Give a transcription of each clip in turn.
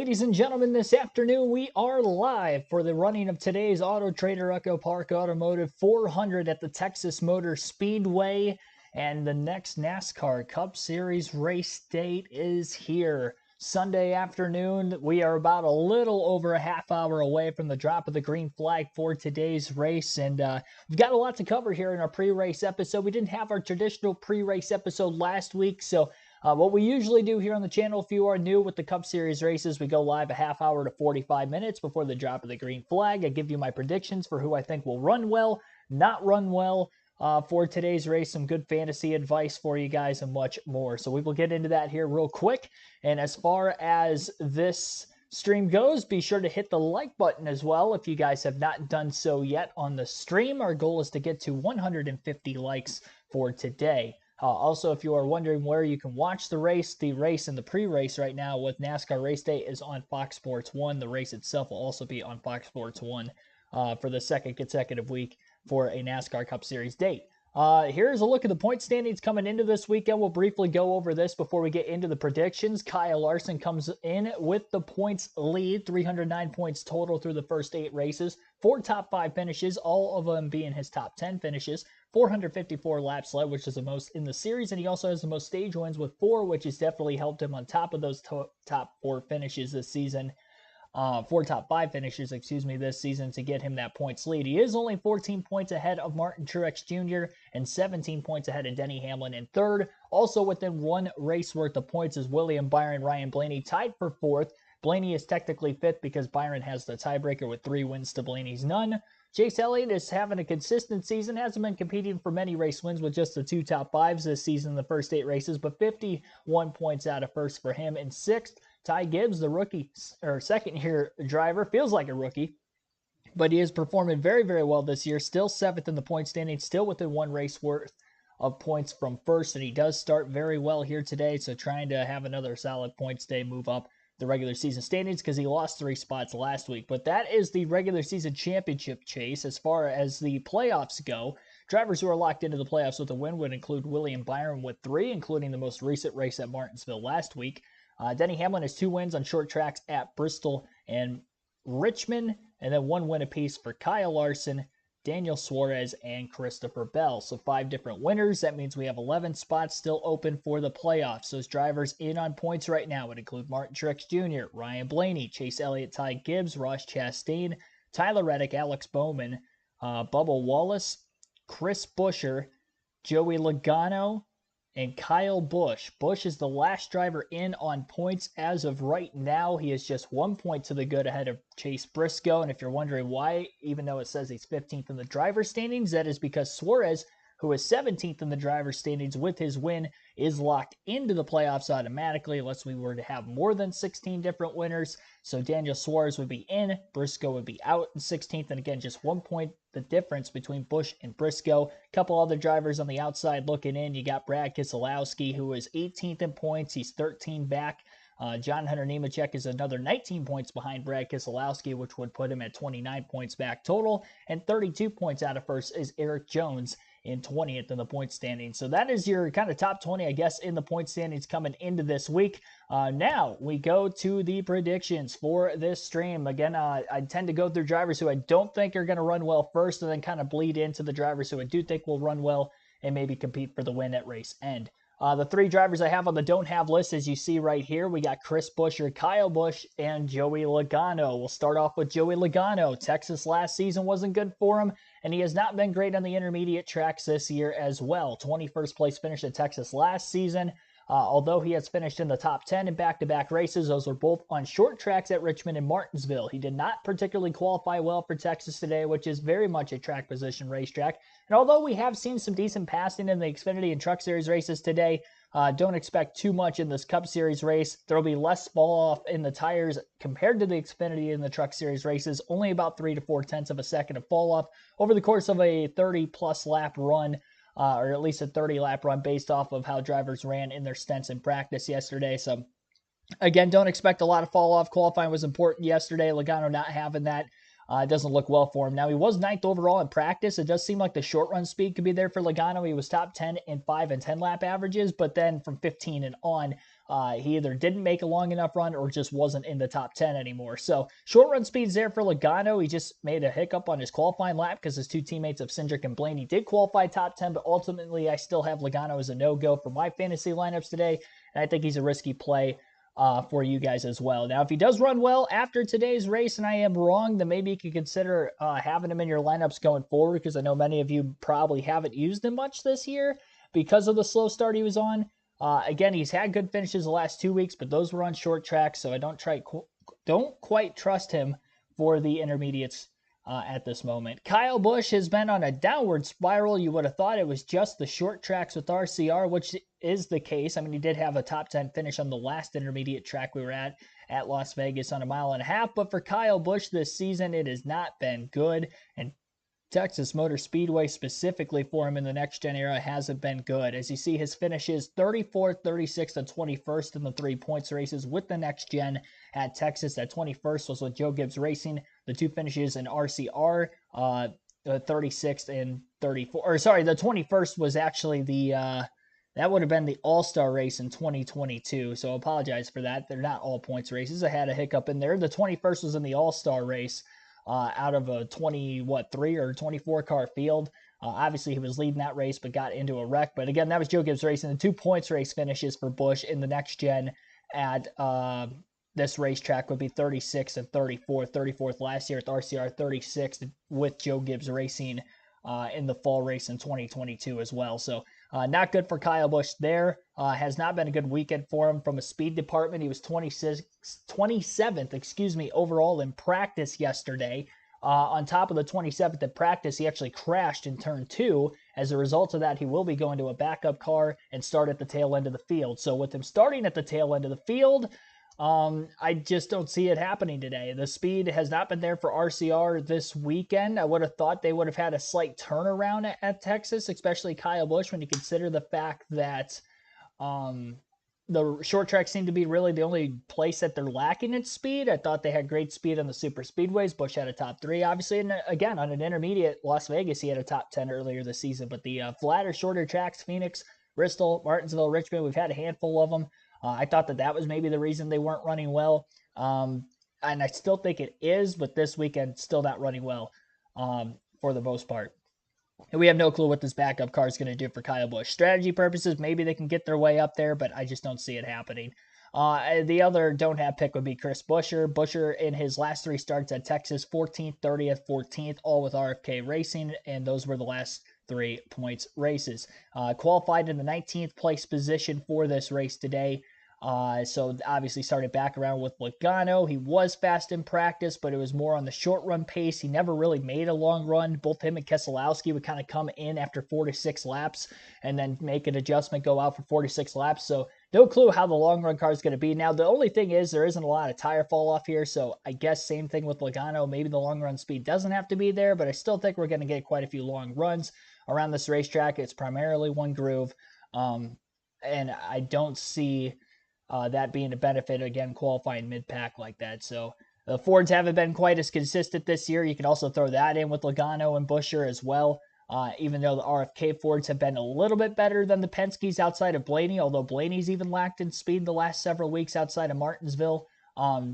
Ladies and gentlemen, this afternoon we are live for the running of today's AutoTrader EchoPark Automotive 400 at the Texas Motor Speedway. And the next NASCAR Cup Series race date is here. Sunday afternoon, we are about a little over a half hour away from the drop of the green flag for today's race. And we've got a lot to cover here in our pre-race episode. We didn't have our traditional pre-race episode last week, so what we usually do here on the channel, if you are new with the Cup Series races, we go live a half hour to 45 minutes before the drop of the green flag. I give you my predictions for who I think will run well, not run well for today's race, some good fantasy advice for you guys, and much more. So we will get into that here real quick. And as far as this stream goes, be sure to hit the like button as well if you guys have not done so yet on the stream. Our goal is to get to 150 likes for today. Also, if you are wondering where you can watch the race and the pre-race right now with NASCAR Race Day is on Fox Sports 1. The race itself will also be on Fox Sports 1 for the second consecutive week for a NASCAR Cup Series date. Here's a look at the point standings coming into this weekend. We'll briefly go over this before we get into the predictions. Kyle Larson comes in with the points lead, 309 points total through the first 8 races, 4 top 5 finishes, all of them being his top 10 finishes, 454 laps led, which is the most in the series, and he also has the most stage wins with 4, which has definitely helped him on top of those top 4 finishes this season. 4 top 5 finishes, this season to get him that points lead. He is only 14 points ahead of Martin Truex Jr. and 17 points ahead of Denny Hamlin in third. Also within 1 race worth of points is William Byron. Ryan Blaney tied for 4th. Blaney is technically 5th because Byron has the tiebreaker with 3 wins to Blaney's none. Chase Elliott is having a consistent season, hasn't been competing for many race wins with just the 2 top 5s this season in the first 8 races, but 51 points out of first for him. In 6th, Ty Gibbs, the rookie or second-year driver, feels like a rookie, but he is performing very, very well this year. Still 7th in the point standing, still within 1 race worth of points from first, and he does start very well here today, so trying to have another solid points day, move up the regular season standings because he lost 3 spots last week. But that is the regular season championship chase. As far as the playoffs go, drivers who are locked into the playoffs with a win would include William Byron with 3, including the most recent race at Martinsville last week. Denny Hamlin has 2 wins on short tracks at Bristol and Richmond, and then 1 win apiece for Kyle Larson, Daniel Suarez, and Christopher Bell. So 5 different winners. That means we have 11 spots still open for the playoffs. Those drivers in on points right now would include Martin Truex Jr., Ryan Blaney, Chase Elliott, Ty Gibbs, Ross Chastain, Tyler Reddick, Alex Bowman, Bubba Wallace, Chris Buescher, Joey Logano, and Kyle Busch. Busch is the last driver in on points as of right now. He is just 1 point to the good ahead of Chase Briscoe. And if you're wondering why, even though it says he's 15th in the driver's standings, that is because Suarez, who is 17th in the driver's standings with his win, is locked into the playoffs automatically unless we were to have more than 16 different winners. So Daniel Suarez would be in, Briscoe would be out in 16th, and again, just 1 point the difference between Busch and Briscoe. A couple other drivers on the outside looking in. You got Brad Keselowski, who is 18th in points. He's 13 back. John Hunter Nemechek is another 19 points behind Brad Keselowski, which would put him at 29 points back total, and 32 points out of first is Eric Jones in 20th in the point standings. So that is your kind of top 20, I guess, in the point standings coming into this week. Now we go to the predictions for this stream. Again, I tend to go through drivers who I don't think are going to run well first, and then kind of bleed into the drivers who I do think will run well and maybe compete for the win at race end. The 3 drivers I have on the don't have list, as you see right here, we got Chris Buescher, Kyle Busch, and Joey Logano. We'll start off with Joey Logano. Texas last season wasn't good for him, and he has not been great on the intermediate tracks this year as well. 21st place finish at Texas last season. Although he has finished in the top 10 in back-to-back races, those were both on short tracks at Richmond and Martinsville. He did not particularly qualify well for Texas today, which is very much a track position racetrack. And although we have seen some decent passing in the Xfinity and Truck Series races today, don't expect too much in this Cup Series race. There will be less fall off in the tires compared to the Xfinity and the Truck Series races, only about 3 to 4 tenths of a second of fall off over the course of a 30-plus lap run. Or at least a 30-lap run based off of how drivers ran in their stints in practice yesterday. So, again, don't expect a lot of fall-off. Qualifying was important yesterday. Logano not having that. It doesn't look well for him. Now, he was 9th overall in practice. It does seem like the short-run speed could be there for Logano. He was top 10 in 5 and 10 lap averages, but then from 15 and on, he either didn't make a long enough run or just wasn't in the top 10 anymore. So short run speed's there for Logano. He just made a hiccup on his qualifying lap because his two teammates of Cindric and Blaney did qualify top 10, but ultimately I still have Logano as a no-go for my fantasy lineups today, and I think he's a risky play for you guys as well. Now, if he does run well after today's race and I am wrong, then maybe you could consider having him in your lineups going forward, because I know many of you probably haven't used him much this year because of the slow start he was on. Again, he's had good finishes the last 2 weeks, but those were on short tracks, so I don't quite trust him for the intermediates at this moment. Kyle Busch has been on a downward spiral. You would have thought it was just the short tracks with RCR, which is the case. I mean, he did have a top 10 finish on the last intermediate track we were at Las Vegas on 1.5 miles, but for Kyle Busch this season, it has not been good, and Texas Motor Speedway specifically for him in the next gen era hasn't been good. As you see, his finishes 34th, 36th, and 21st in the 3 points races with the next gen at Texas. That 21st was with Joe Gibbs Racing. The two finishes in RCR, 36th and 34. Or sorry, the 21st was actually that would have been the All-Star race in 2022. So I apologize for that. They're not all points races. I had a hiccup in there. The 21st was in the All-Star race. Out of a 3 or 24 car field. Obviously, he was leading that race, but got into a wreck. But again, that was Joe Gibbs Racing. The 2 points race finishes for Busch in the next gen at this racetrack would be 36th and 34th. 34th last year at the RCR, 36th with Joe Gibbs Racing in the fall race in 2022 as well. So not good for Kyle Busch there. Has not been a good weekend for him from a speed department. He was 27th, overall in practice yesterday. On top of the 27th at practice, he actually crashed in turn 2. As a result of that, he will be going to a backup car and start at the tail end of the field. So with him starting at the tail end of the field, I just don't see it happening today. The speed has not been there for RCR this weekend. I would have thought they would have had a slight turnaround at Texas, especially Kyle Busch, when you consider the fact that the short track seemed to be really the only place that they're lacking in speed. I thought they had great speed on the super speedways. Busch had a top 3, obviously. And again, on an intermediate, Las Vegas, he had a top 10 earlier this season. But the flatter, shorter tracks, Phoenix, Bristol, Martinsville, Richmond, we've had a handful of them. I thought that was maybe the reason they weren't running well. And I still think it is, but this weekend, still not running well for the most part. And we have no clue what this backup car is going to do for Kyle Busch. Strategy purposes, maybe they can get their way up there, but I just don't see it happening. The other don't have pick would be Chris Buescher. Buescher in his last 3 starts at Texas, 14th, 30th, 14th, all with RFK Racing, and those were the last 3 points races. Qualified in the 19th place position for this race today. So obviously started back around with Logano. He was fast in practice, but it was more on the short run pace. He never really made a long run. Both him and Keselowski would kind of come in after 4 to 6 laps and then make an adjustment, go out for 4 to 6 laps. So no clue how the long run car is going to be. Now, the only thing is there isn't a lot of tire fall off here. So I guess same thing with Logano. Maybe the long run speed doesn't have to be there, but I still think we're going to get quite a few long runs around this racetrack. It's primarily one groove. And I don't see that being a benefit, again, qualifying mid-pack like that. So the Fords haven't been quite as consistent this year. You can also throw that in with Logano and Buescher as well, even though the RFK Fords have been a little bit better than the Penske's outside of Blaney, although Blaney's even lacked in speed the last several weeks outside of Martinsville.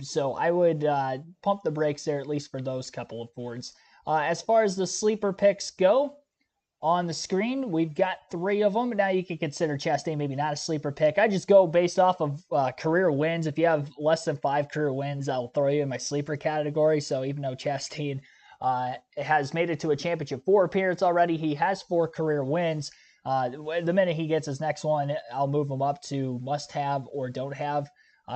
So I would pump the brakes there, at least for those couple of Fords. As far as the sleeper picks go, on the screen, we've got 3 of them. Now you can consider Chastain maybe not a sleeper pick. I just go based off of career wins. If you have less than 5 career wins, I'll throw you in my sleeper category. So even though Chastain has made it to a championship 4 appearance already, he has 4 career wins. The minute he gets his next one, I'll move him up to must-have or don't have.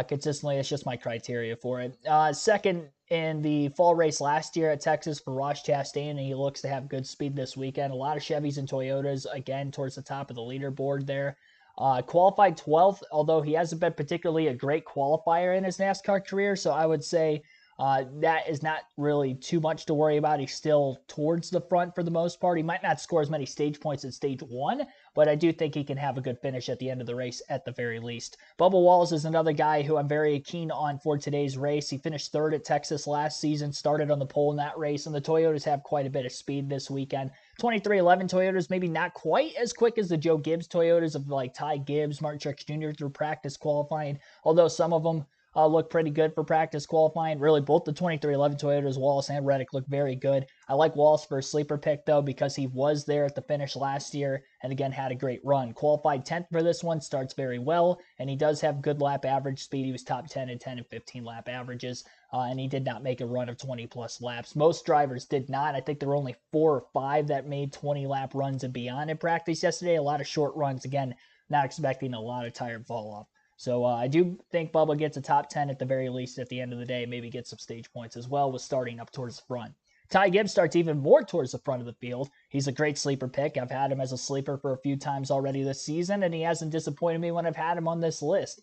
Consistently, it's just my criteria for it. Second in the fall race last year at Texas for Ross Chastain, and he looks to have good speed this weekend. A lot of Chevys and Toyotas, again, towards the top of the leaderboard there. Qualified 12th, although he hasn't been particularly a great qualifier in his NASCAR career, so I would say that is not really too much to worry about. He's still towards the front for the most part. He might not score as many stage points in stage 1, but I do think he can have a good finish at the end of the race at the very least. Bubba Wallace is another guy who I'm very keen on for today's race. He finished third at Texas last season, started on the pole in that race, and the Toyotas have quite a bit of speed this weekend. 2311 Toyotas, maybe not quite as quick as the Joe Gibbs Toyotas of like Ty Gibbs, Martin Truex Jr. through practice qualifying, although some of them look pretty good for practice qualifying. Really, both the 2311 Toyotas, Wallace and Reddick, look very good. I like Wallace for a sleeper pick, though, because he was there at the finish last year and, again, had a great run. Qualified 10th for this one, starts very well, and he does have good lap average speed. He was top 10 in 10 and 15 lap averages, and he did not make a run of 20-plus laps. Most drivers did not. I think there were only 4 or 5 that made 20-lap runs and beyond in practice yesterday. A lot of short runs. Again, not expecting a lot of tire fall-off. So I do think Bubba gets a top 10 at the very least at the end of the day, maybe get some stage points as well with starting up towards the front. Ty Gibbs starts even more towards the front of the field. He's a great sleeper pick. I've had him as a sleeper for a few times already this season, and he hasn't disappointed me when I've had him on this list.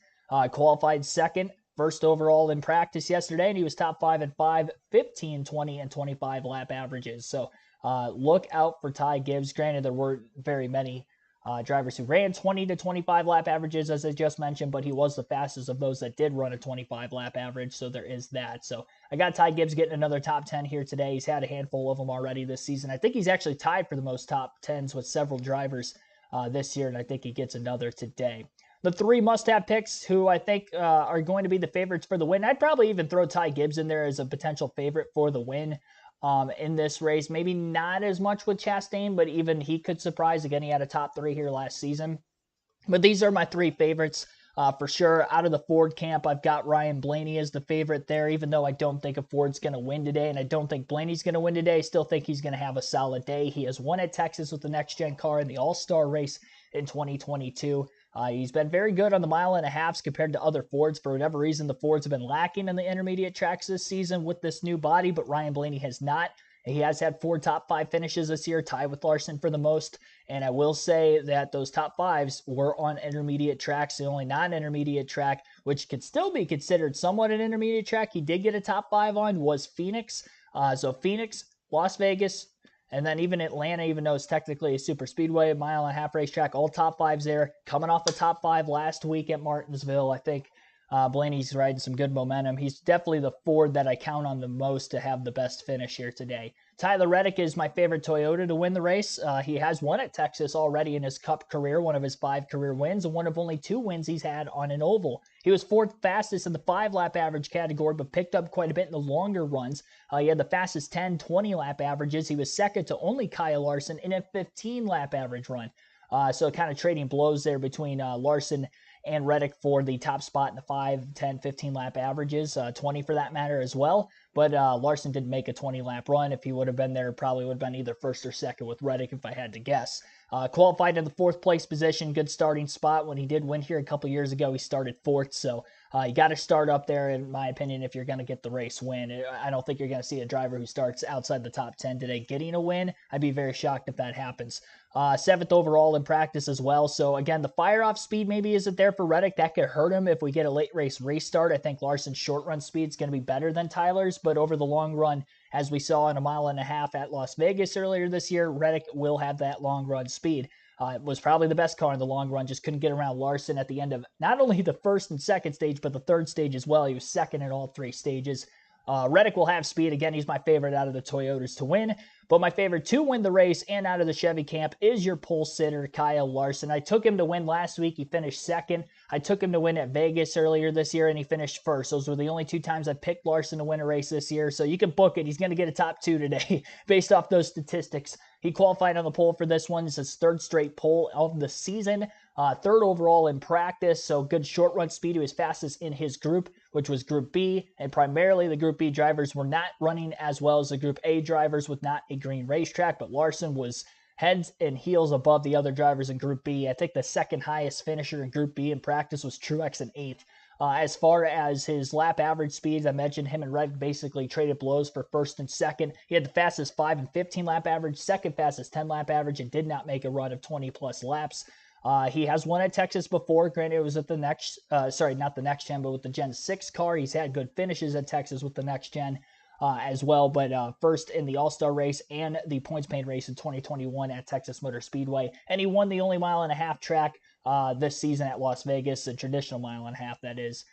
Qualified second, first overall in practice yesterday, and he was top 5 in 5, 15, 20, and 25 lap averages. So look out for Ty Gibbs. Granted, there weren't very many drivers who ran 20 to 25 lap averages, as I just mentioned, but he was the fastest of those that did run a 25 lap average, so there is that. So I got Ty Gibbs getting another top 10 here today. He's had a handful of them already this season. I think he's actually tied for the most top 10s with several drivers this year, and I think he gets another today. The 3 must-have picks who I think are going to be the favorites for the win. I'd probably even throw Ty Gibbs in there as a potential favorite for the win. In this race. Maybe not as much with Chastain, but even he could surprise. Again, he had a top 3 here last season. But these are my 3 favorites for sure. Out of the Ford camp, I've got Ryan Blaney as the favorite there, even though I don't think a Ford's going to win today, and I don't think Blaney's going to win today. I still think he's going to have a solid day. He has won at Texas with the next-gen car in the All-Star race in 2022. He's been very good on the mile and a halves compared to other Fords. For whatever reason, the Fords have been lacking in the intermediate tracks this season with this new body, but Ryan Blaney has not. He has had 4 top 5 finishes this year, tied with Larson for the most. And I will say that those top 5s were on intermediate tracks. The only non-intermediate track, which could still be considered somewhat an intermediate track, he did get a top 5 on, was Phoenix. So Phoenix, Las Vegas, and then even Atlanta, even though it's technically a super speedway, a mile and a half racetrack, all top 5s there. Coming off the top 5 last week at Martinsville, I think Blaney's riding some good momentum. He's definitely the Ford that I count on the most to have the best finish here today. Tyler Reddick is my favorite Toyota to win the race. He has won at Texas already in his Cup career, one of his 5 career wins, and one of only 2 wins he's had on an oval. He was 4th fastest in the 5-lap average category, but picked up quite a bit in the longer runs. He had the fastest 10, 20-lap averages. He was second to only Kyle Larson in a 15-lap average run. So kind of trading blows there between Larson and Reddick for the top spot in the 5, 10, 15 lap averages, 20 for that matter as well. But Larson didn't make a 20-lap run. If he would have been there, probably would have been either first or second with Reddick if I had to guess. Qualified in the 4th place position, good starting spot. When he did win here a couple years ago, he started 4th. So you got to start up there, in my opinion, if you're going to get the race win. I don't think you're going to see a driver who starts outside the top 10 today getting a win. I'd be very shocked if that happens. 7th overall in practice as well. So again, the fire-off speed maybe isn't there for Reddick. That could hurt him if we get a late race restart. I think Larson's short run speed is going to be better than Tyler's, but over the long run, as we saw in a mile and a half at Las Vegas earlier this year, Reddick will have that long run speed. It was probably the best car in the long run, just couldn't get around Larson at the end of not only the 1st and 2nd stage, but the 3rd stage as well. He was 2nd in all 3 stages. Reddick will have speed. Again, he's my favorite out of the Toyotas to win. But my favorite to win the race and out of the Chevy camp is your pole sitter, Kyle Larson. I took him to win last week. He finished 2nd. I took him to win at Vegas earlier this year, and he finished 1st. Those were the only 2 times I picked Larson to win a race this year. So you can book it. He's going to get a top 2 today based off those statistics. He qualified on the pole for this one. It's his 3rd straight pole of the season. 3rd overall in practice, so good short run speed. He was fastest in his group, which was Group B, and primarily the Group B drivers were not running as well as the Group A drivers with not a green racetrack, but Larson was heads and heels above the other drivers in Group B. I think the 2nd highest finisher in Group B in practice was Truex in 8th. As far as his lap average speeds, I mentioned him and Reddick basically traded blows for 1st and 2nd. He had the fastest 5 and 15 lap average, 2nd fastest 10 lap average, and did not make a run of 20 plus laps. He has won at Texas before. Granted, it was at the next, not the next gen, but with the Gen 6 car. He's had good finishes at Texas with the next gen. as well. But first in the All-Star race and the points paid race in 2021 at Texas Motor Speedway. And he won the only mile-and-a-half track this season at Las Vegas, a traditional mile-and-a-half, that is.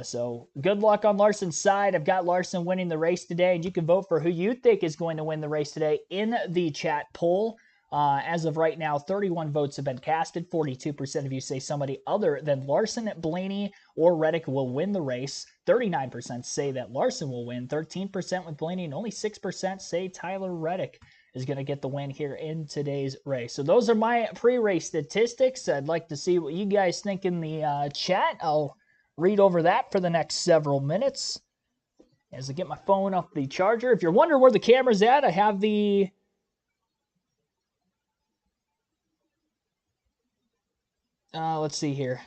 So good luck on Larson's side. I've got Larson winning the race today, and you can vote for who you think is going to win the race today in the chat poll. As of right now, 31 votes have been casted. 42% of you say somebody other than Larson, Blaney, or Reddick will win the race. 39% say that Larson will win. 13% with Blaney, and only 6% say Tyler Reddick is going to get the win here in today's race. So those are my pre-race statistics. I'd like to see what you guys think in the chat. I'll read over that for the next several minutes as I get my phone off the charger. If you're wondering where the camera's at, I have the... let's see here.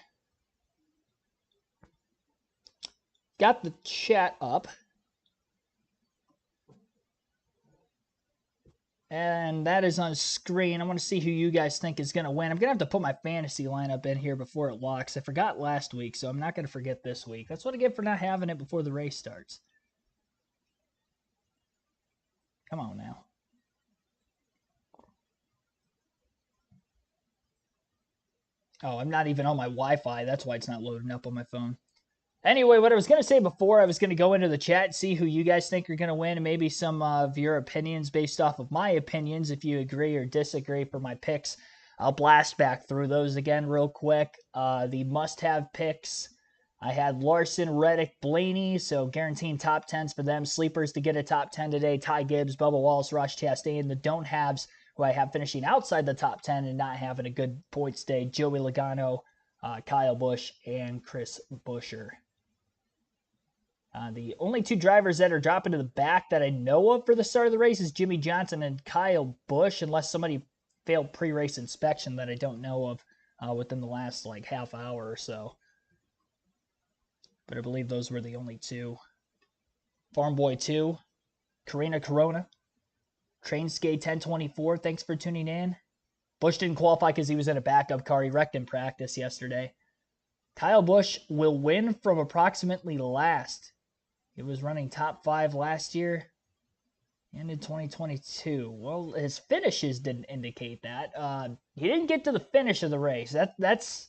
Got the chat up. And that is on screen. I want to see who you guys think is going to win. I'm going to have to put my fantasy lineup in here before it locks. I forgot last week, so I'm not going to forget this week. That's what I get for not having it before the race starts. Come on now. Oh, I'm not even on my Wi-Fi. That's why it's not loading up on my phone. Anyway, what I was going to say before, I was going to go into the chat, see who you guys think are going to win, and maybe some of your opinions based off of my opinions, if you agree or disagree for my picks. I'll blast back through those again real quick. The must-have picks, I had Larson, Reddick, Blaney, so guaranteeing top 10s for them. Sleepers to get a top 10 today, Ty Gibbs, Bubba Wallace, Ross Chastain. The don't-haves, who I have finishing outside the top 10 and not having a good points day, Joey Logano, Kyle Busch, and Chris Buescher. The only two drivers that are dropping to the back that I know of for the start of the race is Jimmy Johnson and Kyle Busch, unless somebody failed pre-race inspection that I don't know of within the last like half hour or so. But I believe those were the only two. Farm Boy 2, Karina Corona, Train Skate 1024, thanks for tuning in. Busch didn't qualify because he was in a backup car. He wrecked in practice yesterday. Kyle Busch will win from approximately last. He was running top 5 last year and in 2022. Well, his finishes didn't indicate that. He didn't get to the finish of the race. That's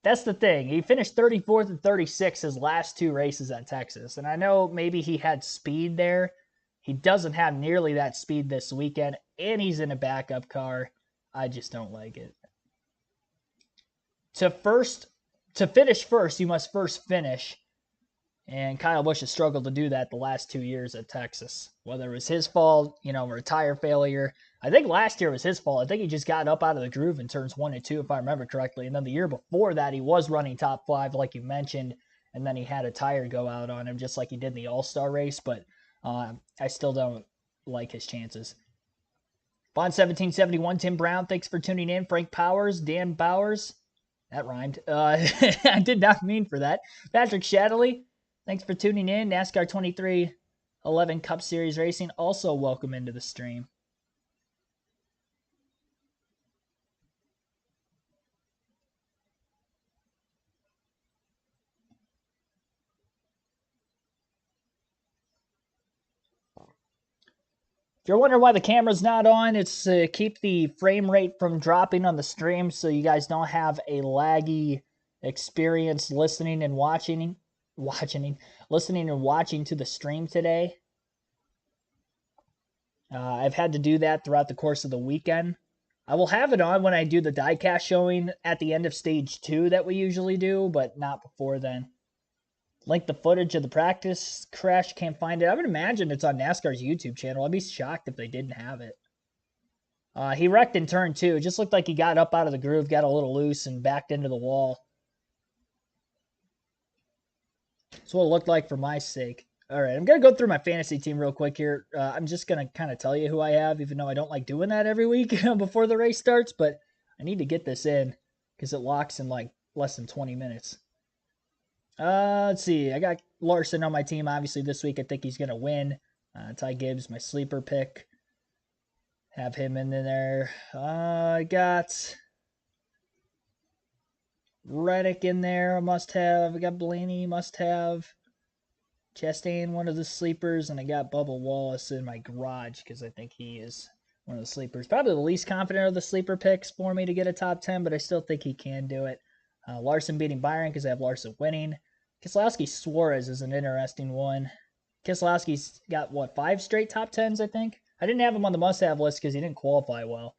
the thing. He finished 34th and 36th his last 2 races at Texas. And I know maybe he had speed there. He doesn't have nearly that speed this weekend, and he's in a backup car. I just don't like it. To finish first, you must first finish. And Kyle Busch has struggled to do that the last 2 years at Texas. Whether it was his fault, or a tire failure. I think last year was his fault. I think he just got up out of the groove in turns 1 and 2, if I remember correctly. And then the year before that, he was running top 5, like you mentioned. And then he had a tire go out on him, just like he did in the All-Star race. But I still don't like his chances. Bond1771, Tim Brown, thanks for tuning in. Frank Powers, Dan Bowers. That rhymed. I did not mean for that. Patrick Shadley, thanks for tuning in. NASCAR 2311 Cup Series Racing, also welcome into the stream. If you're wondering why the camera's not on, it's to keep the frame rate from dropping on the stream so you guys don't have a laggy experience listening and watching to the stream today. I've had to do that throughout the course of the weekend. I will have it on when I do the diecast showing at the end of stage 2 that we usually do, but not before then. Link the footage of the practice crash. Can't find it. I would imagine it's on NASCAR's YouTube channel. I'd be shocked if they didn't have it. He wrecked in turn 2. It just looked like he got up out of the groove, got a little loose, and backed into the wall. That's what it looked like for my sake. All right, I'm going to go through my fantasy team real quick here. I'm just going to kind of tell you who I have, even though I don't like doing that every week before the race starts, but I need to get this in because it locks in like less than 20 minutes. Let's see. I got Larson on my team. Obviously, this week I think he's going to win. Ty Gibbs, my sleeper pick. Have him in there. I got Reddick in there, a must-have. I got Blaney, must-have. Chastain, one of the sleepers, and I got Bubba Wallace in my garage because I think he is one of the sleepers. Probably the least confident of the sleeper picks for me to get a top 10, but I still think he can do it. Larson beating Byron because I have Larson winning. Keselowski Suarez is an interesting one. Keselowski's got, what, 5 straight top 10s, I think? I didn't have him on the must-have list because he didn't qualify well.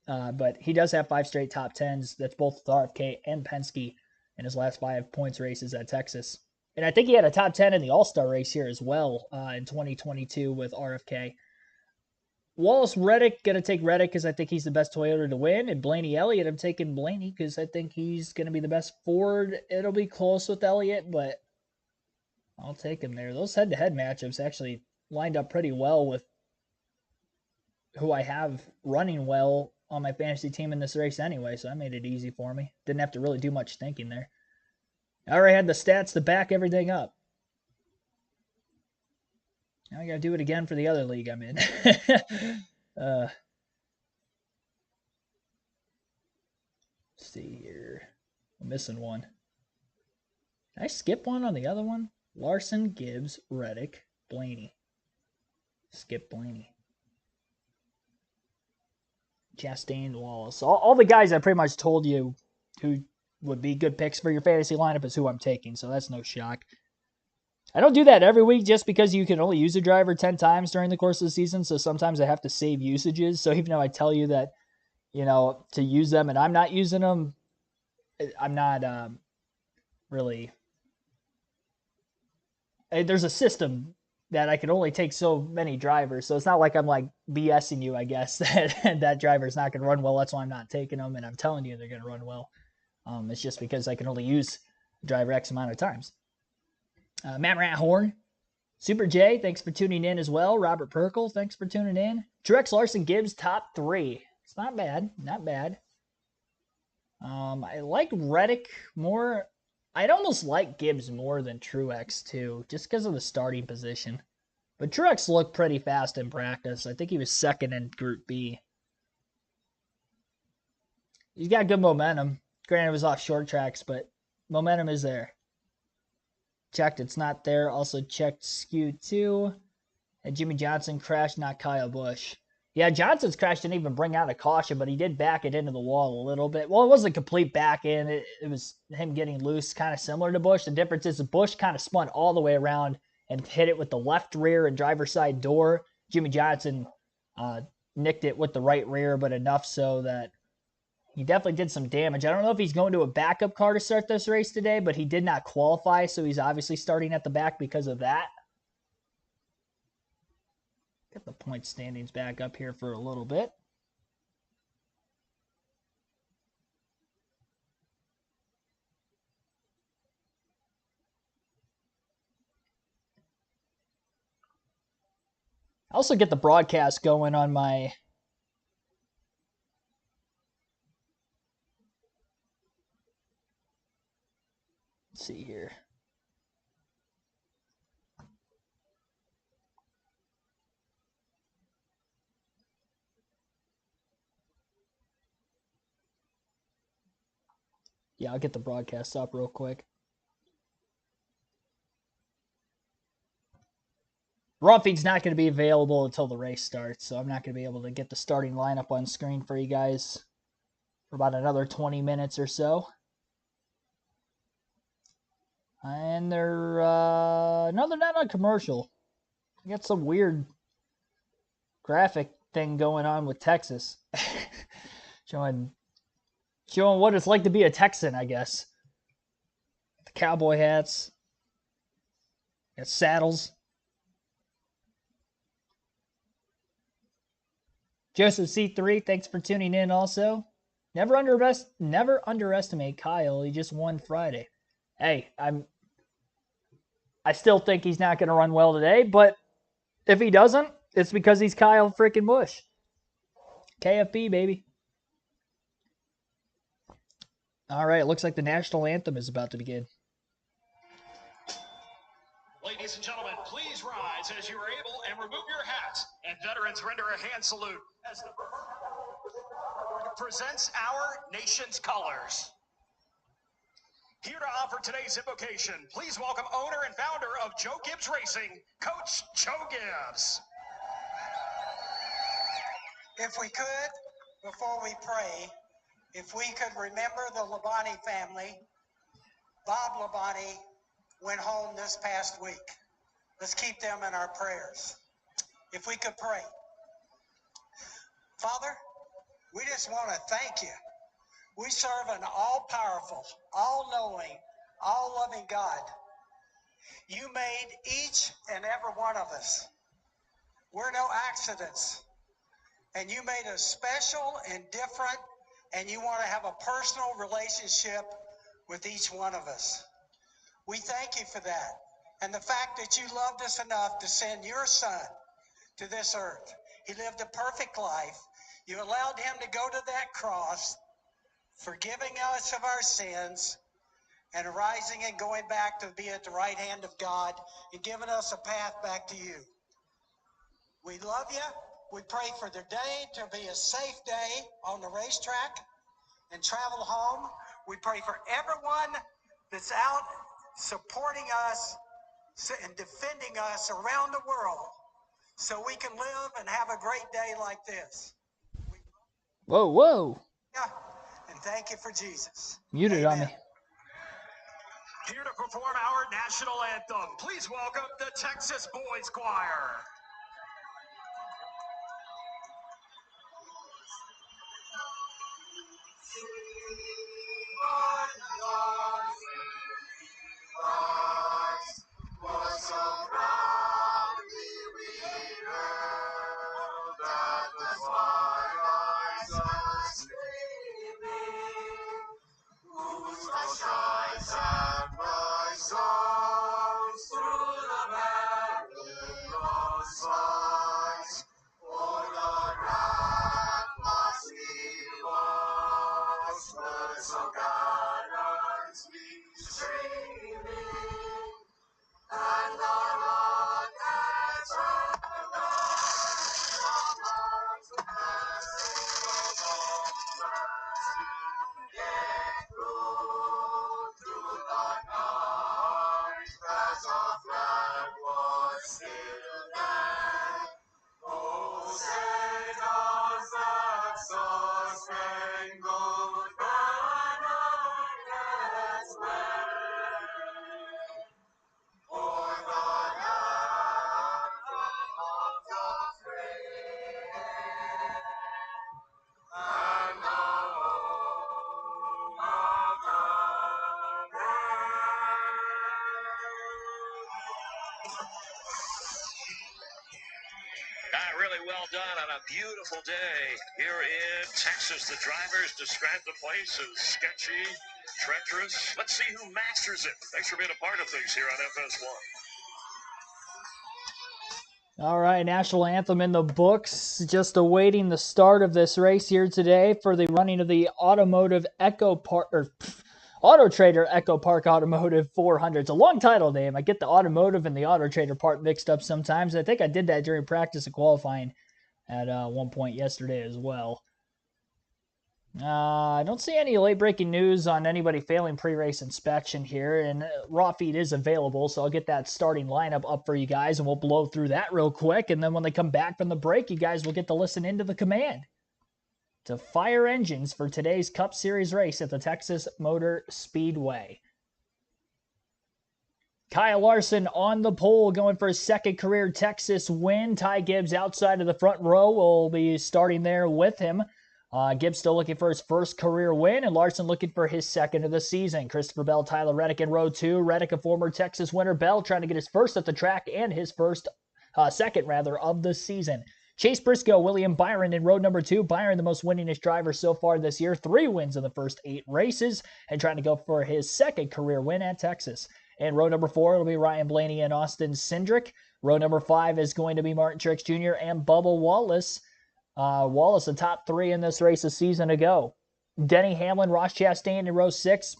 But he does have 5 straight top 10s. That's both with RFK and Penske in his last 5 points races at Texas. And I think he had a top 10 in the All-Star race here as well in 2022 with RFK. Wallace Reddick, going to take Reddick because I think he's the best Toyota to win. And Blaney Elliott, I'm taking Blaney because I think he's going to be the best Ford. It'll be close with Elliott, but I'll take him there. Those head-to-head matchups actually lined up pretty well with who I have running well on my fantasy team in this race anyway, so that made it easy for me. Didn't have to really do much thinking there. I already had the stats to back everything up. Now I got to do it again for the other league I'm in. Let's see here. I'm missing one. Did I skip one on the other one? Larson, Gibbs, Reddick, Blaney. Skip Blaney. Chastain, Wallace. All the guys I pretty much told you who would be good picks for your fantasy lineup is who I'm taking, so that's no shock. I don't do that every week just because you can only use a driver 10 times during the course of the season, so sometimes I have to save usages. So even though I tell you that, to use them and I'm not using them, I'm not really... There's a system that I can only take so many drivers, so it's not like I'm like BSing you, I guess, that that driver's not going to run well. That's why I'm not taking them, and I'm telling you they're going to run well. It's just because I can only use a driver X amount of times. Matt Rathhorn, Super J, thanks for tuning in as well. Robert Perkle, thanks for tuning in. Truex, Larson, Gibbs, top 3. It's not bad, not bad. I like Reddick more. I'd almost like Gibbs more than Truex too, just because of the starting position. But Truex looked pretty fast in practice. I think he was second in Group B. He's got good momentum. Granted, it was off short tracks, but momentum is there. Checked, it's not there. Also checked skew 2. And Jimmy Johnson crashed, not Kyle Busch. Yeah, Johnson's crash didn't even bring out a caution, but he did back it into the wall a little bit. Well, it wasn't a complete back in. It was him getting loose, kind of similar to Busch. The difference is Busch kind of spun all the way around and hit it with the left rear and driver's side door. Jimmy Johnson nicked it with the right rear, but enough so that he definitely did some damage. I don't know if he's going to a backup car to start this race today, but he did not qualify, so he's obviously starting at the back because of that. Get the point standings back up here for a little bit. I also get the broadcast going on my... Let's see here. Yeah, I'll get the broadcast up real quick. Raw feed's not going to be available until the race starts, so I'm not going to be able to get the starting lineup on screen for you guys for about another 20 minutes or so. And they're no, they're not on commercial. I got some weird graphic thing going on with Texas, showing what it's like to be a Texan, I guess. The cowboy hats, got saddles. Joseph C3, thanks for tuning in also. Never underestimate Kyle. He just won Friday. Hey, I still think he's not going to run well today, but if he doesn't, it's because he's Kyle freaking Busch. KFB, baby. All right, it looks like the national anthem is about to begin. Ladies and gentlemen, please rise as you are able and remove your hats. And veterans, render a hand salute as the presents our nation's colors. Here to offer today's invocation, please welcome owner and founder of Joe Gibbs Racing, Coach Joe Gibbs. If we could, before we pray, if we could remember the Labonte family. Bob Labonte went home this past week. Let's keep them in our prayers. If we could pray. Father, we just want to thank you. We serve an all-powerful, all-knowing, all-loving God. You made each and every one of us. We're no accidents. And you made us special and different, and you want to have a personal relationship with each one of us. We thank you for that. And the fact that you loved us enough to send your son to this earth. He lived a perfect life. You allowed him to go to that cross, forgiving us of our sins, and arising and going back to be at the right hand of God and giving us a path back to you. We love you. We pray for the day to be a safe day on the racetrack and travel home. We pray for everyone that's out supporting us and defending us around the world so we can live and have a great day like this. Whoa, whoa. Yeah, and thank you for Jesus. Muted on me. Here to perform our national anthem, please welcome the Texas Boys Choir. Really well done on a beautiful day here in Texas. The drivers describe the place as sketchy, treacherous. Let's see who masters it. Thanks for being a part of things here on FS1. All right, national anthem in the books. Just awaiting the start of this race here today for the running of the Automotive AutoTrader EchoPark Automotive 400. It's a long title name. I get the Automotive and the AutoTrader part mixed up sometimes. I think I did that during practice and qualifying at one point yesterday as well. I don't see any late-breaking news on anybody failing pre-race inspection here, and raw feed is available, so I'll get that starting lineup up for you guys, and we'll blow through that real quick, and then when they come back from the break, you guys will get to listen into the command to fire engines for today's Cup Series race at the Texas Motor Speedway. Kyle Larson on the pole, going for his second career Texas win. Ty Gibbs outside of the front row will be starting there with him. Gibbs still looking for his first career win, and Larson looking for his second of the season. Christopher Bell, Tyler Reddick in row 2. Reddick, a former Texas winner. Bell trying to get his first at the track and his second of the season. Chase Briscoe, William Byron in row number 2. Byron, the most winningest driver so far this year. 3 wins in the first 8 races, and trying to go for his second career win at Texas. In row number 4, it'll be Ryan Blaney and Austin Cindric. Row number 5 is going to be Martin Truex Jr. and Bubba Wallace. Wallace, the top 3 in this race a season ago. Denny Hamlin, Ross Chastain in row 6.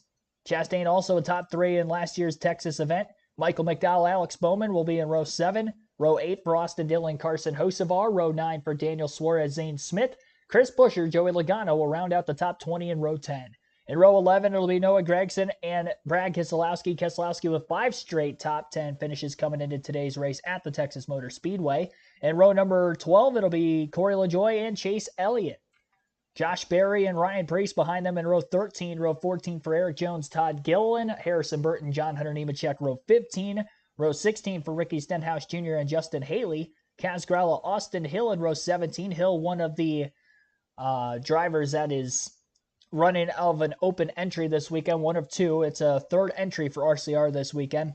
Chastain also a top 3 in last year's Texas event. Michael McDowell, Alex Bowman will be in row 7. Row 8 for Austin Dillon, Carson Hocevar. Row 9 for Daniel Suarez, Zane Smith. Chris Buescher, Joey Logano will round out the top 20 in row 10. In row 11, it'll be Noah Gragson and Brad Keselowski. Keselowski with 5 straight top 10 finishes coming into today's race at the Texas Motor Speedway. In row number 12, it'll be Corey LaJoie and Chase Elliott. Josh Berry and Ryan Preece behind them in row 13. Row 14 for Eric Jones, Todd Gilliland, Harrison Burton, John Hunter Nemechek. Row 15. Row 16 for Ricky Stenhouse Jr. and Justin Haley. Kaz Gralla, Austin Hill in row 17. Hill, one of the drivers that is running out of an open entry this weekend, one of 2. It's a 3rd entry for RCR this weekend.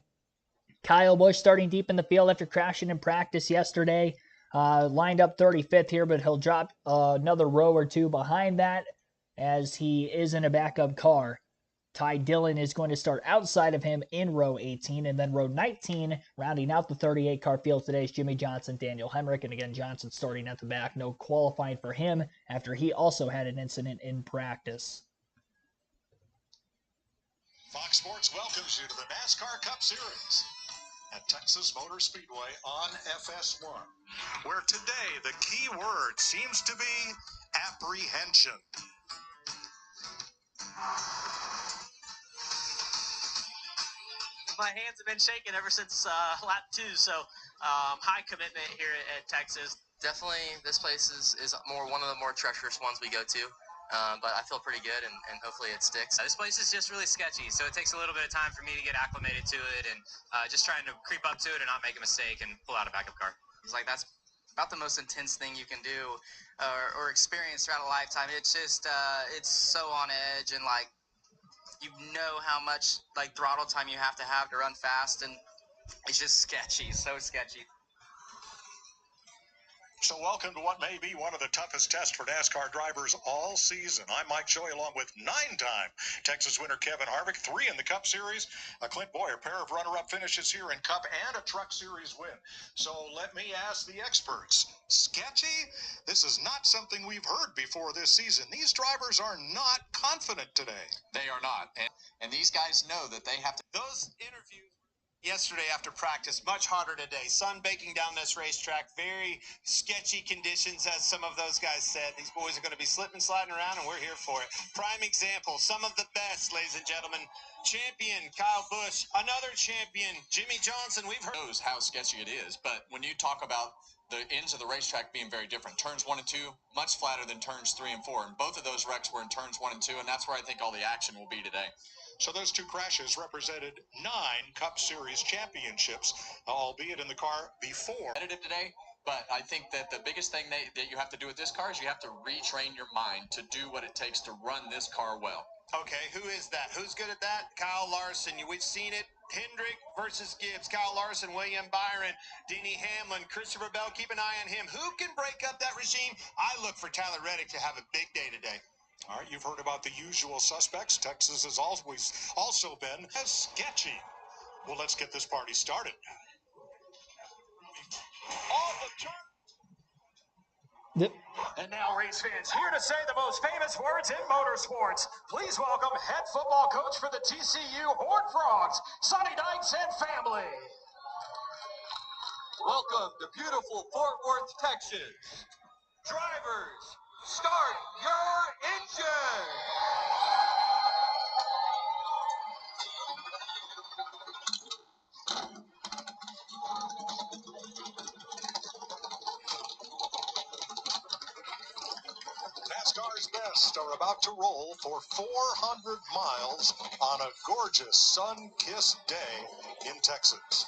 Kyle Busch starting deep in the field after crashing in practice yesterday. Lined up 35th here, but he'll drop another row or 2 behind that as he is in a backup car. Ty Dillon is going to start outside of him in row 18, and then row 19, rounding out the 38-car field today, is Jimmy Johnson, Daniel Hemrick, and again, Johnson starting at the back. No qualifying for him after he also had an incident in practice. Fox Sports welcomes you to the NASCAR Cup Series at Texas Motor Speedway on FS1, where today the key word seems to be apprehension. My hands have been shaking ever since lap 2, so high commitment here at Texas. Definitely, this place is one of the more treacherous ones we go to, but I feel pretty good, and hopefully it sticks. This place is just really sketchy, so it takes a little bit of time for me to get acclimated to it, and just trying to creep up to it and not make a mistake and pull out a backup car. It's like that's about the most intense thing you can do or experience throughout a lifetime. It's just it's so on edge, and like, you know how much like throttle time you have to run fast, and it's just sketchy, so sketchy. So welcome to what may be one of the toughest tests for NASCAR drivers all season. I'm Mike Joy, along with 9-time Texas winner Kevin Harvick, 3 in the Cup Series, a Clint Boyer, pair of runner-up finishes here in Cup, and a Truck Series win. So let me ask the experts, sketchy? This is not something we've heard before this season. These drivers are not confident today. They are not, and these guys know that they have to. Those interviews yesterday after practice, much harder today. Sun baking down this racetrack, very sketchy conditions, as some of those guys said. These boys are going to be slipping, sliding around, and we're here for it. Prime example, some of the best, ladies and gentlemen. Champion Kyle Busch, another champion Jimmy Johnson. We've heard Knows how sketchy it is, but when you talk about the ends of the racetrack being very different, turns 1 and 2 much flatter than turns 3 and 4, and both of those wrecks were in turns 1 and 2, and that's where I think all the action will be today. So those 2 crashes represented 9 Cup Series championships, albeit in the car before. Competitive today, but I think that the biggest thing that you have to do with this car is you have to retrain your mind to do what it takes to run this car well. Okay, who is that? Who's good at that? Kyle Larson. We've seen it. Hendrick versus Gibbs. Kyle Larson, William Byron, Denny Hamlin, Christopher Bell. Keep an eye on him. Who can break up that regime? I look for Tyler Reddick to have a big day today. All right, you've heard about the usual suspects. Texas has always also been as sketchy. Well, let's get this party started. All the turn. And now, race fans, here to say the most famous words in motorsports. Please welcome head football coach for the TCU Horned Frogs, Sonny Dykes and family. Welcome to beautiful Fort Worth, Texas. Drivers, start your engine. NASCAR's best are about to roll for 400 miles on a gorgeous sun-kissed day in Texas.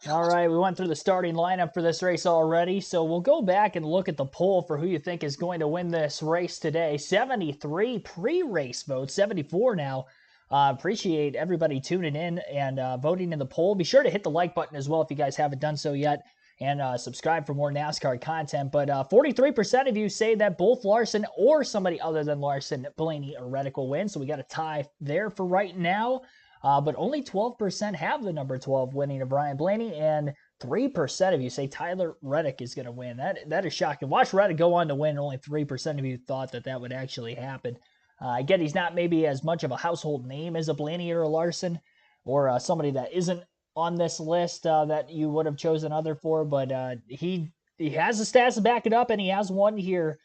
All right, we went through the starting lineup for this race already, so we'll go back and look at the poll for who you think is going to win this race today. 73 pre-race votes, 74 now. Appreciate everybody tuning in and voting in the poll. Be sure to hit the like button as well if you guys haven't done so yet, and subscribe for more NASCAR content. But 43% of you say that both Larson or somebody other than Larson, Blaney, or Reddick will win, so we got a tie there for right now. But only 12% have the number 12 winning of Ryan Blaney, and 3% of you say Tyler Reddick is going to win. That is shocking. Watch Reddick go on to win. Only 3% of you thought that would actually happen. I get he's not maybe as much of a household name as a Blaney or a Larson, or somebody that isn't on this list that you would have chosen other for, but he has the stats to back it up, and he has won here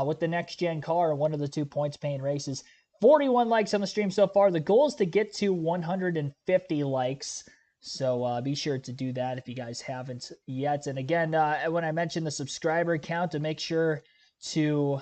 with the next gen car, one of the 2 points paying races. 41 likes on the stream so far. The goal is to get to 150 likes. So be sure to do that if you guys haven't yet. And again, when I mentioned the subscriber count, to make sure to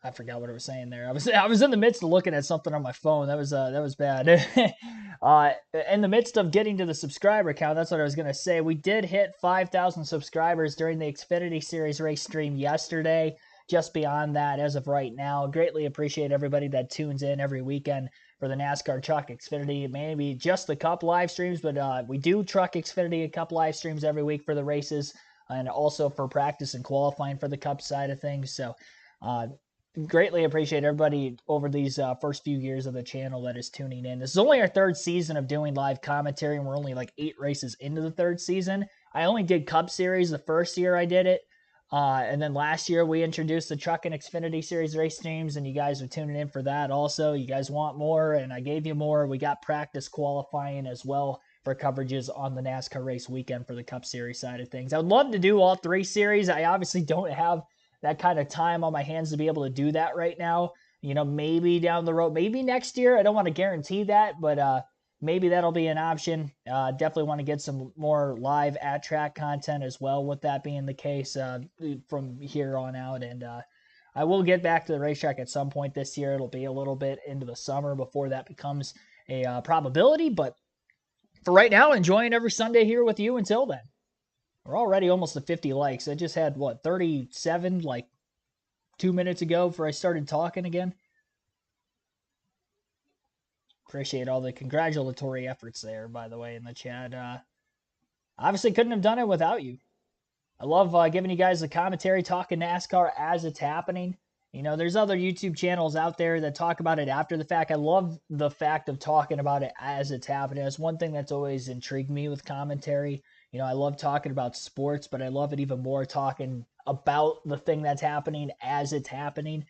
I forgot what I was saying there. I was in the midst of looking at something on my phone. That was bad. In the midst of getting to the subscriber count, that's what I was gonna say. We did hit 5,000 subscribers during the Xfinity Series race stream yesterday. Just beyond that, as of right now, greatly appreciate everybody that tunes in every weekend for the NASCAR Truck Xfinity. Maybe just the Cup live streams, but we do Truck Xfinity Cup live streams every week for the races, and also for practice and qualifying for the Cup side of things. So. Greatly appreciate everybody over these first few years of the channel that is tuning in. This is only our 3rd season of doing live commentary, and we're only like 8 races into the 3rd season. I only did Cup Series the first year I did it, and then last year we introduced the Truck and Xfinity Series race streams, and you guys are tuning in for that also. You guys want more, and I gave you more. We got practice qualifying as well for coverages on the NASCAR race weekend for the Cup Series side of things. I would love to do all 3 series. I obviously don't have that kind of time on my hands to be able to do that right now. You know, maybe down the road, maybe next year. I don't want to guarantee that, but maybe that'll be an option. Definitely want to get some more live at track content as well, with that being the case from here on out. And I will get back to the racetrack at some point this year. It'll be a little bit into the summer before that becomes a probability. But for right now, enjoying every Sunday here with you until then. We're already almost at 50 likes. I just had, 37, 2 minutes ago before I started talking again. Appreciate all the congratulatory efforts there, by the way, in the chat. Obviously couldn't have done it without you. I love giving you guys the commentary, talking NASCAR as it's happening. You know, there's other YouTube channels out there that talk about it after the fact. I love the fact of talking about it as it's happening. It's one thing that's always intrigued me with commentary. You know, I love talking about sports, but I love it even more talking about the thing that's happening as it's happening.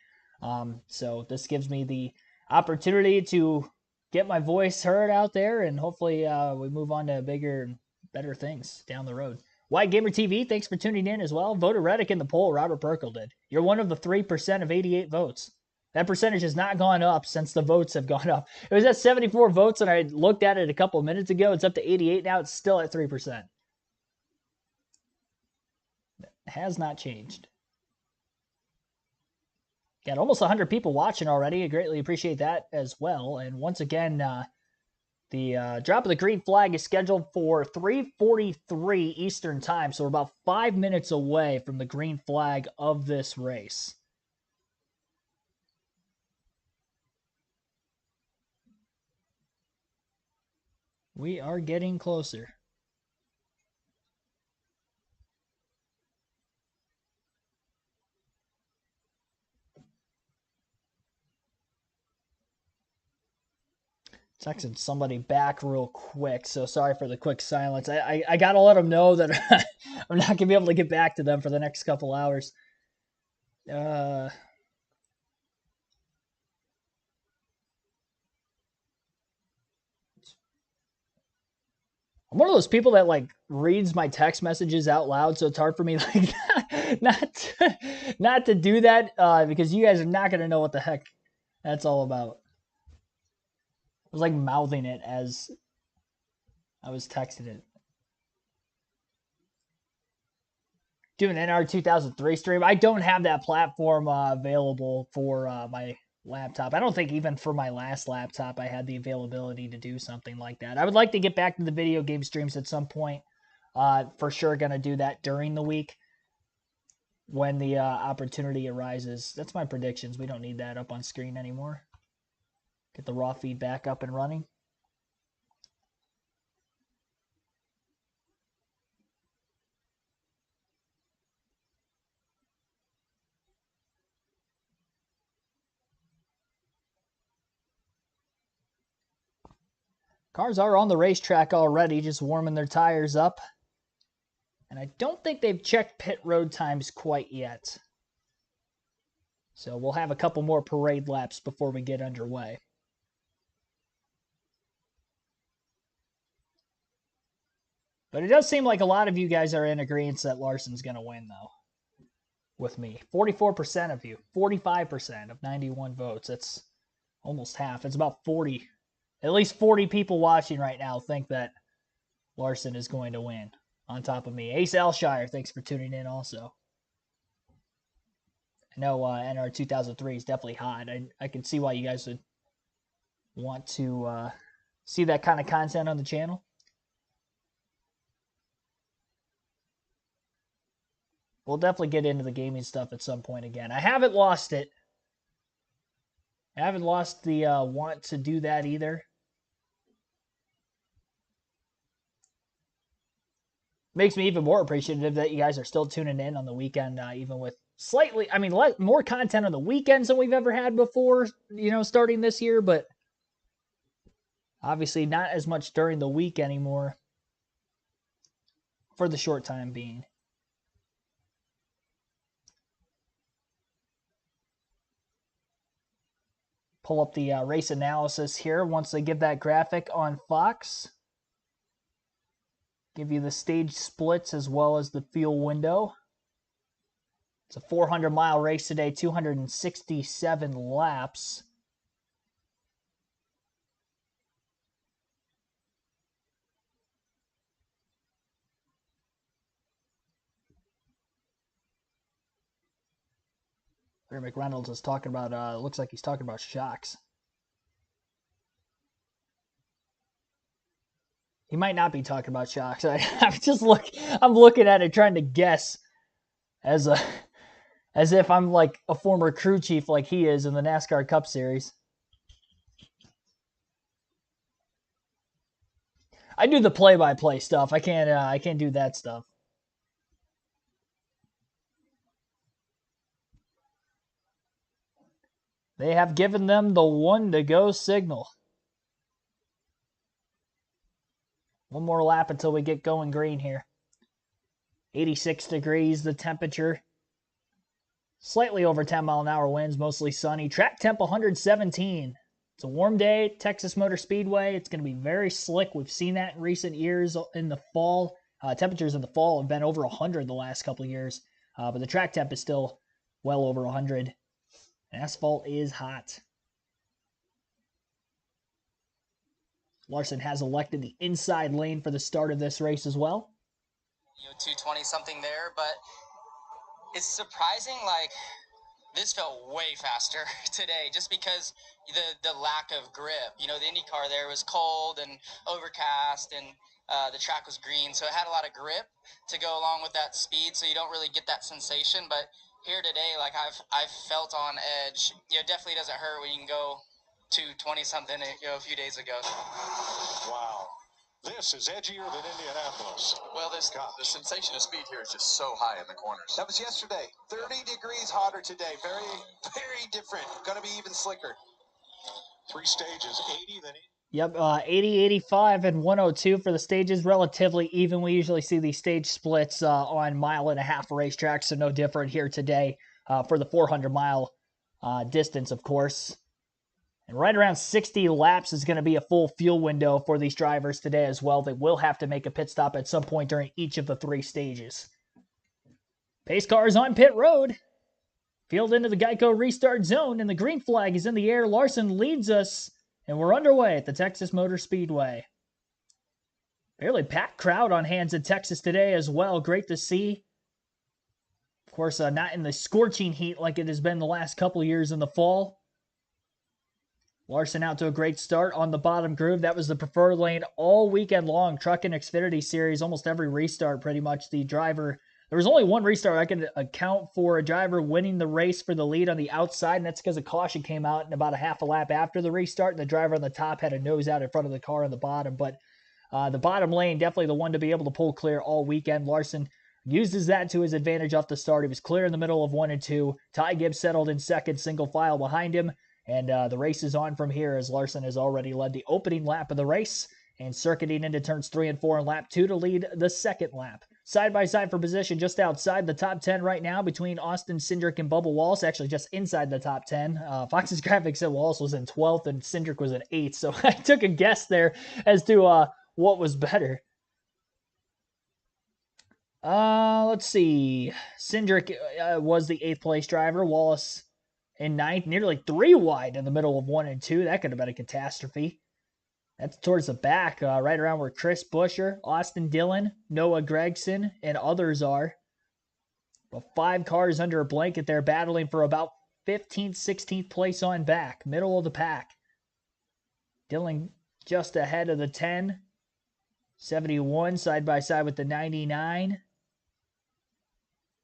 So this gives me the opportunity to get my voice heard out there, and hopefully we move on to bigger and better things down the road. White Gamer TV, thanks for tuning in as well. Voted Reddick in the poll, Robert Perkle did. You're one of the 3% of 88 votes. That percentage has not gone up since the votes have gone up. It was at 74 votes, and I looked at it a couple of minutes ago. It's up to 88 now. It's still at 3%. It has not changed. Got almost 100 people watching already. I greatly appreciate that as well. And once again, the drop of the green flag is scheduled for 3:43 Eastern time, so we're about 5 minutes away from the green flag of this race. We are getting closer. Texting somebody back real quick, so sorry for the quick silence. I gotta let them know that I'm not gonna be able to get back to them for the next couple hours. I'm one of those people that reads my text messages out loud, so it's hard for me not to do that because you guys are not gonna know what the heck that's all about. I was mouthing it as I was texting it. Doing NR 2003 stream. I don't have that platform available for my laptop. I don't think even for my last laptop I had the availability to do something like that. I would like to get back to the video game streams at some point. For sure going to do that during the week when the opportunity arises. That's my predictions. We don't need that up on screen anymore. Get the raw feedback up and running. Cars are on the racetrack already, just warming their tires up. And I don't think they've checked pit road times quite yet. So we'll have a couple more parade laps before we get underway. But it does seem like a lot of you guys are in agreement that Larson's going to win, though, with me. 44% of you, 45% of 91 votes. That's almost half. It's about 40. At least 40 people watching right now think that Larson is going to win on top of me. Ace Alshire, thanks for tuning in also. I know NR 2003 is definitely hot. I can see why you guys would want to see that kind of content on the channel. We'll definitely get into the gaming stuff at some point again. I haven't lost it. I haven't lost the want to do that either. Makes me even more appreciative that you guys are still tuning in on the weekend, even with slightly, I mean, more content on the weekends than we've ever had before, you know, starting this year, but obviously not as much during the week anymore for the short time being. Pull up the race analysis here once they give that graphic on Fox. Give you the stage splits as well as the fuel window. It's a 400-mile race today, 267 laps. Larry McReynolds is talking about, looks like he's talking about shocks. He might not be talking about shocks. I'm looking at it trying to guess as if I'm like a former crew chief like he is in the NASCAR Cup Series. I do the play-by-play stuff. I can't do that stuff. They have given them the 1-to-go signal. One more lap until we get going green here. 86 degrees the temperature. Slightly over 10-mile-an-hour winds, mostly sunny. Track temp 117. It's a warm day, Texas Motor Speedway. It's going to be very slick. We've seen that in recent years in the fall. Temperatures in the fall have been over 100 the last couple of years. But the track temp is still well over 100. Asphalt is hot. Larson has elected the inside lane for the start of this race as well. 220 something there, but it's surprising, like, this felt way faster today just because the lack of grip. You know, the Indy car there was cold and overcast, and the track was green, so it had a lot of grip to go along with that speed, so you don't really get that sensation. But here today, like, I've felt on edge. You know, it definitely doesn't hurt when you can go 220 something, you know, a few days ago. Wow. This is edgier than Indianapolis. Well, the sensation of speed here is just so high in the corners. That was yesterday. 30 degrees hotter today. Very, very different. Going to be even slicker. 3 stages, 80 then. Yep, 80, 85, and 102 for the stages. Relatively even. We usually see these stage splits on mile-and-a-half racetracks, so no different here today for the 400-mile distance, of course. And right around 60 laps is going to be a full fuel window for these drivers today as well. They will have to make a pit stop at some point during each of the 3 stages. Pace cars on pit road. Field into the Geico restart zone, and the green flag is in the air. Larson leads us, and we're underway at the Texas Motor Speedway. Fairly packed crowd on hands in Texas today as well. Great to see. Of course, not in the scorching heat like it has been the last couple of years in the fall. Larson out to a great start on the bottom groove. That was the preferred lane all weekend long. Truck and Xfinity Series, almost every restart pretty much. The driver, there was only one restart I can account for a driver winning the race for the lead on the outside, and that's because a caution came out in about a half a lap after the restart, and the driver on the top had a nose out in front of the car on the bottom. But the bottom lane, definitely the one to be able to pull clear all weekend. Larson uses that to his advantage off the start. He was clear in the middle of 1 and 2. Ty Gibbs settled in second, single file behind him. And the race is on from here as Larson has already led the opening lap of the race and circuiting into turns 3 and 4 in lap 2 to lead the second lap. Side by side for position just outside the top 10 right now between Austin Cindric and Bubba Wallace, actually just inside the top 10. Fox's graphic said Wallace was in 12th and Cindric was in 8th, so I took a guess there as to what was better. Let's see. Cindric was the 8th place driver. Wallace in 9th, nearly 3 wide in the middle of 1 and 2. That could have been a catastrophe. That's towards the back, right around where Chris Buescher, Austin Dillon, Noah Gregson, and others are. But 5 cars under a blanket there, battling for about 15th, 16th place on back, middle of the pack. Dillon just ahead of the 10. 71 side by side with the 99.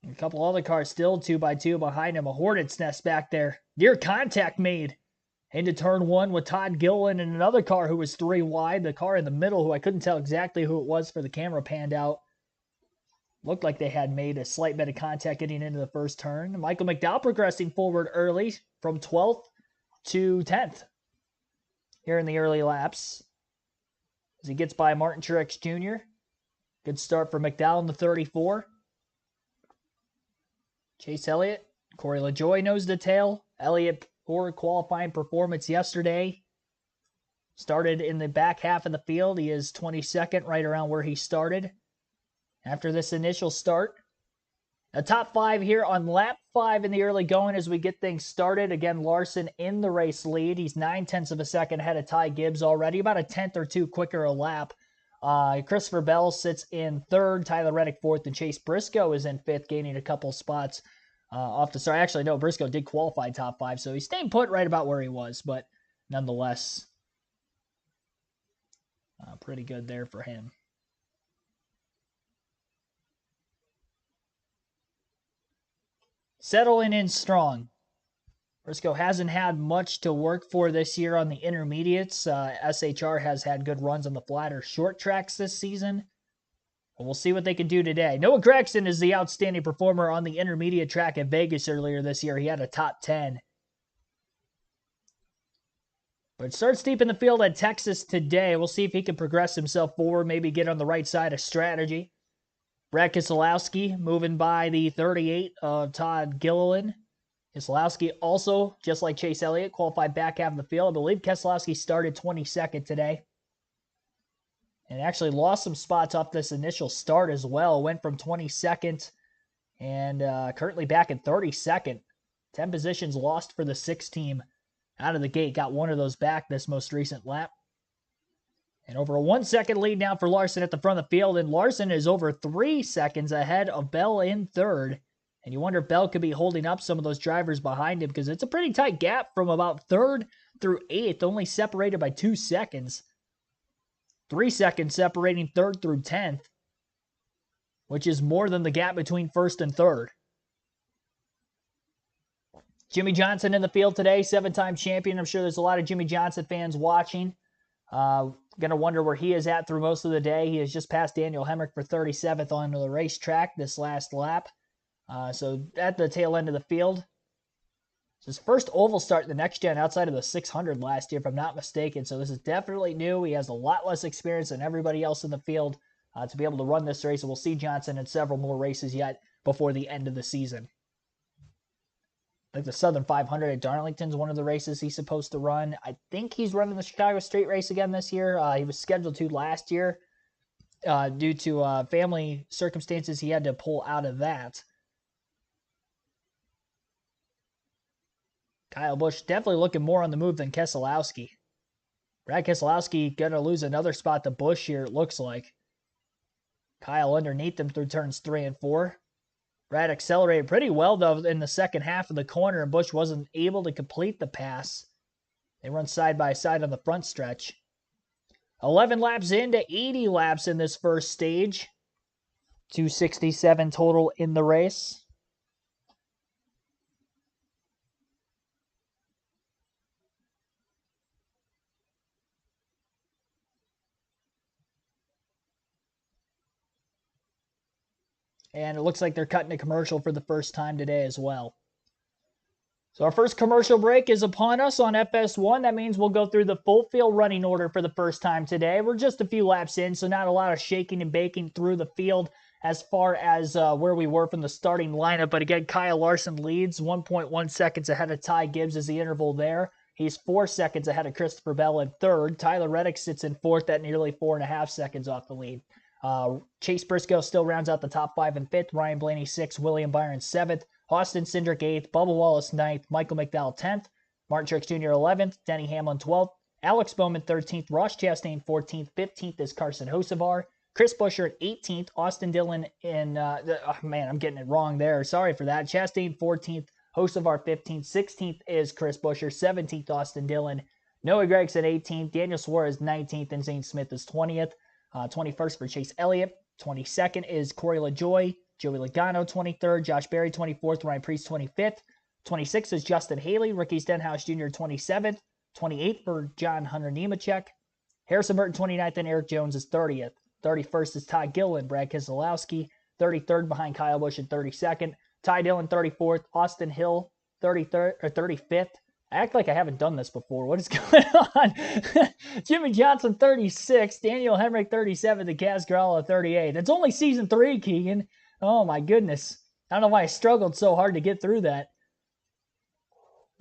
And a couple other cars still 2x2 behind him. A Hornet's Nest back there. Near contact made into turn 1 with Todd Gilliland and another car who was 3 wide. The car in the middle, who I couldn't tell exactly who it was for the camera panned out. Looked like they had made a slight bit of contact getting into the first turn. Michael McDowell progressing forward early from 12th to 10th here in the early laps as he gets by Martin Truex Jr. Good start for McDowell in the 34. Chase Elliott, Corey LaJoie knows the tail. Elliott, poor qualifying performance yesterday. Started in the back half of the field. He is 22nd, right around where he started. After this initial start, a top 5 here on lap 5 in the early going as we get things started. Again, Larson in the race lead. He's 9/10 of a second ahead of Ty Gibbs already, about a 10th or 2 quicker a lap. Christopher Bell sits in 3rd, Tyler Reddick 4th, and Chase Briscoe is in 5th, gaining a couple spots off the start. Actually, no, Briscoe did qualify top 5, so he's staying put right about where he was, but nonetheless, pretty good there for him. Settling in strong. Briscoe hasn't had much to work for this year on the intermediates. SHR has had good runs on the flatter short tracks this season. But we'll see what they can do today. Noah Gregson is the outstanding performer on the intermediate track at Vegas earlier this year. He had a top 10. But it starts deep in the field at Texas today. We'll see if he can progress himself forward, maybe get on the right side of strategy. Brad Keselowski moving by the 38 of Todd Gilliland. Keselowski also, just like Chase Elliott, qualified back half of the field. I believe Keselowski started 22nd today. And actually lost some spots off this initial start as well. Went from 22nd and currently back in 32nd. 10 positions lost for the 6 team out of the gate. Got one of those back this most recent lap. And over a 1 second lead now for Larson at the front of the field. And Larson is over 3 seconds ahead of Bell in 3rd. And you wonder if Bell could be holding up some of those drivers behind him because it's a pretty tight gap from about 3rd through 8th, only separated by 2 seconds. 3 seconds separating 3rd through 10th, which is more than the gap between 1st and 3rd. Jimmy Johnson in the field today, 7-time champion. I'm sure there's a lot of Jimmy Johnson fans watching. Going to wonder where he is at through most of the day. He has just passed Daniel Hemrick for 37th on the racetrack this last lap. So at the tail end of the field. It's his first oval start in the next gen outside of the 600 last year, if I'm not mistaken. So this is definitely new. He has a lot less experience than everybody else in the field to be able to run this race. And we'll see Johnson in several more races yet before the end of the season. I think the Southern 500 at Darlington is one of the races he's supposed to run. I think he's running the Chicago Street Race again this year. He was scheduled to last year. Due to family circumstances, he had to pull out of that. Kyle Busch definitely looking more on the move than Keselowski. Brad Keselowski going to lose another spot to Busch here, it looks like. Kyle underneath him through turns 3 and 4. Brad accelerated pretty well, though, in the second half of the corner, and Busch wasn't able to complete the pass. They run side by side on the front stretch. 11 laps into 80 laps in this first stage. 267 total in the race. And it looks like they're cutting a commercial for the first time today as well. So our first commercial break is upon us on FS1. That means we'll go through the full field running order for the first time today. We're just a few laps in, so not a lot of shaking and baking through the field as far as where we were from the starting lineup. But again, Kyle Larson leads 1.1 seconds ahead of Ty Gibbs as the interval there. He's 4 seconds ahead of Christopher Bell in 3rd. Tyler Reddick sits in 4th at nearly 4.5 seconds off the lead. Chase Briscoe still rounds out the top 5 in 5th. Ryan Blaney 6th. William Byron 7th. Austin Cindric 8th. Bubba Wallace 9th. Michael McDowell 10th. Martin Truex Jr. 11th. Denny Hamlin 12th. Alex Bowman 13th. Ross Chastain 14th. 15th is Carson Hocevar. Chris Buescher at 18th. Austin Dillon in, I'm getting it wrong there. Sorry for that. Chastain 14th. Hocevar 15th. 16th is Chris Buescher. 17th, Austin Dillon. Noah Gragson 18th. Daniel Suarez 19th. And Zane Smith is 20th. 21st for Chase Elliott. 22nd is Corey LaJoie. Joey Logano 23rd. Josh Berry 24th. Ryan Preece 25th. 26th is Justin Haley. Ricky Stenhouse Jr. 27th. 28th for John Hunter Nemechek. Harrison Burton 29th. And Eric Jones is 30th. 31st is Todd Gilliland. Brad Keselowski 33rd behind Kyle Busch at 32nd. Ty Dillon 34th. Austin Hill 33rd or 35th. I act like I haven't done this before. What is going on? Jimmy Johnson 36th. Daniel Hemrick 37th. And Kaz Grala 38th. It's only season 3, Keegan. Oh my goodness. I don't know why I struggled so hard to get through that.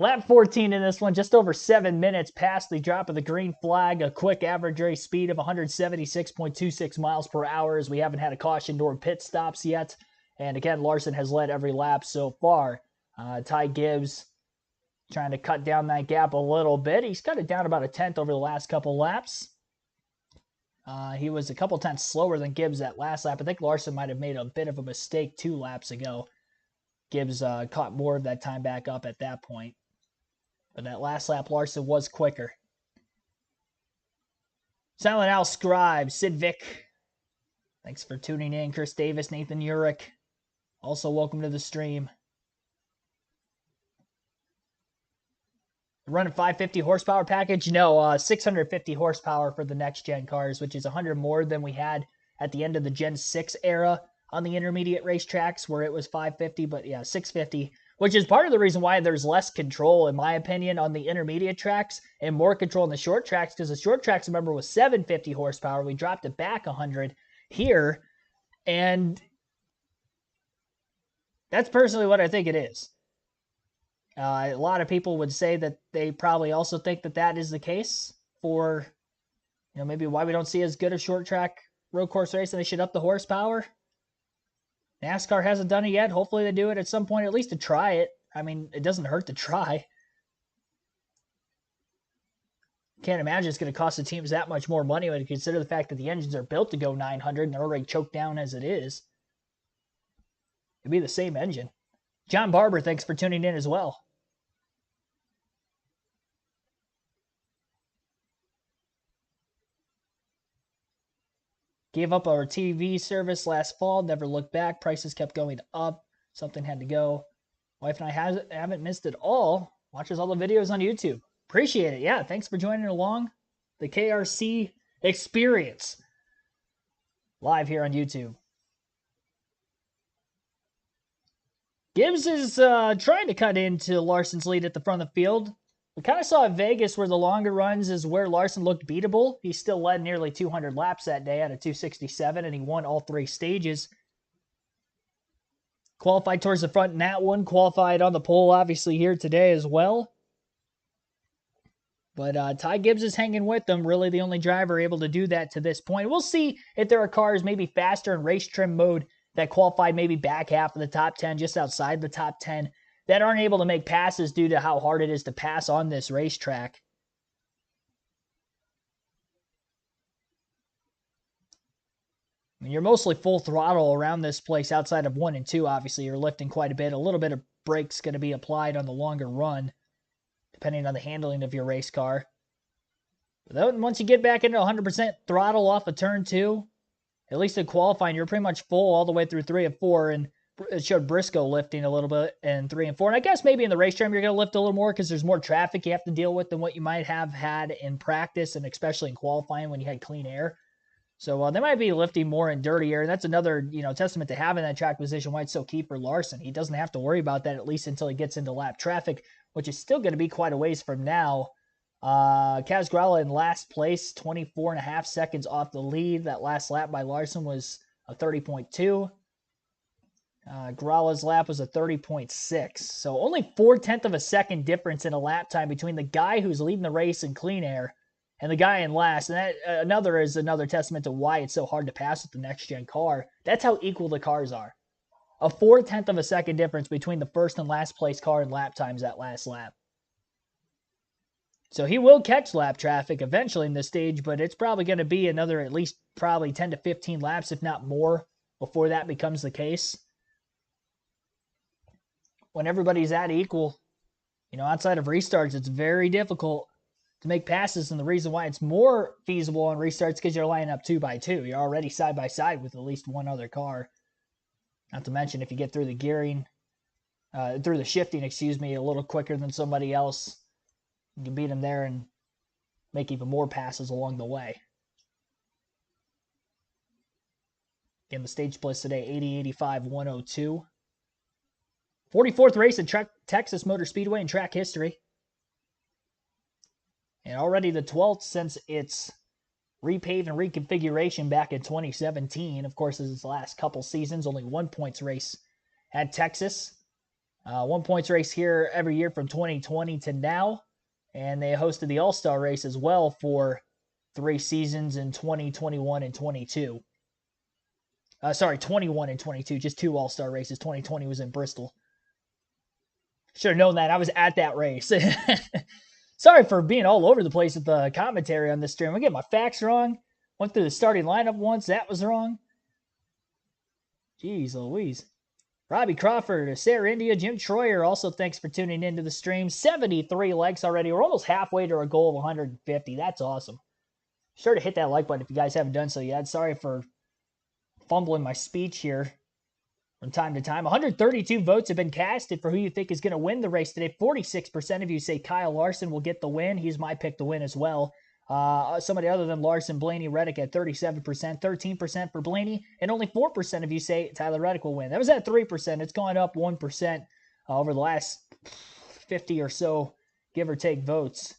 Lap 14 in this one, just over 7 minutes past the drop of the green flag. A quick average race speed of 176.26 miles per hour, as we haven't had a caution nor pit stops yet. And again, Larson has led every lap so far. Ty Gibbs trying to cut down that gap a little bit. He's cut it down about a tenth over the last couple laps. He was a couple tenths slower than Gibbs that last lap. I think Larson might have made a bit of a mistake 2 laps ago. Gibbs caught more of that time back up at that point. But that last lap, Larson was quicker. Silent Al Scribe, Sid Vick. Thanks for tuning in. Chris Davis, Nathan Urich. Also, welcome to the stream. Running 550 horsepower package? No, 650 horsepower for the next gen cars, which is 100 more than we had at the end of the Gen 6 era on the intermediate racetracks where it was 550, but yeah, 650, which is part of the reason why there's less control, in my opinion, on the intermediate tracks and more control in the short tracks, because the short tracks, remember, was 750 horsepower. We dropped it back 100 here, and that's personally what I think it is. A lot of people would say that they probably also think that that is the case for, maybe why we don't see as good a short track road course race, and they should up the horsepower. NASCAR hasn't done it yet. Hopefully they do it at some point, at least to try it. I mean, it doesn't hurt to try. Can't imagine it's going to cost the teams that much more money when you consider the fact that the engines are built to go 900 and they're already choked down as it is. It'd be the same engine. John Barber, thanks for tuning in as well. Gave up our TV service last fall, never looked back. Prices kept going up. Something had to go. Wife and I haven't missed it all. Watches all the videos on YouTube. Appreciate it. Yeah, thanks for joining along. The KRC experience. Live here on YouTube. Gibbs is trying to cut into Larson's lead at the front of the field. We kind of saw at Vegas where the longer runs is where Larson looked beatable. He still led nearly 200 laps that day at a 267, and he won all 3 stages. Qualified towards the front in that one. Qualified on the pole, obviously, here today as well. But Ty Gibbs is hanging with them. Really the only driver able to do that to this point. We'll see if there are cars maybe faster in race trim mode that qualified maybe back half of the top 10, just outside the top 10, that aren't able to make passes due to how hard it is to pass on this racetrack. I mean, you're mostly full throttle around this place outside of 1 and 2. Obviously, you're lifting quite a bit. A little bit of brake's going to be applied on the longer run, depending on the handling of your race car. But then once you get back into 100% throttle off of turn 2, at least in qualifying, you're pretty much full all the way through 3 and 4, and it showed Briscoe lifting a little bit in 3 and 4. And I guess maybe in the race trim you're going to lift a little more because there's more traffic you have to deal with than what you might have had in practice, and especially in qualifying when you had clean air. So they might be lifting more in dirty air, and that's another testament to having that track position, why it's so key for Larson. He doesn't have to worry about that, at least until he gets into lap traffic, which is still going to be quite a ways from now. Kaz Grala in last place, 24.5 seconds off the lead. That last lap by Larson was a 30.2. Grala's lap was a 30.6. So only 0.4 of a second difference in a lap time between the guy who's leading the race in clean air and the guy in last. And that another testament to why it's so hard to pass with the next-gen car. That's how equal the cars are. A 0.4 of a second difference between the first and last place car in lap times that last lap. So he will catch lap traffic eventually in this stage, but it's probably going to be another at least probably 10 to 15 laps, if not more, before that becomes the case. When everybody's at equal, outside of restarts, it's very difficult to make passes. And the reason why it's more feasible on restarts because you're lining up 2 by 2. You're already side by side with at least one other car. Not to mention if you get through the gearing, through the shifting, a little quicker than somebody else, you can beat them there and make even more passes along the way. Again, the stage splits today, 80, 85, 102. 44th race at Texas Motor Speedway in track history. And already the 12th since its repave and reconfiguration back in 2017. Of course, this is the last couple seasons. Only 1 points race at Texas. 1 points race here every year from 2020 to now. And they hosted the All-Star race as well for 3 seasons in 2021 and 22. 21 and 22, just 2 All-Star races. 2020 was in Bristol. Should have known that. I was at that race. Sorry for being all over the place with the commentary on this stream. I get my facts wrong. Went through the starting lineup once. That was wrong. Jeez Louise. Robbie Crawford, Sarah India, Jim Troyer, also thanks for tuning into the stream. 73 likes already. We're almost halfway to our goal of 150. That's awesome. Sure to hit that like button if you guys haven't done so yet. Sorry for fumbling my speech here from time to time. 132 votes have been casted for who you think is going to win the race today. 46% of you say Kyle Larson will get the win. He's my pick to win as well. Somebody other than Larson, Blaney Reddick at 37%, 13% for Blaney, and only 4% of you say Tyler Reddick will win. That was at 3%. It's gone up 1% over the last 50 or so, give or take, votes.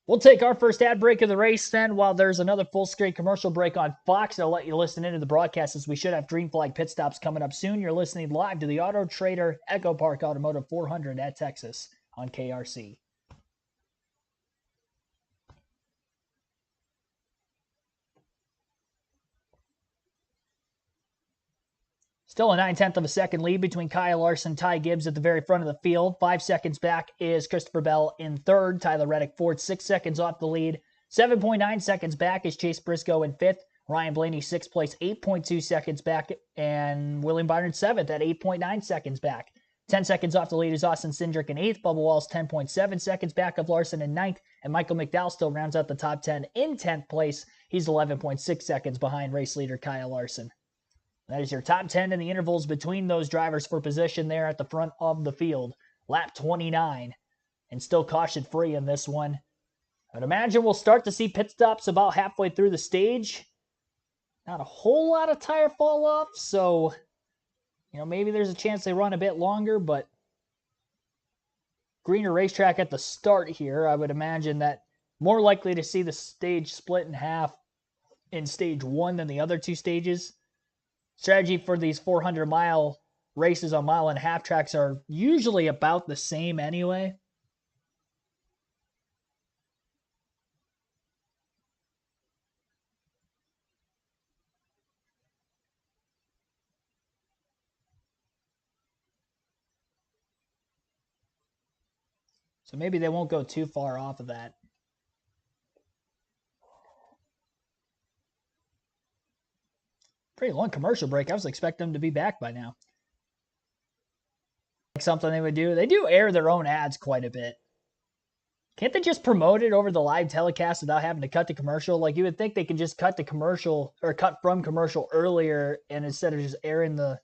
We'll take our first ad break of the race then while there's another full-screen commercial break on Fox. I'll let you listen into the broadcast as we should have green flag pit stops coming up soon. You're listening live to the AutoTrader EchoPark Automotive 400 at Texas on KRC. Still a 9/10 of a second lead between Kyle Larson and Ty Gibbs at the very front of the field. 5 seconds back is Christopher Bell in third. Tyler Reddick fourth, 6 seconds off the lead. 7.9 seconds back is Chase Briscoe in fifth. Ryan Blaney, 6th place, 8.2 seconds back. And William Byron, 7th at 8.9 seconds back. 10 seconds off the lead is Austin Cindric in 8th. Bubba Wallace, 10.7 seconds back of Larson in 9th. And Michael McDowell still rounds out the top 10 in 10th place. He's 11.6 seconds behind race leader Kyle Larson. That is your top 10 in the intervals between those drivers for position there at the front of the field. Lap 29. And still caution-free in this one. I'd imagine we'll start to see pit stops about halfway through the stage. Not a whole lot of tire fall off, so maybe there's a chance they run a bit longer, but greener racetrack at the start here. I would imagine that more likely to see the stage split in half in stage 1 than the other 2 stages. Strategy for these 400-mile races on mile-and-a-half tracks are usually about the same anyway. So maybe they won't go too far off of that. Pretty long commercial break. I was expecting them to be back by now. Like something they would do. They do air their own ads quite a bit. Can't they just promote it over the live telecast without having to cut the commercial? Like you would think they could just cut the commercial or cut from commercial earlier, and instead of just airing the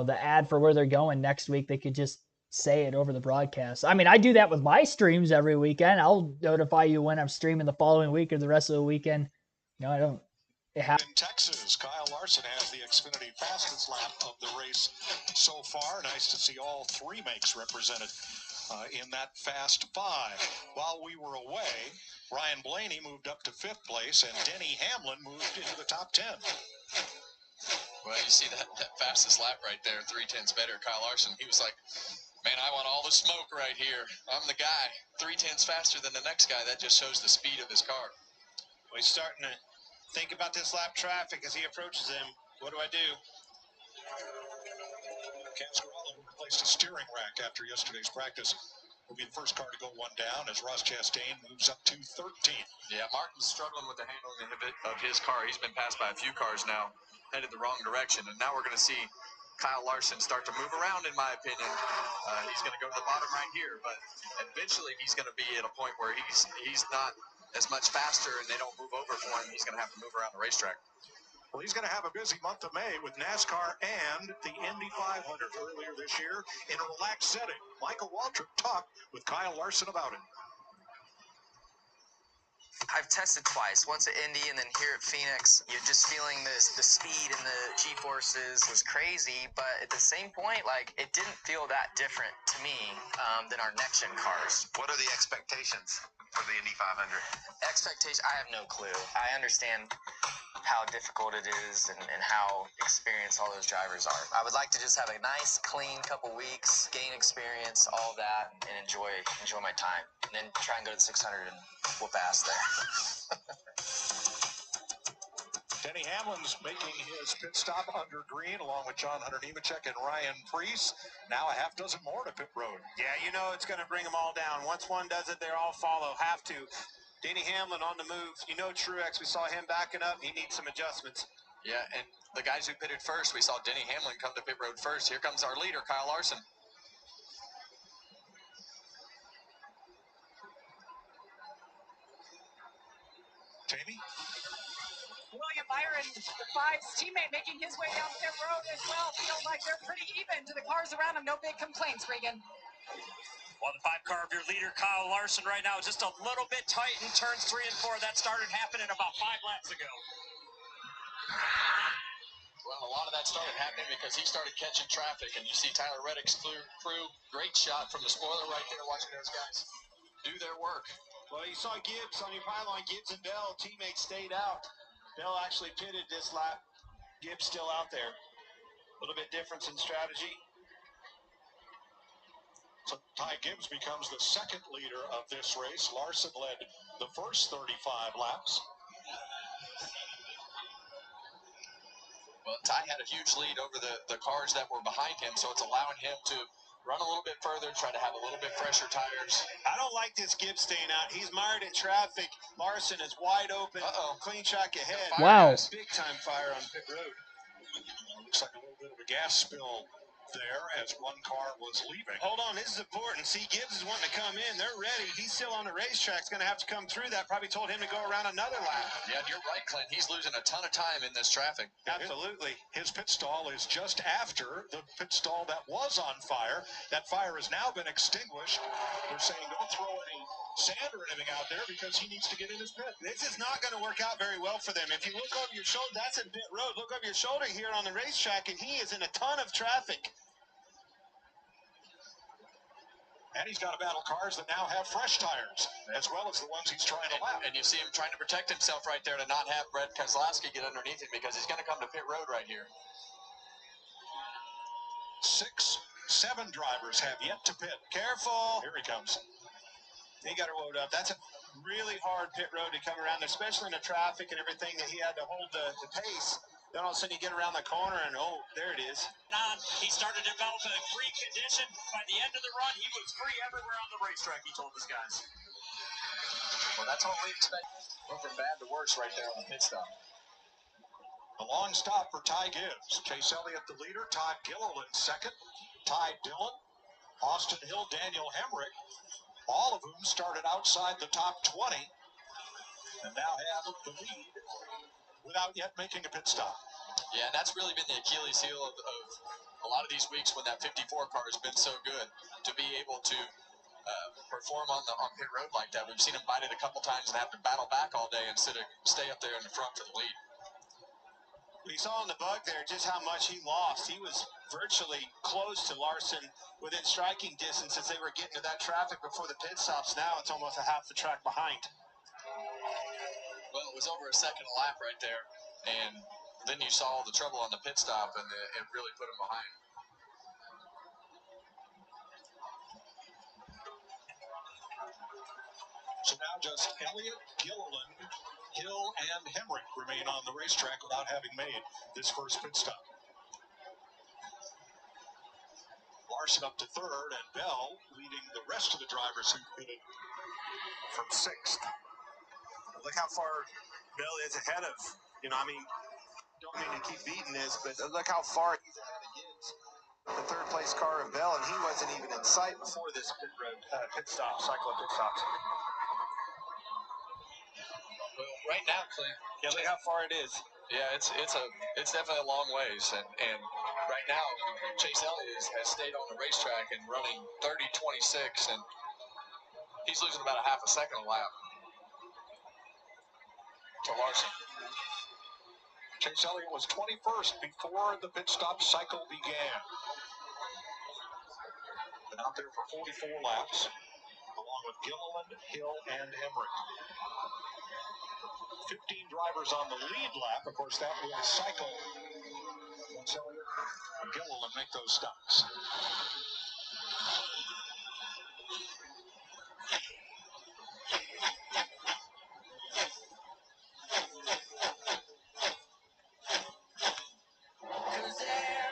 ad for where they're going next week, they could just say it over the broadcast. I mean, I do that with my streams every weekend. I'll notify you when I'm streaming the following week or the rest of the weekend. I don't. In Texas, Kyle Larson has the Xfinity fastest lap of the race so far. Nice to see all 3 makes represented in that fast 5. While we were away, Ryan Blaney moved up to 5th place, and Denny Hamlin moved into the top 10. Well, you see that fastest lap right there, 3/10 better. Kyle Larson, he was like Man, I want all the smoke right here. I'm the guy. 3/10 faster than the next guy. That just shows the speed of his car. Well, he's starting to think about this lap traffic as he approaches him. What do I do? Cascarella, who replaced a steering rack after yesterday's practice, will be the first car to go one down as Ross Chastain moves up to 13. Yeah, Martin's struggling with the handling of his car. He's been passed by a few cars now, headed the wrong direction. And now we're going to see Kyle Larson start to move around, in my opinion. He's going to go to the bottom right here, but eventually he's going to be at a point where he's not as much faster and they don't move over for him. He's going to have to move around the racetrack. Well, he's going to have a busy month of May with NASCAR and the Indy 500 earlier this year in a relaxed setting. Michael Waltrip talked with Kyle Larson about it. I've tested twice, once at Indy and then here at Phoenix. You're just feeling the speed and the G-forces was crazy, but at the same point, like, it didn't feel that different to me than our next-gen cars. What are the expectations for the Indy 500? I have no clue. I understand how difficult it is and how experienced all those drivers are. I would like to just have a nice, clean couple weeks, gain experience, all that, and enjoy my time. And then try and go to the 600 and whoop ass there. Denny Hamlin's making his pit stop under green along with John Hunter Nemechek and Ryan Preece. Now a half dozen more to pit road. Yeah, you know it's going to bring them all down. Once one does it, they all follow. Have to. Denny Hamlin on the move. You know Truex, we saw him backing up. He needs some adjustments. Yeah, and the guys who pitted first, we saw Denny Hamlin come to pit road first. Here comes our leader, Kyle Larson. Jamie? William Byron, the 5's teammate, making his way down pit road as well. Feels like they're pretty even to the cars around him. No big complaints, Regan. Well, the 5 car of your leader, Kyle Larson, right now, just a little bit tight in turns 3 and 4. That started happening about 5 laps ago. Well, a lot of that started happening because he started catching traffic, and you see Tyler Reddick's crew. Great shot from the spoiler right there, watching those guys do their work. Well, you saw Gibbs on your pylon. Gibbs and Bell, teammates stayed out. Bell actually pitted this lap. Gibbs still out there. A little bit difference in strategy. So Ty Gibbs becomes the second leader of this race. Larson led the first 35 laps. Well, Ty had a huge lead over the cars that were behind him, so it's allowing him to run a little bit further, try to have a little bit fresher tires. I don't like this Gibbs staying out. He's mired in traffic. Larson is wide open. Clean track ahead. Wow. Big time fire on pit road. Looks like a little bit of a gas spill there as one car was leaving. Hold on, this is important. See, Gibbs is wanting to come in. They're ready. He's still on the racetrack. It's going to have to come through that. Probably told him to go around another lap. Yeah, you're right, Clint. He's losing a ton of time in this traffic. Absolutely. His pit stall is just after the pit stall that was on fire. That fire has now been extinguished. They're saying don't throw any sand or anything out there because he needs to get in his pit. This is not going to work out very well for them. If you look over your shoulder, that's a pit road. Look over your shoulder here on the racetrack, and he is in a ton of traffic. And he's got to battle cars that now have fresh tires, as well as the ones he's trying to lap. And you see him trying to protect himself right there to not have Brett Keselowski get underneath him because he's going to come to pit road right here. 6, 7 drivers have yet to pit. Careful. Here he comes. He got her loaded up. That's a really hard pit road to come around, especially in the traffic and everything that he had to hold the pace. Then all of a sudden you get around the corner and, oh, there it is. He started to develop a free condition. By the end of the run, he was free everywhere on the racetrack, he told his guys. Well, that's what we expect. Went from bad to worse right there on the pit stop. A long stop for Ty Gibbs. Chase Elliott the leader, Todd Gilliland second, Ty Dillon, Austin Hill, Daniel Hemrick, all of whom started outside the top 20 and now have the lead without yet making a pit stop. Yeah, and that's really been the Achilles heel of a lot of these weeks when that 54 car has been so good to be able to perform on pit road like that. We've seen him bite it a couple times and have to battle back all day instead of stay up there in the front for the lead. We saw in the bug there just how much he lost. He was virtually close to Larson within striking distance as they were getting to that traffic before the pit stops. Now it's almost a half the track behind. Well, it was over a second a lap right there, and then you saw all the trouble on the pit stop, and it really put him behind. So now just Elliott, Gilliland, Hill, and Hemrick remain on the racetrack without having made this first pit stop. Larson up to third, and Bell leading the rest of the drivers who pitted from sixth. Look how far Bell is ahead of, don't mean to keep beating this, but look how far he's ahead of Gibbs, the third place car of Bell, and he wasn't even in sight before this pit stop, cycle of pit stops. Well, right now, Clint. Yeah, look how far it is. Yeah, it's definitely a long ways, and right now Chase Elliott has stayed on the racetrack and running 30.26, and he's losing about a half a second a lap to Larson. Chase Elliott was 21st before the pit stop cycle began. Been out there for 44 laps, along with Gilliland, Hill, and Hemrick. 15 drivers on the lead lap. Of course, that will cycle once Elliott and Gilliland make those stops.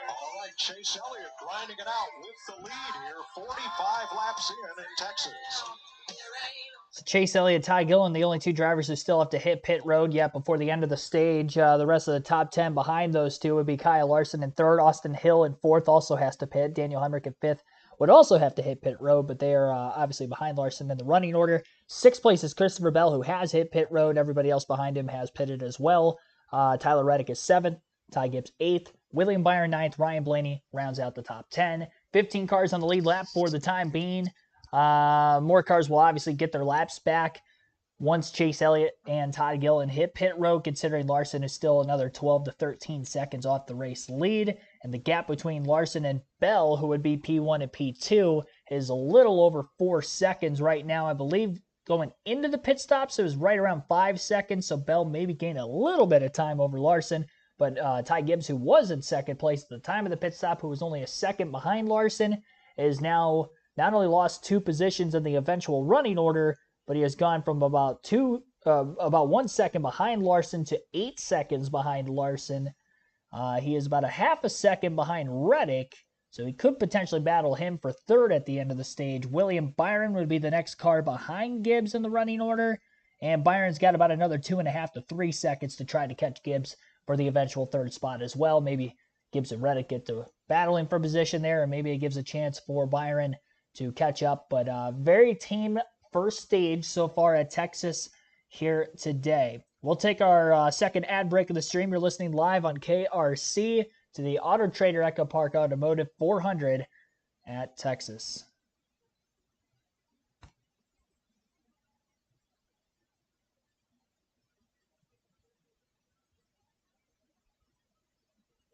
All right, Chase Elliott grinding it out with the lead here, 45 laps in Texas. Chase Elliott, Ty Gillen, the only two drivers who still have to hit pit road yet before the end of the stage. The rest of the top 10 behind those two would be Kyle Larson in third, Austin Hill in fourth, also has to pit. Daniel Hemrick in fifth would also have to hit pit road, but they are obviously behind Larson in the running order. Sixth place is Christopher Bell, who has hit pit road. Everybody else behind him has pitted as well. Tyler Reddick is seventh, Ty Gibbs eighth, William Byron ninth, Ryan Blaney rounds out the top 10. 15 cars on the lead lap for the time being. More cars will obviously get their laps back once Chase Elliott and Ty Gillen hit pit road, considering Larson is still another 12 to 13 seconds off the race lead. And the gap between Larson and Bell, who would be P1 and P2, is a little over 4 seconds right now. I believe going into the pit stops, it was right around 5 seconds, so Bell maybe gained a little bit of time over Larson. But Ty Gibbs, who was in second place at the time of the pit stop, who was only a second behind Larson, is now not only lost 2 positions in the eventual running order, but he has gone from about 1 second behind Larson to 8 seconds behind Larson. He is about a half a second behind Reddick, so he could potentially battle him for third at the end of the stage. William Byron would be the next car behind Gibbs in the running order, and Byron's got about another 2.5 to 3 seconds to try to catch Gibbs for the eventual third spot as well. Maybe Gibbs and Reddick get to battling for position there, and maybe it gives a chance for Byron to catch up. But very tame first stage so far at Texas here today. We'll take our second ad break of the stream. You're listening live on KRC to the AutoTrader EchoPark Automotive 400 at Texas.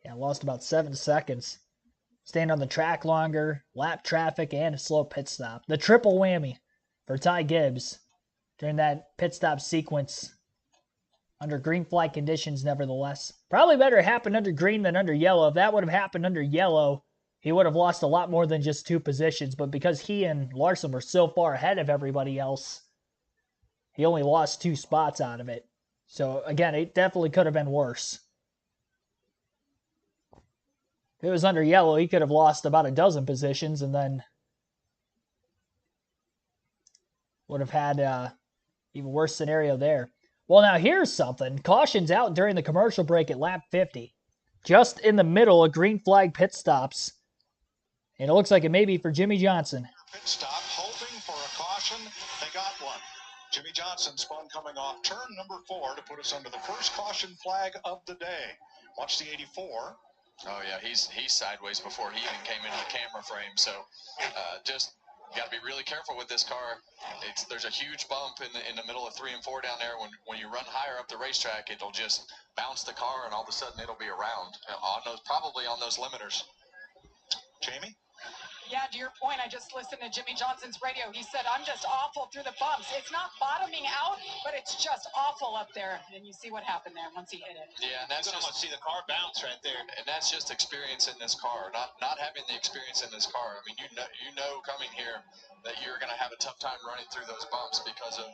Yeah, lost about 7 seconds. Staying on the track longer, lap traffic, and a slow pit stop. The triple whammy for Ty Gibbs during that pit stop sequence. Under green flag conditions, nevertheless. Probably better happen under green than under yellow. If that would have happened under yellow, he would have lost a lot more than just 2 positions. But because he and Larson were so far ahead of everybody else, he only lost 2 spots out of it. So, again, it definitely could have been worse. If it was under yellow, he could have lost about a dozen positions and then would have had an even worse scenario there. Well, now here's something. Caution's out during the commercial break at lap 50. Just in the middle of green flag pit stops. And it looks like it may be for Jimmy Johnson. Pit stop, hoping for a caution. They got one. Jimmy Johnson spun coming off turn number 4 to put us under the first caution flag of the day. Watch the 84. Oh yeah, he's sideways before he even came into the camera frame. So just got to be really careful with this car. There's a huge bump in the middle of 3 and 4 down there. When you run higher up the racetrack, it'll just bounce the car, and all of a sudden it'll be around on those, probably on those limiters. Jamie? Yeah, to your point, I just listened to Jimmy Johnson's radio. He said, I'm just awful through the bumps. It's not bottoming out, but it's just awful up there. And you see what happened there once he hit it. Yeah, and that's You can almost see the car bounce right there. and that's just experience in this car, not having the experience in this car. I mean, you know coming here that you're going to have a tough time running through those bumps because of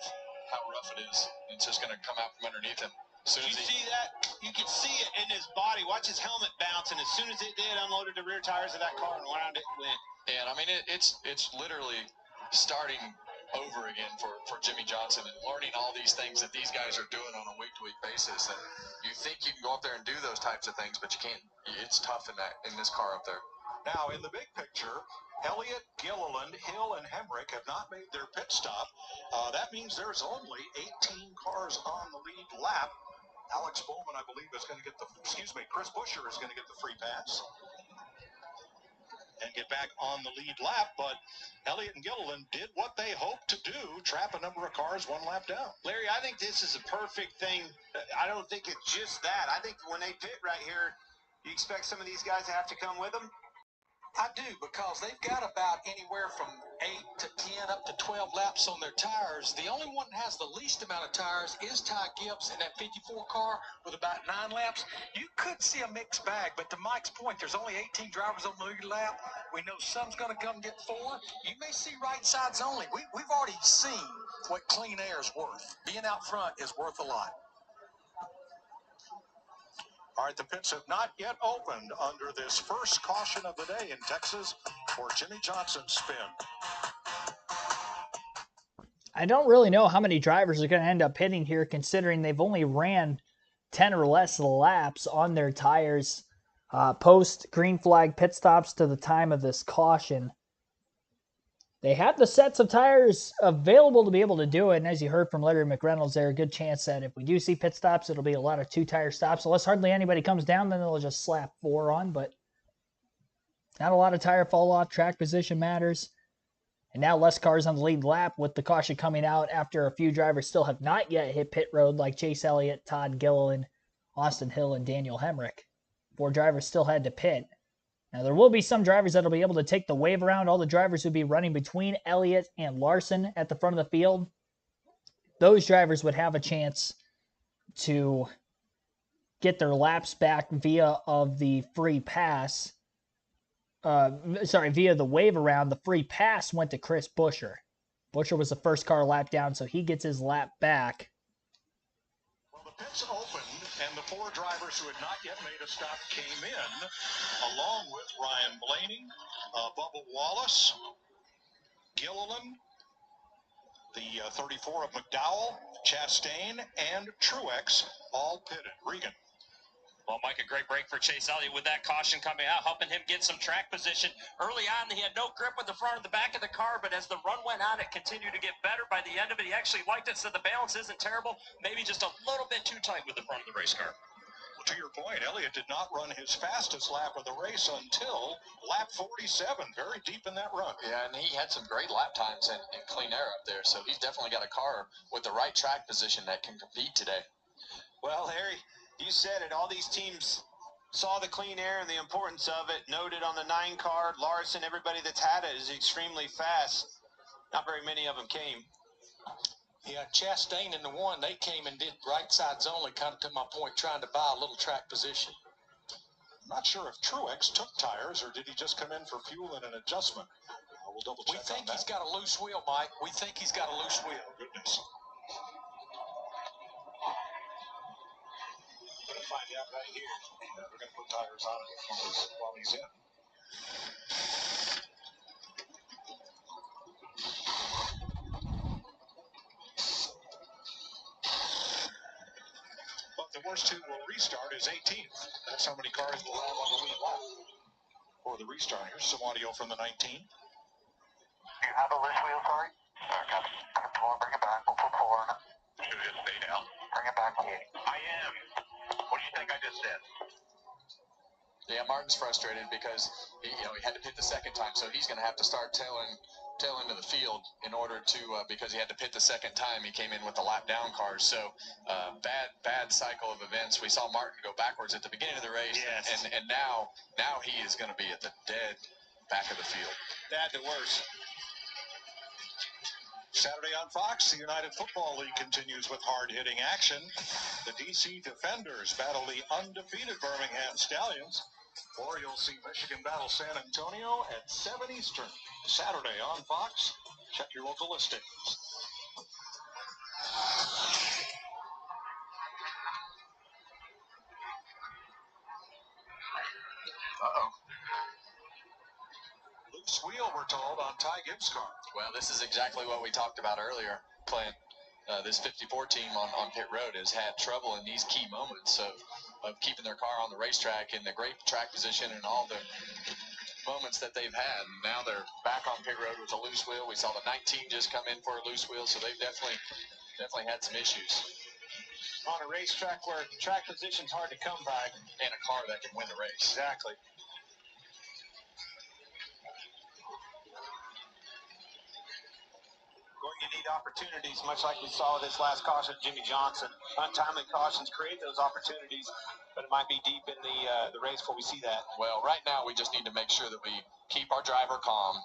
how rough it is. It's just going to come out from underneath him. You see that? You can see it in his body. Watch his helmet bounce, and as soon as it did, unloaded the rear tires of that car and wound it went. And I mean, it's literally starting over again for Jimmy Johnson and learning all these things that these guys are doing on a week-to-week basis. And you think you can go up there and do those types of things, but you can't. It's tough in this car up there. Now, in the big picture, Elliott, Gilliland, Hill, and Hemrick have not made their pit stop. That means there's only 18 cars on the lead lap. Alex Bowman, I believe, is going to get Chris Buescher is going to get the free pass and get back on the lead lap. But Elliott and Gilliland did what they hoped to do, trap a number of cars one lap down. Larry, I think this is a perfect thing. I don't think it's just that. I think when they pit right here, you expect some of these guys to have to come with them? I do, because they've got about anywhere from 8 to 10 up to 12 laps on their tires. The only one that has the least amount of tires is Ty Gibbs in that 54 car with about 9 laps. You could see a mixed bag, but to Mike's point, there's only 18 drivers on the lead lap. We know some's going to come get 4. You may see right sides only. We've already seen what clean air is worth. Being out front is worth a lot. All right, the pits have not yet opened under this first caution of the day in Texas for Jimmy Johnson's spin. I don't really know how many drivers are going to end up pitting here, considering they've only ran 10 or less laps on their tires post green flag pit stops to the time of this caution. They have the sets of tires available to be able to do it, and as you heard from Larry McReynolds there, a good chance that if we do see pit stops, it'll be a lot of 2-tire stops. Unless hardly anybody comes down, then they'll just slap 4 on, but not a lot of tire fall off. Track position matters. And now less cars on the lead lap with the caution coming out after a few drivers still have not yet hit pit road, like Chase Elliott, Todd Gilliland, Austin Hill, and Daniel Hemrick. 4 drivers still had to pit. Now, there will be some drivers that will be able to take the wave around. All the drivers who would be running between Elliott and Larson at the front of the field, those drivers would have a chance to get their laps back via the free pass. Via the wave around. The free pass went to Chris Buescher. Buescher was the first car lap down, so he gets his lap back. Well, the pits opened, and the 4 drivers who had not yet made a stop came in, along with Ryan Blaney, Bubba Wallace, Gilliland, the 34 of McDowell, Chastain, and Truex all pitted. Regan. Well, Mike, a great break for Chase Elliott with that caution coming out, helping him get some track position. Early on, he had no grip with the front and the back of the car, but as the run went on, it continued to get better. By the end of it, he actually liked it, so the balance isn't terrible, maybe just a little bit too tight with the front of the race car. Well, to your point, Elliott did not run his fastest lap of the race until lap 47, very deep in that run. Yeah, and he had some great lap times in clean air up there, so he's definitely got a car with the right track position that can compete today. Well, Harry, you said it. All these teams saw the clean air and the importance of it. Noted on the 9 card, Larson, everybody that's had it is extremely fast. Not very many of them came. Yeah, Chastain and the 1, they came and did right sides only, kind of to my point, trying to buy a little track position. I'm not sure if Truex took tires or did he just come in for fuel and an adjustment. We'll double check. We think he's got a loose wheel, Mike. We think he's got a loose wheel. Goodness. We're going to find out right here. We're going to put tires on it while he's in. But the worst who will restart is 18th. That's how many cars will have on the lead lap for the restart. Here's some audio from the 19. You have a loose wheel, sorry? Copy. Come on, bring it back. We'll put 4 on it. Should we just stay down? Bring it back, Katie. I am. What do you think I just said? Yeah, Martin's frustrated because he had to pit the second time, so he's going to have to start tailing into the field in order to because he had to pit the second time. He came in with the lap down cars, so bad cycle of events. We saw Martin go backwards at the beginning of the race, yes. and now he is going to be at the dead back of the field. Bad to worse. Saturday on Fox, the United Football League continues with hard-hitting action. The DC Defenders battle the undefeated Birmingham Stallions. Or you'll see Michigan battle San Antonio at 7 Eastern. Saturday on Fox. Check your local listings. Uh-oh. Loose wheel, we're told, on Ty Gibbs' car. Well, this is exactly what we talked about earlier, Clint. This 54 team on pit road has had trouble in these key moments of keeping their car on the racetrack in the great track position and all the moments that they've had. And now they're back on pit road with a loose wheel. We saw the 19 just come in for a loose wheel, so they've definitely had some issues. On a racetrack where track position's hard to come by. And a car that can win the race. Exactly. Going to need opportunities, much like we saw with this last caution, Jimmy Johnson. Untimely cautions create those opportunities, but it might be deep in the race before we see that. Well, right now we just need to make sure that we keep our driver calm.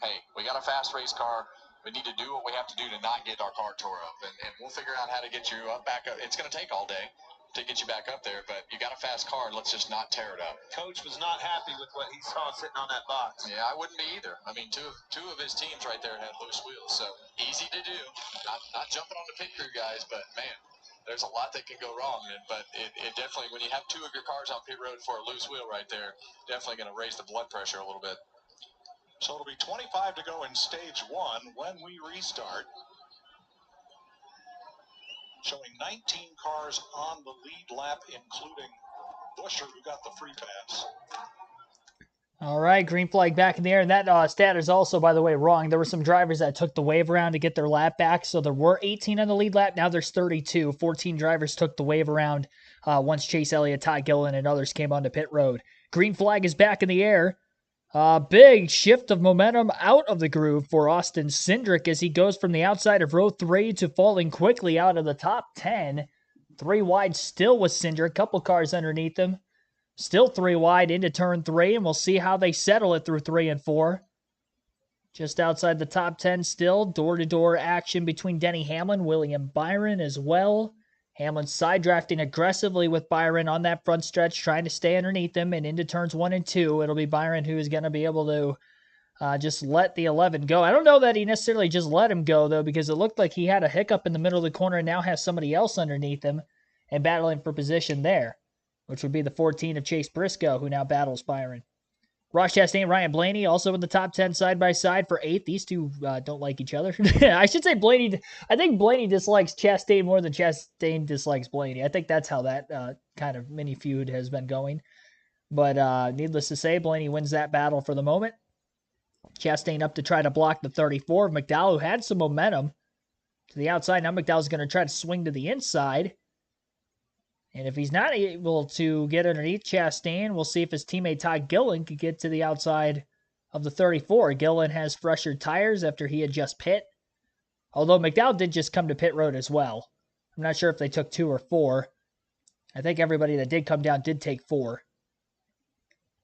Hey, we got a fast race car. We need to do what we have to do to not get our car tore up, and we'll figure out how to get you back up. It's going to take all day to get you back up there, but you got a fast car, and let's just not tear it up. Coach was not happy with what he saw sitting on that box. Yeah, I wouldn't be either. I mean, two of his teams right there had loose wheels, so easy to do. Not jumping on the pit crew, guys, but man, there's a lot that can go wrong. But it definitely, when you have two of your cars on pit road for a loose wheel right there, definitely going to raise the blood pressure a little bit. So it'll be 25 to go in stage 1 when we restart. Showing 19 cars on the lead lap, including Busher, who got the free pass. All right, green flag back in the air. And that stat is also, by the way, wrong. There were some drivers that took the wave around to get their lap back. So there were 18 on the lead lap. Now there's 32. 14 drivers took the wave around once Chase Elliott, Todd Gillen, and others came onto pit road. Green flag is back in the air. Big shift of momentum out of the groove for Austin Cindric as he goes from the outside of row 3 to falling quickly out of the top 10. 3 wide still with Cindric. Couple cars underneath him. Still 3 wide into turn 3, and we'll see how they settle it through 3 and 4. Just outside the top 10 still. Door-to-door action between Denny Hamlin, William Byron as well. Hamlin side drafting aggressively with Byron on that front stretch, trying to stay underneath him, and into turns 1 and 2. It'll be Byron who is going to be able to just let the 11 go. I don't know that he necessarily just let him go, though, because it looked like he had a hiccup in the middle of the corner and now has somebody else underneath him and battling for position there, which would be the 14 of Chase Briscoe, who now battles Byron. Ross Chastain, Ryan Blaney, also in the top 10 side-by-side for 8th. These two don't like each other. I should say Blaney. I think Blaney dislikes Chastain more than Chastain dislikes Blaney. I think that's how that kind of mini feud has been going. But needless to say, Blaney wins that battle for the moment. Chastain up to try to block the 34 of McDowell, who had some momentum to the outside. Now McDowell's going to try to swing to the inside. And if he's not able to get underneath Chastain, we'll see if his teammate Todd Gillen could get to the outside of the 34. Gillen has fresher tires after he had just pit. Although McDowell did just come to pit road as well. I'm not sure if they took 2 or 4. I think everybody that did come down did take 4.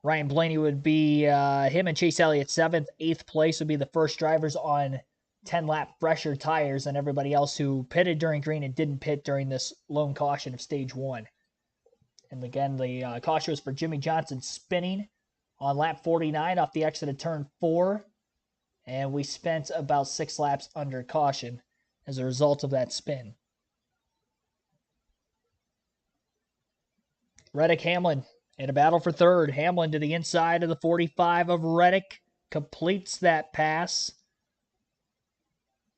Ryan Blaney would be him and Chase Elliott 7th. 8th place would be the first drivers on 10-lap fresher tires than everybody else who pitted during green and didn't pit during this lone caution of stage 1. And again, the caution was for Jimmy Johnson spinning on lap 49 off the exit of turn 4. And we spent about 6 laps under caution as a result of that spin. Reddick Hamlin in a battle for 3rd. Hamlin to the inside of the 45 of Reddick. Completes that pass.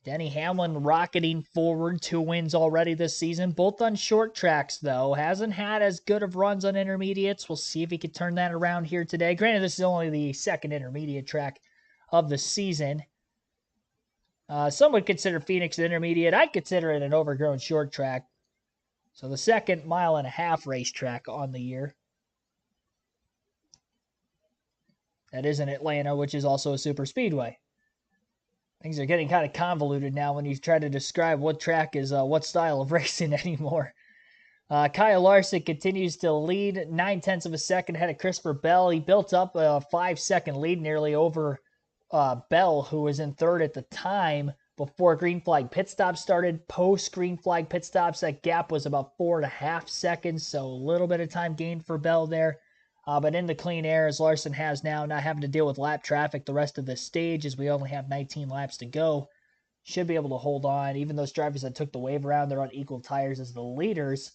Denny Hamlin rocketing forward, 2 wins already this season, both on short tracks, though. Hasn't had as good of runs on intermediates. We'll see if he can turn that around here today. Granted, this is only the 2nd intermediate track of the season. Some would consider Phoenix an intermediate. I'd consider it an overgrown short track. So the 2nd mile-and-a-half racetrack on the year. That is in Atlanta, which is also a super speedway. Things are getting kind of convoluted now when you try to describe what track is what style of racing anymore. Kyle Larson continues to lead 9/10 of a second ahead of Christopher Bell. He built up a 5-second lead nearly over Bell, who was in third at the time before green flag pit stops started. Post green flag pit stops, that gap was about 4.5 seconds, so a little bit of time gained for Bell there. But in the clean air, as Larson has now, not having to deal with lap traffic the rest of this stage, as we only have 19 laps to go, should be able to hold on. Even those drivers that took the wave around, they're on equal tires as the leaders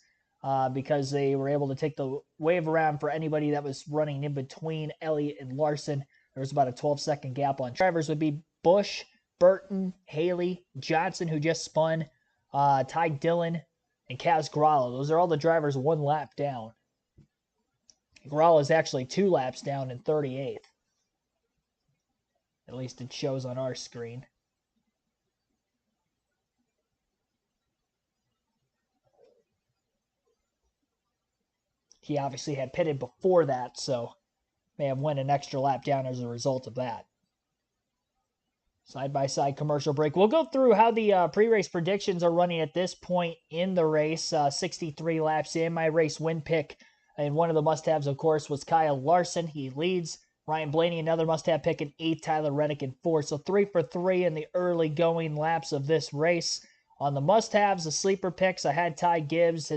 because they were able to take the wave around for anybody that was running in between Elliott and Larson. There was about a 12-second gap on drivers would be Busch, Burton, Haley, Johnson, who just spun, Ty Dillon, and Kaz Gralla. Those are all the drivers one lap down. Gralla is actually 2 laps down in 38th. At least it shows on our screen. He obviously had pitted before that, so may have went an extra lap down as a result of that. Side-by-side commercial break. We'll go through how the pre-race predictions are running at this point in the race. 63 laps in. My race win pick, and one of the must-haves, of course, was Kyle Larson. He leads. Ryan Blaney, another must-have pick in 8th. Tyler Reddick in 4th. So 3 for 3 in the early going laps of this race. On the must-haves, the sleeper picks, I had Ty Gibbs.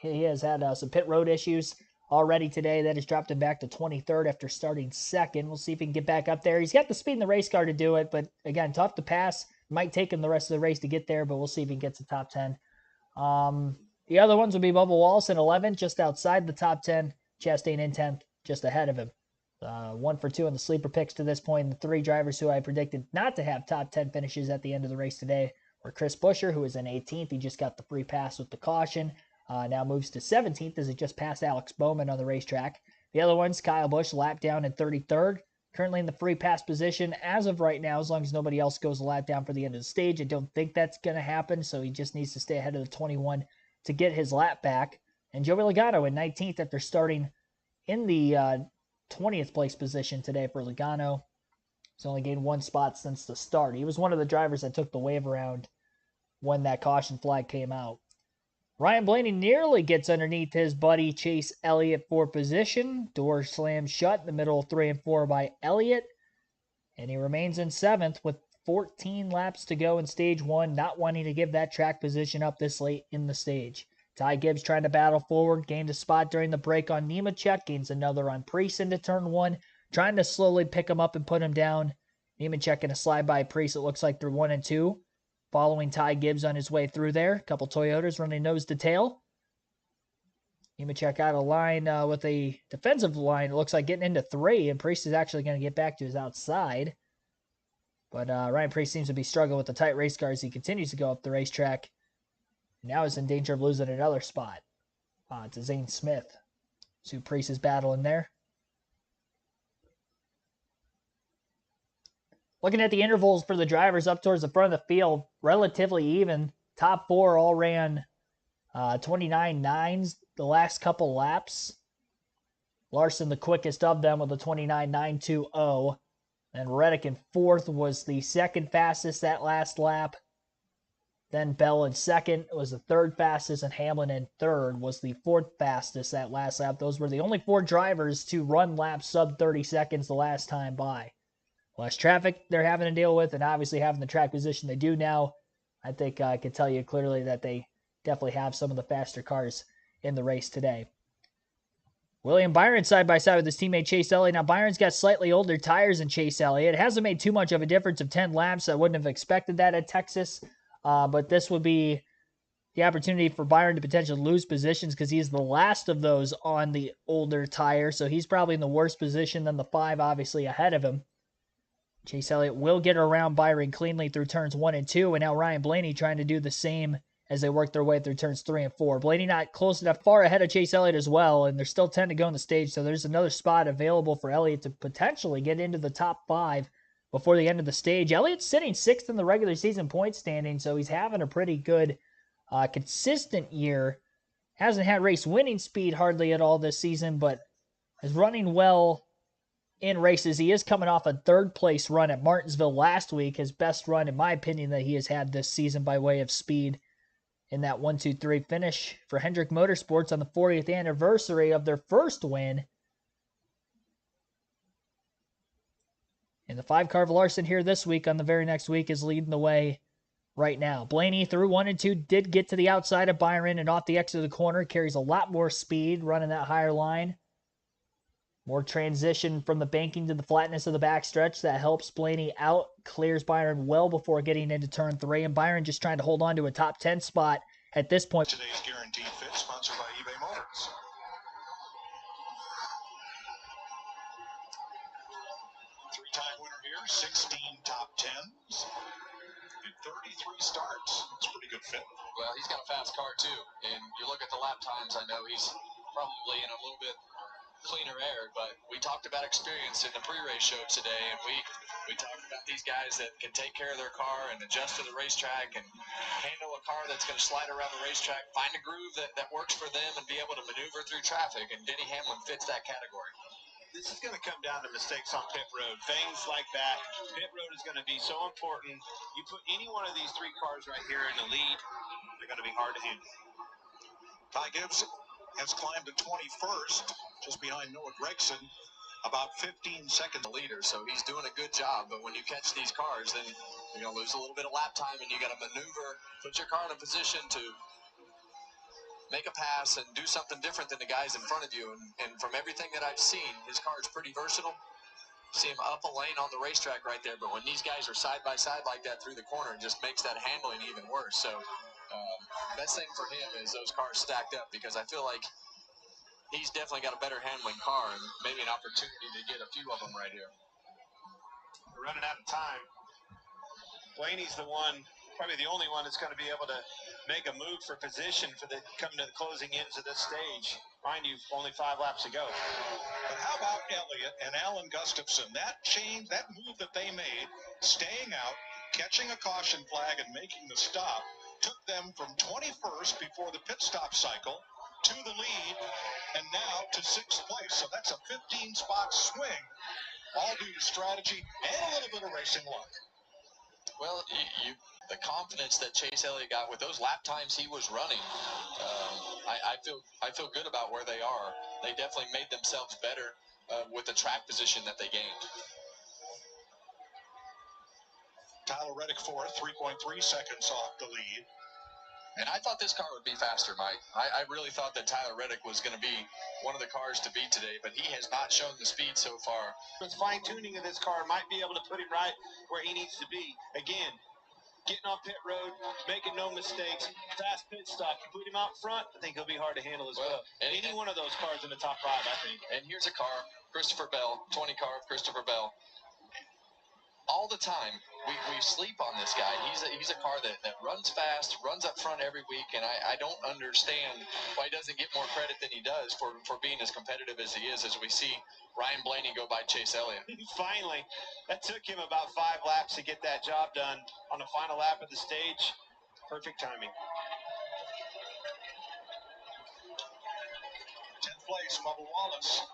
He has had some pit road issues already today. That has dropped him back to 23rd after starting 2nd. We'll see if he can get back up there. He's got the speed in the race car to do it, but again, tough to pass. Might take him the rest of the race to get there, but we'll see if he gets the top 10. The other ones would be Bubba Wallace in 11th, just outside the top 10. Chastain in 10th, just ahead of him. 1 for 2 in the sleeper picks to this point. The 3 drivers who I predicted not to have top 10 finishes at the end of the race today were Chris Buescher, who was in 18th. He just got the free pass with the caution. Now moves to 17th as he just passed Alex Bowman on the racetrack. The other one's Kyle Busch, lap down in 33rd. Currently in the free pass position as of right now, as long as nobody else goes a lap down for the end of the stage. I don't think that's going to happen, so he just needs to stay ahead of the 21 to get his lap back. And Joey Logano in 19th after starting in the 20th place position today for Logano. He's only gained 1 spot since the start. He was one of the drivers that took the wave around when that caution flag came out. Ryan Blaney nearly gets underneath his buddy Chase Elliott for position. Door slammed shut in the middle of 3 and 4 by Elliott. And he remains in 7th with 14 laps to go in stage 1, not wanting to give that track position up this late in the stage. Ty Gibbs trying to battle forward, gained a spot during the break on Nemechek, gains another on Priest into turn 1, trying to slowly pick him up and put him down. Nemechek in a slide by Priest, it looks like through 1 and 2. Following Ty Gibbs on his way through there. A couple Toyotas running nose to tail. Nemechek out of line with a defensive line. It looks like getting into 3, and Priest is actually going to get back to his outside. But Ryan Priest seems to be struggling with the tight race car as he continues to go up the racetrack. Now is in danger of losing another spot to Zane Smith. So Priest is battling there. Looking at the intervals for the drivers up towards the front of the field, relatively even. Top 4 all ran 29.9s the last couple laps. Larson the quickest of them with a 29.920. And Reddick in 4th was the second fastest that last lap. Then Bell in 2nd was the 3rd fastest, and Hamlin in 3rd was the 4th fastest that last lap. Those were the only 4 drivers to run laps sub 30 seconds the last time by. Less traffic they're having to deal with, and obviously having the track position they do now, I think I can tell you clearly that they definitely have some of the faster cars in the race today. William Byron side by side with his teammate Chase Elliott. Now Byron's got slightly older tires than Chase Elliott. It hasn't made too much of a difference of 10 laps. I wouldn't have expected that at Texas, but this would be the opportunity for Byron to potentially lose positions because he's the last of those on the older tire, so he's probably in the worst position than the 5 obviously ahead of him. Chase Elliott will get around Byron cleanly through turns 1 and 2, and now Ryan Blaney trying to do the same as they work their way through turns 3 and 4. Blaney not close enough, far ahead of Chase Elliott as well, and there's still 10 to go in the stage, so there's another spot available for Elliott to potentially get into the top 5 before the end of the stage. Elliott's sitting 6th in the regular season point standing, so he's having a pretty good, consistent year. Hasn't had race winning speed hardly at all this season, but is running well in races. He is coming off a 3rd place run at Martinsville last week, his best run, in my opinion, that he has had this season by way of speed. in that 1-2-3 finish for Hendrick Motorsports on the 40th anniversary of their first win. And the 5-car of Larson here this week on the very next week is leading the way right now. Blaney through 1 and 2 did get to the outside of Byron and off the exit of the corner. Carries a lot more speed running that higher line. More transition from the banking to the flatness of the backstretch that helps Blaney out. Clears Byron well before getting into turn 3. And Byron just trying to hold on to a top 10 spot at this point. Today's Guaranteed Fit, sponsored by eBay Motors. Three-time winner here, 16 top 10s, and 33 starts. That's a pretty good fit. Well, he's got a fast car too, and you look at the lap times, I know he's probably in a little bit cleaner air, but we talked about experience in the pre-race show today, and we talked about these guys that can take care of their car and adjust to the racetrack and handle a car that's going to slide around the racetrack, find a groove that works for them and be able to maneuver through traffic, and Denny Hamlin fits that category. This is going to come down to mistakes on pit road, things like that. Pit road is going to be so important. You put any one of these 3 cars right here in the lead, they're going to be hard to handle. Ty Gibbs has climbed to 21st, just behind Noah Gregson, about 15 seconds leader, so he's doing a good job. But when you catch these cars, then you're going to lose a little bit of lap time, and you got to maneuver, put your car in a position to make a pass and do something different than the guys in front of you. And from everything that I've seen, his car is pretty versatile. See him up a lane on the racetrack right there, but when these guys are side by side like that through the corner, it just makes that handling even worse. So best thing for him is those cars stacked up, because I feel like he's definitely got a better handling car and maybe an opportunity to get a few of them right here. We're running out of time. Blaney's the one, probably the only one that's going to be able to make a move for position for the coming to the closing ends of this stage. Mind you, only 5 laps to go. But how about Elliott and Alan Gustafson? That change, that move that they made, staying out, catching a caution flag and making the stop, took them from 21st before the pit stop cycle to the lead, and now to 6th place. So that's a 15-spot swing, all due to strategy and a little bit of racing luck. Well, the confidence that Chase Elliott got with those lap times he was running, I feel good about where they are. They definitely made themselves better with the track position that they gained. Tyler Reddick fourth, 3.3 seconds off the lead. And I thought this car would be faster, Mike. I really thought that Tyler Reddick was going to be one of the cars to beat today, but he has not shown the speed so far. His fine-tuning of this car might be able to put him right where he needs to be. Again, getting on pit road, making no mistakes, fast pit stop. You put him out front, I think he'll be hard to handle as well. Any one of those cars in the top 5, I think. And here's a car, Christopher Bell, 20 car of Christopher Bell. All the time, we sleep on this guy. He's a car that runs fast, runs up front every week, and I don't understand why he doesn't get more credit than he does for being as competitive as he is, as we see Ryan Blaney go by Chase Elliott. Finally, that took him about 5 laps to get that job done on the final lap of the stage. Perfect timing. 10th place, Bubba Wallace.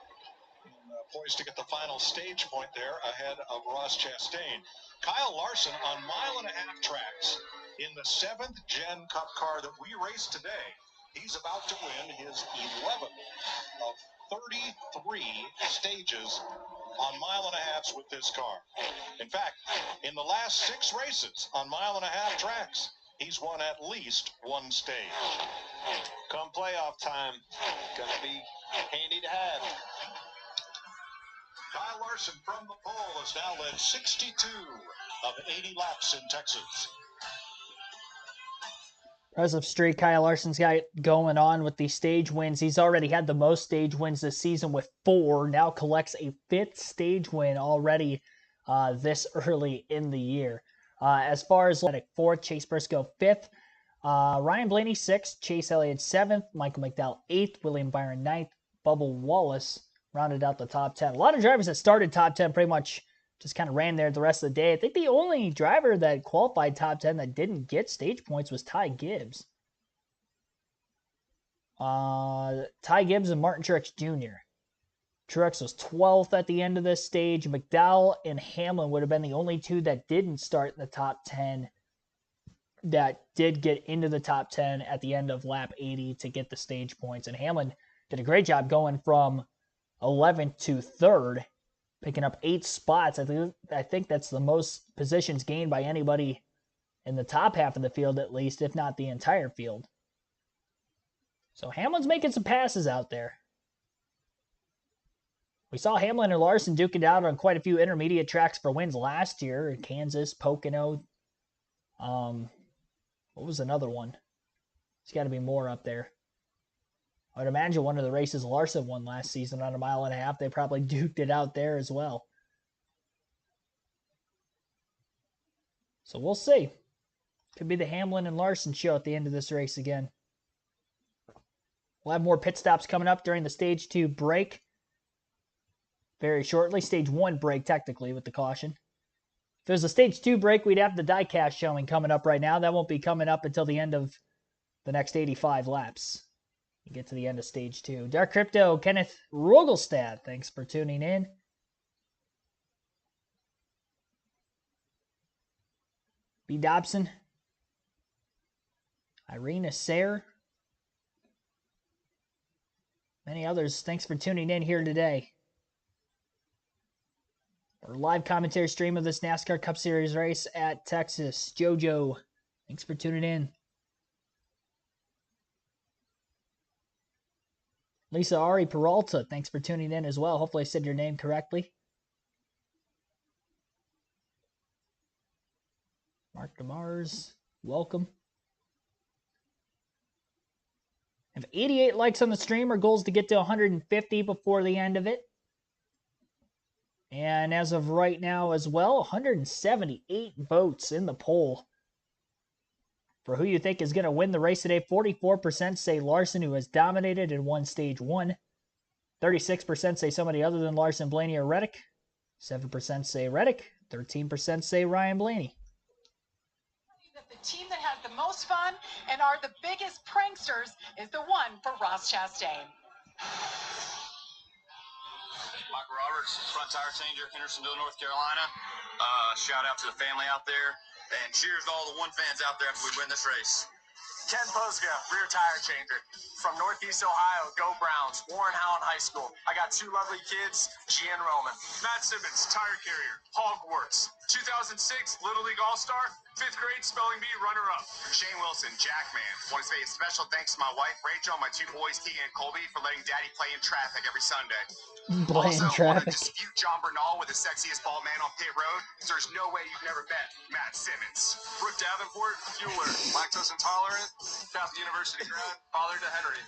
Poised to get the final stage point there ahead of Ross Chastain. Kyle Larson on 1.5-mile tracks in the 7th Gen Cup car that we raced today. He's about to win his 11th of 33 stages on 1.5 miles with this car. In fact, in the last 6 races on 1.5-mile tracks, he's won at least 1 stage. Come playoff time, gonna be handy to have. Kyle Larson from the pole has now led 62 of 80 laps in Texas. Impressive streak Kyle Larson's got going on with the stage wins. He's already had the most stage wins this season with 4. Now collects a 5th stage win already this early in the year. As far as 4th, Chase Briscoe 5th, Ryan Blaney 6th, Chase Elliott 7th, Michael McDowell 8th, William Byron 9th, Bubba Wallace rounded out the top 10. A lot of drivers that started top 10 pretty much just kind of ran there the rest of the day. I think the only driver that qualified top 10 that didn't get stage points was Ty Gibbs. Ty Gibbs and Martin Truex Jr. Truex was 12th at the end of this stage. McDowell and Hamlin would have been the only 2 that didn't start in the top 10. that did get into the top 10 at the end of lap 80 to get the stage points. And Hamlin did a great job going from 11th to 3rd, picking up 8 spots. I think that's the most positions gained by anybody in the top half of the field, at least, if not the entire field. So Hamlin's making some passes out there. We saw Hamlin and Larson duke it out on quite a few intermediate tracks for wins last year. Kansas, Pocono. What was another one? There's got to be more up there. I would imagine one of the races Larson won last season on a 1.5 miles, they probably duked it out there as well. So we'll see. Could be the Hamlin and Larson show at the end of this race again. We'll have more pit stops coming up during the Stage 2 break very shortly. Stage 1 break, technically, with the caution. If it was a Stage 2 break, we'd have the diecast showing coming up right now. That won't be coming up until the end of the next 85 laps. You get to the end of Stage 2. Dark Crypto, Kenneth Rogelstad, thanks for tuning in. B. Dobson. Irina Sayre. Many others, thanks for tuning in here today. Our live commentary stream of this NASCAR Cup Series race at Texas. Jojo, thanks for tuning in. Lisa Ari Peralta, thanks for tuning in as well. Hopefully I said your name correctly. Mark DeMars, welcome. I have 88 likes on the stream. Our goal is to get to 150 before the end of it. And as of right now as well, 178 votes in the poll for who you think is going to win the race today. 44% say Larson, who has dominated and won Stage 1. 36% say somebody other than Larson, Blaney, or Reddick. 7% say Reddick. 13% say Ryan Blaney. The team that has the most fun and are the biggest pranksters is the one for Ross Chastain. Michael Roberts, front tire changer, Hendersonville, North Carolina. Shout out to the family out there, and cheers to all the one fans out there after we win this race. Ken Posga, rear tire changer. From Northeast Ohio, go Browns. Warren Howland High School. I got 2 lovely kids, G and Roman. Matt Simmons, tire carrier, Hogwarts. 2006 Little League All-Star, 5th grade spelling bee runner-up. Shane Wilson, Jackman. Want to say a special thanks to my wife, Rachel, and my 2 boys, Keegan and Colby, for letting Daddy play in traffic every Sunday. Playing also, traffic. Want to dispute John Bernal with the sexiest bald man on pit road? So there's no way you've never met Matt Simmons. Brooke Davenport, fueler, lactose intolerant, Catholic University grad, father to Henry.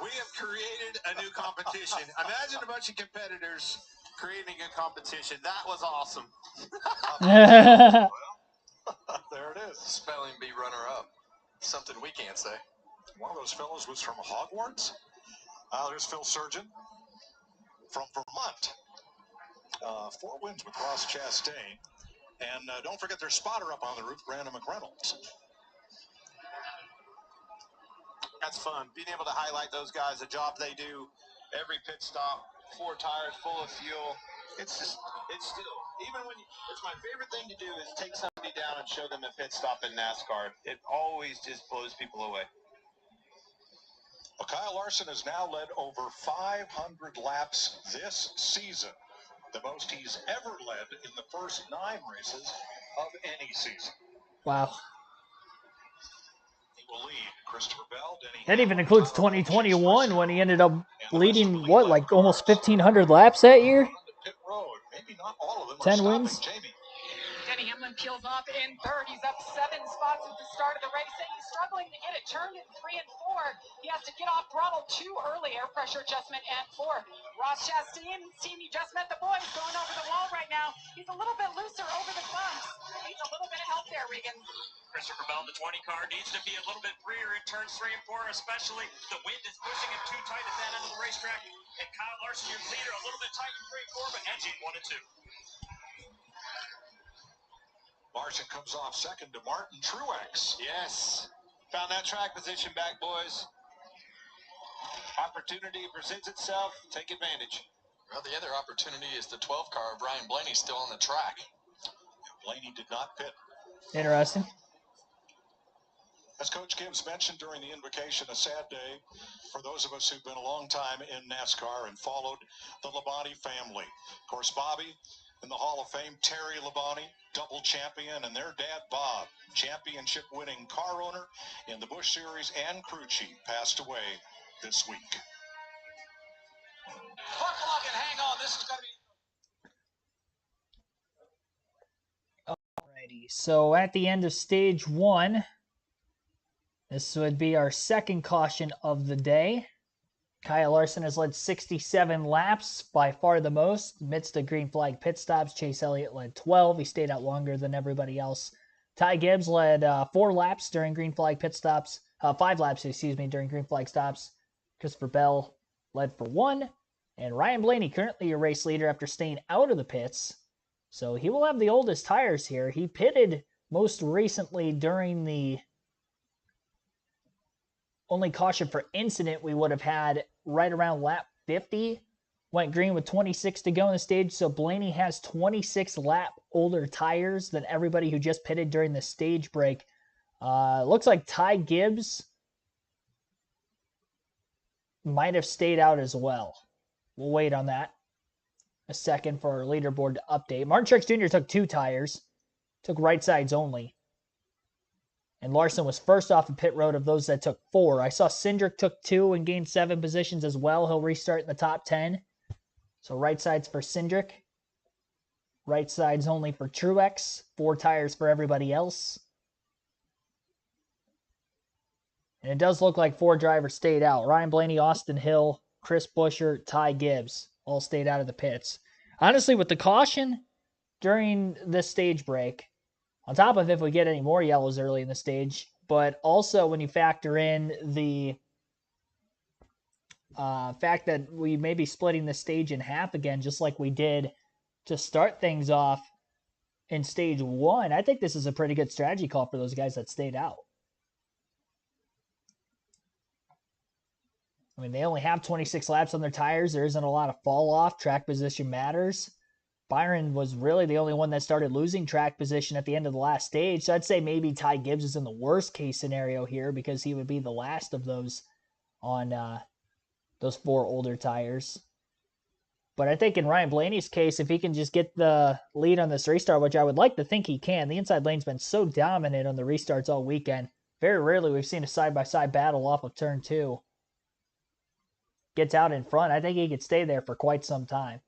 We have created a new competition. Imagine a bunch of competitors creating a competition. That was awesome. There it is. Spelling bee runner-up. Something we can't say. One of those fellows was from Hogwarts. There's Phil Surgeon from Vermont. 4 wins with Ross Chastain. And don't forget their spotter up on the roof, Brandon McReynolds. That's fun. Being able to highlight those guys, the job they do, every pit stop, 4 tires full of fuel. It's still, even when it's my favorite thing to do is take somebody down and show them a pit stop in NASCAR. It always just blows people away. Well, Kyle Larson has now led over 500 laps this season, the most he's ever led in the first 9 races of any season. Wow. He will lead Christopher Bell, Denny. That even includes 2021 when he ended up leading, what, like almost 1,500 laps that year? Pit road. Maybe not all of them 10 wins. Jamie. Denny Hamlin peels off in 3rd. He's up 7 spots at the start of the race, and he's struggling to get it turned in 3 and 4. He has to get off throttle too early. Air pressure adjustment and 4. Ross Chastain's team, he just met the boys going over the wall right now. He's a little bit looser over the bumps. Needs a little bit of help there, Regan. Christopher Bell, the 20 car, needs to be a little bit freer in turns 3 and 4, especially. The wind is pushing him too tight at that end of the racetrack. And Kyle Larson, your leader, a little bit tight in 3 and 4, but edging 1 and 2. Larson comes off second to Martin Truex. Yes. Found that track position back, boys. Opportunity presents itself. Take advantage. Well, the other opportunity is the 12 car of Ryan Blaney still on the track. Blaney did not pit Interesting. As Coach Gibbs mentioned during the invocation, a sad day for those of us who've been a long time in NASCAR and followed the Labonte family. Of course, Bobby in the Hall of Fame, Terry Labonte, double champion, and their dad, Bob, championship-winning car owner in the Busch Series and crew chief, passed away this week. Buckle up and hang on. This is going to be... Alrighty, so at the end of stage 1, this would be our second caution of the day. Kyle Larson has led 67 laps, by far the most. Amidst the green flag pit stops, Chase Elliott led 12. He stayed out longer than everybody else. Ty Gibbs led 4 laps during green flag pit stops. 5 laps, during green flag stops. Christopher Bell led for 1. And Ryan Blaney, currently your race leader after staying out of the pits. So he will have the oldest tires here. He pitted most recently during the only caution for incident we would have had right around lap 50. Went green with 26 to go in the stage, so Blaney has 26 lap older tires than everybody who just pitted during the stage break. Looks like Ty Gibbs might have stayed out as well. We'll wait on that a second for our leaderboard to update. Martin Truex Jr. took 2 tires, took right sides only. And Larson was first off the pit road of those that took 4. I saw Cindric took 2 and gained 7 positions as well. He'll restart in the top 10. So right sides for Cindric. Right sides only for Truex. 4 tires for everybody else. And it does look like 4 drivers stayed out. Ryan Blaney, Austin Hill, Chris Buescher, Ty Gibbs all stayed out of the pits. Honestly, with the caution during this stage break, on top of if we get any more yellows early in the stage, but also when you factor in the fact that we may be splitting the stage in half again, just like we did to start things off in stage 1, I think this is a pretty good strategy call for those guys that stayed out. I mean, they only have 26 laps on their tires. There isn't a lot of fall off. Track position matters. Byron was really the only one that started losing track position at the end of the last stage. So I'd say maybe Ty Gibbs is in the worst case scenario here because he would be the last of those on those 4 older tires. But I think in Ryan Blaney's case, if he can just get the lead on this restart, which I would like to think he can, the inside lane's been so dominant on the restarts all weekend. Very rarely we've seen a side-by-side battle off of turn 2. Gets out in front. I think he could stay there for quite some time.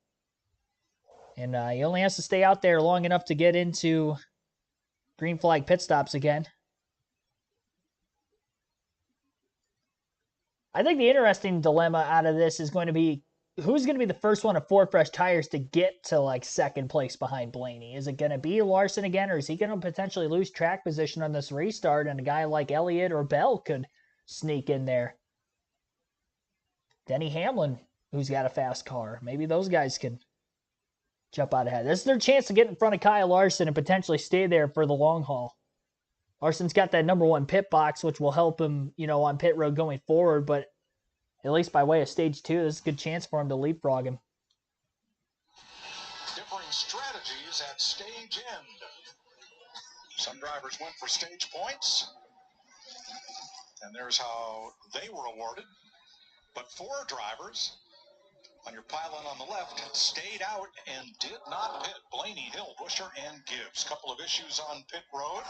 And he only has to stay out there long enough to get into green flag pit stops again. I think the interesting dilemma out of this is going to be who's going to be the first one of 4 fresh tires to get to like second place behind Blaney. Is it going to be Larson again, or is he going to potentially lose track position on this restart and a guy like Elliott or Bell could sneak in there? Denny Hamlin, who's got a fast car. Maybe those guys can jump out ahead. This is their chance to get in front of Kyle Larson and potentially stay there for the long haul. Larson's got that number 1 pit box, which will help him, on pit road going forward, but at least by way of stage 2, this is a good chance for him to leapfrog him. Differing strategies at stage end. Some drivers went for stage points, and there's how they were awarded. But 4 drivers on your pylon on the left stayed out and did not pit. Blaney, Hill, Buescher, and Gibbs. Couple of issues on pit road.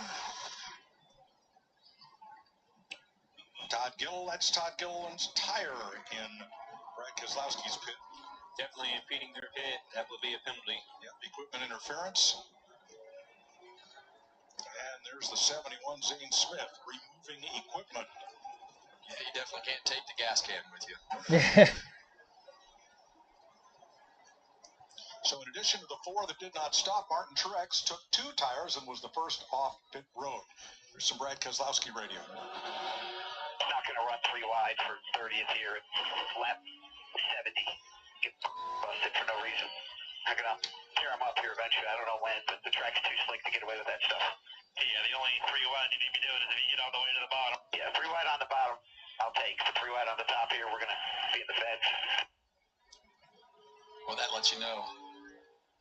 That's Todd Gilliland's tire in Brad Keselowski's pit. Definitely impeding their pit. That will be a penalty. Yep, equipment interference. And there's the 71 Zane Smith removing equipment. Yeah, you definitely can't take the gas can with you. So in addition to the 4 that did not stop, Martin Truex took 2 tires and was the first off pit road. There's some Brad Keselowski radio. Not going to run 3 wide for 30th here at lap 70. Get busted for no reason. I'm going to tear him up here eventually. I don't know when, but the track's too slick to get away with that stuff. Yeah, the only 3 wide you need to be doing is if you get all the way to the bottom. Yeah, 3 wide on the bottom, I'll take. The 3 wide on the top here, we're going to be in the fence. Well, that lets you know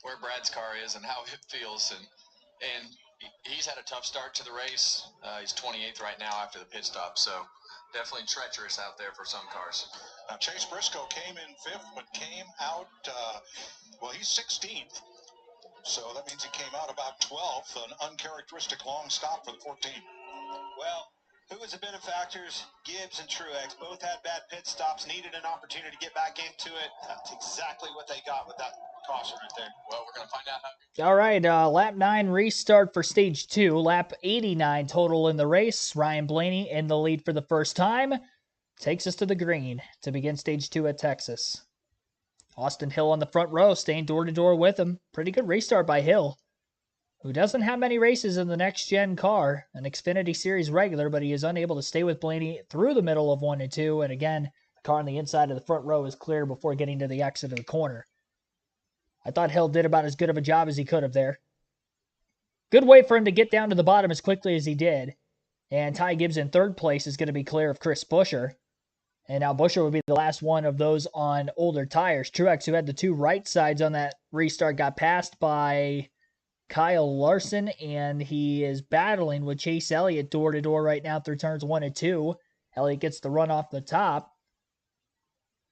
where Brad's car is and how it feels. And he's had a tough start to the race. He's 28th right now after the pit stop, so definitely treacherous out there for some cars. Now, Chase Briscoe came in 5th, but came out, well, he's 16th. So that means he came out about 12th, an uncharacteristic long stop for the 14. Well, who was the benefactors? Gibbs and Truex both had bad pit stops, needed an opportunity to get back into it. That's exactly what they got with that caution right there. Well, we're going to find out how. All right, lap 9 restart for stage 2. Lap 89 total in the race. Ryan Blaney in the lead for the first time. Takes us to the green to begin stage 2 at Texas. Austin Hill on the front row, staying door-to-door with him. Pretty good restart by Hill, who doesn't have many races in the next-gen car, an Xfinity Series regular, but he is unable to stay with Blaney through the middle of 1 and 2. And again, the car on the inside of the front row is clear before getting to the exit of the corner. I thought Hill did about as good of a job as he could have there. Good way for him to get down to the bottom as quickly as he did. And Ty Gibbs in third place is going to be clear of Chris Buescher. And now Buescher would be the last one of those on older tires. Truex, who had the two right sides on that restart, got passed by Kyle Larson, and he is battling with Chase Elliott door-to-door right now through turns 1 and 2. Elliott gets the run off the top,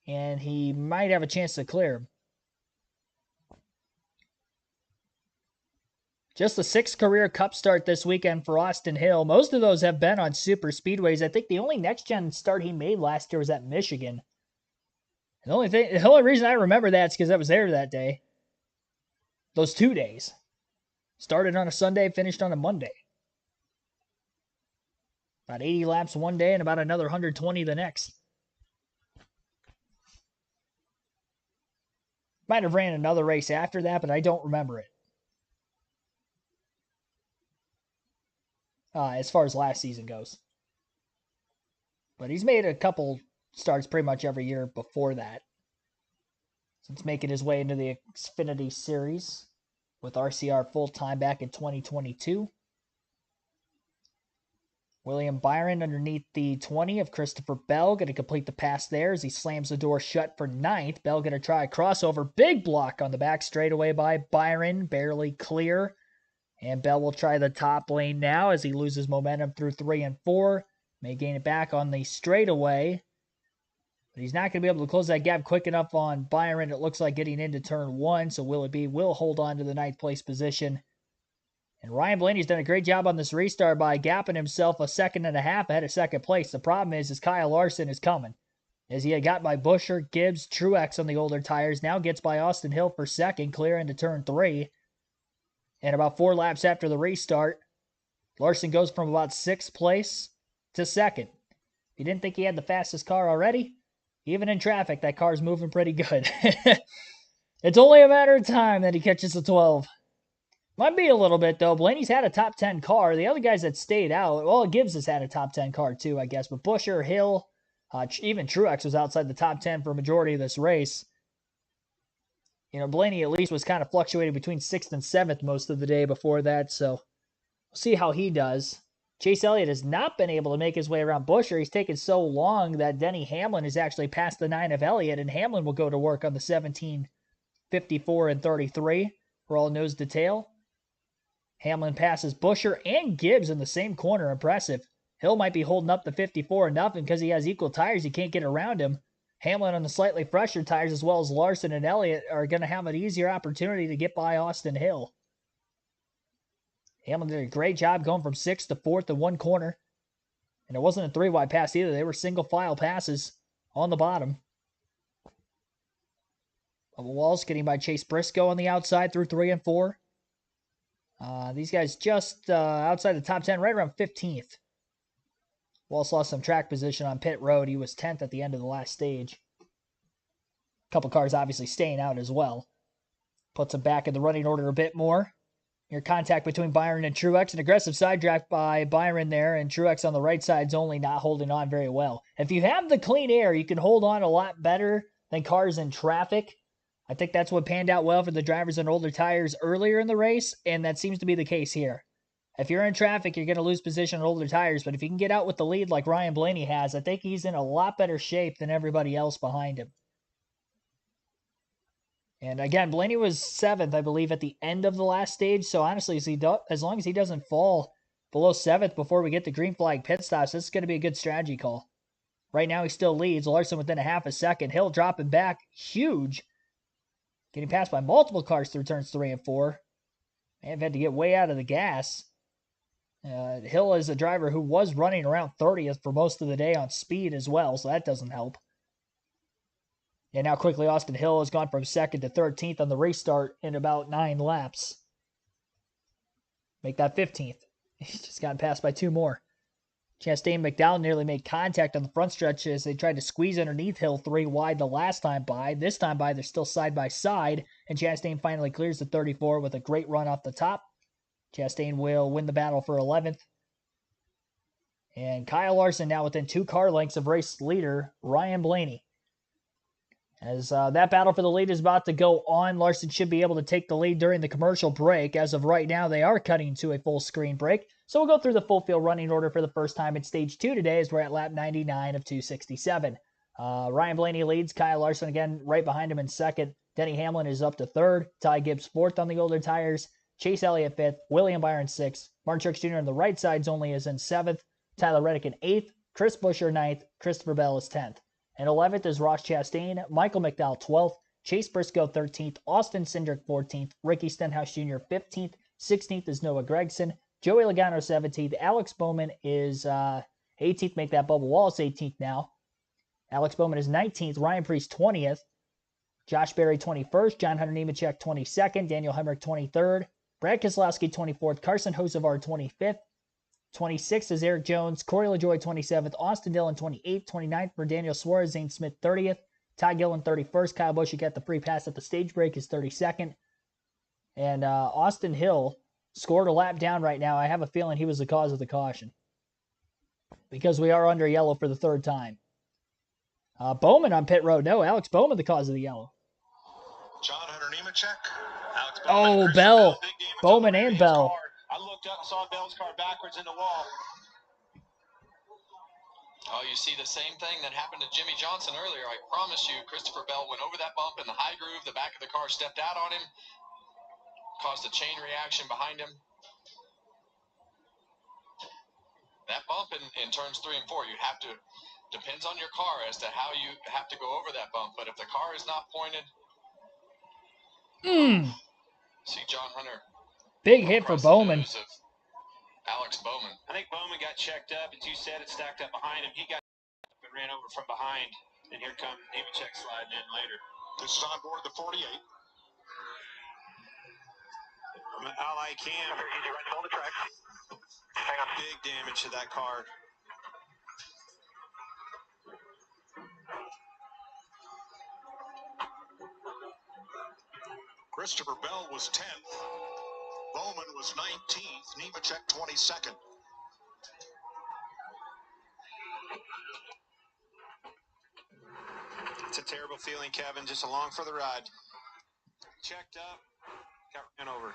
and he might have a chance to clear. Just the 6th career Cup start this weekend for Austin Hill. Most of those have been on super speedways. I think the only next-gen start he made last year was at Michigan. And the only reason I remember that is because I was there that day. Those 2 days. Started on a Sunday, finished on a Monday. About 80 laps one day and about another 120 the next. Might have ran another race after that, but I don't remember it. As far as last season goes. But he's made a couple starts pretty much every year before that. Since making his way into the Xfinity Series with RCR full-time back in 2022. William Byron underneath the 20 of Christopher Bell. Going to complete the pass there as he slams the door shut for 9th. Bell going to try a crossover. Big block on the back straightaway by Byron. Barely clear. And Bell will try the top lane now as he loses momentum through 3 and 4. May gain it back on the straightaway. But he's not going to be able to close that gap quick enough on Byron. It looks like getting into turn 1. So will hold on to the 9th place position. And Ryan Blaney's done a great job on this restart by gapping himself a 1.5 seconds ahead of 2nd place. The problem is Kyle Larson is coming. As he had got by Buescher, Gibbs, Truex on the older tires. Now gets by Austin Hill for 2nd, clear into turn 3. And about 4 laps after the restart, Larson goes from about 6th place to 2nd. If you didn't think he had the fastest car already, even in traffic, that car's moving pretty good. It's only a matter of time that he catches the 12. Might be a little bit, though. Blaney's had a top 10 car. The other guys that stayed out, well, Gibbs has had a top 10 car too, I guess. But Buescher, Hill, even Truex was outside the top 10 for a majority of this race. You know, Blaney at least was kind of fluctuating between 6th and 7th most of the day before that, so we'll see how he does. Chase Elliott has not been able to make his way around Buescher. He's taken so long that Denny Hamlin has actually passed the 9 of Elliott, and Hamlin will go to work on the 17, 54, and 33 for all nose to tail. Hamlin passes Buescher and Gibbs in the same corner. Impressive. Hill might be holding up the 54 enough, and because he has equal tires, he can't get around him. Hamlin on the slightly fresher tires, as well as Larson and Elliott, are going to have an easier opportunity to get by Austin Hill. Hamlin did a great job going from 6th to 4th in one corner. And it wasn't a 3-wide pass either. They were single file passes on the bottom. Bubba Wallace getting by Chase Briscoe on the outside through 3 and 4. These guys just outside the top 10, right around 15th. Wallace lost some track position on pit road. He was 10th at the end of the last stage. A couple cars obviously staying out as well. Puts him back in the running order a bit more. Your contact between Byron and Truex. An aggressive side draft by Byron there, and Truex on the right side's only not holding on very well. If you have the clean air, you can hold on a lot better than cars in traffic. I think that's what panned out well for the drivers on older tires earlier in the race, and that seems to be the case here. If you're in traffic, you're going to lose position on older tires, but if you can get out with the lead like Ryan Blaney has, I think he's in a lot better shape than everybody else behind him. And again, Blaney was 7th, I believe, at the end of the last stage. So honestly, as long as he doesn't fall below 7th before we get the green flag pit stops, this is going to be a good strategy call. Right now, he still leads. Larson within a half a second. Hill dropping back. Huge. Getting passed by multiple cars through turns 3 and 4. May have had to get way out of the gas. Hill is a driver who was running around 30th for most of the day on speed as well, so that doesn't help. And now quickly, Austin Hill has gone from 2nd to 13th on the restart in about 9 laps. Make that 15th. He's just gotten passed by 2 more. Chastain McDowell nearly made contact on the front stretch as they tried to squeeze underneath Hill 3 wide the last time by. This time by, they're still side by side, and Chastain finally clears the 34 with a great run off the top. Chastain will win the battle for 11th. And Kyle Larson now within 2 car lengths of race leader Ryan Blaney. As that battle for the lead is about to go on, Larson should be able to take the lead during the commercial break. As of right now, they are cutting to a full screen break. So we'll go through the full field running order for the first time in stage 2 today as we're at lap 99 of 267. Ryan Blaney leads. Kyle Larson again right behind him in 2nd. Denny Hamlin is up to 3rd. Ty Gibbs 4th on the older tires. Chase Elliott 5th. William Byron 6th. Martin Truex Jr. on the right sides only is in 7th. Tyler Reddick in 8th. Chris Buescher 9th. Christopher Bell is 10th. And 11th is Ross Chastain, Michael McDowell 12th, Chase Briscoe 13th, Austin Cindric 14th, Ricky Stenhouse Jr. 15th, 16th is Noah Gragson, Joey Logano 17th, Alex Bowman is 18th, make that Bubba Wallace 18th now. Alex Bowman is 19th, Ryan Preece 20th, Josh Berry 21st, John Hunter Nemechek 22nd, Daniel Hemrick 23rd, Brad Keselowski 24th, Carson Hocevar 25th, 26th is Eric Jones, Corey LaJoie 27th, Austin Dillon 28th, 29th for Daniel Suarez, Zane Smith 30th, Ty Gillen 31st, Kyle Busch got the free pass at the stage break is 32nd, and Austin Hill scored a lap down right now. I have a feeling he was the cause of the caution because we are under yellow for the 3rd time. Bowman on pit road. No, Alex Bowman the cause of the yellow. John Hunter Nemechek. Alex Bowman, Bell. Big damage Bowman on the and previous Bell. car. I looked up and saw Bell's car backwards in the wall. Oh, you see the same thing that happened to Jimmy Johnson earlier. I promise you, Christopher Bell went over that bump in the high groove. The back of the car stepped out on him, caused a chain reaction behind him. That bump in turns 3 and 4, you have to, depends on your car as to how you have to go over that bump. But if the car is not pointed, see John Hunter. Big hit for Bowman. Alex Bowman. I think Bowman got checked up, and 2 said it stacked up behind him. He got up and ran over from behind, and here come Nemechek sliding in later. This is on board the 48. I like him. Big damage to that car. Christopher Bell was 10th. Bowman was 19th. Nemechek 22nd. It's a terrible feeling, Kevin. Just along for the ride. Checked up, got ran over.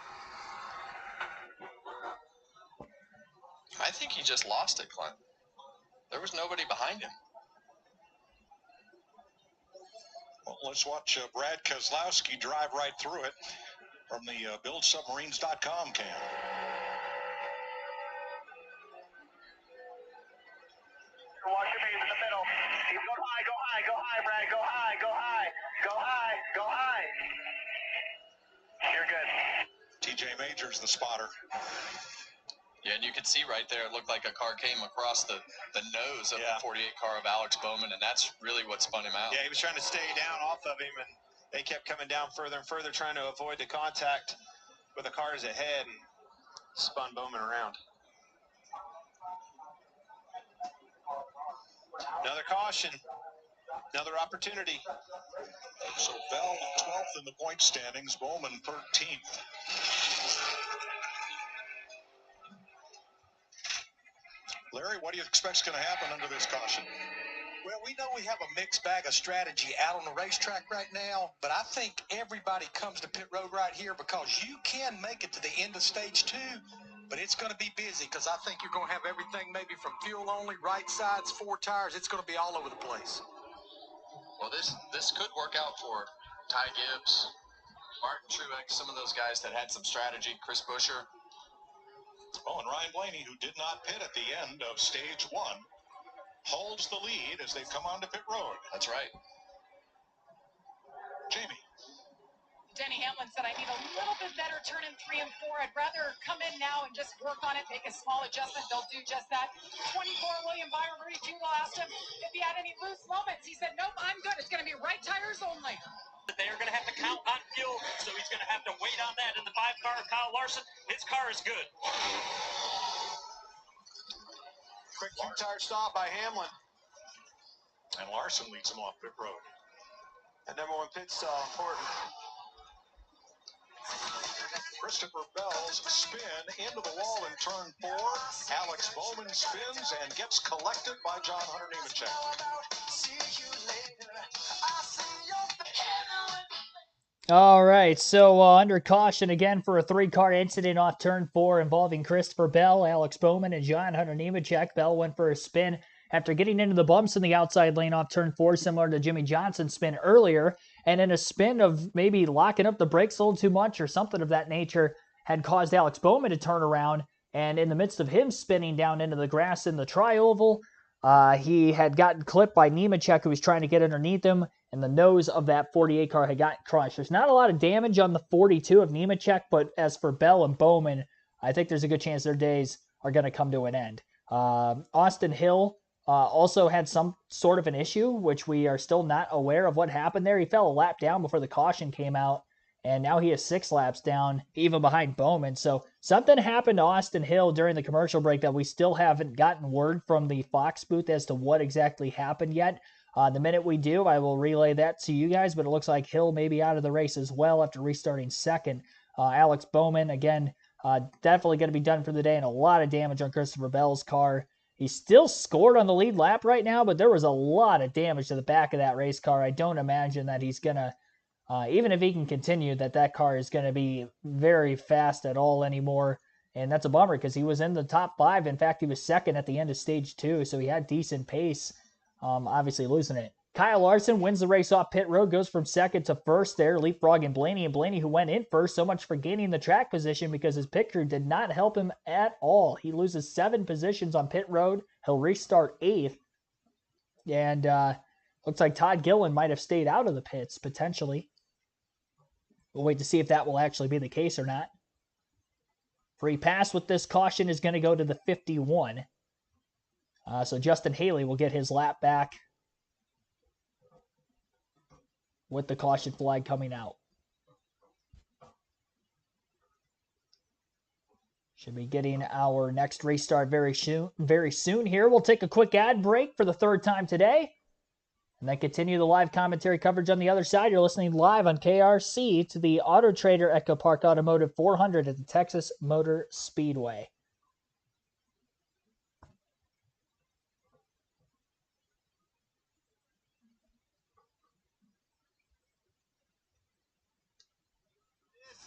I think he just lost it, Clint. There was nobody behind him. Well, let's watch Brad Keselowski drive right through it from the BuildSubmarines.com cam. Watch your face in the middle. Go high, go high, go high, Brad. Go high, go high, go high, go high. You're good. TJ Majors, the spotter. Yeah, and you could see right there, it looked like a car came across the nose of the 48 car of Alex Bowman, and that's really what spun him out. Yeah, he was trying to stay down off of him, and they kept coming down further and further, trying to avoid the contact with the cars ahead, and spun Bowman around. Another caution, another opportunity. So Bell 12th in the point standings, Bowman 13th. Larry, what do you expect is going to happen under this caution? Well, we know we have a mixed bag of strategy out on the racetrack right now, but I think everybody comes to pit road right here because you can make it to the end of stage 2, but it's going to be busy because I think you're going to have everything maybe from fuel only, right sides, 4 tires. It's going to be all over the place. Well, this could work out for Ty Gibbs. Martin Truex, some of those guys that had some strategy, Chris Buescher. Oh, and Ryan Blaney, who did not pit at the end of stage 1, holds the lead as they come onto pit road. That's right. Jamie. Denny Hamlin said, I need a little bit better turn in 3 and 4. I'd rather come in now and just work on it, make a small adjustment. They'll do just that. 24, William Byron, Rudy Jewell asked him if he had any loose moments. He said, nope, I'm good. It's going to be right tires only. They are going to have to count on fuel, so he's going to have to wait on that. In the 5 car of Kyle Larson, his car is good. Quick 2-tire stop by Hamlin. And Larson leads him off pit road. That number 1 pit stall, important. Christopher Bell's spin into the wall in turn 4. Alex Bowman spins and gets collected by John Hunter Nemechek. All right, so under caution again for a 3-car incident off turn 4 involving Christopher Bell, Alex Bowman, and John Hunter Nemechek. Bell went for a spin after getting into the bumps in the outside lane off turn 4, similar to Jimmy Johnson's spin earlier, and in a spin of maybe locking up the brakes a little too much or something of that nature had caused Alex Bowman to turn around, and in the midst of him spinning down into the grass in the tri-oval, he had gotten clipped by Nemechek, who was trying to get underneath him, and the nose of that 48 car had gotten crushed. There's not a lot of damage on the 42 of Nemechek, but as for Bell and Bowman, I think there's a good chance their days are going to come to an end. Austin Hill also had some sort of an issue, which we are still not aware of what happened there. He fell a lap down before the caution came out, and now he is 6 laps down, even behind Bowman. So something happened to Austin Hill during the commercial break that we still haven't gotten word from the Fox booth as to what exactly happened yet. The minute we do, I will relay that to you guys, but it looks like Hill may be out of the race as well after restarting second. Alex Bowman, again, definitely going to be done for the day, and a lot of damage on Christopher Bell's car. He still scored on the lead lap right now, but there was a lot of damage to the back of that race car. I don't imagine that he's going to, even if he can continue, that car is going to be very fast at all anymore. And that's a bummer because he was in the top 5. In fact, he was second at the end of stage 2, so he had decent pace. Obviously losing it. Kyle Larson wins the race off pit road, goes from second to first there, leapfrogging Blaney, and Blaney, who went in first, so much for gaining the track position because his pit crew did not help him at all. He loses 7 positions on pit road. He'll restart 8th. And looks like Todd Gillen might have stayed out of the pits, potentially. We'll wait to see if that will actually be the case or not. Free pass with this caution is going to go to the 51. So Justin Haley will get his lap back with the caution flag coming out. Should be getting our next restart very soon here. We'll take a quick ad break for the 3rd time today, and then continue the live commentary coverage on the other side. You're listening live on KRC to the AutoTrader EchoPark Automotive 400 at the Texas Motor Speedway.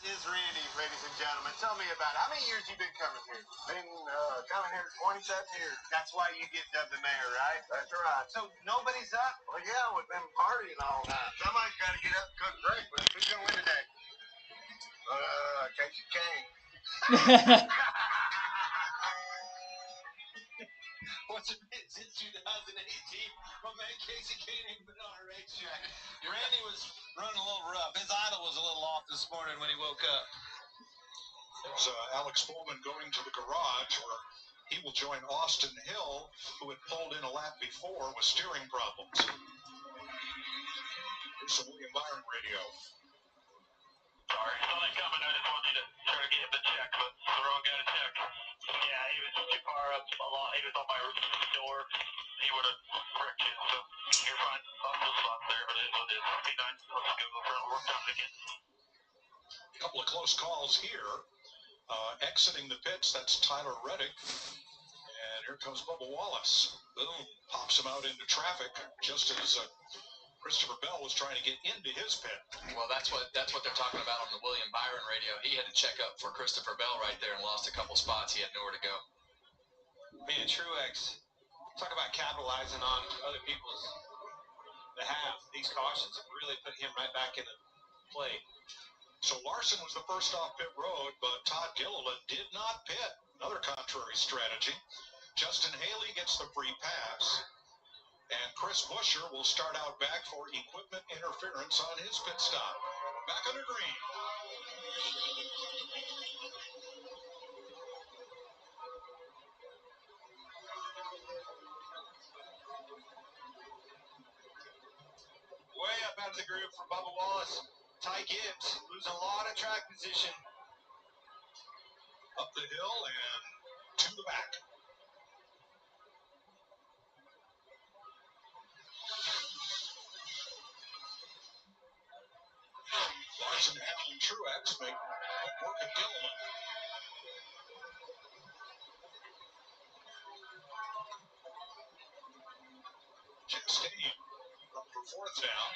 Is Randy, ladies and gentlemen. Tell me about it. How many years you been coming here? Been coming here 27 years. That's why you get dubbed the mayor, right? That's right. So nobody's up? Well, yeah, we've been partying all night. Somebody's got to get up and cook breakfast. Who's going to win today? Casey Kane. What's it been since 2018? My man Casey Kane ain't been on a racetrack. Randy was running a little rough. His idol was a little off this morning when he woke up. There's Alex Bowman going to the garage where he will join Austin Hill, who had pulled in a lap before with steering problems. Here's some William Byron radio. Sorry, saw that coming. I just wanted you to try to get him to check, but the wrong guy to check. Yeah, he was too far up a lot. He was on my door. He would have wrecked you, so you're fine. Lost those spots there, but it is what it is. Be nice. Let's go for it. Work on it again. A couple of close calls here. Exiting the pits, that's Tyler Reddick. And here comes Bubba Wallace. Boom, pops him out into traffic just as Christopher Bell was trying to get into his pit. Well, that's what they're talking about on the William Byron radio. He had to check up for Christopher Bell right there and lost a couple spots. He had nowhere to go. Man, Truex, talk about capitalizing on other people's behalf. These cautions have really put him right back into play. So Larson was the first off pit road, but Todd Gilliland did not pit. Another contrary strategy. Justin Haley gets the free pass. And Chris Buescher will start out back for equipment interference on his pit stop. Back under green. Way up out of the group for Bubba Wallace. Ty Gibbs losing a lot of track position. Up the hill and to the back. Larson, Hamlin, Truex make quick work of Gilliland. Chastain up for fourth down.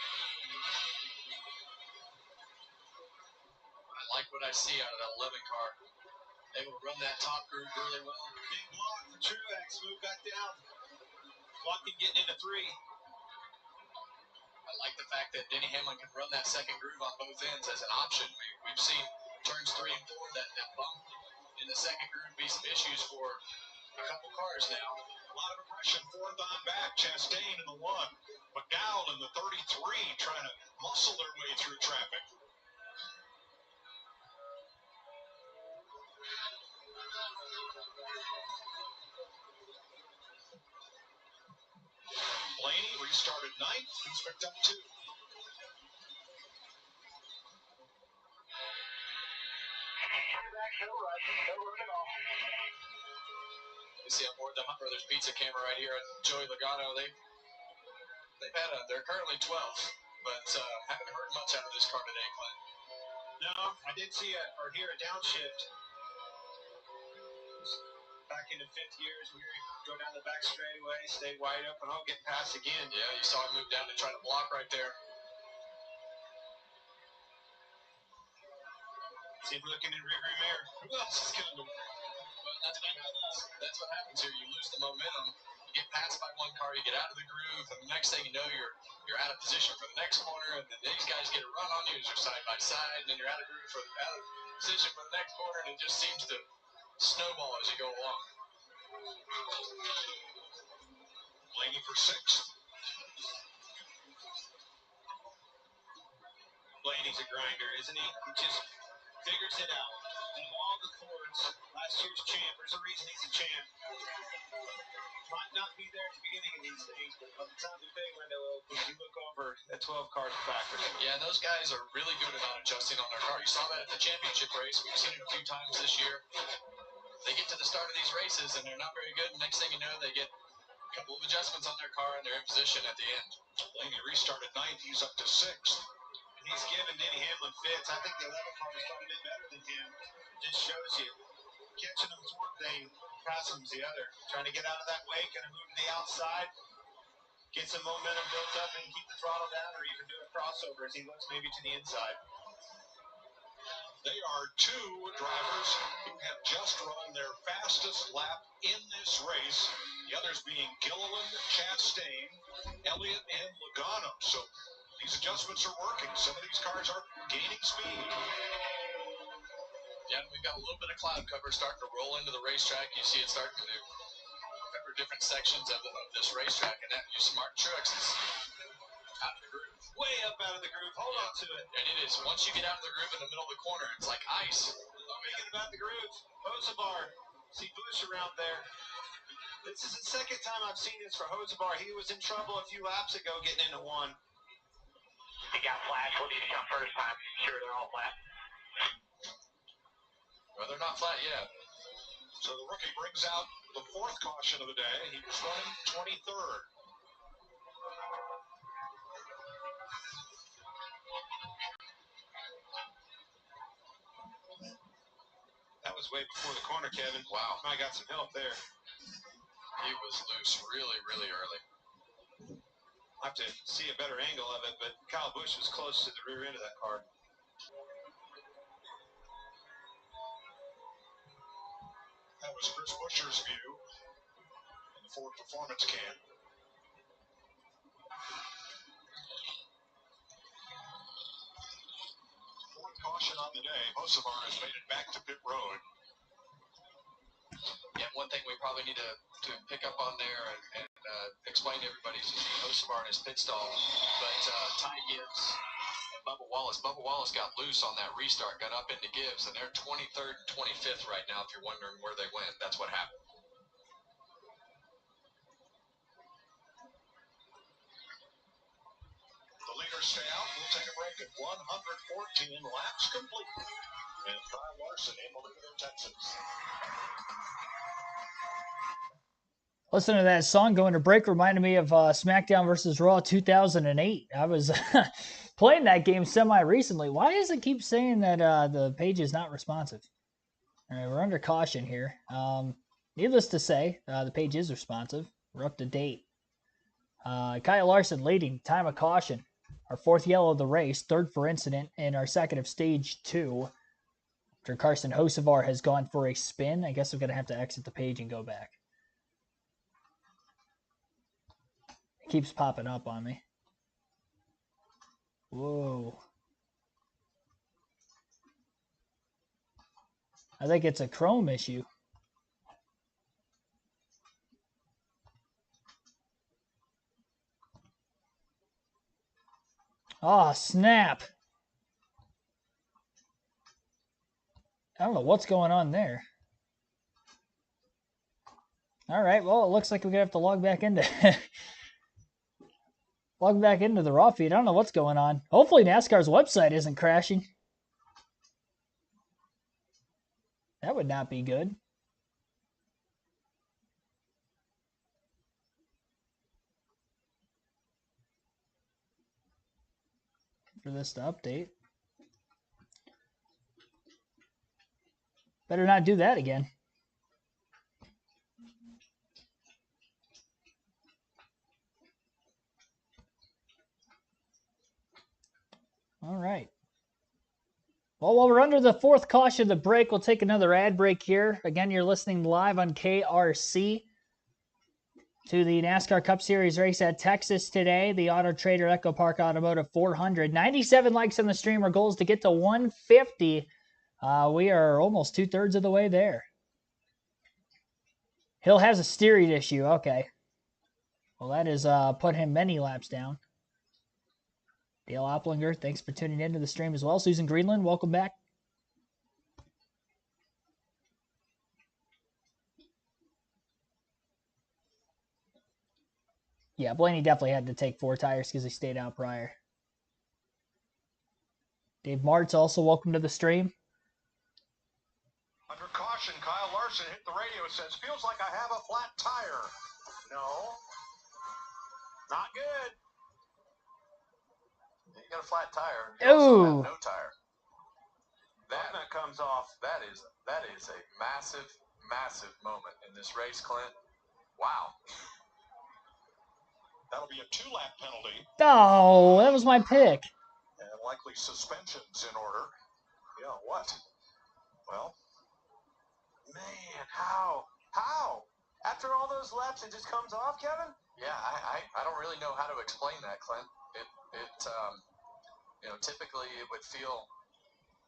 I like what I see out of that 11 car. Able to run that top group really well. Big block for Truex. Move back down. Watkins getting into 3. I like the fact that Denny Hamlin can run that second groove on both ends as an option. We've seen turns 3 and 4, that bump in the second groove be some issues for a couple cars now. A lot of aggression, fourth on back. Chastain in the 1. McDowell in the 33 trying to muscle their way through traffic. Blaney restarted 9th. He's picked up 2. You see on board the Hunt Brothers Pizza camera right here at Joey Logano. They're currently 12th, but haven't heard much out of this car today, Clint. No, I did see or hear a downshift. Back into 5th gears, we go down the back straightaway, stay wide open. I'll get past again. Yeah, you saw him move down to try to block right there. See him looking in rearview mirror. Who else is coming? Well, that's what happens here. You lose the momentum. You get passed by one car, you get out of the groove, and the next thing you know, you're out of position for the next corner, and then these guys get a run on you as you're side by side, and then you're out of groove out of position for the next corner, and it just seems to snowball as you go along. Blaney for 6th. Blaney's a grinder, isn't he? He just figures it out. And of all the Fords, last year's champ, there's a reason he's a champ. Might not be there at the beginning of these things, but by the time the pay window opens, you look over at 12 cars factory. Yeah, and those guys are really good about adjusting on their car. You saw that at the championship race. We've seen it a few times this year. They get to the start of these races, and they're not very good. And next thing you know, they get a couple of adjustments on their car, and they're in position at the end. Blaney restarted 9th. He's up to 6th. And he's giving Denny Hamlin fits. I think the 11 car is quite a bit better than him. It just shows you. Catching him's one thing, passing him's the other. Trying to get out of that wake and move to the outside. Get some momentum built up and keep the throttle down, or even do a crossover as he looks maybe to the inside. They are 2 drivers who have just run their fastest lap in this race. The others being Gilliland, Chastain, Elliott, and Logano. So these adjustments are working. Some of these cars are gaining speed. Yeah, we've got a little bit of cloud cover starting to roll into the racetrack. You see it starting to cover different sections of this racetrack, and that you smart Truex is out of the groove. Way up out of the groove. Hold on to it. And it is. Once you get out of the groove in the middle of the corner, it's like ice. Speaking about the groove, Hosebar. See Bush around there. This is the second time I've seen this for Hosebar. He was in trouble a few laps ago getting into 1. He got flash. What did you come first time? Sure, they're all flat. Well, they're not flat yet. So the rookie brings out the 4th caution of the day. He was running 23rd. That was way before the corner, Kevin. Wow. I got some help there. He was loose really, really early. I'll have to see a better angle of it, but Kyle Busch was close to the rear end of that car. That was Chris Buescher's view in the Ford Performance Cam. 4th caution on on the day. Hocevar has made it back to pit road. Yeah, one thing we probably need to pick up on there and explain to everybody is Hocevar in his pit stall. But Ty Gibbs and Bubba Wallace got loose on that restart, got up into Gibbs, and they're 23rd and 25th right now if you're wondering where they went. That's what happened. The leaders stay out. We'll take a break at 114 laps complete. And Kyle Larson in the lead in Texas. Listen to that song going to break reminded me of SmackDown vs. Raw 2008. I was playing that game semi-recently. Why does it keep saying that the page is not responsive? All right, we're under caution here. Needless to say, the page is responsive. We're up to date. Kyle Larson leading, time of caution. Our fourth yellow of the race, third for incident, and our second of stage 2. After Carson Hocevar has gone for a spin, I guess I'm going to have to exit the page and go back. It keeps popping up on me. Whoa. I think it's a Chrome issue. Oh, snap. I don't know what's going on there. All right, well, it looks like we're going to have to log back into the raw feed. I don't know what's going on. Hopefully NASCAR's website isn't crashing. That would not be good. For this to update. Better not do that again. All right. Well, while we're under the fourth caution of the break, we'll take another ad break here. Again, you're listening live on KRC to the NASCAR Cup Series race at Texas today, the AutoTrader EchoPark Automotive 400. 97 likes on the stream. Our goal is to get to 150. We are almost 2/3 of the way there. Hill has a steering issue. Okay. Well, that has put him many laps down. Dale Opplinger, thanks for tuning into the stream as well. Susan Greenland, welcome back. Yeah, Blaney definitely had to take 4 tires because he stayed out prior. Dave Martz, also welcome to the stream. Under caution, Kyle Larson hit the radio, says, feels like I have a flat tire. No. Not good. You got a flat tire. You also have no tire. That comes off. That is a massive moment in this race, Clint. Wow. That'll be a 2-lap penalty. Oh, that was my pick. And likely suspensions in order. Yeah, what? Well, man, how? After all those laps, it just comes off, Kevin? Yeah, I don't really know how to explain that, Clint. Typically it would feel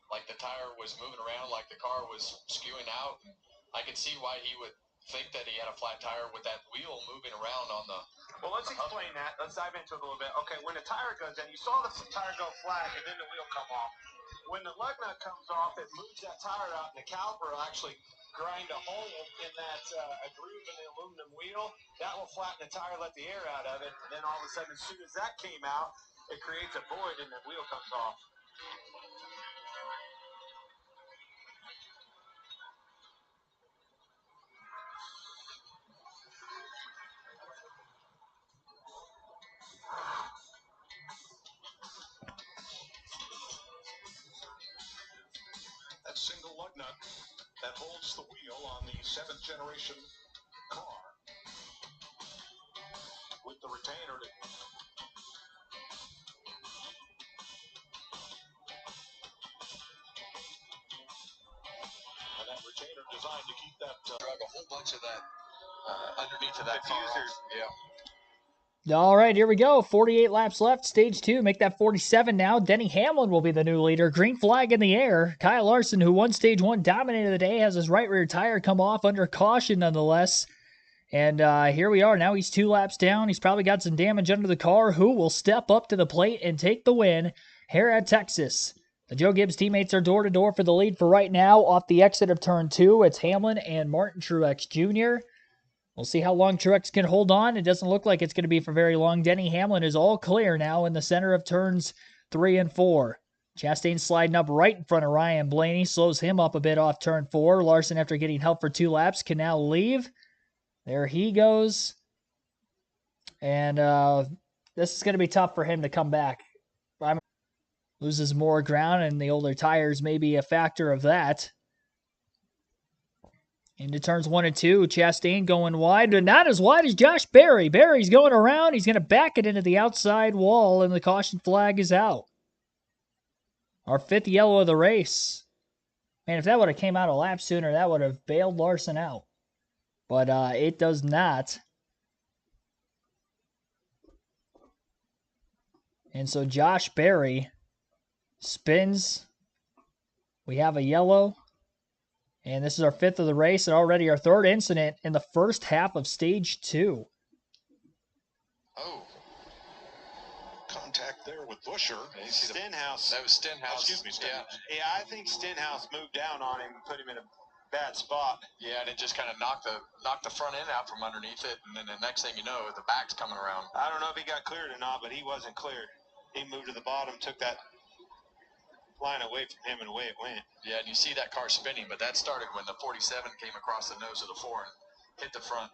like the tire was moving around, like the car was skewing out. And I could see why he would think that he had a flat tire with that wheel moving around on the. Well, let's explain that. Let's dive into it a little bit. Okay, when the tire goes in, you saw the tire go flat and then the wheel come off. When the lug nut comes off, it moves that tire out, and the caliper will actually grind a hole in that a groove in the aluminum wheel. That will flatten the tire, let the air out of it, and then all of a sudden, as soon as that came out, it creates a void and the wheel comes off. That single lug nut that holds the wheel on the 7th generation car with the retainer to and that retainer designed to keep that drug a whole bunch of that underneath of that diffuser. Yeah. All right, here we go. 48 laps left, stage 2. Make that 47 now. Denny Hamlin will be the new leader. Green flag in the air. Kyle Larson, who won stage 1, dominated the day, has his right rear tire come off under caution nonetheless. And here we are. Now he's 2 laps down. He's probably got some damage under the car. Who will step up to the plate and take the win here at Texas? The Joe Gibbs teammates are door-to-door for the lead for right now. Off the exit of turn 2, it's Hamlin and Martin Truex Jr. We'll see how long Truex can hold on. It doesn't look like it's going to be for very long. Denny Hamlin is all clear now in the center of turns 3 and 4. Chastain sliding up right in front of Ryan Blaney. Slows him up a bit off turn 4. Larson, after getting help for 2 laps, can now leave. There he goes. And this is going to be tough for him to come back. Loses more ground, and the older tires may be a factor of that. Into turns 1 and 2, Chastain going wide, but not as wide as Josh Berry. Berry's going around. He's going to back it into the outside wall, and the caution flag is out. Our 5th yellow of the race. Man, if that would have came out a lap sooner, that would have bailed Larson out. But it does not. And so Josh Berry spins. We have a yellow. And this is our 5th of the race, and already our 3rd incident in the first half of stage 2. Oh. Contact there with Busher. Stenhouse. That was Stenhouse. Excuse me, Stenhouse. Yeah, I think Stenhouse moved down on him and put him in a bad spot. Yeah, and it just kind of knocked the front end out from underneath it, and then the next thing you know, the back's coming around. I don't know if he got cleared or not, but he wasn't cleared. He moved to the bottom, took that line away from him, and away it went. Yeah, and you see that car spinning, but that started when the 47 came across the nose of the 4 and hit the front.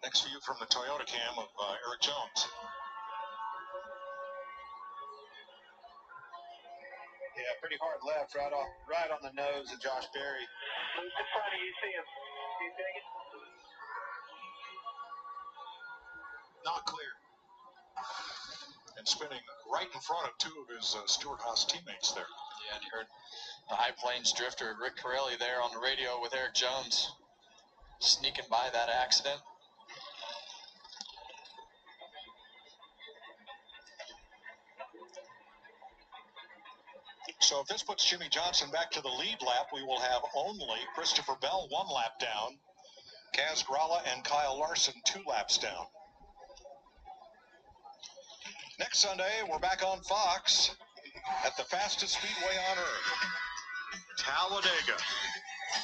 Next view from the Toyota cam of Eric Jones. Yeah, pretty hard left, right on the nose of Josh Berry. Who's in front of you? See him? See him take it? Not clear. And spinning right in front of 2 of his Stewart-Haas teammates there. Yeah, and you heard the High Plains drifter Rick Corelli there on the radio with Eric Jones sneaking by that accident. So if this puts Jimmy Johnson back to the lead lap, we will have only Christopher Bell 1 lap down, Kaz Gralla and Kyle Larson 2 laps down. Next Sunday, we're back on Fox at the fastest speedway on earth, Talladega.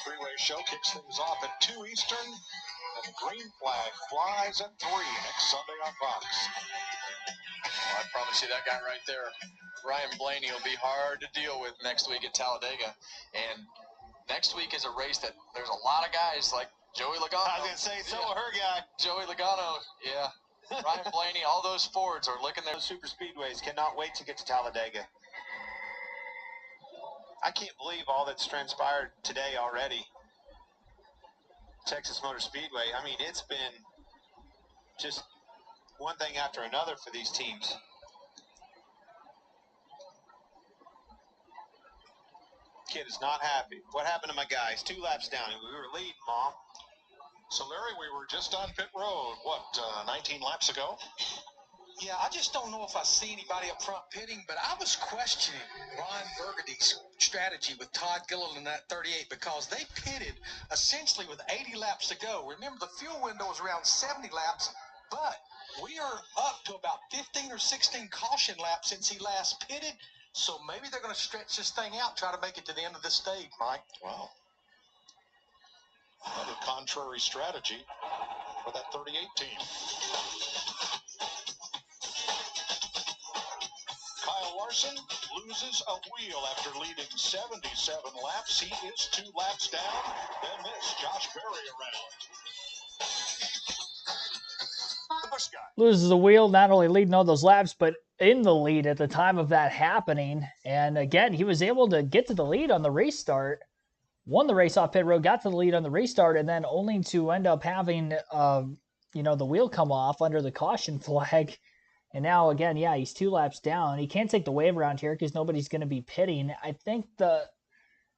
Freeway show kicks things off at 2 Eastern, and the green flag flies at 3 next Sunday on Fox. Well, I promise you that guy right there, Ryan Blaney, will be hard to deal with next week at Talladega. And next week is a race that there's a lot of guys like Joey Logano. I was going to say, so her guy. Joey Logano, yeah. Ryan Blaney, all those Fords are looking there. Super speedways cannot wait to get to Talladega. I can't believe all that's transpired today already. Texas Motor Speedway. I mean, it's been just one thing after another for these teams. Kid is not happy. What happened to my guys? 2 laps down. We were leading, Mom. So, Larry, we were just on pit road, 19 laps ago? Yeah, I just don't know if I see anybody up front pitting, but I was questioning Ron Burgundy's strategy with Todd Gilliland in that 38 because they pitted essentially with 80 laps to go. Remember, the fuel window was around 70 laps, but we are up to about 15 or 16 caution laps since he last pitted, so maybe they're going to stretch this thing out, try to make it to the end of this stage, Mike. Wow. Another contrary strategy for that 38 team. Kyle Larson loses a wheel after leading 77 laps. He is 2 laps down. Then this, Josh Berry around. The Busch guy. Loses the wheel, not only leading all those laps, but in the lead at the time of that happening. And again, he was able to get to the lead on the restart. Won the race off pit road, got to the lead on the restart, and then only to end up having, the wheel come off under the caution flag. And now, again, yeah, he's 2 laps down. He can't take the wave around here because nobody's going to be pitting. I think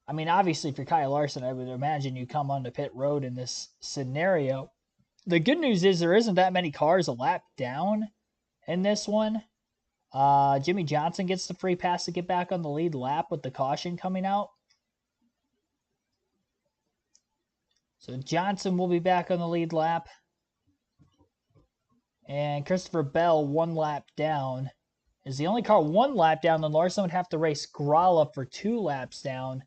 obviously for Kyle Larson, I would imagine you come onto pit road in this scenario. The good news is there isn't that many cars a lap down in this one. Jimmy Johnson gets the free pass to get back on the lead lap with the caution coming out. So Johnson will be back on the lead lap. And Christopher Bell, 1 lap down, is the only car 1 lap down. Then Larson would have to race Gralla for 2 laps down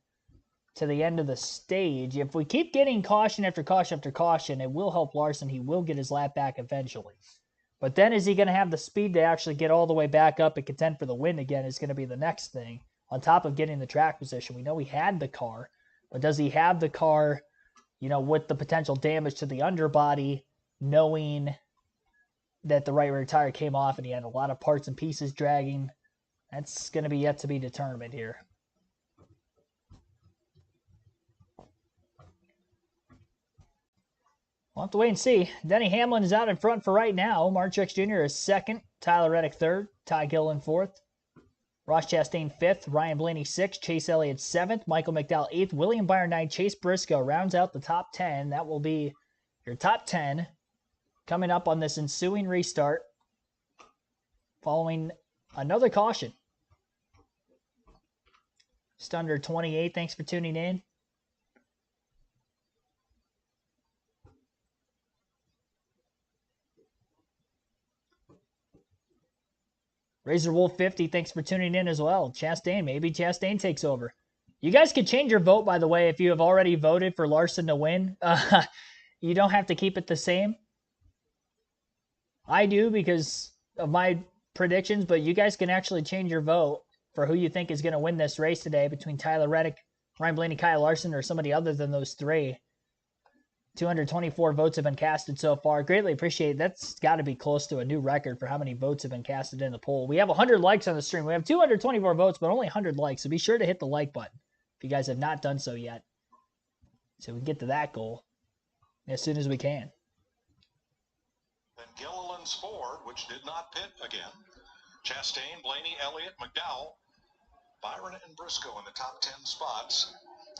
to the end of the stage. If we keep getting caution after caution after caution, it will help Larson. He will get his lap back eventually. But then is he going to have the speed to actually get all the way back up and contend for the win again is going to be the next thing. On top of getting the track position, we know he had the car, but does he have the car, with the potential damage to the underbody, knowing that the right rear tire came off and he had a lot of parts and pieces dragging? That's going to be yet to be determined here. We'll have to wait and see. Denny Hamlin is out in front for right now. Mark Truex Jr. is second. Tyler Reddick third. Ty Gillen fourth. Ross Chastain fifth. Ryan Blaney sixth. Chase Elliott seventh. Michael McDowell eighth. William Byron ninth. Chase Briscoe rounds out the top 10. That will be your top 10 coming up on this ensuing restart following another caution. Just under 28. Thanks for tuning in. Razor Wolf 50, thanks for tuning in as well. Chastain, maybe Chastain takes over. You guys can change your vote, by the way, if you have already voted for Larson to win. You don't have to keep it the same. I do because of my predictions, but you guys can actually change your vote for who you think is going to win this race today between Tyler Reddick, Ryan Blaney, Kyle Larson, or somebody other than those three. 224 votes have been casted so far. Greatly appreciate it. That's got to be close to a new record for how many votes have been casted in the poll. We have 100 likes on the stream. We have 224 votes, but only 100 likes. So be sure to hit the like button if you guys have not done so yet, so we can get to that goal as soon as we can. Then Gilliland's Ford, which did not pit again. Chastain, Blaney, Elliott, McDowell, Byron, and Briscoe in the top 10 spots.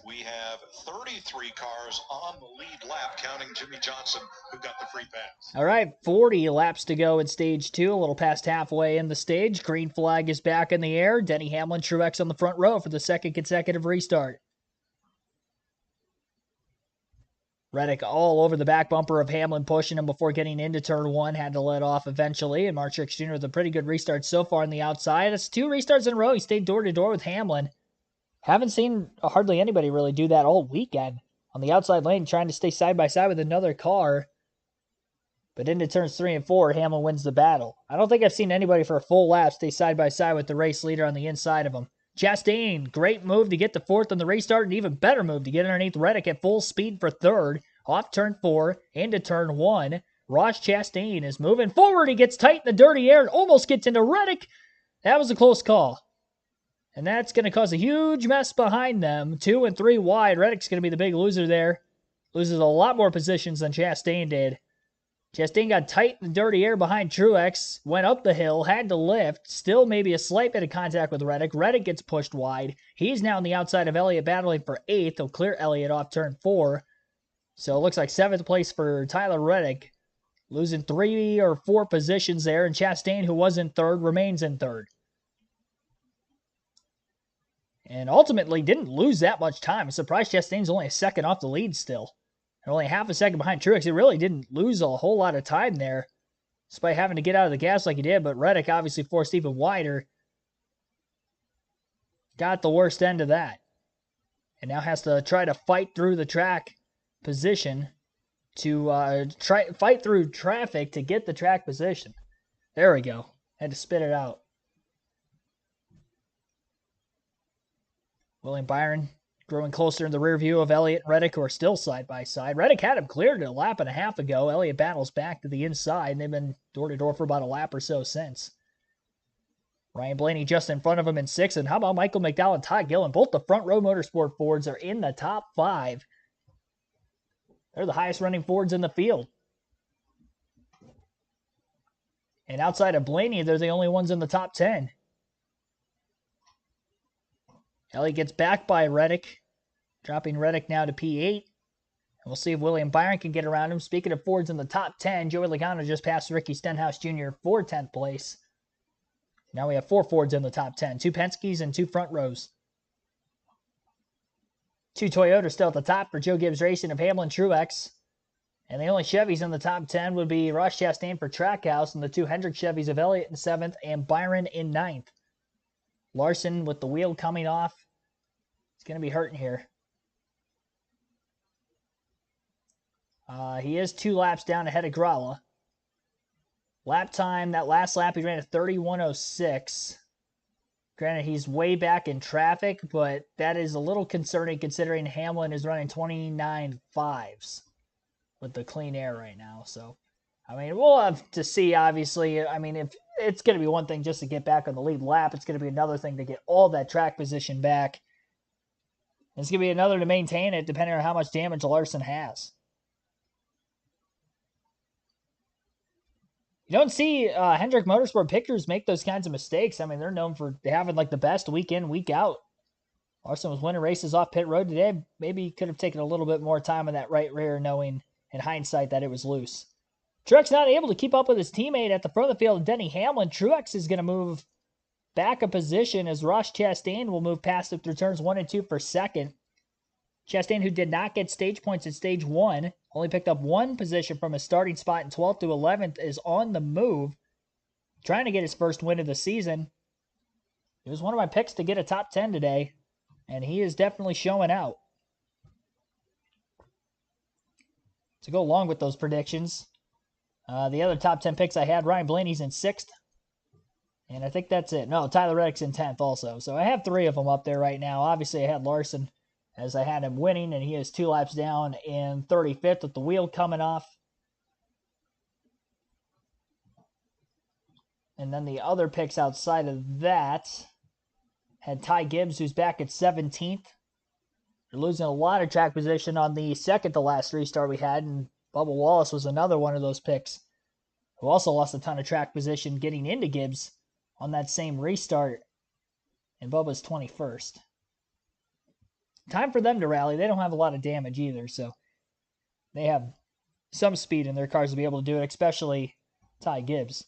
We have 33 cars on the lead lap, counting Jimmy Johnson, who got the free pass. All right, 40 laps to go in stage 2, a little past halfway in the stage. Green flag is back in the air. Denny Hamlin, Truex on the front row for the second consecutive restart. Reddick all over the back bumper of Hamlin, pushing him before getting into turn 1. Had to let off eventually. And Mark Truex Jr. with a pretty good restart so far on the outside. It's 2 restarts in a row. He stayed door-to-door with Hamlin. Haven't seen hardly anybody really do that all weekend. On the outside lane, trying to stay side by side with another car. But into turns 3 and 4, Hamlin wins the battle. I don't think I've seen anybody for a full lap stay side by side with the race leader on the inside of him. Chastain, great move to get to 4th on the restart, and even better move to get underneath Reddick at full speed for 3rd. Off turn 4, into turn 1. Ross Chastain is moving forward. He gets tight in the dirty air and almost gets into Reddick. That was a close call. And that's going to cause a huge mess behind them. 2 and 3 wide. Reddick's going to be the big loser there. Loses a lot more positions than Chastain did. Chastain got tight in the dirty air behind Truex. Went up the hill. Had to lift. Still maybe a slight bit of contact with Reddick. Reddick gets pushed wide. He's now on the outside of Elliott battling for 8th. He'll clear Elliott off turn 4. So it looks like 7th place for Tyler Reddick. Losing 3 or 4 positions there. And Chastain, who was in 3rd, remains in 3rd. And ultimately didn't lose that much time. I'm surprised Chastain's only a second off the lead still. And only half a second behind Truex. He really didn't lose a whole lot of time there, despite having to get out of the gas like he did. But Reddick obviously forced even wider. Got the worst end of that. And now has to try to fight through the track position to fight through traffic to get the track position. There we go. Had to spit it out. William Byron growing closer in the rear view of Elliott and Reddick, who are still side by side. Reddick had him cleared a lap and a half ago. Elliott battles back to the inside, and they've been door-to-door for about a lap or so since. Ryan Blaney just in front of him in 6th. And how about Michael McDowell and Ty Gillen? Both the front row motorsport Fords are in the top 5. They're the highest running Fords in the field. And outside of Blaney, they're the only ones in the top 10. Elliott gets back by Reddick, dropping Reddick now to P8. we'll see if William Byron can get around him. Speaking of Fords in the top 10, Joey Logano just passed Ricky Stenhouse Jr. for 10th place. Now we have 4 Fords in the top 10. 2 Penske's and 2 front rows. 2 Toyotas still at the top for Joe Gibbs Racing of Hamlin Truex. And the only Chevys in the top 10 would be Ross Chastain for Trackhouse and the 2 Hendrick Chevys of Elliott in 7th and Byron in 9th. Larson with the wheel coming off. It's going to be hurting here. He is 2 laps down ahead of Gralla. Lap time, that last lap he ran a 31:06. Granted, he's way back in traffic, but that is a little concerning considering Hamlin is running 29.5s with the clean air right now. So, I mean, we'll have to see, obviously. I mean, if it's going to be one thing just to get back on the lead lap, it's going to be another thing to get all that track position back. It's going to be another to maintain it, depending on how much damage Larson has. You don't see Hendrick Motorsport pickers make those kinds of mistakes. I mean, they're known for having like the best week in, week out. Larson was winning races off pit road today. Maybe he could have taken a little bit more time on that right rear, knowing in hindsight that it was loose. Truex not able to keep up with his teammate at the front of the field, Denny Hamlin. Truex is going to move back a position as Ross Chastain will move past him through turns 1 and 2 for second. Chastain, who did not get stage points at stage 1, only picked up 1 position from his starting spot in 12th to 11th, is on the move, trying to get his first win of the season. It was one of my picks to get a top 10 today, and he is definitely showing out. To go along with those predictions, the other top 10 picks I had, Ryan Blaney's in 6th, and I think that's it. No, Tyler Reddick's in 10th also, so I have 3 of them up there right now. Obviously, I had Larson as I had him winning, and he is 2 laps down in 35th with the wheel coming off. And then the other picks outside of that had Ty Gibbs, who's back at 17th. They're losing a lot of track position on the second to last restart we had, and Bubba Wallace was another one of those picks who also lost a ton of track position getting into Gibbs on that same restart, and Bubba's 21st. Time for them to rally. They don't have a lot of damage either, so they have some speed in their cars to be able to do it, especially Ty Gibbs.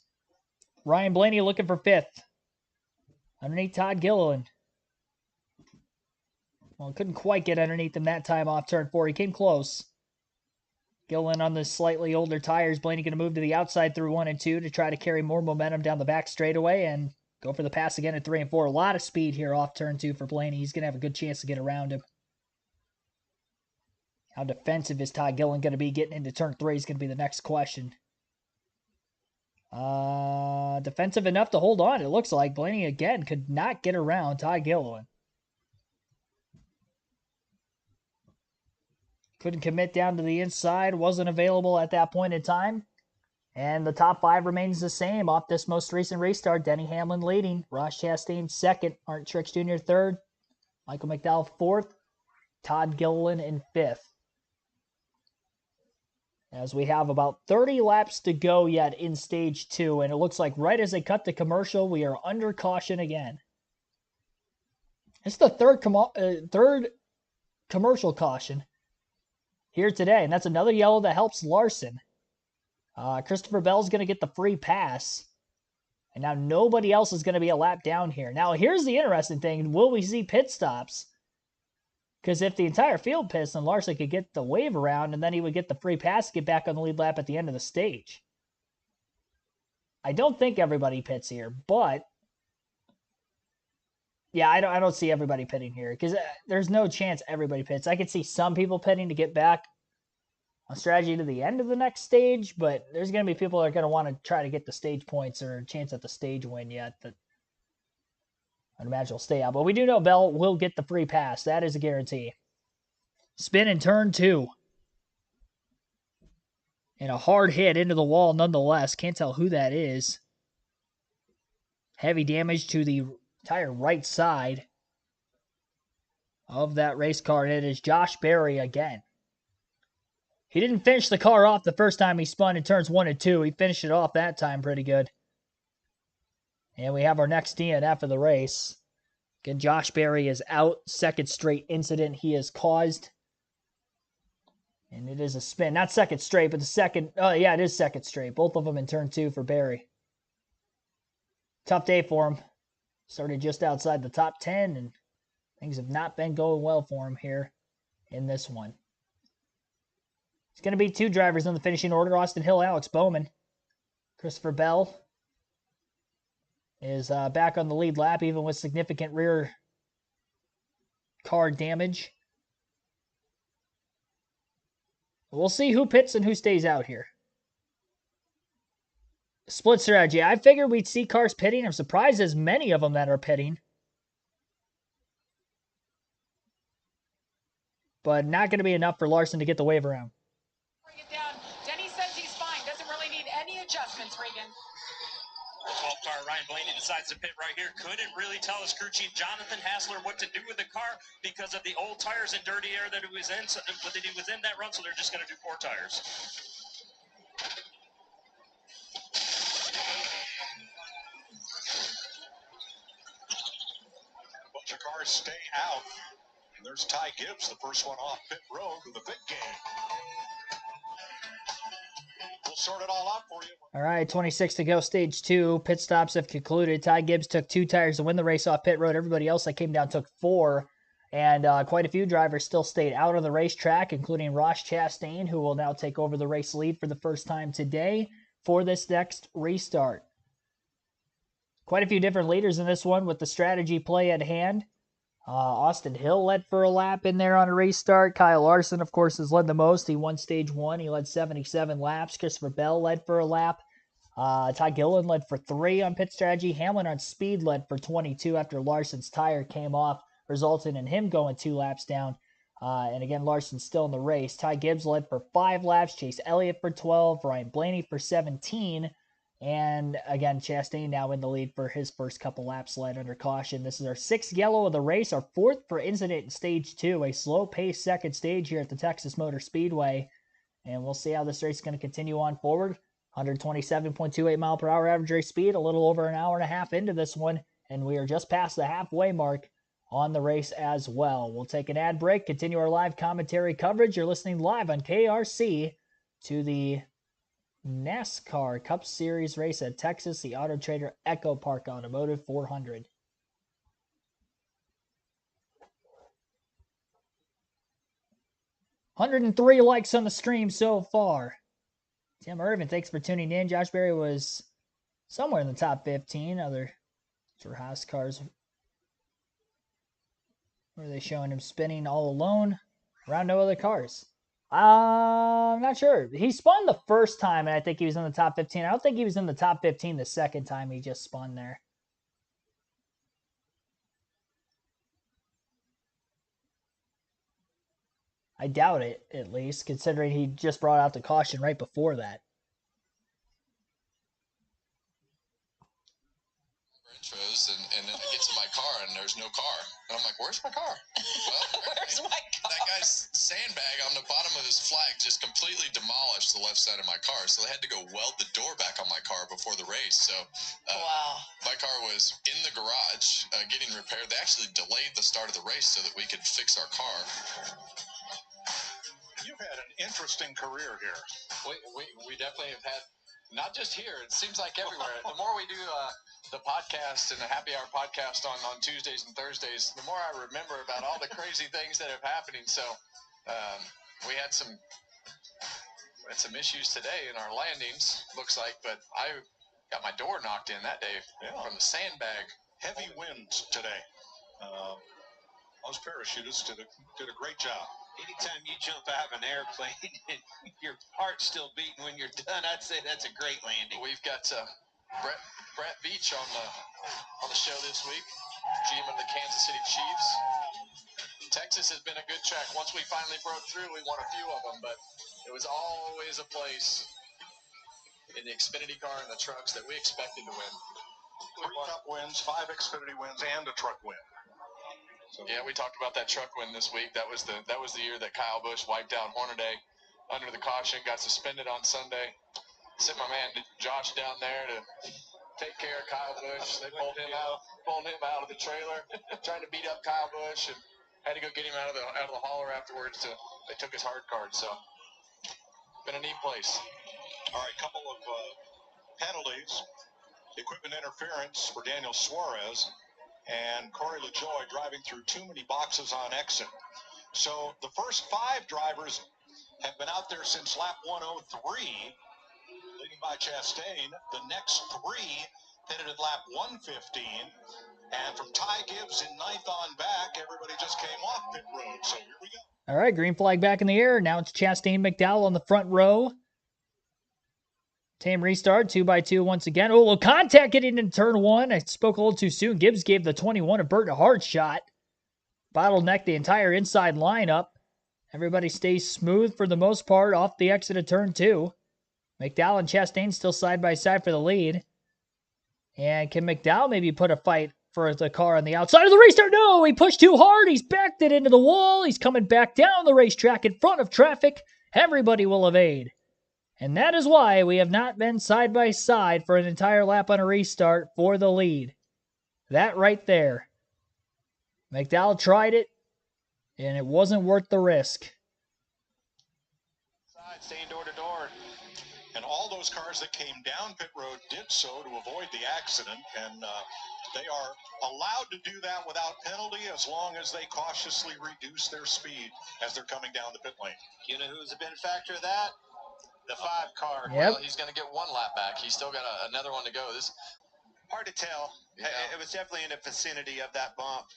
Ryan Blaney looking for 5th. Underneath Todd Gilliland. Well, couldn't quite get underneath him that time off turn 4. He came close. Gilliland on the slightly older tires. Blaney going to move to the outside through 1 and 2 to try to carry more momentum down the back straightaway and go for the pass again at 3 and 4. A lot of speed here off turn 2 for Blaney. He's going to have a good chance to get around him. How defensive is Todd Gilliland going to be getting into turn 3 is going to be the next question. Defensive enough to hold on. It looks like Blaney again could not get around Todd Gilliland. Couldn't commit down to the inside. Wasn't available at that point in time. And the top 5 remains the same off this most recent restart. Denny Hamlin leading. Ross Chastain 2nd. Martin Truex Jr. 3rd. Michael McDowell 4th. Todd Gilliland in 5th. As we have about 30 laps to go yet in stage 2. And it looks like right as they cut the commercial, we are under caution again. It's the third commercial caution here today. And that's another yellow that helps Larson. Christopher Bell's going to get the free pass. And now nobody else is going to be a lap down here. Now here's the interesting thing. Will we see pit stops? Because if the entire field pits, then Larson could get the wave around, and then he would get the free pass to get back on the lead lap at the end of the stage. I don't think everybody pits here, but yeah, I don't see everybody pitting here because there's no chance everybody pits. I could see some people pitting to get back on strategy to the end of the next stage, but there's going to be people that are going to want to try to get the stage points or a chance at the stage win yet that I'd imagine will stay out. But we do know Bell will get the free pass. That is a guarantee. Spin in turn 2. And a hard hit into the wall nonetheless. Can't tell who that is. Heavy damage to the entire right side of that race car. And it is Josh Berry again. He didn't finish the car off the first time he spun in turns 1 and 2. He finished it off that time pretty good. And we have our next DNF of the race. Again, Josh Berry is out. 2nd straight incident he has caused. And it is a spin. Not second straight, but the second. Oh, yeah, it is second straight. Both of them in turn 2 for Barry. Tough day for him. Started just outside the top 10, and things have not been going well for him here in this one. It's going to be 2 drivers in the finishing order. Austin Hill, Alex Bowman. Christopher Bell is back on the lead lap, even with significant rear car damage. We'll see who pits and who stays out here. Split strategy. I figured we'd see cars pitting. I'm surprised as many of them that are pitting. But not going to be enough for Larson to get the wave around. Bring it down. Denny says he's fine. Doesn't really need any adjustments, Regan. 12 car Ryan Blaney decides to pit right here. Couldn't really tell his crew chief Jonathan Hassler what to do with the car because of the old tires and dirty air that it was in. So what they did within that run, so they're just going to do 4 tires. A bunch of cars stay out. And there's Ty Gibbs, the first one off pit road with a big game. We'll sort it all out for you. All right, 26 to go, stage 2. Pit stops have concluded. Ty Gibbs took 2 tires to win the race off pit road. Everybody else that came down took 4. And quite a few drivers still stayed out on the racetrack, including Ross Chastain, who will now take over the race lead for the first time today for this next restart. Quite a few different leaders in this one with the strategy play at hand. Austin Hill led for a lap in there on a restart. Kyle Larson, of course, has led the most. He won stage 1. He led 77 laps. Christopher Bell led for a lap. Ty Gillen led for 3 on pit strategy. Hamlin on speed led for 22 after Larson's tire came off, resulting in him going 2 laps down. And again, Larson's still in the race. Ty Gibbs led for 5 laps. Chase Elliott for 12. Ryan Blaney for 17. And again, Chastain now in the lead for his first couple laps led under caution. This is our 6th yellow of the race, our 4th for incident in stage 2, a slow-paced second stage here at the Texas Motor Speedway. And we'll see how this race is going to continue on forward. 127.28 mile per hour average race speed, a little over an hour and a half into this one, and we are just past the halfway mark on the race as well. We'll take an ad break, continue our live commentary coverage. You're listening live on KRC to the NASCAR Cup Series race at Texas, the AutoTrader EchoPark Automotive 400. $103 likes on the stream so far. Tim Irvin, thanks for tuning in. Josh Berry was somewhere in the top 15. Other Haas cars. Were they showing him spinning all alone around no other cars? I'm not sure. He spun the first time, and I think he was in the top 15. I don't think he was in the top 15 the second time he just spun there. I doubt it, at least, considering he just brought out the caution right before that. Intros, and then I get to my car, and there's no car. And I'm like, where's my car? Well, Where's my car? that guy's sandbag on the bottom of his flag just completely demolished the left side of my car. So they had to go weld the door back on my car before the race. So Wow. my car was in the garage getting repaired. They actually delayed the start of the race so that we could fix our car. You've had an interesting career here. We definitely have had, not just here, it seems like everywhere. The more we do the podcast and the happy hour podcast on Tuesdays and Thursdays, the more I remember about all the crazy things that have happening. So we had some issues today in our landings, looks like, but I got my door knocked in that day from the sandbag. Heavy winds today. Those parachutists did a great job. Anytime you jump out of an airplane and your heart's still beating when you're done, I'd say that's a great landing. We've got Brett Beach on the show this week, GM of the Kansas City Chiefs. Texas has been a good track. Once we finally broke through, we won a few of them, but it was always a place in the Xfinity car and the trucks that we expected to win. 3 Cup wins, 5 Xfinity wins, and a truck win. So, yeah, we talked about that truck win this week. That was the year that Kyle Busch wiped out Hornaday under the caution, got suspended on Sunday. Sent my man Josh down there to take care of Kyle Busch. They pulled him out of the trailer, trying to beat up Kyle Busch, and had to go get him out of the hauler afterwards. They took his hard card. So Been a neat place. All right, couple of penalties. Equipment interference for Daniel Suarez and Corey LaJoy driving through too many boxes on exit. So the first 5 drivers have been out there since lap 103, leading by Chastain. The next 3 pitted at lap 115. And from Ty Gibbs in 9th on back, everybody just came off pit road. So here we go. All right, green flag back in the air. Now it's Chastain McDowell on the front row. Tame restart, 2x2 once again. Oh, a little contact getting into turn 1. I spoke a little too soon. Gibbs gave the 21 a Burt a hard shot. Bottlenecked the entire inside lineup. Everybody stays smooth for the most part off the exit of turn 2. McDowell and Chastain still side by side for the lead. And can McDowell maybe put a fight for the car on the outside of the restart? No, he pushed too hard. He's backed it into the wall. He's coming back down the racetrack in front of traffic. Everybody will evade. And that is why we have not been side by side for an entire lap on a restart for the lead. That right there. McDowell tried it, and it wasn't worth the risk. Staying door to door. And all those cars that came down pit road did so to avoid the accident. And they are allowed to do that without penalty as long as they cautiously reduce their speed as they're coming down the pit lane. You know who's a benefactor of that? The 5 car. Yep. Well, he's going to get 1 lap back. He's still got another one to go. This hard to tell. Yeah. It was definitely in the vicinity of that bump.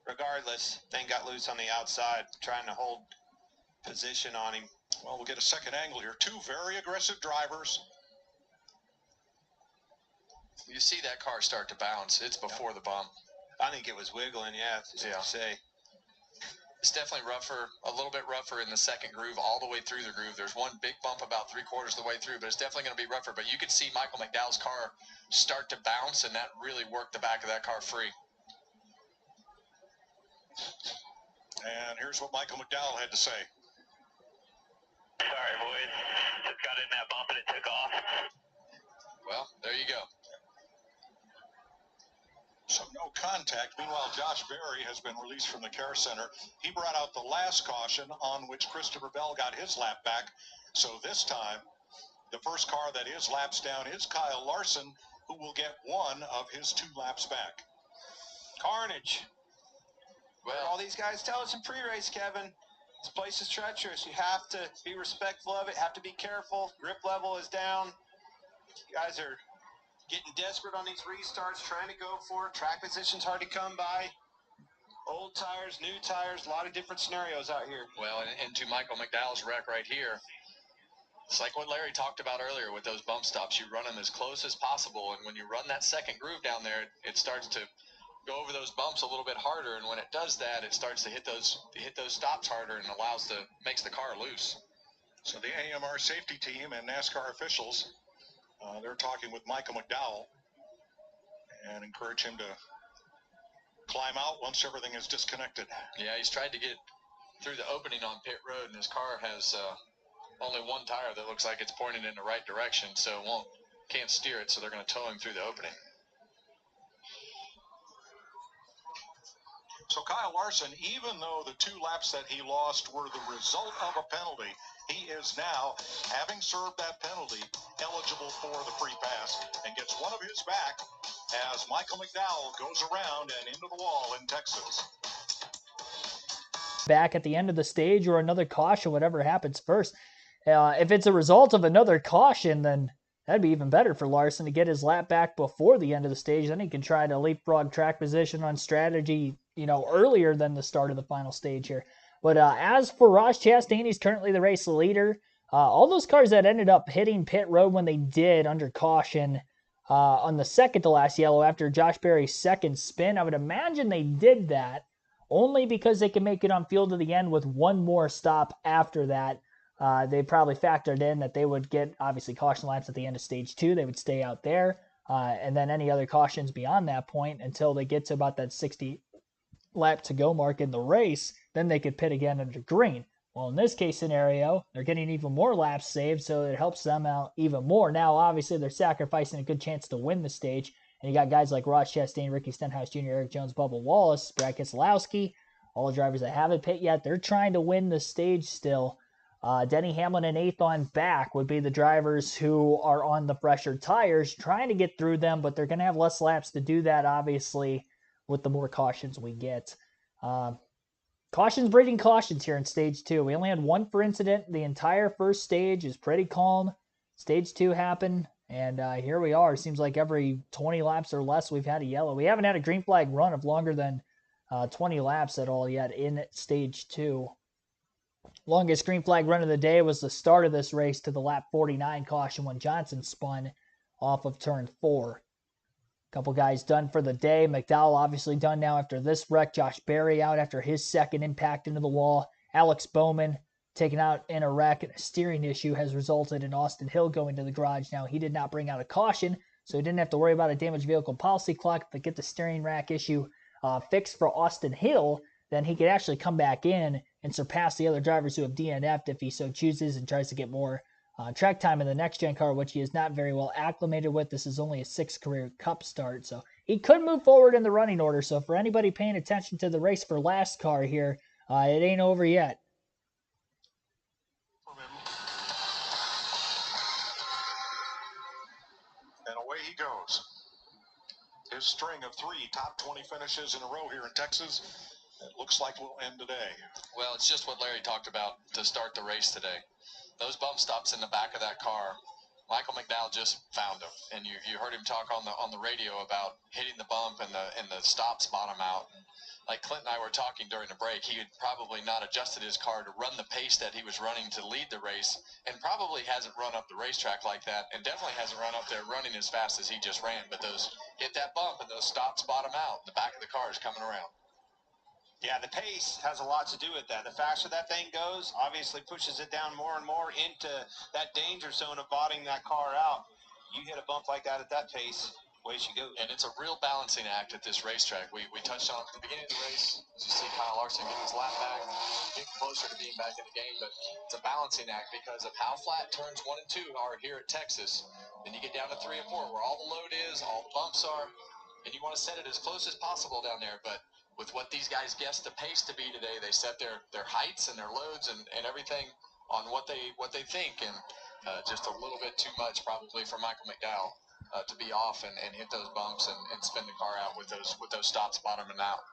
Regardless, thing got loose on the outside, trying to hold position on him. Well, we'll get a second angle here. 2 very aggressive drivers. You see that car start to bounce. It's before the bump. I think it was wiggling, yeah. Say. It's definitely rougher, a little bit rougher in the second groove, all the way through the groove. There's one big bump about 3/4 of the way through, but it's definitely going to be rougher. But you could see Michael McDowell's car start to bounce, and that really worked the back of that car free. And here's what Michael McDowell had to say. Sorry, boys. Just got in that bump and it took off. Well, there you go. So no contact. Meanwhile, Josh Berry has been released from the care center. He brought out the last caution on which Christopher Bell got his lap back. So this time, the first car that is laps down is Kyle Larson, who will get 1 of his 2 laps back. Carnage. Well, all these guys tell us in pre-race, Kevin, this place is treacherous. You have to be respectful of it, have to be careful. Grip level is down. You guys are getting desperate on these restarts, trying to go for it. Track position's hard to come by. Old tires, new tires, a lot of different scenarios out here. Well, and to Michael McDowell's wreck right here, it's like what Larry talked about earlier with those bump stops. You run them as close as possible, and when you run that second groove down there, it starts to go over those bumps a little bit harder, and when it does that, it starts to hit those stops harder and makes the car loose. So the AMR safety team and NASCAR officials, they're talking with Michael McDowell and encourage him to climb out once everything is disconnected. Yeah, he's tried to get through the opening on pit road, and his car has only 1 tire that looks like it's pointed in the right direction, so can't steer it, so they're going to tow him through the opening. So Kyle Larson, even though the 2 laps that he lost were the result of a penalty, he is now, having served that penalty, eligible for the free pass and gets 1 of his back as Michael McDowell goes around and into the wall in Texas. Back at the end of the stage or another caution, whatever happens first. If it's a result of another caution, then that'd be even better for Larson to get his lap back before the end of the stage. Then he can try to leapfrog track position on strategy, earlier than the start of the final stage here. But as for Ross Chastain, he's currently the race leader. All those cars that ended up hitting pit road when they did under caution on the second to last yellow after Josh Berry's second spin, I would imagine they did that only because they can make it on field to the end with 1 more stop after that. They probably factored in that they would get, obviously, caution laps at the end of stage 2. They would stay out there. And then any other cautions beyond that point until they get to about that 60 lap to go mark in the race, then they could pit again under green. Well, in this case scenario, they're getting even more laps saved, so it helps them out even more. Now, obviously, they're sacrificing a good chance to win the stage. And you got guys like Ross Chastain, Ricky Stenhouse Jr., Eric Jones, Bubba Wallace, Brad Keselowski, all the drivers that haven't pit yet. They're trying to win the stage still. Denny Hamlin and 8th on back would be the drivers who are on the fresher tires, trying to get through them, but they're going to have less laps to do that, obviously, with the more cautions we get. Cautions breeding cautions here in Stage 2. We only had one for incident. The entire first stage is pretty calm. Stage 2 happened, and here we are. It seems like every 20 laps or less we've had a yellow. We haven't had a green flag run of longer than 20 laps at all yet in Stage 2. Longest green flag run of the day was the start of this race to the lap 49 caution when Johnson spun off of turn 4. Couple guys done for the day. McDowell obviously done now after this wreck. Josh Berry out after his second impact into the wall. Alex Bowman taken out in a wreck, and a steering issue has resulted in Austin Hill going to the garage. Now, he did not bring out a caution, so he didn't have to worry about a damaged vehicle policy clock, but get the steering rack issue fixed for Austin Hill, then he could actually come back in and surpass the other drivers who have DNF'd if he so chooses and tries to get more track time in the next-gen car, which he is not very well acclimated with. This is only a 6th career Cup start, so he could move forward in the running order. So for anybody paying attention to the race for NASCAR here, it ain't over yet. And away he goes. His string of 3 top 20 finishes in a row here in Texas, it looks like will end today. Well, it's just what Larry talked about to start the race today. Those bump stops in the back of that car, Michael McDowell just found them, and you heard him talk on the radio about hitting the bump and the stops bottom out. Like Clint and I were talking during the break, he had probably not adjusted his car to run the pace that he was running to lead the race, and probably hasn't run up the racetrack like that, and definitely hasn't run up there running as fast as he just ran. But those hit that bump and those stops bottom out, the back of the car is coming around. Yeah, the pace has a lot to do with that. The faster that thing goes, obviously pushes it down more and more into that danger zone of bottoming that car out. You hit a bump like that at that pace, away she goes. And it's a real balancing act at this racetrack. We touched on it at the beginning of the race. As you see Kyle Larson get his lap back, getting closer to being back in the game. But it's a balancing act because of how flat turns 1 and 2 are here at Texas. Then you get down to 3 and 4 where all the load is, all the bumps are, and you want to set it as close as possible down there. But with what these guys guessed the pace to be today, they set their heights and their loads and everything on what they think, and just a little bit too much probably for Michael McDowell to be off and hit those bumps and spin the car out with those stops bottoming out.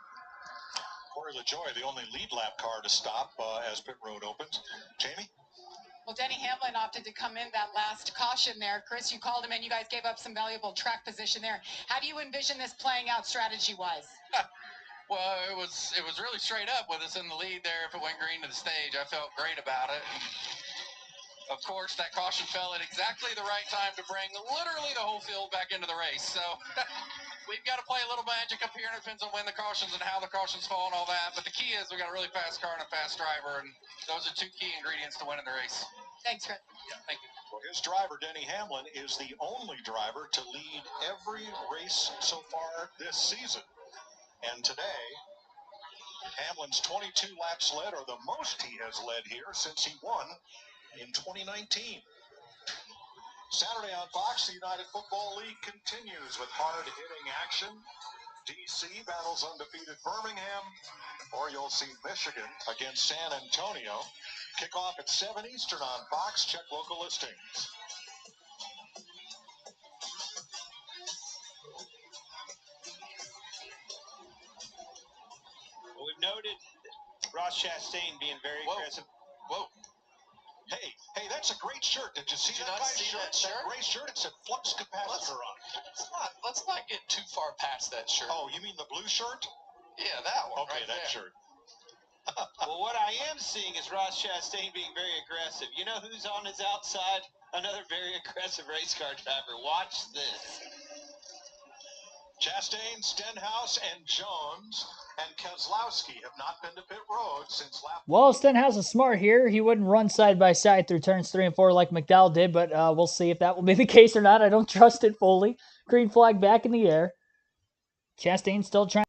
Corey LaJoy, the only lead lap car to stop as pit road opens. Jamie? Well, Denny Hamlin opted to come in that last caution there. Chris, you called him in. You guys gave up some valuable track position there. How do you envision this playing out strategy-wise? Well, it was really straight up with us in the lead there. If it went green to the stage, I felt great about it. Of course, that caution fell at exactly the right time to bring literally the whole field back into the race. So we've got to play a little magic up here, and it depends on when the cautions and how the cautions fall and all that. But the key is we got a really fast car and a fast driver, and those are 2 key ingredients to winning the race. Thanks, Chris. Yeah, thank you. Well, his driver, Denny Hamlin, is the only driver to lead every race so far this season. And today, Hamlin's 22 laps led are the most he has led here since he won in 2019. Saturday on Fox, the United Football League continues with hard-hitting action. DC battles undefeated Birmingham, or you'll see Michigan against San Antonio. Kickoff at 7 Eastern on Fox. Check local listings. Well, we've noted Ross Chastain being very aggressive. Whoa. Hey, that's a great shirt. Did you see that guy's shirt? That gray shirt? It said flux capacitor on it. Let's not get too far past that shirt. Oh, you mean the blue shirt? Yeah, that one. Okay, right that there. shirt. Well, what I am seeing is Ross Chastain being very aggressive. You know who's on his outside? Another very aggressive race car driver. Watch this. Chastain, Stenhouse, and Jones and Keselowski have not been to pit road since lap. Well, Stenhouse is smart here. He wouldn't run side by side through turns 3 and 4 like McDowell did, but we'll see if that will be the case or not. I don't trust it fully. Green flag back in the air. Chastain still trying.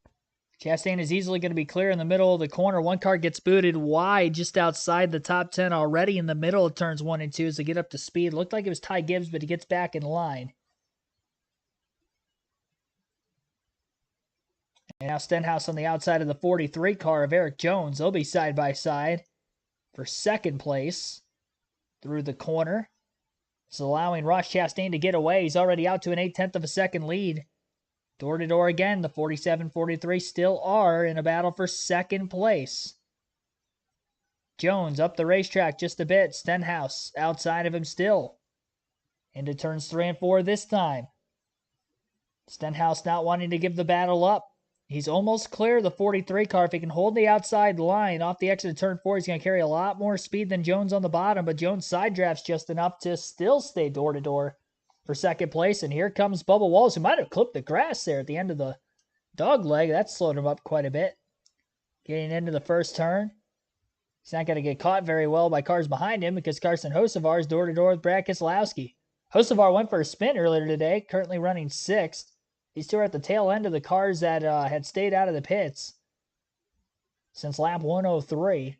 Chastain is easily going to be clear in the middle of the corner. One car gets booted wide just outside the top 10 already in the middle of turns 1 and 2 as they get up to speed. Looked like it was Ty Gibbs, but he gets back in line. And now Stenhouse on the outside of the 43 car of Eric Jones. They'll be side by side for second place. through the corner. It's allowing Ross Chastain to get away. He's already out to an 0.8 of a second lead. Door to door again, the 47-43 still are in a battle for second place. Jones up the racetrack just a bit. Stenhouse outside of him still. Into turns 3 and 4 this time. Stenhouse not wanting to give the battle up. He's almost clear of the 43 car. If he can hold the outside line off the exit of turn 4, he's going to carry a lot more speed than Jones on the bottom, but Jones side drafts just enough to still stay door to door for second place. And here comes Bubba Wallace, who might have clipped the grass there at the end of the dog leg. That slowed him up quite a bit. Getting into the first turn. He's not going to get caught very well by cars behind him because Carson Hocevar is door to door with Brad Keselowski. Hocevar went for a spin earlier today, currently running 6th. These two are at the tail end of the cars that had stayed out of the pits since lap 103.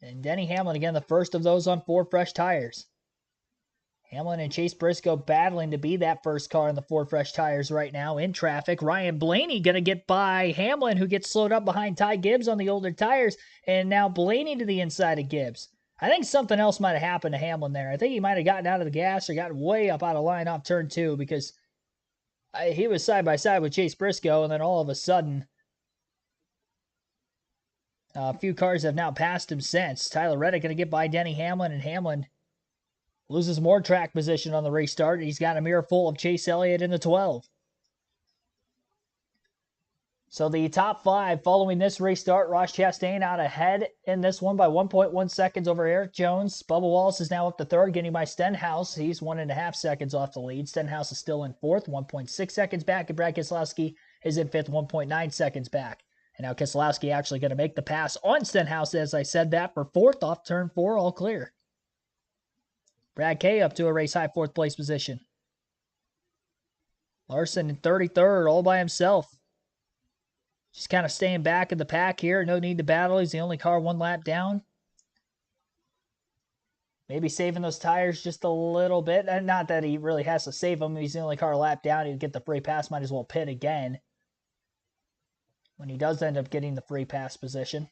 And Denny Hamlin, again, the first of those on 4 fresh tires. Hamlin and Chase Briscoe battling to be that first car on the 4 fresh tires right now in traffic. Ryan Blaney going to get by Hamlin, who gets slowed up behind Ty Gibbs on the older tires. And now Blaney to the inside of Gibbs. I think something else might have happened to Hamlin there. I think he might have gotten out of the gas or gotten way up out of line off turn 2 because he was side by side with Chase Briscoe, and then all of a sudden, a few cars have now passed him since. Tyler Reddick going to get by Denny Hamlin, and Hamlin loses more track position on the restart. He's got a mirror full of Chase Elliott in the 12. So the top 5 following this restart, Ross Chastain out ahead in this one by 1.1 seconds over Eric Jones. Bubba Wallace is now up to 3rd, getting by Stenhouse. He's 1.5 seconds off the lead. Stenhouse is still in 4th, 1.6 seconds back, and Brad Keselowski is in 5th, 1.9 seconds back. And now Keselowski actually going to make the pass on Stenhouse, as I said that, for 4th off turn 4, all clear. Brad K up to a race-high 4th place position. Larson in 33rd, all by himself. Just kind of staying back in the pack here. No need to battle. He's the only car 1 lap down. Maybe saving those tires just a little bit. And not that he really has to save them. He's the only car a lap down. He'd get the free pass. Might as well pit again when he does end up getting the free pass position,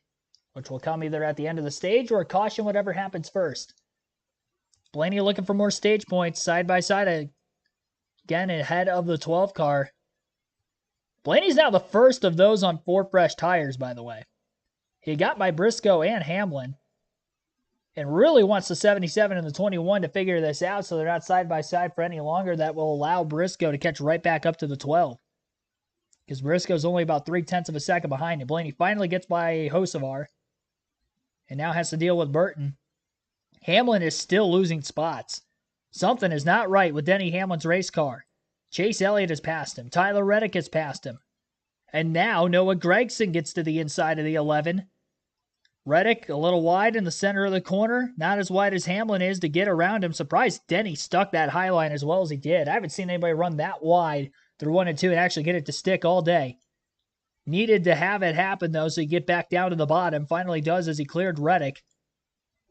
which will come either at the end of the stage or a caution, whatever happens first. Blaney looking for more stage points side by side again ahead of the 12 car. Blaney's now the first of those on 4 fresh tires, by the way. He got by Briscoe and Hamlin and really wants the 77 and the 21 to figure this out so they're not side by side for any longer. That will allow Briscoe to catch right back up to the 12 because Briscoe's only about 0.3 of a second behind him. Blaney finally gets by Hocevar and now has to deal with Burton. Hamlin is still losing spots. Something is not right with Denny Hamlin's race car. Chase Elliott has passed him. Tyler Reddick has passed him. And now Noah Gragson gets to the inside of the 11. Reddick a little wide in the center of the corner. Not as wide as Hamlin is to get around him. Surprised Denny stuck that high line as well as he did. I haven't seen anybody run that wide through 1 and 2 and actually get it to stick all day. Needed to have it happen, though, so he get back down to the bottom. Finally does as he cleared Reddick.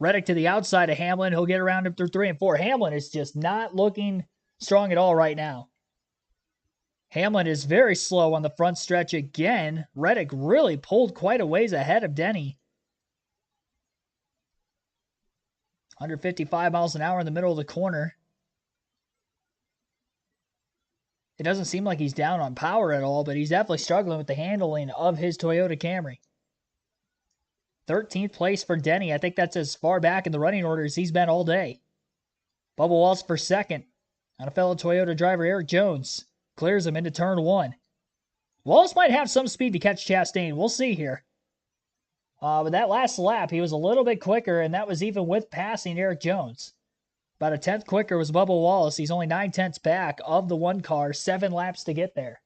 Reddick to the outside of Hamlin. He'll get around him through 3 and 4. Hamlin is just not looking strong at all right now. Hamlin is very slow on the front stretch again. Reddick really pulled quite a ways ahead of Denny. 155 miles an hour in the middle of the corner. It doesn't seem like he's down on power at all, but he's definitely struggling with the handling of his Toyota Camry. 13th place for Denny. I think that's as far back in the running order as he's been all day. Bubba Wallace for 2nd. On a fellow Toyota driver, Eric Jones, clears him into turn 1. Wallace might have some speed to catch Chastain. We'll see here. But that last lap, he was a little bit quicker, and that was even with passing Eric Jones. About a 10th quicker was Bubba Wallace. He's only 9/10 back of the 1 car, 7 laps to get there.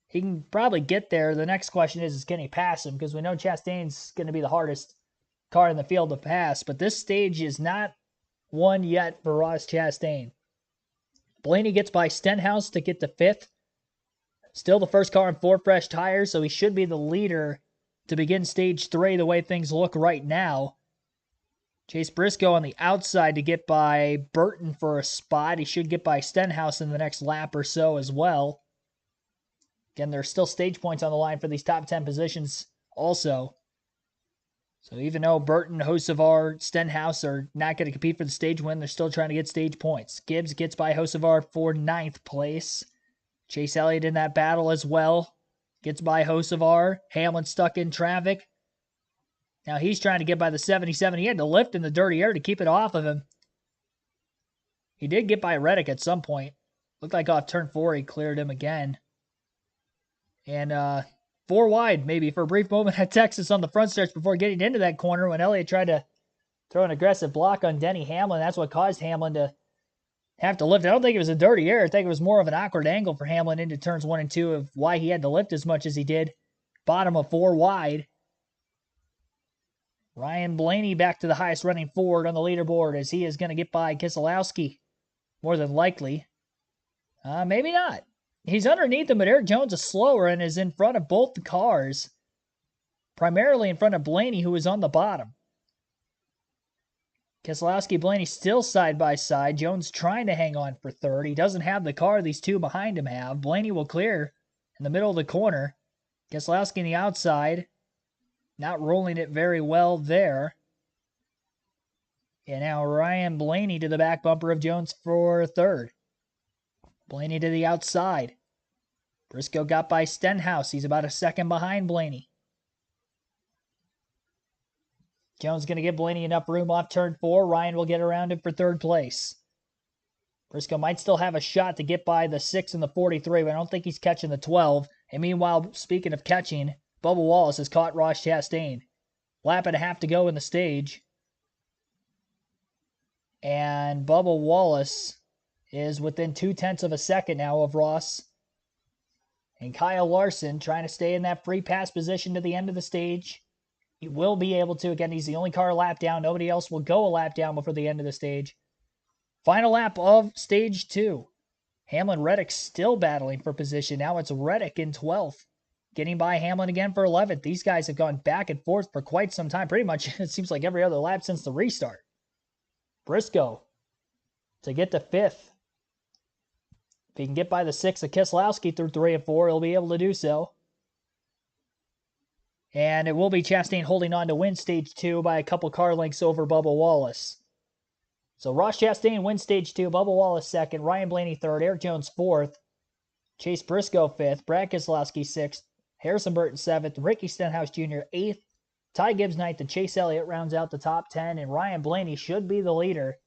He can probably get there. The next question is can he pass him? Because we know Chastain's going to be the hardest car in the field to pass. But this stage is not won yet for Ross Chastain. Blaney gets by Stenhouse to get to 5th. Still the first car on 4 fresh tires, so he should be the leader to begin stage 3 the way things look right now. Chase Briscoe on the outside to get by Burton for a spot. He should get by Stenhouse in the next lap or so as well. Again, there's still stage points on the line for these top 10 positions also. So even though Burton, Hocevar, Stenhouse are not going to compete for the stage win, they're still trying to get stage points. Gibbs gets by Hocevar for 9th place. Chase Elliott in that battle as well. Gets by Hocevar. Hamlin stuck in traffic. Now he's trying to get by the 77. He had to lift in the dirty air to keep it off of him. He did get by Reddick at some point. Looked like off turn 4 he cleared him again. And 4 wide maybe for a brief moment at Texas on the front stretch before getting into that corner when Elliott tried to throw an aggressive block on Denny Hamlin. That's what caused Hamlin to have to lift. I don't think it was a dirty air. I think it was more of an awkward angle for Hamlin into turns 1 and 2 of why he had to lift as much as he did. Bottom of 4 wide. Ryan Blaney back to the highest running Ford on the leaderboard as he is going to get by Keselowski. More than likely. Maybe not. He's underneath him, but Eric Jones is slower and is in front of both the cars. Primarily in front of Blaney, who is on the bottom. Keselowski, Blaney still side by side. Jones trying to hang on for third. He doesn't have the car these two behind him have. Blaney will clear in the middle of the corner. Keselowski on the outside. Not rolling it very well there. And now Ryan Blaney to the back bumper of Jones for third. Blaney to the outside. Briscoe got by Stenhouse. He's about a second behind Blaney. Jones going to give Blaney enough room off turn 4. Ryan will get around him for third place. Briscoe might still have a shot to get by the 6 and the 43, but I don't think he's catching the 12. And meanwhile, speaking of catching, Bubba Wallace has caught Ross Chastain. Lap and a half to go in the stage. And Bubba Wallace is within 0.2 of a second now of Ross. And Kyle Larson trying to stay in that free pass position to the end of the stage. He will be able to. Again, he's the only car a lap down. Nobody else will go a lap down before the end of the stage. Final lap of stage 2. Hamlin Reddick still battling for position. Now it's Reddick in 12th. Getting by Hamlin again for 11th. These guys have gone back and forth for quite some time. Pretty much, it seems like every other lap since the restart. Briscoe to get to 5th. If he can get by the 6 of Keselowski through 3 and 4, he'll be able to do so. And it will be Chastain holding on to win stage 2 by a couple car lengths over Bubba Wallace. So Ross Chastain wins stage 2, Bubba Wallace 2nd, Ryan Blaney 3rd, Eric Jones 4th, Chase Briscoe 5th, Brad Keselowski 6th, Harrison Burton 7th, Ricky Stenhouse Jr. 8th, Ty Gibbs 9th, and Chase Elliott rounds out the top 10, and Ryan Blaney should be the leader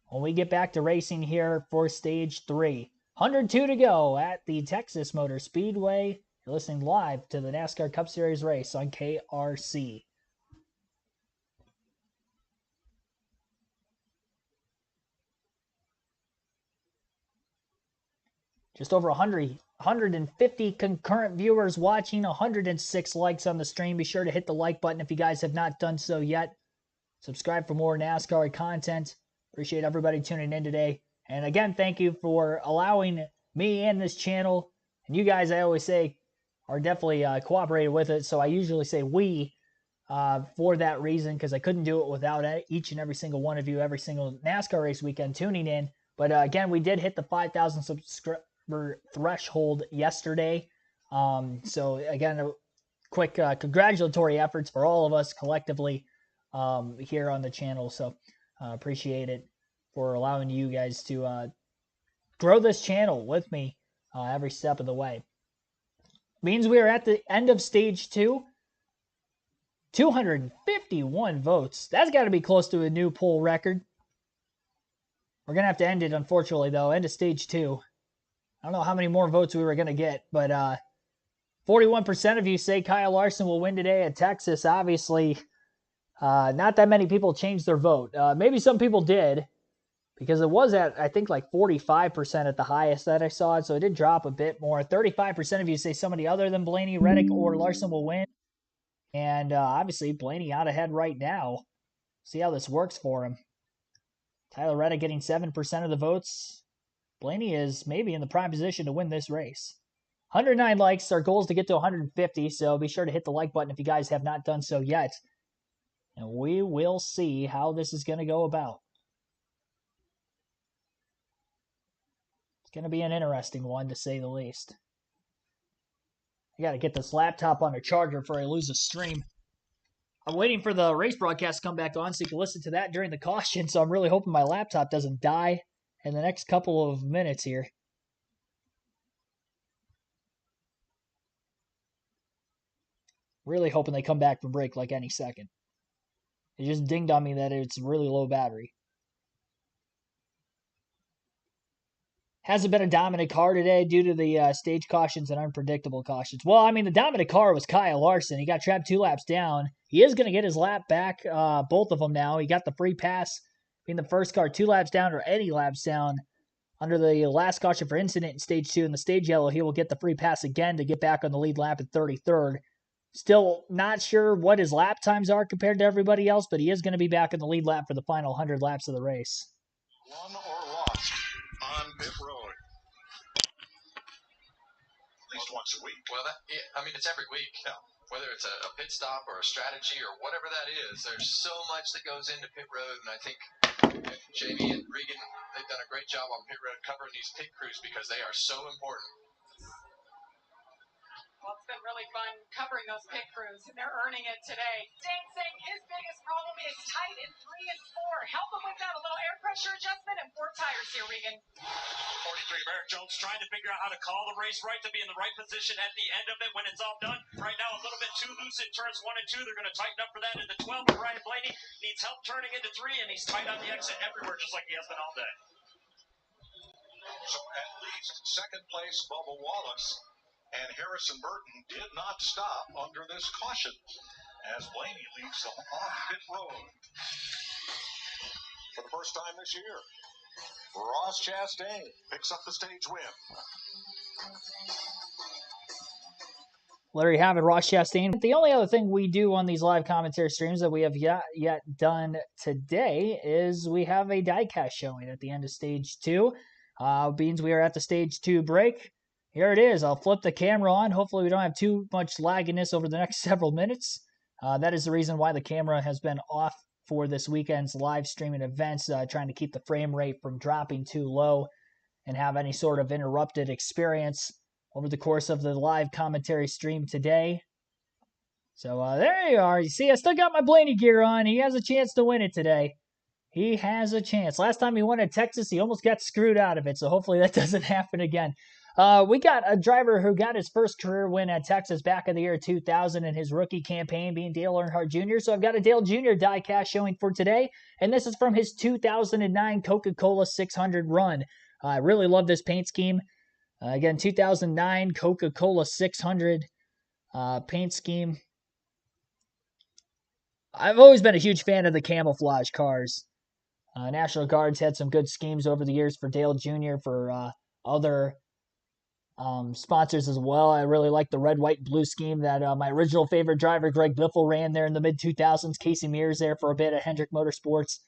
when we get back to racing here for stage 3. 102 to go at the Texas Motor Speedway. You're listening live to the NASCAR Cup Series race on KRC. Just over 150 concurrent viewers watching, 106 likes on the stream. Be sure to hit the like button if you guys have not done so yet. Subscribe for more NASCAR content. Appreciate everybody tuning in today. And again, thank you for allowing me and this channel, and you guys, I always say, are definitely cooperating with it. So I usually say we for that reason, because I couldn't do it without each and every single one of you every single NASCAR race weekend tuning in. But again, we did hit the 5,000 subscriber threshold yesterday. So again, a quick congratulatory efforts for all of us collectively here on the channel. So appreciate it for allowing you guys to grow this channel with me every step of the way. Means we are at the end of stage 2. 251 votes. That's got to be close to a new poll record. We're going to have to end it, unfortunately, though. End of stage 2. I don't know how many more votes we were going to get, but 41% of you say Kyle Larson will win today at Texas. Obviously, not that many people changed their vote. Maybe some people did, because it was at, I think, like 45% at the highest that I saw it, so it did drop a bit more. 35% of you say somebody other than Blaney, Reddick, or Larson will win. And obviously, Blaney out ahead right now. See how this works for him. Tyler Reddick getting 7% of the votes. Blaney is maybe in the prime position to win this race. 109 likes. Our goal is to get to 150, so be sure to hit the like button if you guys have not done so yet. And we will see how this is going to go about. It's going to be an interesting one, to say the least. I got to get this laptop on a charger before I lose a stream. I'm waiting for the race broadcast to come back on so you can listen to that during the caution, so I'm really hoping my laptop doesn't die in the next couple of minutes here. Really hoping they come back from break like any second. It just dinged on me that it's really low battery. Hasn't been a dominant car today due to the stage cautions and unpredictable cautions. Well, I mean, the dominant car was Kyle Larson. He got trapped 2 laps down. He is going to get his lap back, both of them now. He got the free pass being the first car 2 laps down or any laps down. Under the last caution for incident in stage 2 in the stage yellow, he will get the free pass again to get back on the lead lap at 33rd. Still not sure what his lap times are compared to everybody else, but he is going to be back in the lead lap for the final 100 laps of the race. Won or lost on pit road. At least once a week. Well, it's every week. Yeah. Whether it's a pit stop or a strategy or whatever that is, there's so much that goes into pit road, and I think Jamie and Regan, they've done a great job on pit road covering these pit crews because they are so important. Well, it's been really fun covering those pit crews, and they're earning it today. Dane saying his biggest problem is tight in 3 and 4. Help him with that, a little air pressure adjustment and 4 tires here, Regan. 43, Merrick Jones trying to figure out how to call the race right to be in the right position at the end of it when it's all done. Right now, a little bit too loose in turns 1 and 2. They're going to tighten up for that into 12. But Ryan Blaney needs help turning into 3, and he's tight on the exit everywhere, just like he has been all day. So at least second place Bubba Wallace and Harrison Burton did not stop under this caution as Blaney leads them off pit road. For the first time this year, Ross Chastain picks up the stage win. There you have it, Ross Chastain. The only other thing we do on these live commentary streams that we have yet done today is we have a diecast showing at the end of stage 2. Beans, we are at the stage 2 break. Here it is. I'll flip the camera on. Hopefully we don't have too much lagginess over the next several minutes. That is the reason why the camera has been off for this weekend's live streaming events, trying to keep the frame rate from dropping too low and have any sort of interrupted experience over the course of the live commentary stream today. So there you are. You see, I still got my Blaney gear on. He has a chance to win it today. He has a chance. Last time he won at Texas, he almost got screwed out of it, so hopefully that doesn't happen again. We got a driver who got his first career win at Texas back in the year 2000 in his rookie campaign, being Dale Earnhardt Jr. So I've got a Dale Jr. diecast showing for today, and this is from his 2009 Coca-Cola 600 run. I really love this paint scheme. Again, 2009 Coca-Cola 600 paint scheme. I've always been a huge fan of the camouflage cars. National Guard's had some good schemes over the years for Dale Jr., for other sponsors as well. I really like the red, white, blue scheme that my original favorite driver, Greg Biffle, ran there in the mid-2000s. Casey Mears there for a bit at Hendrick Motorsports.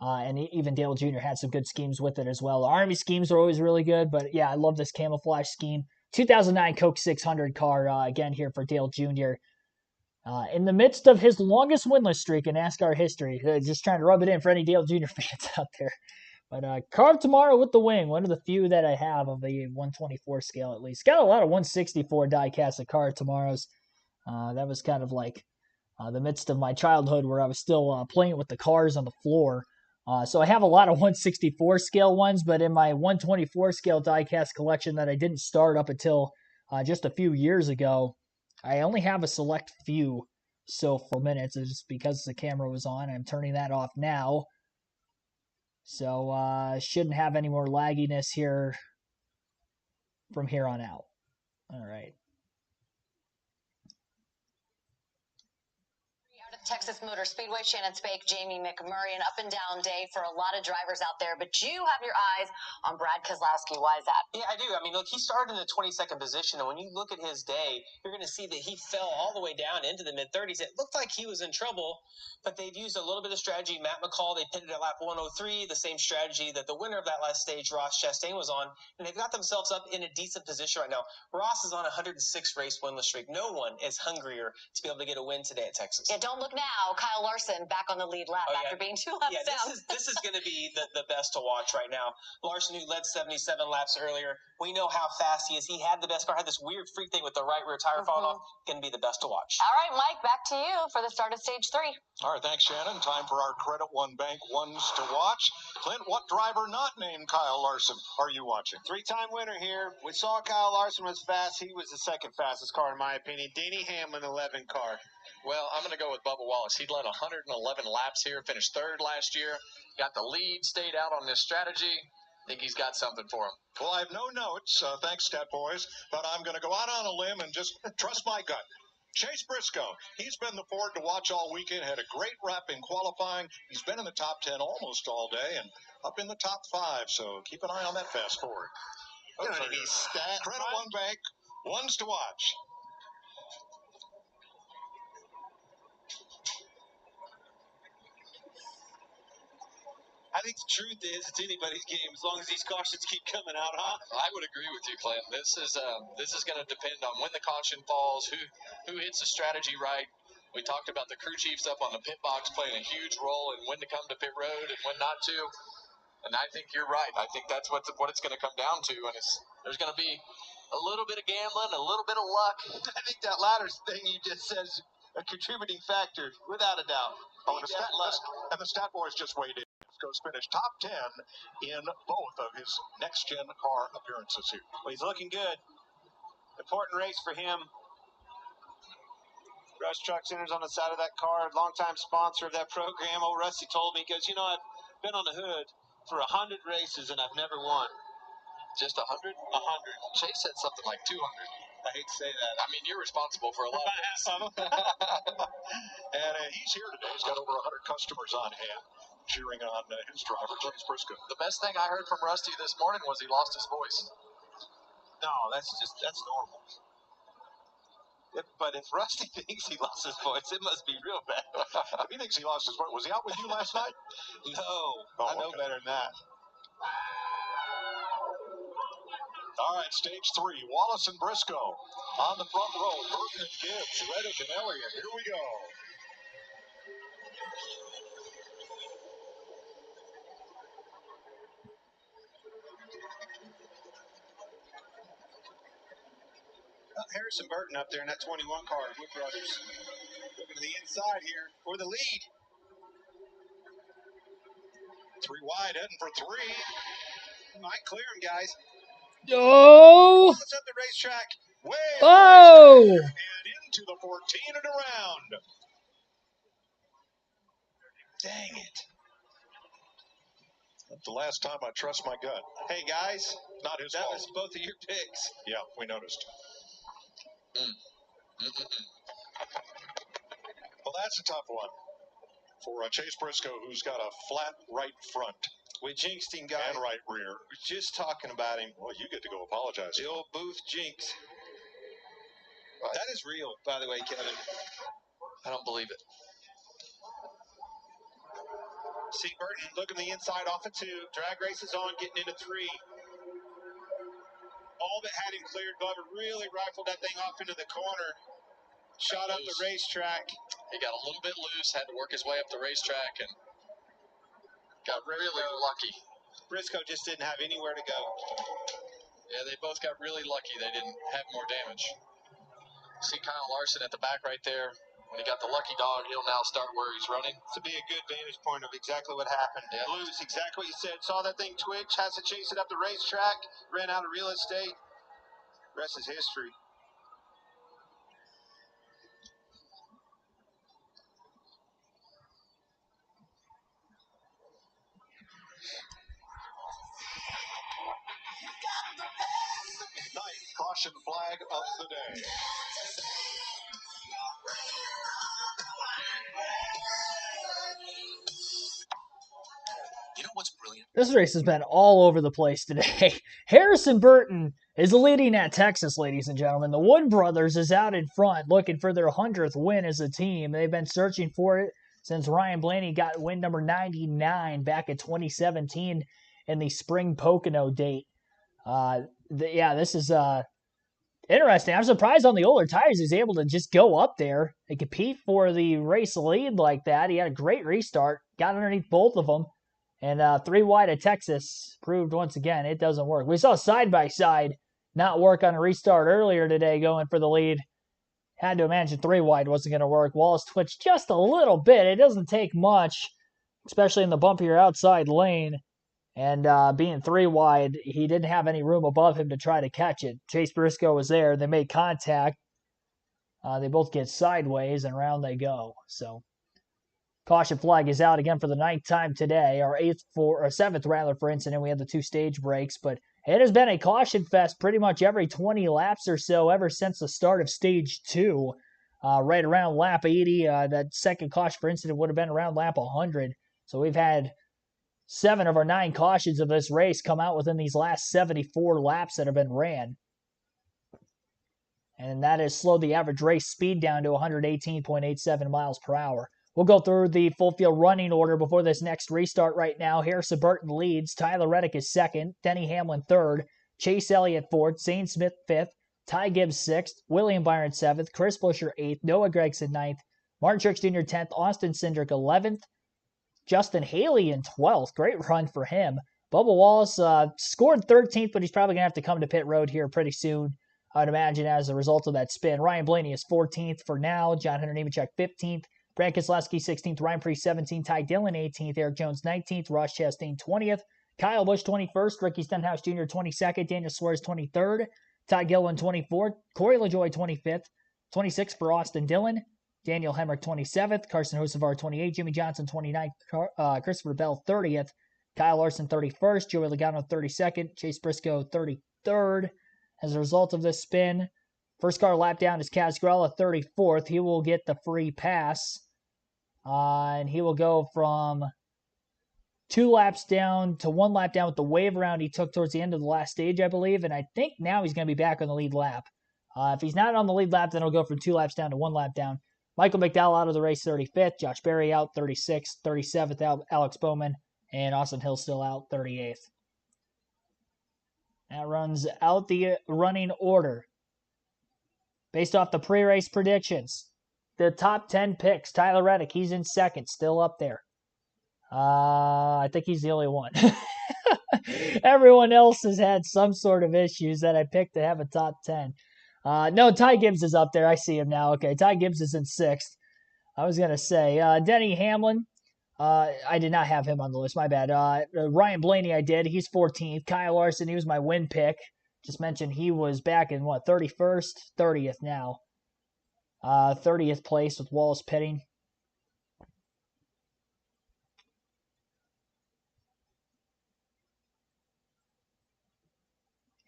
And even Dale Jr. had some good schemes with it as well. The Army schemes are always really good, but yeah, I love this camouflage scheme. 2009 Coke 600 car, again here for Dale Jr. In the midst of his longest winless streak in NASCAR history. Just trying to rub it in for any Dale Jr. fans out there. But carved tomorrow with the wing, one of the few that I have of the 124 scale at least. Got a lot of 164 die-cast of carved tomorrows. That was kind of like the midst of my childhood where I was still playing with the cars on the floor. So I have a lot of 164 scale ones, but in my 124 scale diecast collection that I didn't start up until just a few years ago, I only have a select few. So for minutes, it's just because the camera was on. I'm turning that off now. So shouldn't have any more lagginess here from here on out. All right. Texas Motor Speedway, Shannon Spake, Jamie McMurray, an up and down day for a lot of drivers out there, but you have your eyes on Brad Keselowski. Why is that? Yeah, I do. I mean, look, he started in the 22nd position, and when you look at his day, you're going to see that he fell all the way down into the mid-30s. It looked like he was in trouble, but they've used a little bit of strategy. Matt McCall, they pitted at lap 103, the same strategy that the winner of that last stage, Ross Chastain, was on, and they've got themselves up in a decent position right now. Ross is on a 106 race winless streak. No one is hungrier to be able to get a win today at Texas. Yeah, don't look now, Kyle Larson back on the lead lap after being 2 laps down. This is going to be the best to watch right now. Larson, who led 77 laps earlier, we know how fast he is. He had the best car, had this weird freak thing with the right rear tire falling off. Going to be the best to watch. All right, Mike, back to you for the start of stage 3. All right, thanks, Shannon. Time for our Credit One Bank ones to watch. Clint, what driver not named Kyle Larson are you watching? 3-time winner here. We saw Kyle Larson was fast. He was the second fastest car, in my opinion. Denny Hamlin, 11 car. Well, I'm going to go with Bubba Wallace. He led 111 laps here, finished third last year, got the lead, stayed out on this strategy. I think he's got something for him. Well, I have no notes, thanks, Stat Boys, but I'm going to go out on a limb and just trust my gut. Chase Briscoe, he's been the Ford to watch all weekend, had a great rep in qualifying. He's been in the top 10 almost all day and up in the top 5, so keep an eye on that fast Ford. Credit One Bank, ones to watch. I think the truth is it's anybody's game as long as these cautions keep coming out, huh? I would agree with you, Clint. This is going to depend on when the caution falls, who hits the strategy right. We talked about the crew chiefs up on the pit box playing a huge role in when to come to pit road and when not to. And I think you're right. I think that's what it's going to come down to. And there's going to be a little bit of gambling, a little bit of luck. I think that latter thing you just said is a contributing factor, without a doubt. Oh, and the Stat Boys just weighed in. Goes finished top 10 in both of his next-gen car appearances here. Well, he's looking good. Important race for him. Rush Truck Center's on the side of that car, longtime sponsor of that program. Old Rusty told me, he goes, I've been on the hood for 100 races and I've never won. Just 100? 100. Chase said something like 200. I hate to say that. I mean, you're responsible for a lot of this. And he's here today. He's got over 100 customers on hand cheering on his driver, Chase Briscoe. The best thing I heard from Rusty this morning was he lost his voice. No, that's normal. But if Rusty thinks he lost his voice, it must be real bad. If he thinks he lost his voice, was he out with you last night? No, I know better than that. All right, stage 3, Wallace and Briscoe. On the front row, Burton and Gibbs, Reddick and Elliott. Here we go. Harrison Burton up there in that 21 car, Wood Brothers. Looking to the inside here for the lead. 3 wide, heading for 3. Might clear him, guys. Oh! What's up the racetrack? Way Oh! And into the 14 and around. Dang it. That's the last time I trust my gut. Hey, guys. Not his that fault. was both of your picks. Yeah, we noticed. Well, that's a tough one for Chase Briscoe, who's got a flat right front. We jinxed him, guys. And right rear. We're just talking about him. Well, you get to go apologize. The old Booth jinx. That is real, by the way, Kevin. I don't believe it. See Burton looking the inside off of 2. Drag race is on, getting into 3. All but had him cleared. Glover really rifled that thing off into the corner. Shot up the racetrack. He got a little bit loose, had to work his way up the racetrack, and got really lucky. Briscoe just didn't have anywhere to go. Yeah, they both got really lucky. They didn't have more damage. See Kyle Larson at the back right there. When he got the lucky dog, he'll now start where he's running. This will be a good vantage point of exactly what happened. Yeah. Blues, exactly what you said. Saw that thing twitch, has to chase it up the racetrack, ran out of real estate. Rest is history. Ninth caution flag of the day. You know what's brilliant? This race has been all over the place today. Harrison Burton is leading at Texas, ladies and gentlemen. The Wood Brothers is out in front looking for their 100th win as a team. They've been searching for it since Ryan Blaney got win number 99 back in 2017 in the Spring Pocono date. This is Interesting. I'm surprised on the older tires he's able to just go up there and compete for the race lead like that. He had a great restart, got underneath both of them, and 3 wide at Texas proved once again it doesn't work. We saw side-by-side not work on a restart earlier today going for the lead. Had to imagine 3 wide wasn't going to work. Wallace twitched just a little bit. It doesn't take much, especially in the bumpier outside lane. And being 3 wide, he didn't have any room above him to try to catch it. Chase Briscoe was there. They made contact. They both get sideways, and around they go. So, caution flag is out again for the 9th time today, or 7th rather for incident. We had the 2 stage breaks, but it has been a caution fest pretty much every 20 laps or so ever since the start of stage 2. Right around lap 80, that second caution for incident would have been around lap 100. So we've had 7 of our 9 cautions of this race come out within these last 74 laps that have been ran. And that has slowed the average race speed down to 118.87 miles per hour. We'll go through the full field running order before this next restart right now. Harrison Burton leads. Tyler Reddick is 2nd. Denny Hamlin 3rd. Chase Elliott 4th. Zane Smith 5th. Ty Gibbs 6th. William Byron 7th. Chris Buescher 8th. Noah Gragson 9th. Martin Truex Jr. 10th. Austin Cindric 11th. Justin Haley in 12th. Great run for him. Bubba Wallace scored 13th, but he's probably going to have to come to pit road here pretty soon, I'd imagine, as a result of that spin. Ryan Blaney is 14th for now. John Hunter Nemechek 15th. Brad Keselowski 16th. Ryan Preece 17th. Ty Dillon 18th. Eric Jones 19th. Ross Chastain 20th. Kyle Busch 21st. Ricky Stenhouse Jr. 22nd. Daniel Suarez 23rd. Ty Gilliland 24th. Corey LaJoie 25th. 26th for Austin Dillon. Daniel Hemrick 27th. Carson Hocevar 28th. Jimmy Johnson 29th. Christopher Bell 30th. Kyle Larson 31st. Joey Logano 32nd. Chase Briscoe 33rd. As a result of this spin, first car lap down is Casgrella 34th. He will get the free pass. And he will go from 2 laps down to 1 lap down with the wave around he took towards the end of the last stage, I believe. And I think now he's going to be back on the lead lap. If he's not on the lead lap, then he'll go from 2 laps down to 1 lap down. Michael McDowell out of the race 35th. Josh Berry out 36th. 37th, Alex Bowman. And Austin Hill still out 38th. That runs out the running order. Based off the pre-race predictions, the top 10 picks, Tyler Reddick, he's in 2nd, still up there. I think he's the only one. Everyone else has had some sort of issues that I picked to have a top 10. No, Ty Gibbs is up there. I see him now. Okay, Ty Gibbs is in 6th. I was going to say, Denny Hamlin, I did not have him on the list. My bad. Ryan Blaney, I did. He's 14th. Kyle Larson, he was my win pick. Just mentioned he was back in, 31st? 30th now. 30th place with Wallace pitting.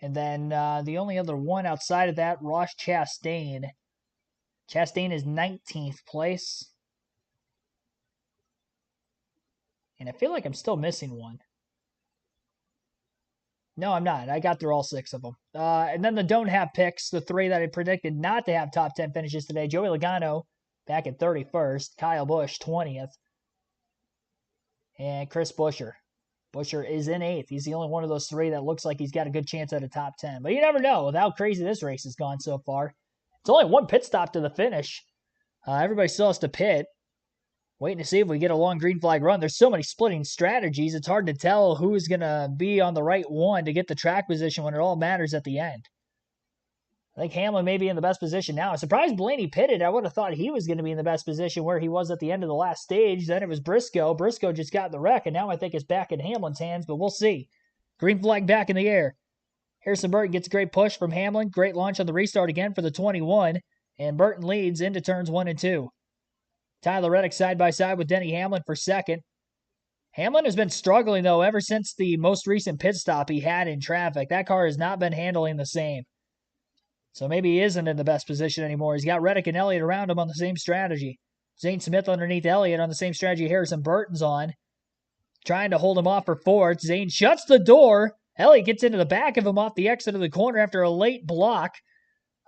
And then the only other one outside of that, Ross Chastain. Chastain is 19th place. And I feel like I'm still missing one. No, I'm not. I got through all 6 of them. And then the don't have picks, the 3 that I predicted not to have top 10 finishes today. Joey Logano back at 31st. Kyle Busch 20th. And Chris Buescher. Buescher is in 8th. He's the only one of those 3 that looks like he's got a good chance at a top 10. But you never know with how crazy this race has gone so far. It's only 1 pit stop to the finish. Everybody still has to pit. Waiting to see if we get a long green flag run. There's so many splitting strategies. It's hard to tell who's going to be on the right one to get the track position when it all matters at the end. I think Hamlin may be in the best position now. I'm surprised Blaney pitted. I would have thought he was going to be in the best position where he was at the end of the last stage. Then it was Briscoe. Briscoe just got the wreck, and now I think it's back in Hamlin's hands, but we'll see. Green flag back in the air. Harrison Burton gets a great push from Hamlin. Great launch on the restart again for the 21, and Burton leads into turns 1 and 2. Tyler Reddick side by side with Denny Hamlin for 2nd. Hamlin has been struggling, though, ever since the most recent pit stop he had in traffic. That car has not been handling the same. So maybe he isn't in the best position anymore. He's got Reddick and Elliott around him on the same strategy. Zane Smith underneath Elliott on the same strategy Harrison Burton's on. Trying to hold him off for 4th. Zane shuts the door. Elliott gets into the back of him off the exit of the corner after a late block.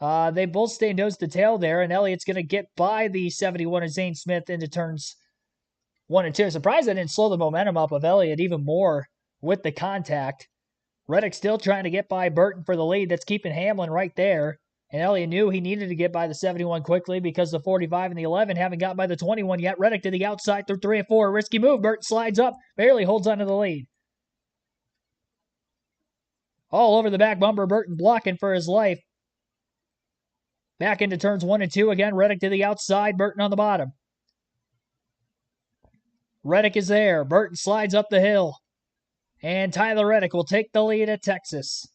They both stay nose to tail there, and Elliott's going to get by the 71 of Zane Smith into turns 1 and 2. I'm surprised I didn't slow the momentum up of Elliott even more with the contact. Reddick still trying to get by Burton for the lead. That's keeping Hamlin right there. And Elliott knew he needed to get by the 71 quickly because the 45 and the 11 haven't got by the 21 yet. Reddick to the outside through 3 and 4. Risky move. Burton slides up. Barely holds onto the lead. All over the back bumper. Burton blocking for his life. Back into turns 1 and 2 again. Reddick to the outside. Burton on the bottom. Reddick is there. Burton slides up the hill. And Tyler Reddick will take the lead at Texas.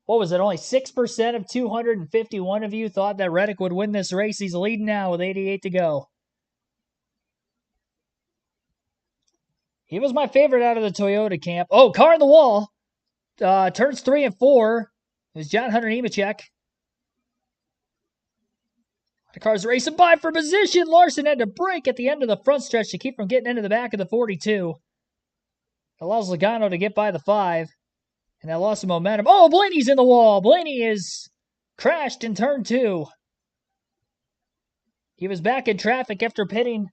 What was it? Only 6% of 251 of you thought that Reddick would win this race. He's leading now with 88 to go. He was my favorite out of the Toyota camp. Oh, car in the wall. Turns 3 and 4. It was John Hunter Nemechek. The car's racing by for position. Larson had to brake at the end of the front stretch to keep from getting into the back of the 42. Allows Logano to get by the 5. And that lost some momentum. Oh, Blaney's in the wall. Blaney is crashed in turn 2. He was back in traffic after pitting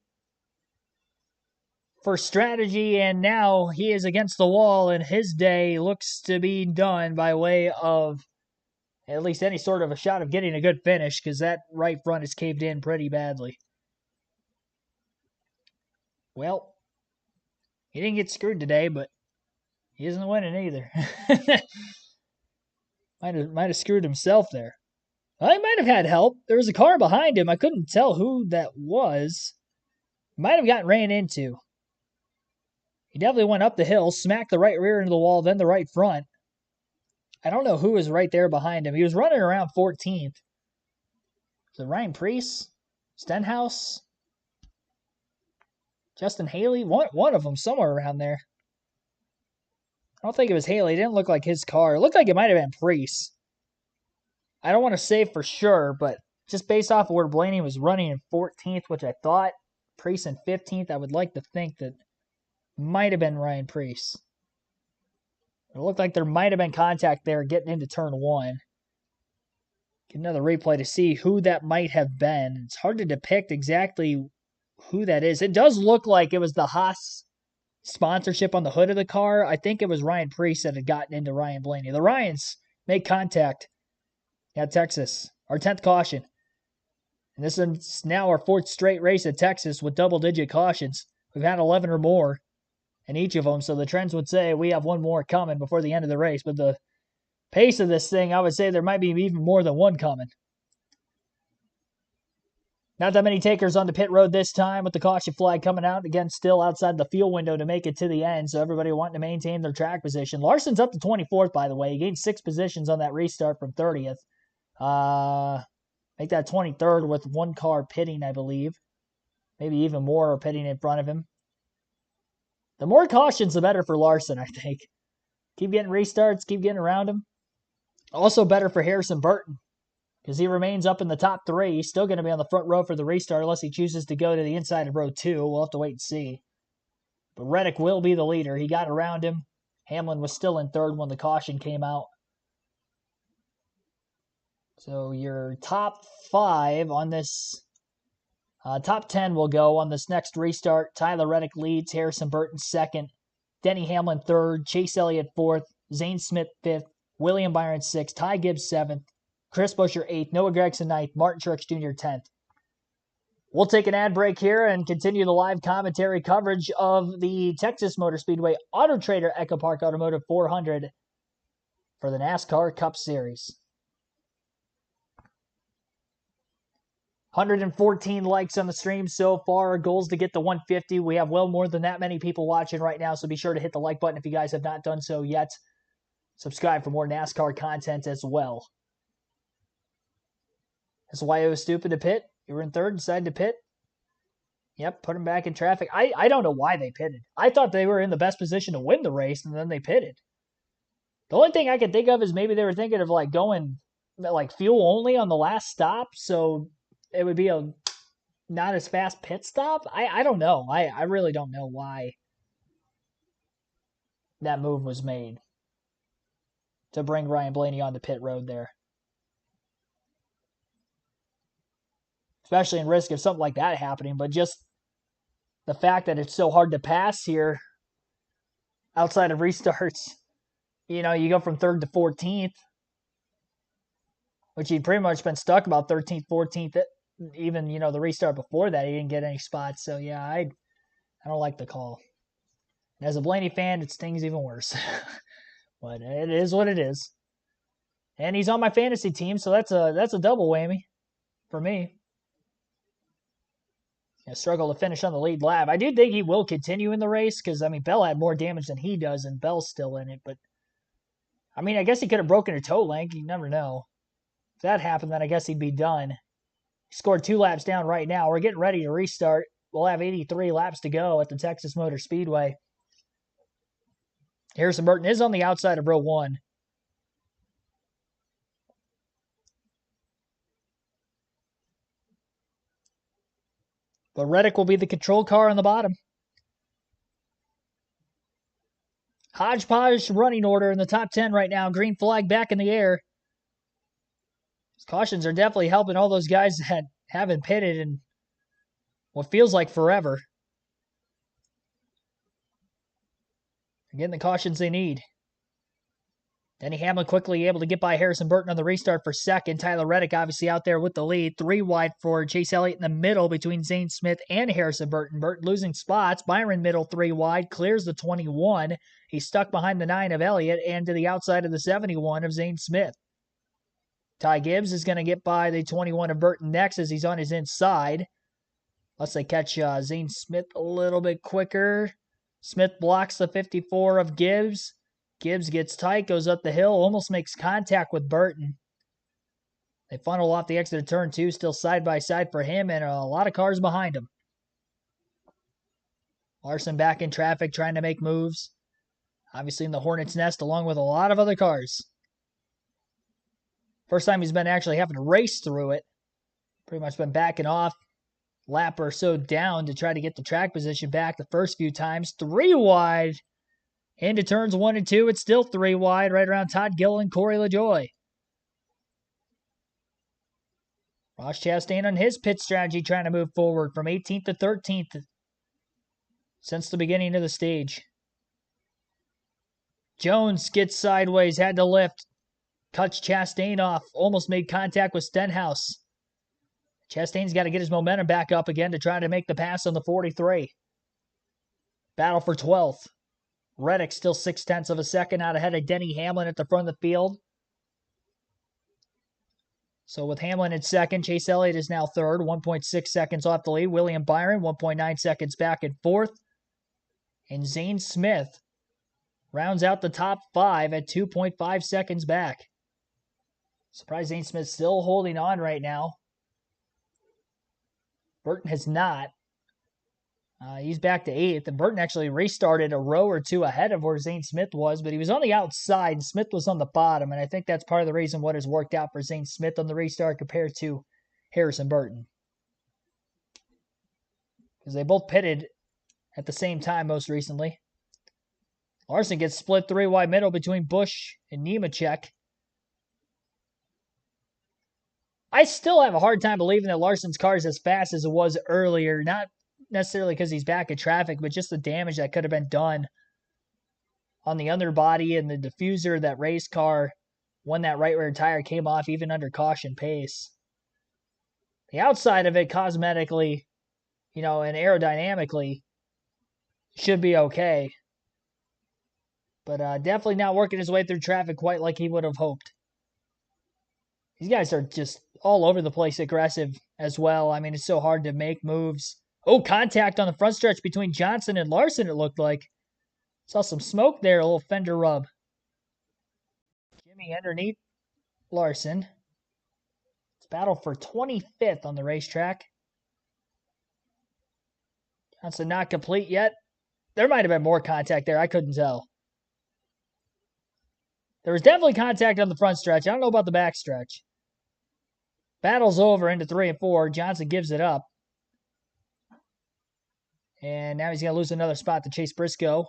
for strategy, and now he is against the wall, and his day looks to be done by way of at least any sort of a shot of getting a good finish, because that right front is caved in pretty badly. Well, he didn't get screwed today, but he isn't winning either. might have screwed himself there. Well, he might have had help. There was a car behind him. I couldn't tell who that was. Might have gotten ran into. He definitely went up the hill, smacked the right rear into the wall, then the right front. I don't know who was right there behind him. He was running around 14th. Was it Ryan Preece? Stenhouse? Justin Haley? One of them, somewhere around there. I don't think it was Haley. It didn't look like his car. It looked like it might have been Preece. I don't want to say for sure, but just based off of where Blaney was running in 14th, which I thought Preece in 15th, I would like to think that might have been Ryan Preece. It looked like there might have been contact there getting into turn 1. Get another replay to see who that might have been. It's hard to depict exactly who that is. It does look like it was the Haas sponsorship on the hood of the car. I think it was Ryan Preece that had gotten into Ryan Blaney. The Ryans make contact at Texas. Our 10th caution. And this is now our 4th straight race at Texas with double-digit cautions. We've had 11 or more in each of them, so the trends would say we have one more coming before the end of the race. But the pace of this thing, I would say there might be even more than one coming. Not that many takers on the pit road this time with the caution flag coming out. Again, still outside the fuel window to make it to the end, so everybody wanting to maintain their track position. Larson's up to 24th, by the way. He gained 6 positions on that restart from 30th. Make that 23rd with one car pitting, I believe. Maybe even more are pitting in front of him. The more cautions, the better for Larson, I think. Keep getting restarts, keep getting around him. Also better for Harrison Burton, because he remains up in the top 3. He's still going to be on the front row for the restart unless he chooses to go to the inside of row 2. We'll have to wait and see. But Reddick will be the leader. He got around him. Hamlin was still in 3rd when the caution came out. So your top 5 on this, top 10 will go on this next restart. Tyler Reddick leads, Harrison Burton 2nd, Denny Hamlin 3rd, Chase Elliott 4th, Zane Smith 5th, William Byron 6th, Ty Gibbs 7th, Chris Buescher 8th, Noah Gragson 9th, Martin Truex Jr. 10th. We'll take an ad break here and continue the live commentary coverage of the Texas Motor Speedway AutoTrader EchoPark Automotive 400 for the NASCAR Cup Series. 114 likes on the stream so far. Our goal is to get to 150. We have well more than that many people watching right now, so be sure to hit the like button if you guys have not done so yet. Subscribe for more NASCAR content as well. That's why it was stupid to pit. You were in 3rd, decided to pit. Yep, put him back in traffic. I don't know why they pitted. I thought they were in the best position to win the race, and then they pitted. The only thing I can think of is maybe they were thinking of like going like fuel only on the last stop, so it would be a not as fast pit stop. I don't know. I really don't know why that move was made to bring Ryan Blaney on the pit road there. Especially in risk of something like that happening, but just the fact that it's so hard to pass here outside of restarts. You know, you go from 3rd to 14th. which he'd pretty much been stuck about 13th, 14th, even, the restart before that. He didn't get any spots. So, yeah, I don't like the call. And as a Blaney fan, it stings even worse. But it is what it is. And he's on my fantasy team, so that's a double whammy for me. Struggle to finish on the lead lap. I do think he will continue in the race because, Bell had more damage than he does, and Bell's still in it. But, I guess he could have broken a toe link. You never know. If that happened, then I guess he'd be done. He scored 2 laps down right now. We're getting ready to restart. We'll have 83 laps to go at the Texas Motor Speedway. Harrison Burton is on the outside of row 1. But Reddick will be the control car on the bottom. Hodgepodge running order in the top 10 right now. Green flag back in the air. Cautions are definitely helping all those guys that haven't pitted in what feels like forever. They're getting the cautions they need. Denny Hamlin quickly able to get by Harrison Burton on the restart for second. Tyler Reddick obviously out there with the lead. 3 wide for Chase Elliott in the middle between Zane Smith and Harrison Burton. Burton losing spots. Byron middle 3 wide. Clears the 21. He's stuck behind the 9 of Elliott and to the outside of the 71 of Zane Smith. Ty Gibbs is going to get by the 21 of Burton next as he's on his inside. Unless they catch Zane Smith a little bit quicker. Smith blocks the 54 of Gibbs. Gibbs gets tight, goes up the hill, almost makes contact with Burton. They funnel off the exit of turn 2, still side by side for him, and a lot of cars behind him. Larson back in traffic, trying to make moves. Obviously in the Hornet's nest, along with a lot of other cars. First time he's been actually having to race through it. Pretty much been backing off, lap or so down to try to get the track position back the first few times. 3 wide. Into turns 1 and 2, it's still 3 wide, right around Todd Gilliland, Corey LaJoie. Ross Chastain on his pit strategy trying to move forward from 18th to 13th since the beginning of the stage. Jones gets sideways, had to lift, cuts Chastain off, almost made contact with Stenhouse. Chastain's got to get his momentum back up again to try to make the pass on the 43. Battle for 12th. Reddick still 0.6 of a second out ahead of Denny Hamlin at the front of the field. So with Hamlin in second, Chase Elliott is now third, 1.6 seconds off the lead. William Byron, 1.9 seconds back in fourth. And Zane Smith rounds out the top 5 at 2.5 seconds back. Surprised Zane Smith's still holding on right now. Burton has not. He's back to 8th, and Burton actually restarted a row or 2 ahead of where Zane Smith was, but he was on the outside, and Smith was on the bottom, and I think that's part of the reason what has worked out for Zane Smith on the restart compared to Harrison Burton. Because they both pitted at the same time most recently. Larson gets split 3 wide middle between Busch and Nemechek. I still have a hard time believing that Larson's car is as fast as it was earlier, not necessarily because he's back in traffic, but just the damage that could have been done on the underbody and the diffuser of that race car when that right rear tire came off, even under caution pace. The outside of it, cosmetically, and aerodynamically, should be okay. But definitely not working his way through traffic quite like he would have hoped. These guys are just all over the place aggressive as well. It's so hard to make moves. Oh, contact on the front stretch between Johnson and Larson, it looked like. Saw some smoke there, a little fender rub. Jimmy underneath Larson. It's battle for 25th on the racetrack. Johnson not complete yet. There might have been more contact there. I couldn't tell. There was definitely contact on the front stretch. I don't know about the back stretch. Battle's over into 3 and 4. Johnson gives it up. And now he's going to lose another spot to Chase Briscoe.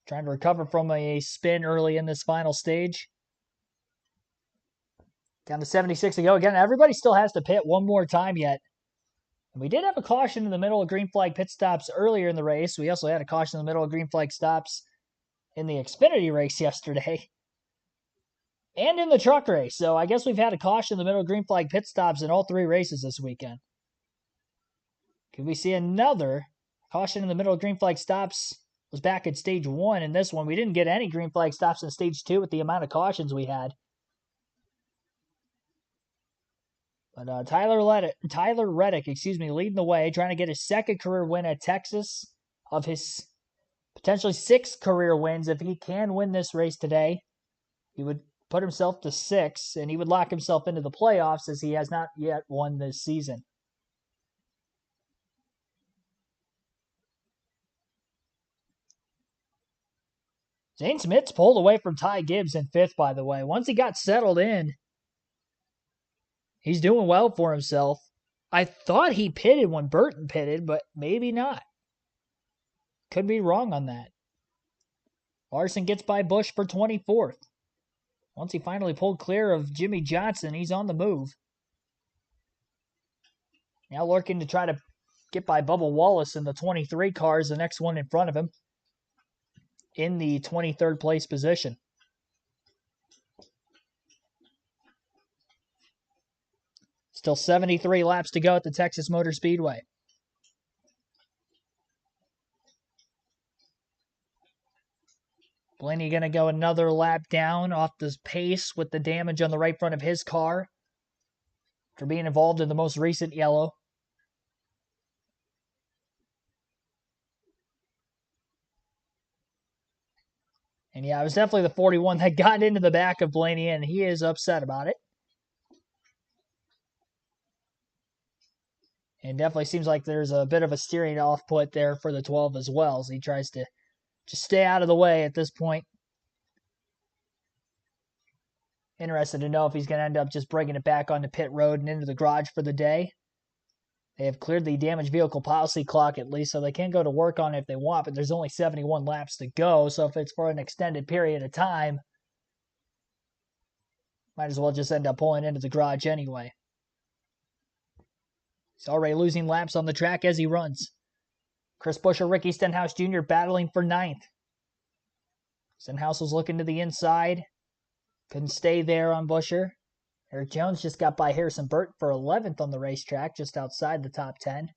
Trying to recover from a spin early in this final stage. Down to 76 to go. Again, everybody still has to pit one more time yet. And we did have a caution in the middle of green flag pit stops earlier in the race. We also had a caution in the middle of green flag stops in the Xfinity race yesterday. and in the truck race. So I guess we've had a caution in the middle green flag pit stops in all 3 races this weekend. Could we see another caution in the middle green flag stops? Was back at stage 1 in this one. We didn't get any green flag stops in stage 2 with the amount of cautions we had. But Tyler Reddick, leading the way, trying to get his 2nd career win at Texas of his potentially 6 career wins. If he can win this race today, he would put himself to 6, and he would lock himself into the playoffs as he has not yet won this season. Zane Smith's pulled away from Ty Gibbs in 5th, by the way. Once he got settled in, he's doing well for himself. I thought he pitted when Burton pitted, but maybe not. Could be wrong on that. Larson gets by Busch for 24th. Once he finally pulled clear of Jimmy Johnson, he's on the move. Now looking to try to get by Bubba Wallace in the 23 cars, the next one in front of him, in the 23rd place position. Still 73 laps to go at the Texas Motor Speedway. Blaney going to go another lap down off the pace with the damage on the right front of his car for being involved in the most recent yellow. And yeah, it was definitely the 41 that got into the back of Blaney, and he is upset about it. And definitely seems like there's a bit of a steering off put there for the 12 as well, as he tries to just stay out of the way at this point. Interested to know if he's going to end up just bringing it back onto pit road and into the garage for the day. They have cleared the damaged vehicle policy clock at least, so they can go to work on it if they want, but there's only 71 laps to go, so if it's for an extended period of time, might as well just end up pulling into the garage anyway. He's already losing laps on the track as he runs. Chris Buescher, Ricky Stenhouse Jr. battling for 9th. Stenhouse was looking to the inside. Couldn't stay there on Buescher. Eric Jones just got by Harrison Burton for 11th on the racetrack, just outside the top 10.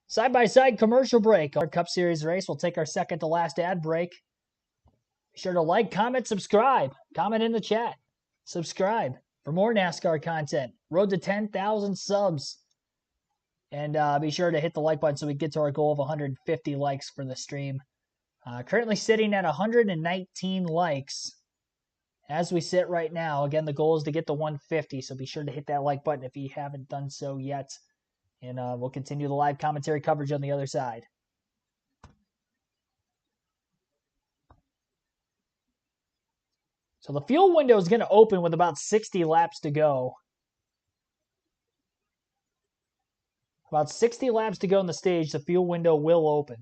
Side-by-side commercial break. Our Cup Series race. We'll take our second to last ad break. Be sure to like, comment, subscribe. Comment in the chat. Subscribe for more NASCAR content. Road to 10,000 subs. And be sure to hit the like button so we get to our goal of 150 likes for the stream. Currently sitting at 119 likes as we sit right now. Again, the goal is to get to 150, so be sure to hit that like button if you haven't done so yet. And we'll continue the live commentary coverage on the other side. So the fuel window is going to open with about 60 laps to go. About 60 laps to go in the stage, the fuel window will open.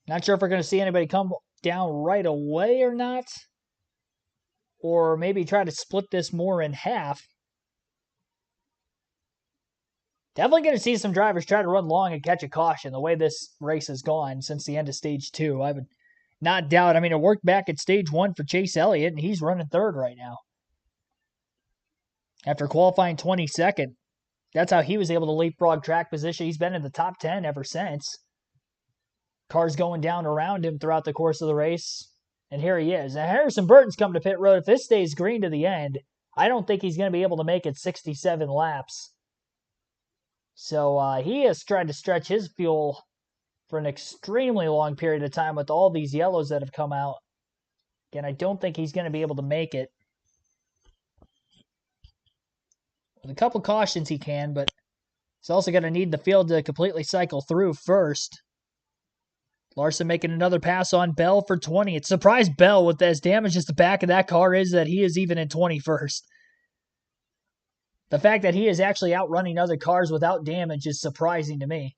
Not sure if we're going to see anybody come down right away or not. Or maybe try to split this more in half. Definitely going to see some drivers try to run long and catch a caution the way this race has gone since the end of stage 2. I would not doubt. I mean, it worked back at stage 1 for Chase Elliott, and he's running 3rd right now. After qualifying 22nd, that's how he was able to leapfrog track position. He's been in the top 10 ever since. Cars going down around him throughout the course of the race. And here he is. Now, Harrison Burton's coming to pit road. If this stays green to the end, I don't think he's going to be able to make it 67 laps. So he has tried to stretch his fuel for an extremely long period of time with all these yellows that have come out. Again, I don't think he's going to be able to make it. With a couple cautions he can, but he's also going to need the field to completely cycle through first. Larson making another pass on Bell for 20. It surprised Bell with as damaged as the back of that car is that he is even in 21st. The fact that he is actually outrunning other cars without damage is surprising to me.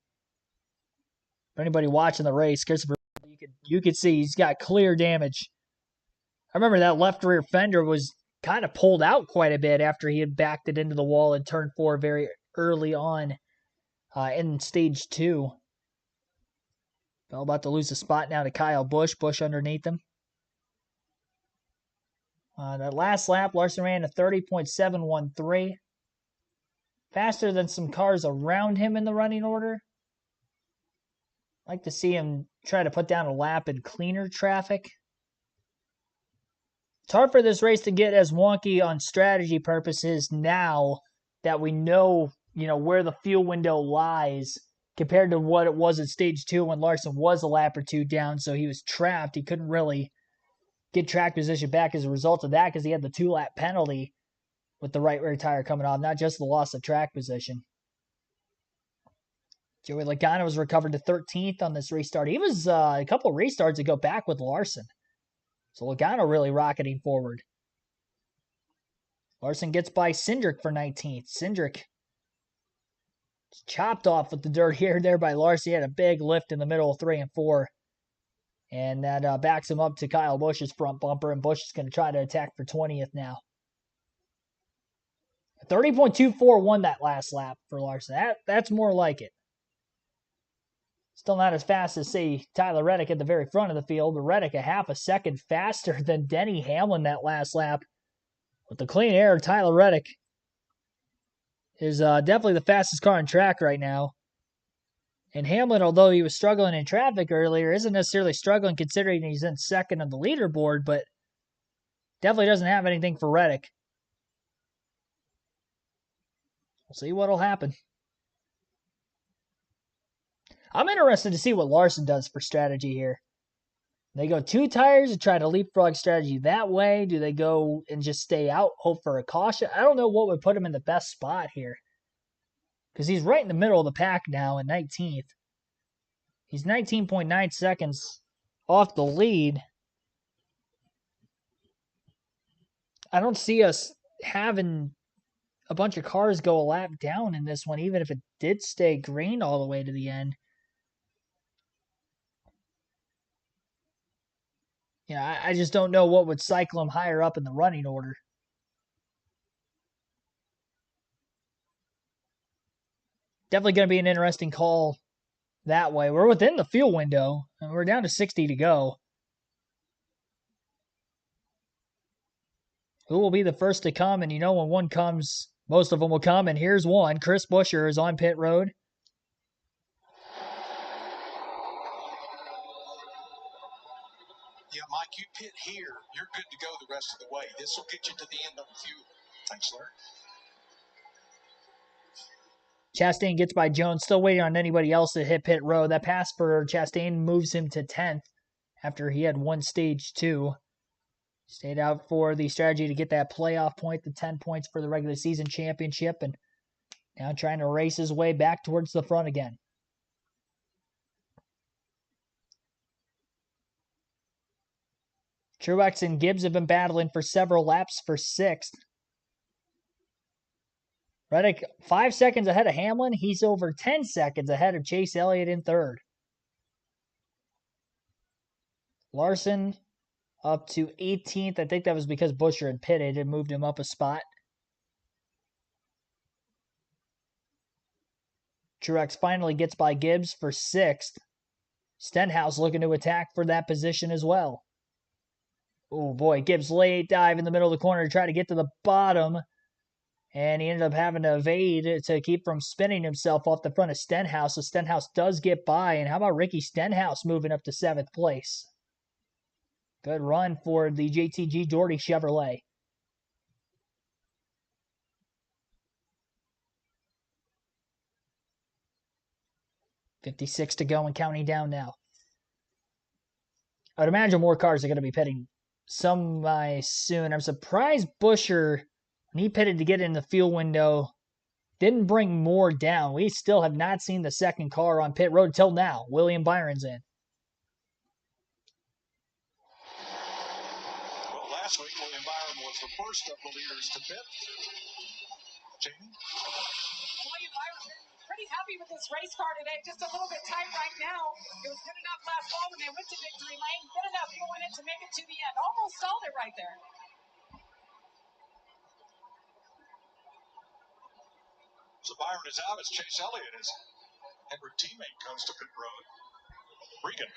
For anybody watching the race, Christopher, you could see he's got clear damage. I remember that left rear fender was kind of pulled out quite a bit after he had backed it into the wall in turn 4 very early on in stage 2. Bell about to lose the spot now to Kyle Busch. Busch underneath him. That last lap, Larson ran a 30.713. Faster than some cars around him in the running order. Like to see him try to put down a lap in cleaner traffic. It's hard for this race to get as wonky on strategy purposes now that we know, where the fuel window lies compared to what it was at stage 2 when Larson was a lap or two down, so he was trapped. He couldn't really get track position back as a result of that because he had the 2-lap penalty with the right rear tire coming off, not just the loss of track position. Joey Logano was recovered to 13th on this restart. He was a couple of restarts ago back with Larson. So Logano really rocketing forward. Larson gets by Cindric for 19th. Cindric chopped off with the dirt here there by Larson. He had a big lift in the middle of 3 and 4. And that backs him up to Kyle Busch's front bumper, and Busch is going to try to attack for 20th now. 30.24 won that last lap for Larson. That's more like it. Still not as fast as, say, Tyler Reddick at the very front of the field, but Reddick a half a second faster than Denny Hamlin that last lap. With the clean air, Tyler Reddick is definitely the fastest car on track right now. And Hamlin, although he was struggling in traffic earlier, isn't necessarily struggling considering he's in second on the leaderboard, but definitely doesn't have anything for Reddick. We'll see what'll happen. I'm interested to see what Larson does for strategy here. They go 2 tires and try to leapfrog strategy that way. Do they go and just stay out, hope for a caution? I don't know what would put him in the best spot here. Because he's right in the middle of the pack now in 19th. He's 19.9 seconds off the lead. I don't see us having a bunch of cars go a lap down in this one, even if it did stay green all the way to the end. Yeah, I just don't know what would cycle him higher up in the running order. Definitely going to be an interesting call that way. We're within the fuel window, and we're down to 60 to go. Who will be the first to come? And when one comes, most of them will come. And here's one. Chris Buescher is on pit road. Yeah, Mike, you pit here. You're good to go the rest of the way. This will get you to the end on fuel. Thanks, Larry. Chastain gets by Jones, still waiting on anybody else to hit pit road. That pass for Chastain moves him to 10th after he had won stage 2. Stayed out for the strategy to get that playoff point, the 10 points for the regular season championship, and now trying to race his way back towards the front again. Truex and Gibbs have been battling for several laps for 6th. Reddick 5 seconds ahead of Hamlin. He's over 10 seconds ahead of Chase Elliott in 3rd. Larson up to 18th. I think that was because Buescher had pitted and moved him up a spot. Truex finally gets by Gibbs for 6th. Stenhouse looking to attack for that position as well. Oh boy, Gibbs late dive in the middle of the corner to try to get to the bottom. And he ended up having to evade to keep from spinning himself off the front of Stenhouse. So Stenhouse does get by. And how about Ricky Stenhouse moving up to 7th place? Good run for the JTG Doherty Chevrolet. $56 to go and counting down now. I'd imagine more cars are going to be pitting soon. I'm surprised Buescher, when he pitted to get in the fuel window, didn't bring more down. We still have not seen the second car on pit road until now. William Byron's in. Well, last week, William Byron was the first of the leaders to pit. Jamie? William Byron pretty happy with this race car today. Just a little bit tight right now. It was good enough last fall when they went to victory lane. Good enough going in to make it to the end. Almost stalled it right there. So Byron is out as Chase Elliott, his Edward teammate, comes to pit road. Regan.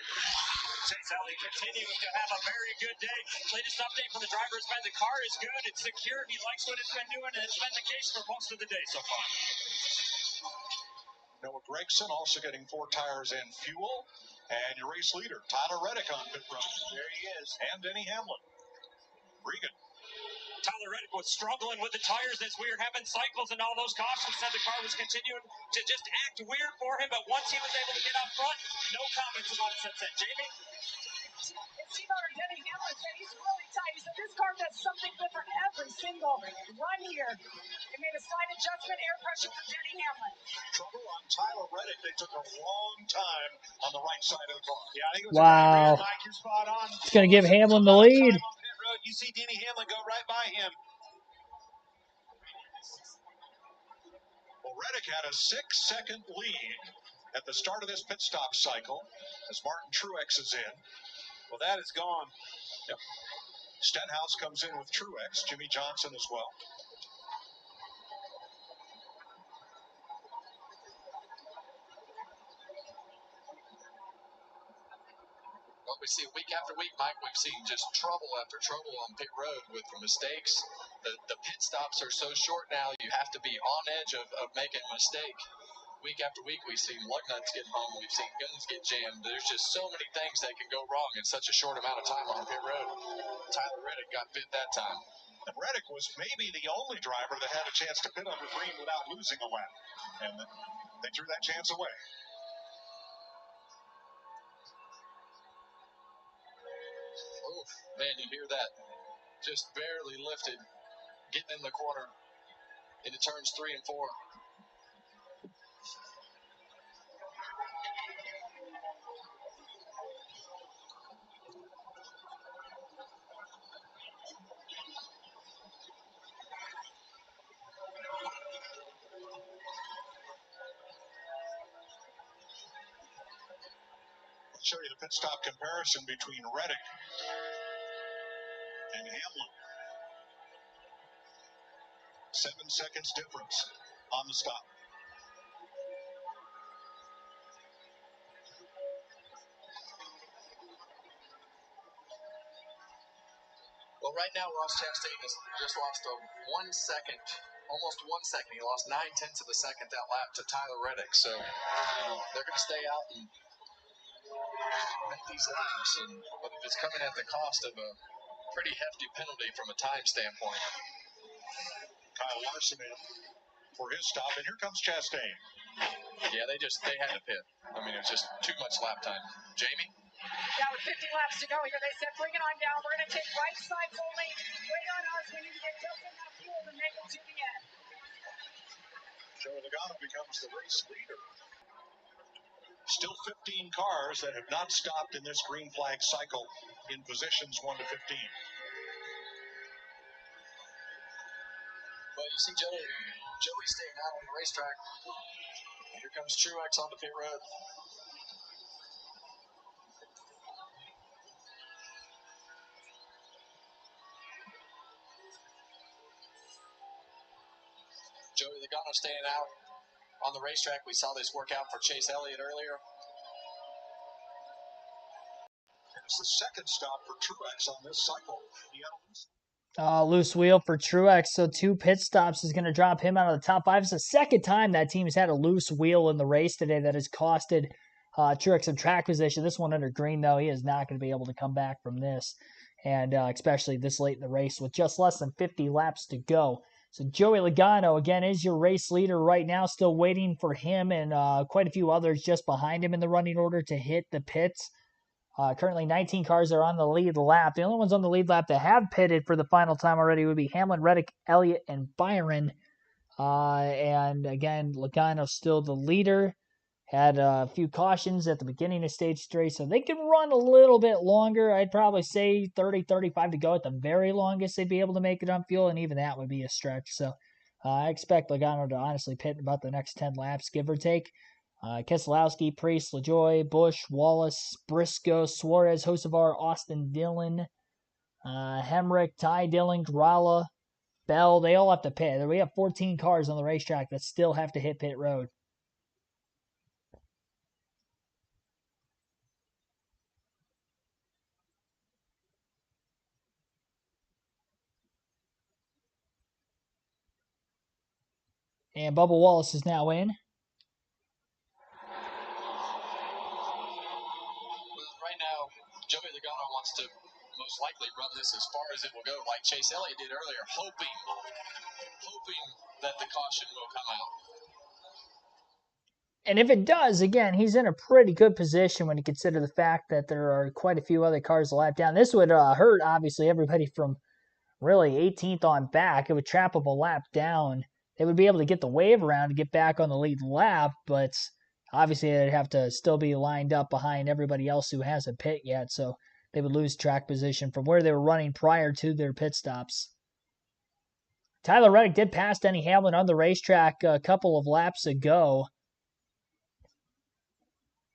Chase Elliott continuing to have a very good day. Latest update from the driver has been the car is good. It's secure. He likes what it's been doing, and it's been the case for most of the day so far. Noah Gregson also getting 4 tires and fuel. And your race leader, Tyler Reddick on pit road. There he is. And Denny Hamlin. Regan. Tyler Reddick was struggling with the tires as we were having cycles and all those cautions. Said the car was continuing to just act weird for him, but once he was able to get out front, no comments about it since then. Jamie? Team owner Denny Hamlin said he's really tight. He said this car does something different every single run here. They made a slight adjustment, air pressure for Denny Hamlin. Trouble on Tyler Reddick. They took a long time on the right side of the car. Yeah, I think it was Wow. a great rear, Mike. You're spot on. It's going to give Hamlin the lead. On pit road, you see Denny Hamlin go right by him. Well, Reddick had a 6-second lead at the start of this pit stop cycle as Martin Truex is in. Well, that is gone. Yep. Stenhouse comes in with Truex, Jimmy Johnson as well. What we see week after week, Mike, we've seen just trouble after trouble on pit road with mistakes. The pit stops are so short now, you have to be on edge of making a mistake. Week after week, we've seen lug nuts get hung, we've seen guns get jammed. There's just so many things that can go wrong in such a short amount of time on pit road. Tyler Reddick got bit that time. And Reddick was maybe the only driver that had a chance to pit under green without losing a lap. And they threw that chance away. Oh, man, you hear that? Just barely lifted, getting in the corner into turns 3 and 4. I'll show you the pit stop comparison between Reddick and Hamlin. 7 seconds difference on the stop. Well, right now, Ross Chastain has just lost almost 1 second. He lost 9/10 of a second that lap to Tyler Reddick. So they're going to stay out and make these laps. But it's coming at the cost of a pretty hefty penalty from a time standpoint. Kyle Larson in for his stop, and here comes Chastain. Yeah, they had to pit. I mean, it was just too much lap time. Jamie? Yeah, with 50 laps to go here, they said, bring it on down. We're going to take right sides only. Wait on us. We need to get just enough fuel to make it to the end. Joey Logano becomes the race leader. Still 15 cars that have not stopped in this green flag cycle in positions 1 to 15. Well, you see Joey staying out on the racetrack. Here comes Truex on the pit road. Joey Logano staying out on the racetrack. We saw this work out for Chase Elliott earlier. And it's the second stop for Truex on this cycle. He had a Loose wheel for Truex, so 2 pit stops is going to drop him out of the top 5. It's the second time that team has had a loose wheel in the race today that has costed Truex some track position. This one under green, though, he is not going to be able to come back from this, and especially this late in the race with just less than 50 laps to go. So Joey Logano, again, is your race leader right now, still waiting for him and quite a few others just behind him in the running order to hit the pits. Currently, 19 cars are on the lead lap. The only ones on the lead lap that have pitted for the final time already would be Hamlin, Reddick, Elliott, and Byron. And again, Logano still the leader. Had a few cautions at the beginning of stage 3, so they can run a little bit longer. I'd probably say 30, 35 to go at the very longest. They'd be able to make it on fuel, and even that would be a stretch. So I expect Logano to honestly pit in about the next 10 laps, give or take. Keselowski, Priest, LaJoy, Busch, Wallace, Briscoe, Suarez, Hocevar, Austin Dillon, Hemrick, Ty Dillon, Gralla, Bell, they all have to pit. We have 14 cars on the racetrack that still have to hit pit road. And Bubba Wallace is now in. Well, right now, Joey Logano wants to most likely run this as far as it will go, like Chase Elliott did earlier, hoping that the caution will come out. And if it does, again, he's in a pretty good position when you consider the fact that there are quite a few other cars a lap down. This would hurt, obviously, everybody from really 18th on back. It would trap up a lap down. They would be able to get the wave around to get back on the lead lap, but obviously they'd have to still be lined up behind everybody else who hasn't pit yet, so they would lose track position from where they were running prior to their pit stops. Tyler Reddick did pass Denny Hamlin on the racetrack a couple of laps ago.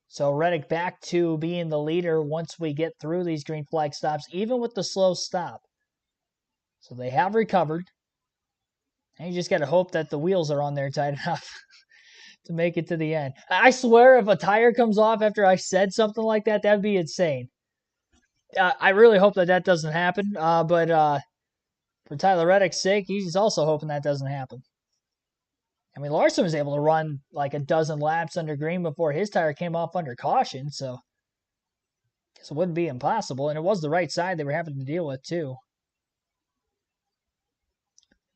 So Reddick back to being the leader once we get through these green flag stops, even with the slow stop. So they have recovered. And you just got to hope that the wheels are on there tight enough to make it to the end. I swear if a tire comes off after I said something like that, that'd be insane. I really hope that doesn't happen. But for Tyler Reddick's sake, he's also hoping that doesn't happen. I mean, Larson was able to run like a dozen laps under green before his tire came off under caution, so I guess it wouldn't be impossible. And it was the right side they were having to deal with, too.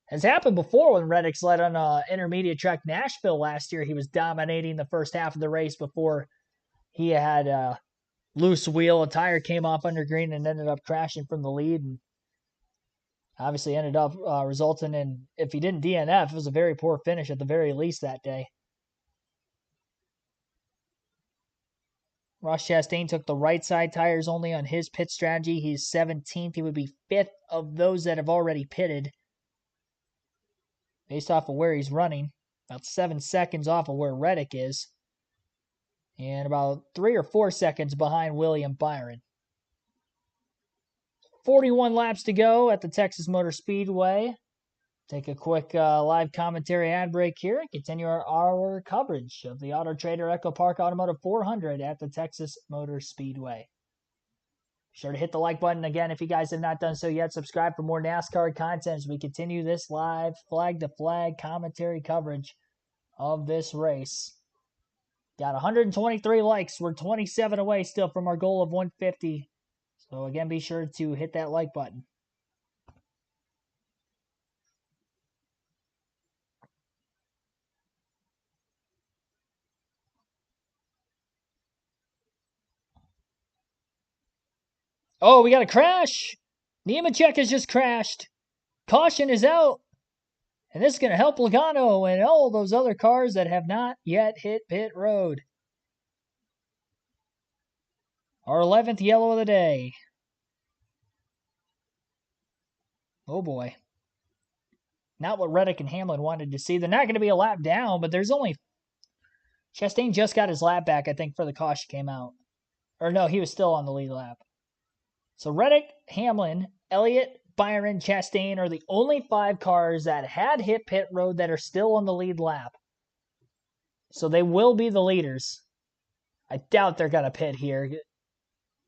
Has happened before when Reddick's led on intermediate track Nashville last year. He was dominating the first half of the race before he had a loose wheel. A tire came off under green and ended up crashing from the lead. And obviously ended up resulting in, if he didn't DNF, it was a very poor finish at the very least that day. Ross Chastain took the right side tires only on his pit strategy. He's 17th. He would be 5th of those that have already pitted based off of where he's running. About 7 seconds off of where Reddick is. And about 3 or 4 seconds behind William Byron. 41 laps to go at the Texas Motor Speedway. Take a quick live commentary ad break here and continue our coverage of the AutoTrader EchoPark Automotive 400 at the Texas Motor Speedway. Be sure to hit the like button again if you guys have not done so yet. Subscribe for more NASCAR content as we continue this live flag-to-flag commentary coverage of this race. Got 123 likes. We're 27 away still from our goal of 150. So again, be sure to hit that like button. Oh, we got a crash. Nemechek has just crashed. Caution is out. And this is going to help Logano and all those other cars that have not yet hit pit road. Our 11th yellow of the day. Oh boy. Not what Reddick and Hamlin wanted to see. They're not going to be a lap down, but there's only... Chastain just got his lap back, I think, before the caution came out. Or no, he was still on the lead lap. So Reddick, Hamlin, Elliott, Byron, Chastain are the only 5 cars that had hit pit road that are still on the lead lap. So they will be the leaders. I doubt they're going to pit here.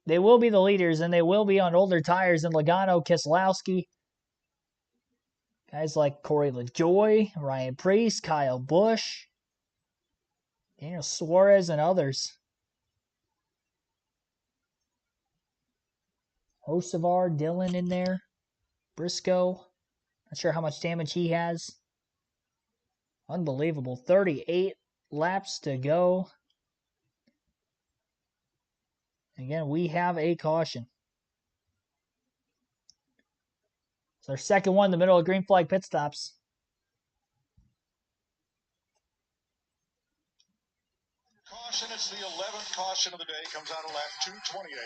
They will be the leaders, and they will be on older tires than Logano, Keselowski. Guys like Corey LaJoie, Ryan Preece, Kyle Busch, Daniel Suarez, and others. Hocevar, Dillon in there. Briscoe. Not sure how much damage he has. Unbelievable. 38 laps to go. Again, we have a caution. It's our second one in the middle of green flag pit stops. Caution, it's the 11th caution of the day, comes out of lap 228.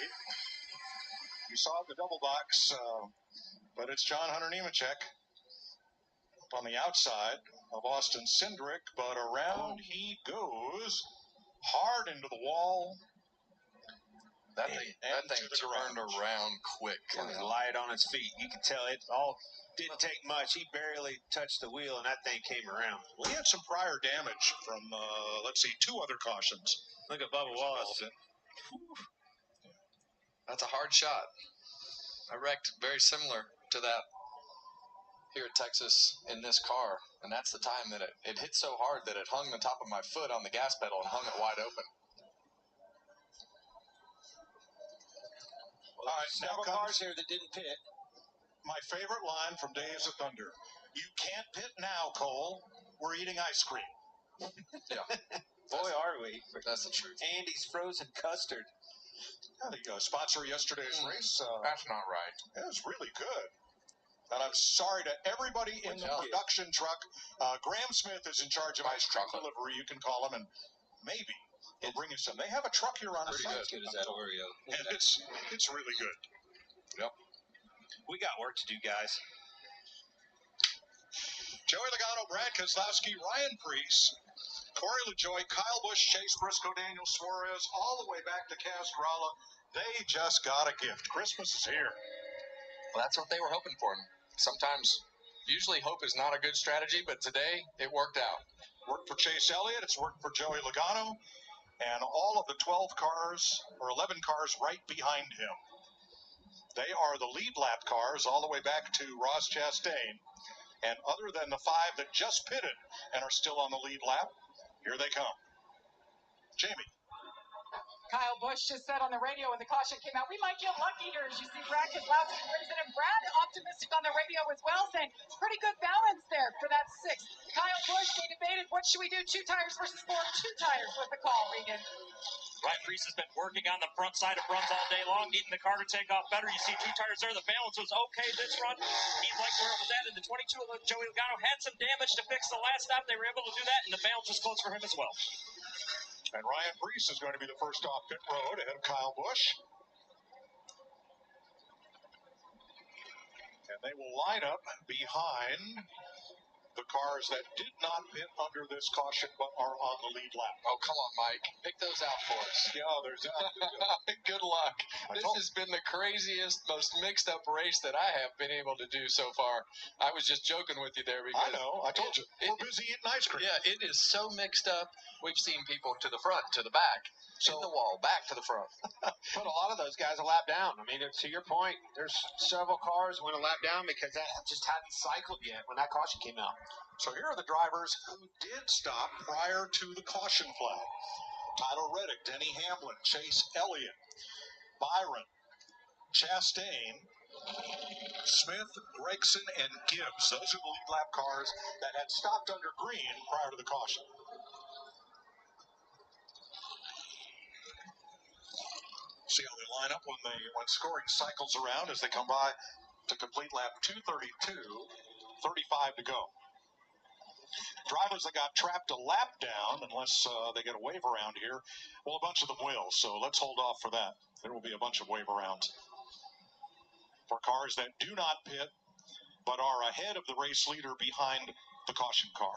You saw the double box, but it's John Hunter Nemechek up on the outside of Austin Cindric, but around he goes, hard into the wall. That thing turned around quick. It was light on its feet. You could tell it all didn't take much. He barely touched the wheel, and that thing came around. We had some prior damage from, let's see, 2 other cautions. Look at Bubba Wallace. That's a hard shot. I wrecked very similar to that. here at Texas in this car, and that's the time that it hit so hard that it hung the top of my foot on the gas pedal and hung it wide open. All right, now Several cars here that didn't pit. my favorite line from Days of Thunder. You can't pit now, Cole. We're eating ice cream. Yeah. Boy, are we. That's the truth. Andy's frozen custard. Yeah, the sponsor of yesterday's race. That's not right. It was really good. And I'm sorry to everybody in the production truck. Graham Smith is in charge of ice cream delivery. You can call him, and maybe he'll bring you some. They have a truck here on the site. As good as that Oreo. And it's really good. Yep. We got work to do, guys. Joey Logano, Brad Keselowski, Ryan Preece, Corey LaJoie, Kyle Busch, Chase Briscoe, Daniel Suarez, all the way back to Castralla. They just got a gift. Christmas is here. Well, that's what they were hoping for. Usually hope is not a good strategy, but today it worked out. Worked for Chase Elliott. It's worked for Joey Logano. And all of the 12 cars, or 11 cars right behind him. They are the lead lap cars all the way back to Ross Chastain. And other than the 5 that just pitted and are still on the lead lap, here they come. Jamie. Kyle Busch just said on the radio when the caution came out, we might get lucky here. As you see Brad Keselowski brings it in. Brad optimistic on the radio as well, saying pretty good balance there for that 6. Kyle Busch, they debated what should we do, 2 tires versus 4, 2 tires with the call, Regan. Ryan Preece has been working on the front side of runs all day long, needing the car to take off better. You see 2 tires there. The balance was okay this run. He liked where it was at. In the 22, Joey Logano had some damage to fix the last stop. They were able to do that, and the balance was close for him as well. And Ryan Preece is going to be the first off pit road ahead of Kyle Busch. And they will line up behind the cars that did not pit under this caution but are on the lead lap. Oh, come on, Mike. Pick those out for us. Yeah, there's Good luck. This has been the craziest, most mixed up race that I have been able to do so far. I was just joking with you there because I know. I told you. We're busy eating ice cream. Yeah, it is so mixed up. We've seen people to the front, to the back, in the wall, back to the front. Put a lot of those guys a lap down. I mean, to your point, there's several cars went a lap down because that just hadn't cycled yet when that caution came out. So here are the drivers who did stop prior to the caution flag. Tyler Reddick, Denny Hamlin, Chase Elliott, Byron, Chastain, Smith, Gregson, and Gibbs. Those are the lead lap cars that had stopped under green prior to the caution. See how they line up when scoring cycles around as they come by to complete lap 232, 35 to go. Drivers that got trapped a lap down, unless they get a wave around here, well, a bunch of them will. So let's hold off for that. There will be a bunch of wave arounds for cars that do not pit but are ahead of the race leader behind the caution car,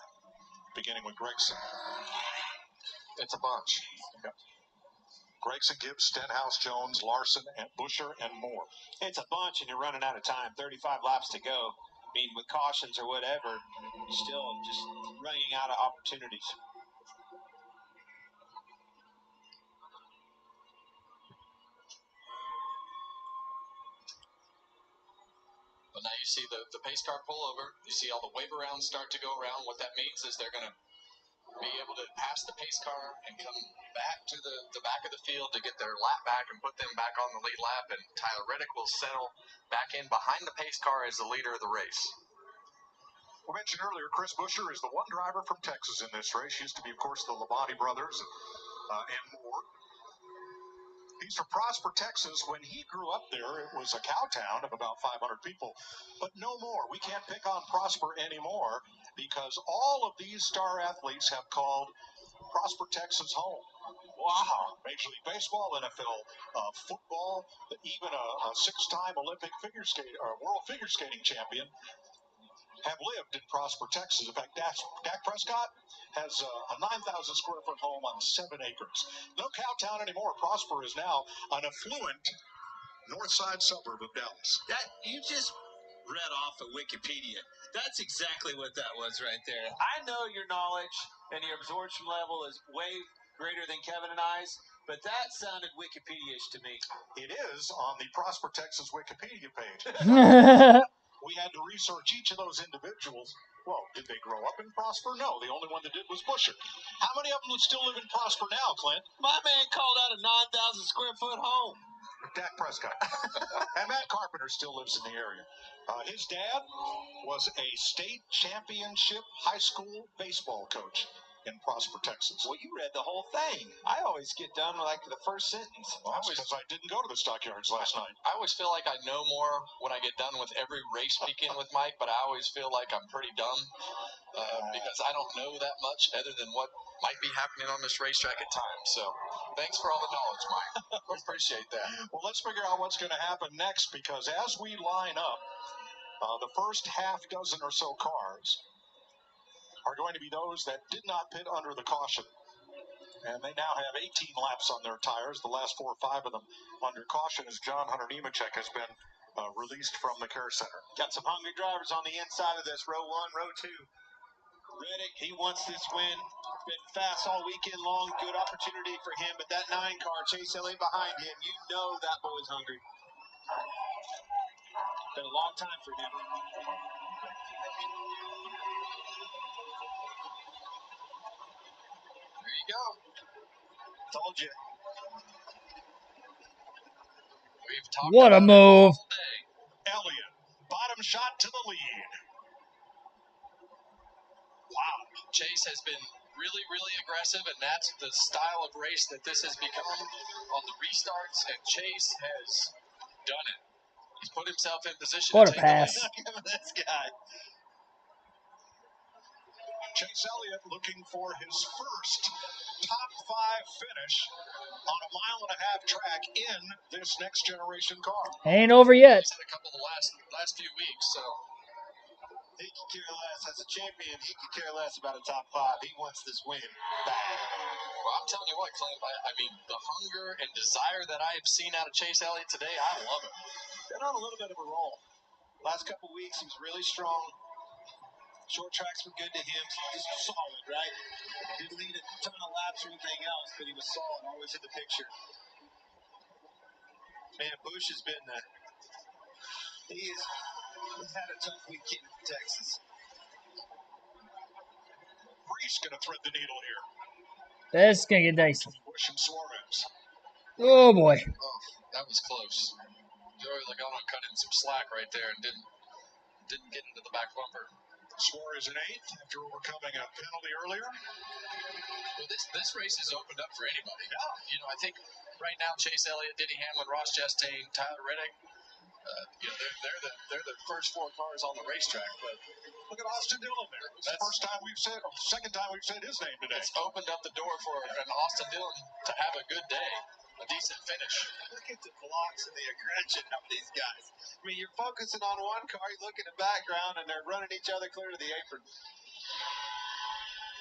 beginning with Gregson. It's a bunch. Yep. Gregson, Gibbs, Stenhouse, Jones, Larson, and Buscher, and more. It's a bunch, and you're running out of time. 35 laps to go. I mean, with cautions or whatever, you're still just running out of opportunities. But now you see the pace car pull over. You see all the wave arounds start to go around. What that means is they're going to be able to pass the pace car and come back to the back of the field to get their lap back and put them back on the lead lap. And Tyler Reddick will settle back in behind the pace car as the leader of the race. We mentioned earlier, Chris Buscher is the one driver from Texas in this race. Used to be, of course, the Labonte brothers and more. He's from Prosper, Texas. When he grew up there, it was a cow town of about 500 people. But no more. We can't pick on Prosper anymore because all of these star athletes have called Prosper, Texas home. Wow. Major League Baseball, NFL, football, even a 6-time Olympic figure skate or world figure skating champion have lived in Prosper, Texas. In fact, Dak Prescott has a 9,000 square foot home on 7 acres. No cow town anymore. Prosper is now an affluent north side suburb of Dallas. That you just read off of Wikipedia. That's exactly what that was right there. I know your knowledge and your absorption level is way greater than Kevin and I's, but that sounded Wikipedia-ish to me. It is on the Prosper, Texas Wikipedia page. we had to research each of those individuals. Well, did they grow up in Prosper? No, the only one that did was Busher. How many of them still live in Prosper now, Clint? My man called out a 9,000 square foot home. Dak Prescott. And Matt Carpenter still lives in the area. His dad was a state championship high school baseball coach in Prosper, Texas. Well, you read the whole thing. I always get done with like the first sentence. Well, that's because I didn't go to the stockyards last night. I always feel like I know more when I get done with every race weekend with Mike, but I always feel like I'm pretty dumb because I don't know that much other than what might be happening on this racetrack at times. So thanks for all the knowledge, Mike. We appreciate that. Well, let's figure out what's going to happen next, because as we line up, the first half dozen or so cars are going to be those that did not pit under the caution. And they now have 18 laps on their tires, the last 4 or 5 of them under caution, as John Hunter Nemechek has been released from the care center. Got some hungry drivers on the inside of this, row 1, row 2. Reddick, he wants this win. Been fast all weekend long. Good opportunity for him. But that 9 car, Chase Elliott behind him, you know that boy's hungry. Been a long time for him. There you go. Told you. We've talked What a about move. it all day. Elliott, bottom shot to the lead. Wow. Chase has been really, really aggressive, and that's the style of race that this has become on the restarts, and Chase has done it. He's put himself in position What to a take the pass. lead. Look at this guy. Chase Elliott looking for his first top 5 finish on a 1.5-mile track in this next generation car. Ain't over yet. He's had a couple of the last few weeks, so he could care less. As a champion, he could care less about a top 5. He wants this win bad. Well, I'm telling you what, Clint, I mean, the hunger and desire that I have seen out of Chase Elliott today, I love it. Been on a little bit of a roll. Last couple weeks, he was really strong. Short tracks were good to him. Just solid, right? Didn't lead a ton of laps or anything else, but he was solid, always in the picture. Man, Bush has been he's had a tough weekend in Texas. Reese going to thread the needle here. That's going to get dicey. Bush and Suarez. Oh, boy. Oh, that was close. Joey Logano cut in some slack right there and didn't get into the back bumper. Suarez in 8th after overcoming a penalty earlier. Well, this race is opened up for anybody. Yeah. You know, I think right now Chase Elliott, Denny Hamlin, Ross Chastain, Tyler Reddick, they're the first 4 cars on the racetrack. But look at Austin Dillon there. That's the second time we've said his name today. It's opened up the door for an Austin Dillon to have a good day, a decent finish. Look at the blocks and the aggression of these guys. I mean, you're focusing on one car, you look in the background, and they're running each other clear to the apron.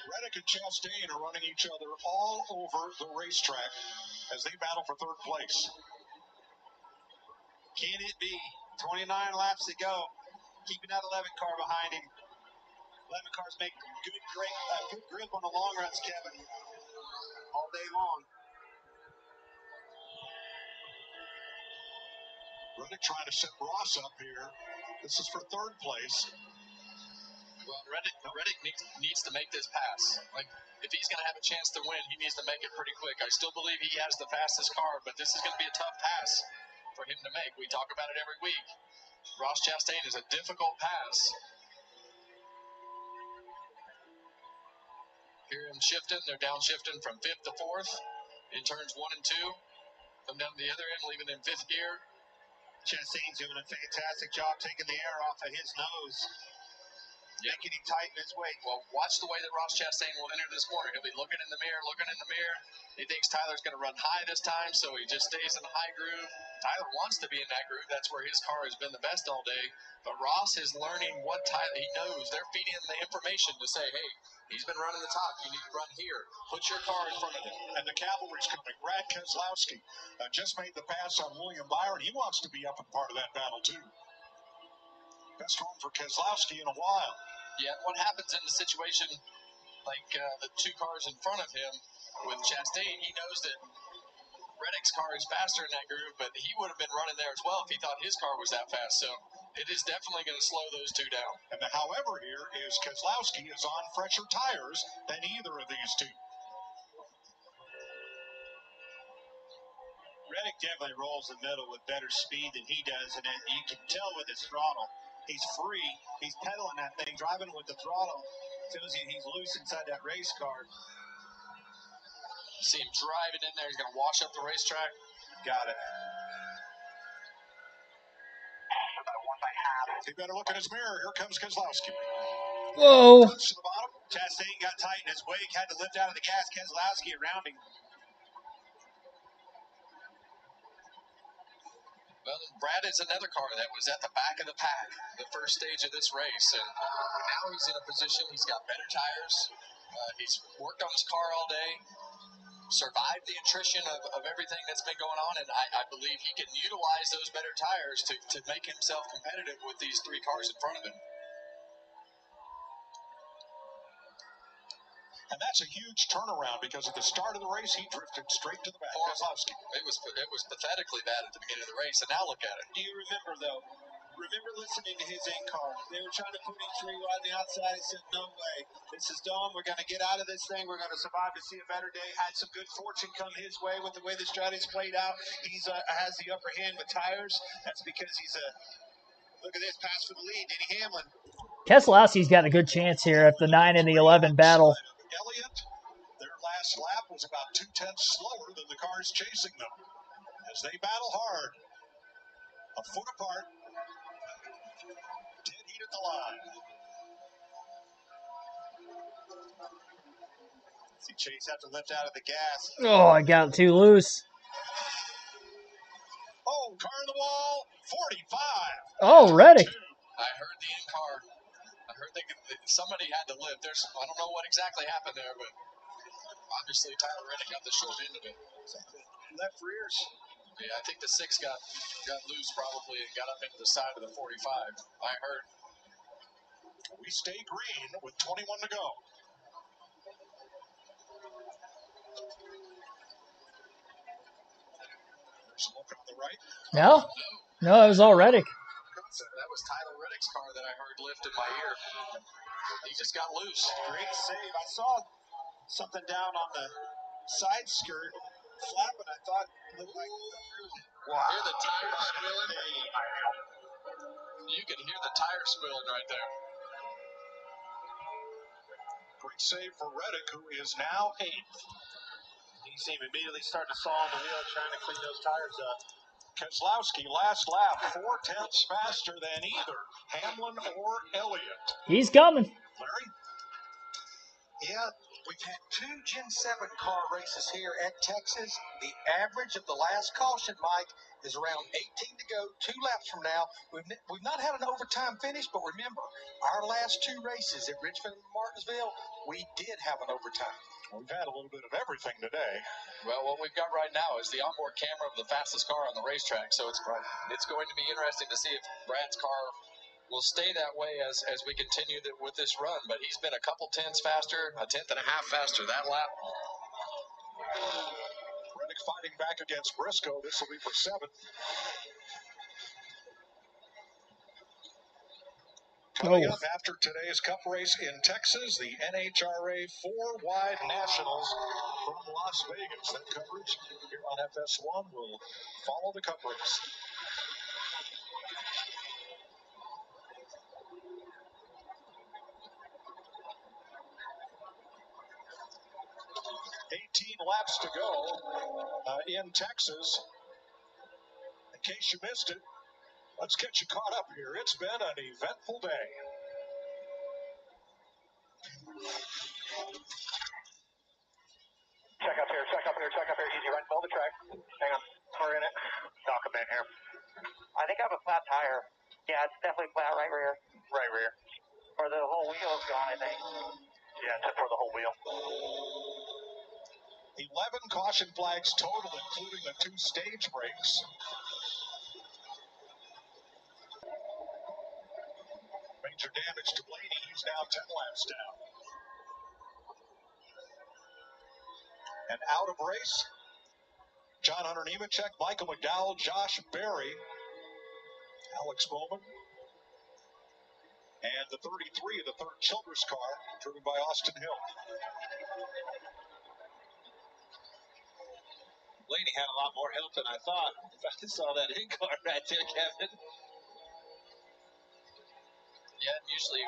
Reddick and Chastain are running each other all over the racetrack as they battle for 3rd place. Can it be? 29 laps to go. Keeping that 11 car behind him. 11 cars make good grip on the long runs, Kevin. All day long. Reddick trying to set Ross up here. This is for 3rd place. Well, Reddick needs to make this pass. Like, if he's going to have a chance to win, he needs to make it pretty quick. I still believe he has the fastest car, but this is going to be a tough pass for him to make. We talk about it every week. Ross Chastain is a difficult pass. Hear him shifting. They're downshifting from 5th to 4th in turns 1 and 2. Come down to the other end, leaving in 5th gear. Chastain's doing a fantastic job taking the air off of his nose. Making him tighten his weight. Well, watch the way that Ross Chastain will enter this corner. He'll be looking in the mirror. He thinks Tyler's going to run high this time, so he just stays in the high groove. Tyler wants to be in that groove. That's where his car has been the best all day. But Ross is learning what Tyler, he knows. They're feeding him the information to say, hey, he's been running the top. You need to run here. Put your car in front of him. And the cavalry's coming. Brad Keselowski just made the pass on William Byron. He wants to be up in part of that battle, too. Best run for Keselowski in a while. Yeah, what happens in the situation like the 2 cars in front of him with Chastain, he knows that Reddick's car is faster in that groove, but he would have been running there as well if he thought his car was that fast. So It is definitely going to slow those two down. And the however here is Keselowski is on fresher tires than either of these two. Reddick definitely rolls the middle with better speed than he does, and you can tell with his throttle. He's free. He's pedaling that thing, driving with the throttle. Tells you he's loose inside that race car. See him driving in there. He's going to wash up the racetrack. Got it. He better look in his mirror. Here comes Keselowski. Whoa. To the bottom. Chastain got tight in his wake, had to lift out of the gas. Keselowski around him. Well, Brad is another car that was at the back of the pack the first stage of this race, and now he's in a position. He's got better tires. He's worked on his car all day, survived the attrition of everything that's been going on, and I believe he can utilize those better tires to make himself competitive with these three cars in front of him. And that's a huge turnaround because at the start of the race, he drifted straight to the back. Keselowski. It was pathetically bad at the beginning of the race, and now look at it. Do you remember, though? Remember listening to his in-car. They were trying to put him 3 wide on the outside. He said, no way. This is dumb. We're going to get out of this thing. We're going to survive to see a better day. Had some good fortune come his way with the way the strategy's played out. He's has the upper hand with tires. That's because he's a look at this pass for the lead. Denny Hamlin. Keselowski's got a good chance here if the 9 and the 11 battle. Elliott, their last lap was about 0.2 slower than the cars chasing them as they battle hard. A foot apart. Dead heat at the line. See Chase have to lift out of the gas. Oh, I got too loose. Oh, car in the wall, 45. Oh, Reddick. I heard the in-car. I heard somebody had to lift. I don't know what exactly happened there, but obviously Tyler Reddick got the short end of it. Left rears. Yeah, I think the 6 got loose probably and got up into the side of the 45. I heard. We stay green with 21 to go. There's a look on the right. No, it was all Reddick. That was Tyler Reddick's car that I heard lift in my ear. He just got loose. Great save. I saw something down on the side skirt flapping. I thought it looked like wow. Hear the tire spilling? You can hear the tire spilling right there. Great save for Reddick, who is now 8th. You see him immediately starting to saw on the wheel, trying to clean those tires up. Keselowski, last lap, 0.4 faster than either Hamlin or Elliott. He's coming. Larry? Yeah, we've had 2 Gen 7 car races here at Texas. The average of the last caution, Mike, is around 18 to go, 2 laps from now. We've not had an overtime finish, but remember, our last 2 races at Richmond and Martinsville, we did have an overtime. We've had a little bit of everything today. Well, what we've got right now is the onboard camera of the fastest car on the racetrack, so it's going to be interesting to see if Brad's car will stay that way as we continue with this run. But he's been a couple tenths faster, 1.5 tenths faster that lap. Reddick fighting back against Briscoe. This will be for 7th. Coming up after today's Cup race in Texas, the NHRA 4-wide Nationals from Las Vegas. That coverage here on FS1 will follow the Cup race. Laps to go in Texas. In case you missed it, let's get you caught up here. It's been an eventful day. Check up here, check up here, check up here. Easy right below the track. Hang on, we're in it. Dock a bit here. I think I have a flat tire. Yeah, it's definitely flat right rear. Right rear. Or the whole wheel is gone, I think. Yeah, except for the whole wheel. 11 caution flags total, including the 2 stage breaks. Major damage to Blaney. He's now 10 laps down. And out of race, John Hunter Nemechek, Michael McDowell, Josh Berry, Alex Bowman, and the 33 of the third Childress car, driven by Austin Hill. Blaney had a lot more help than I thought. I saw that in-car right there, Kevin. Yeah, usually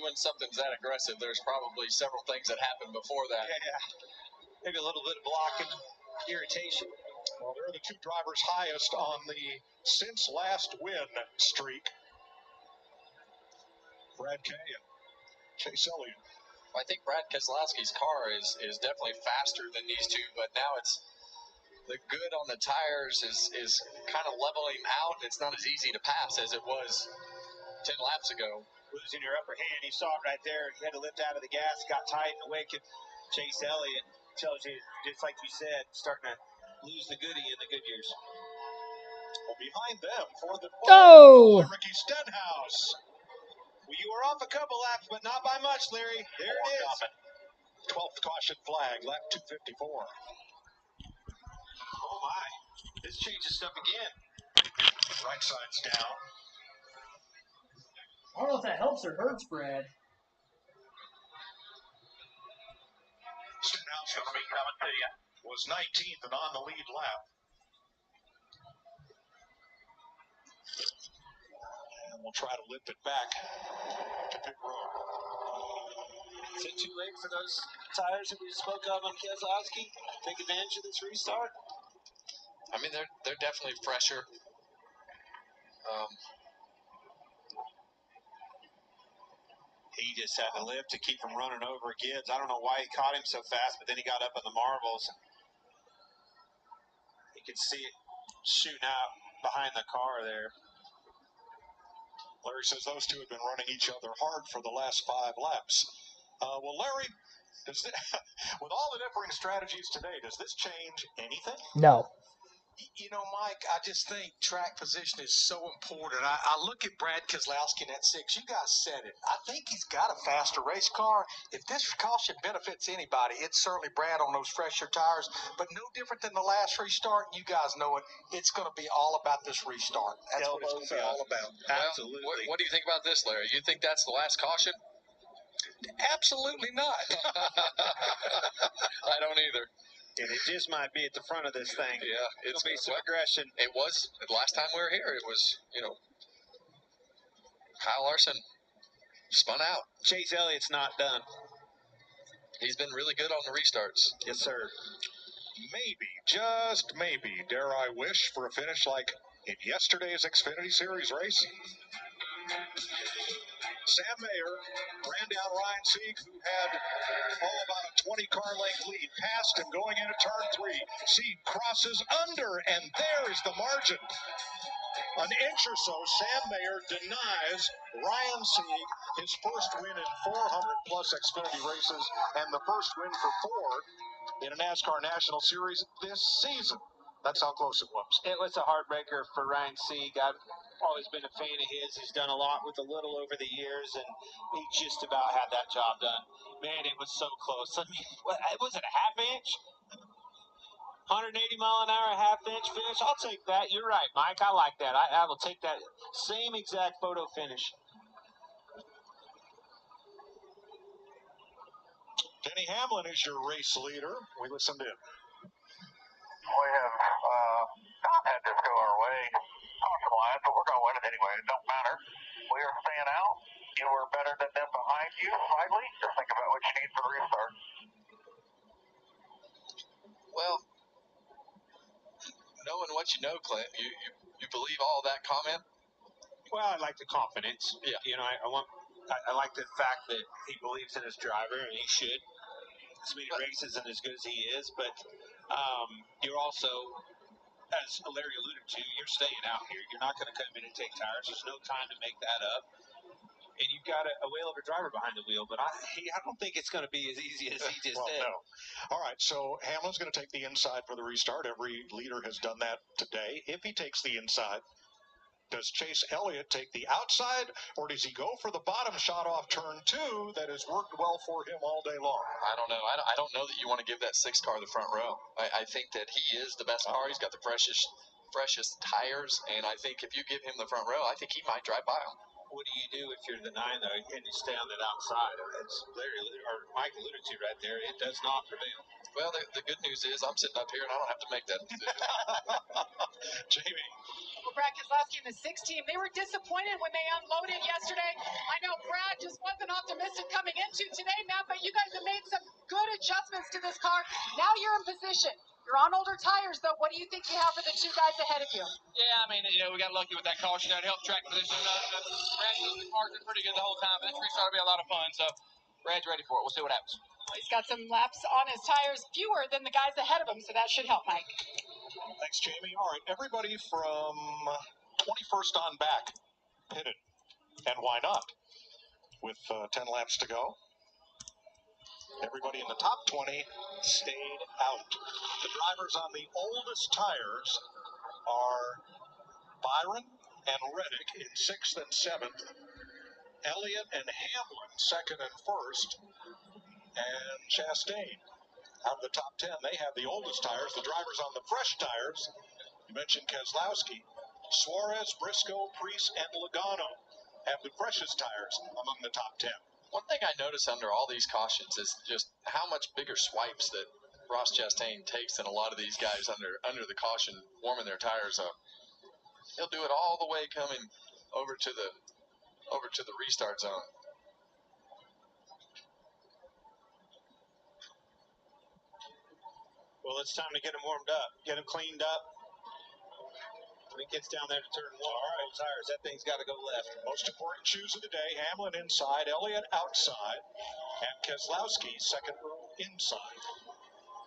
when something's that aggressive, there's probably several things that happen before that. Yeah. Maybe a little bit of blocking, irritation. Well, they're the two drivers highest on the since last win streak. Brad Kay and Chase Elliott. I think Brad Keselowski's car is definitely faster than these two, but now it's the good on the tires is kind of leveling out. It's not as easy to pass as it was 10 laps ago. Losing your upper hand, you saw it right there. You had to lift out of the gas, got tight in the wake of Chase Elliott. Tells you, just like you said, starting to lose the goodie in the good years. Well, behind them for the Ricky Stenhouse. Well, you were off a couple laps, but not by much, Larry. There it is. 12th caution flag, lap 254. Oh, my. This changes stuff again. Right side's down. I don't know if that helps or hurts, Brad. Stenhouse was 19th and on the lead lap. And we'll try to lift it back to pit road. Is it too late for those tires that we spoke of on Keselowski? Take advantage of this restart? I mean, they're definitely fresher. He just had to lift to keep from running over Gibbs. I don't know why he caught him so fast, but then he got up on the marbles. You could see it shooting out behind the car there. Larry says those two have been running each other hard for the last 5 laps. Well, Larry, with all the differing strategies today, does this change anything? No. You know, Mike, I just think track position is so important. I look at Brad Keselowski in that 6. You guys said it. I think he's got a faster race car. If this caution benefits anybody, it's certainly Brad on those fresher tires. But no different than the last restart. You guys know it. It's going to be all about this restart. That's what it's going to be all about. Absolutely. Well, what do you think about this, Larry? You think that's the last caution? Absolutely not. I don't either. And it just might be at the front of this thing. Yeah, It'll be some aggression. It was the last time we were here. It was, Kyle Larson spun out. Chase Elliott's not done. He's been really good on the restarts. Yes, sir. Maybe, just maybe, dare I wish for a finish like in yesterday's Xfinity Series race. Sam Mayer ran down Ryan Sieg, who had about a 20-car length lead, passed him going into turn 3. Sieg crosses under, and there is the margin. An inch or so, Sam Mayer denies Ryan Sieg his first win in 400-plus Xfinity races and the first win for Ford in a NASCAR National Series this season. That's how close it was. It was a heartbreaker for Ryan Sieg. I've always been a fan of his. He's done a lot with a little over the years, and he just about had that job done. Man, it was so close. I mean, was it a half inch? 180 mile an hour, half inch finish? I'll take that. You're right, Mike. I like that. I will take that same exact photo finish. Denny Hamlin is your race leader. We listened in. We have not had this go our way caution-wise, but we're going to win it anyway. It don't matter. We are staying out. You were better than them behind you slightly. Just think about what you need for the restart. Well, knowing what you know, Clint, you believe all that comment? Well, I like the confidence. Yeah. I like the fact that he believes in his driver, and he should. As many races and as good as he is, but you're also, as Larry alluded to, you're staying out here. You're not going to come in and take tires. There's no time to make that up. And you've got a whale of a driver behind the wheel, but I don't think it's going to be as easy as he just said. No. All right, so Hamlin's going to take the inside for the restart. Every leader has done that today. If he takes the inside, does Chase Elliott take the outside, or does he go for the bottom shot off turn 2 that has worked well for him all day long? I don't know. I don't know that you want to give that 6 car the front row. I think that he is the best car. He's got the freshest tires, and I think if you give him the front row, I think he might drive by him. What do you do if you're the 9, though, and you stay on that outside? As Larry or Mike alluded to right there, it does not prevail. Well, the good news is I'm sitting up here and I don't have to make that decision. Jamie. Well, Brad Keselowski and the 6 team, they were disappointed when they unloaded yesterday. I know Brad just wasn't optimistic coming into today, Matt, but you guys have made some good adjustments to this car. Now you're in position. You're on older tires, though. What do you think you have for the 2 guys ahead of you? Yeah, I mean, we got lucky with that caution. That helped track position. Brad knows the car's been pretty good the whole time. This restart will be a lot of fun, so Brad's ready for it. We'll see what happens. He's got some laps on his tires, fewer than the guys ahead of him, so that should help, Mike. Thanks, Jamie. All right, everybody from 21st on back pitted. And why not? With 10 laps to go. Everybody in the top 20 stayed out. The drivers on the oldest tires are Byron and Reddick in 6th and 7th. Elliott and Hamlin 2nd and 1st. And Chastain. Out of the top 10, they have the oldest tires. The drivers on the fresh tires, you mentioned Keselowski, Suarez, Briscoe, Preece, and Logano have the freshest tires among the top 10. One thing I notice under all these cautions is just how much bigger swipes that Ross Chastain takes than a lot of these guys under the caution, warming their tires up. He'll do it all the way coming over to the restart zone. Well, it's time to get him warmed up, get him cleaned up. When he gets down there to turn 1, all right, tires, that thing's got to go left. Most important shoes of the day, Hamlin inside, Elliott outside, and Keselowski second row inside.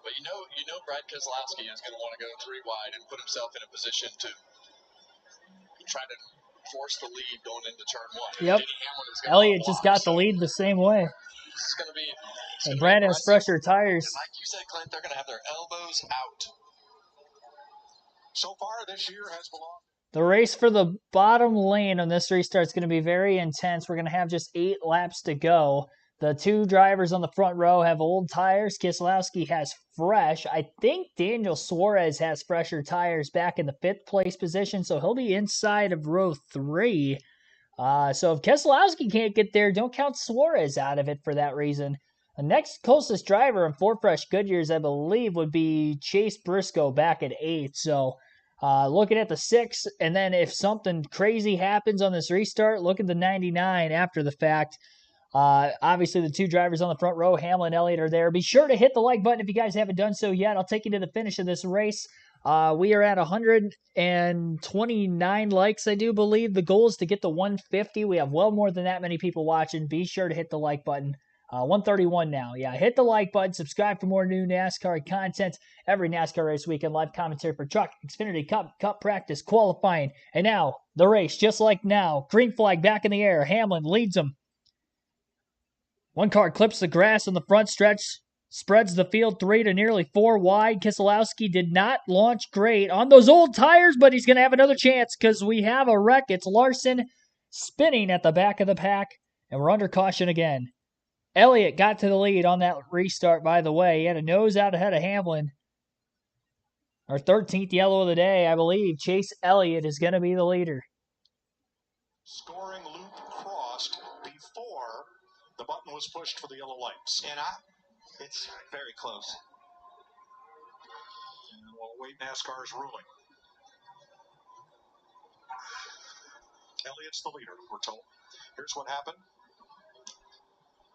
But you know Brad Keselowski is going to want to go 3 wide and put himself in a position to try to force the lead going into turn 1. Yep. Elliott just got the lead the same way. This is going to be... And Brad has fresher tires. And like you said, Clint, they're going to have their elbows out. So far this year has belonged. The race for the bottom lane on this restart is going to be very intense. We're going to have just 8 laps to go. The 2 drivers on the front row have old tires. Keselowski has fresh. I think Daniel Suarez has fresher tires back in the 5th place position, so he'll be inside of row 3. So if Keselowski can't get there, don't count Suarez out of it for that reason. The next closest driver in 4 fresh Goodyears, I believe, would be Chase Briscoe back at 8. So looking at the 6, and then if something crazy happens on this restart, look at the 99 after the fact. Obviously, the 2 drivers on the front row, Hamlin and Elliott, are there. Be sure to hit the like button if you guys haven't done so yet. I'll take you to the finish of this race. We are at 129 likes, I do believe. The goal is to get to 150. We have well more than that many people watching. Be sure to hit the like button. 131 now. Yeah, hit the like button. Subscribe for more new NASCAR content. Every NASCAR race weekend, live commentary for Truck, Xfinity, Cup practice, qualifying. And now, the race, just like now. Green flag back in the air. Hamlin leads them. One car clips the grass on the front stretch, spreads the field 3 to nearly 4 wide. Keselowski did not launch great on those old tires, but he's going to have another chance because we have a wreck. It's Larson spinning at the back of the pack, and we're under caution again. Elliott got to the lead on that restart, by the way. He had a nose out ahead of Hamlin. Our 13th yellow of the day, I believe. Chase Elliott is going to be the leader. Scoring loop crossed before the button was pushed for the yellow lights. And it's very close. And we'll await NASCAR's ruling. Elliott's the leader, we're told. Here's what happened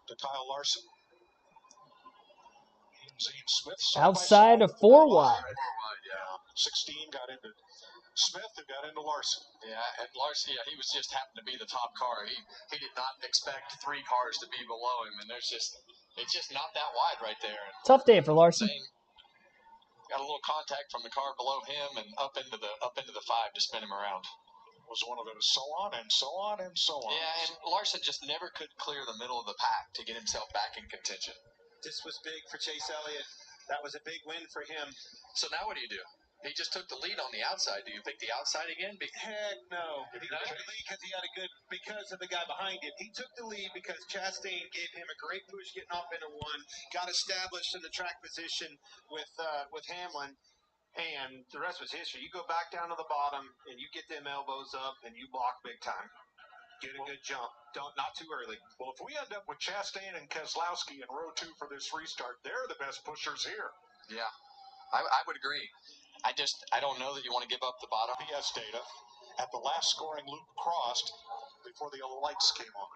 to Kyle Larson. Zane Smith outside of 4 wide. 4 wide, yeah. 16 got into Smith, who got into Larson. Yeah, and Larson, he was just happened to be the top car. He did not expect 3 cars to be below him, and it's just not that wide right there. And tough day for Larson. Got a little contact from the car below him and up into the 5 to spin him around. Was one of those so on and so on and so on. Yeah, and Larson just never could clear the middle of the pack to get himself back in contention. This was big for Chase Elliott. That was a big win for him. So now what do you do? He just took the lead on the outside. Do you pick the outside again? Heck no. He took the lead because of the guy behind him. He took the lead because Chastain gave him a great push getting off into 1, got established in the track position with Hamlin, and the rest was history. You go back down to the bottom and you get them elbows up and you block big time. Get a good jump. Not too early. Well, if we end up with Chastain and Keselowski in row 2 for this restart, they're the best pushers here. Yeah, I would agree. I don't know that you want to give up the bottom. PS data at the last scoring loop crossed before the yellow lights came on.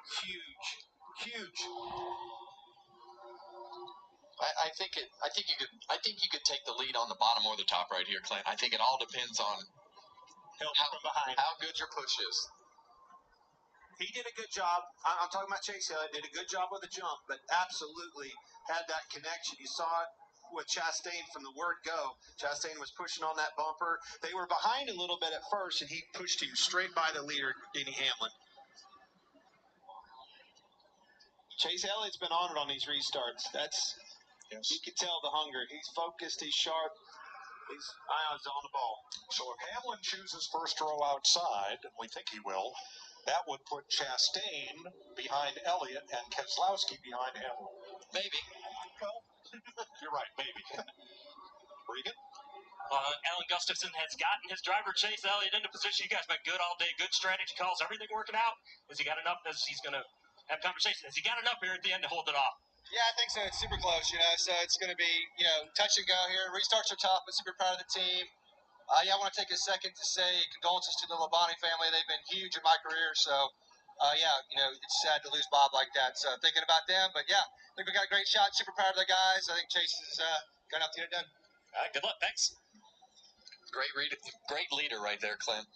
Huge. I think you could take the lead on the bottom or the top right here, Clint. I think it all depends on how good your push is. He did a good job. I'm talking about Chase Elliott. Did a good job with the jump, but absolutely had that connection. You saw it with Chastain from the word go. Chastain was pushing on that bumper. They were behind a little bit at first, and he pushed him straight by the leader, Denny Hamlin. Chase Elliott's been on it on these restarts. You can tell the hunger. He's focused. He's sharp. His eyes on the ball. So if Hamlin chooses first row outside, and we think he will, that would put Chastain behind Elliott and Keselowski behind Hamlin. Maybe. Well, you're right, maybe. Regan? Alan Gustafson has gotten his driver Chase Elliott into position. You guys been good all day. Good strategy calls. Everything working out. Has he got enough? As he's going to have conversation. Has he got enough here at the end to hold it off? Yeah, I think so. It's super close, so it's going to be, touch and go here. Restarts are tough, but super proud of the team. I want to take a second to say condolences to the Labonte family. They've been huge in my career, so, it's sad to lose Bob like that. So thinking about them, but I think we got a great shot. Super proud of the guys. I think Chase is going to have to get it done. All right, good luck. Thanks. Great leader right there, Clint.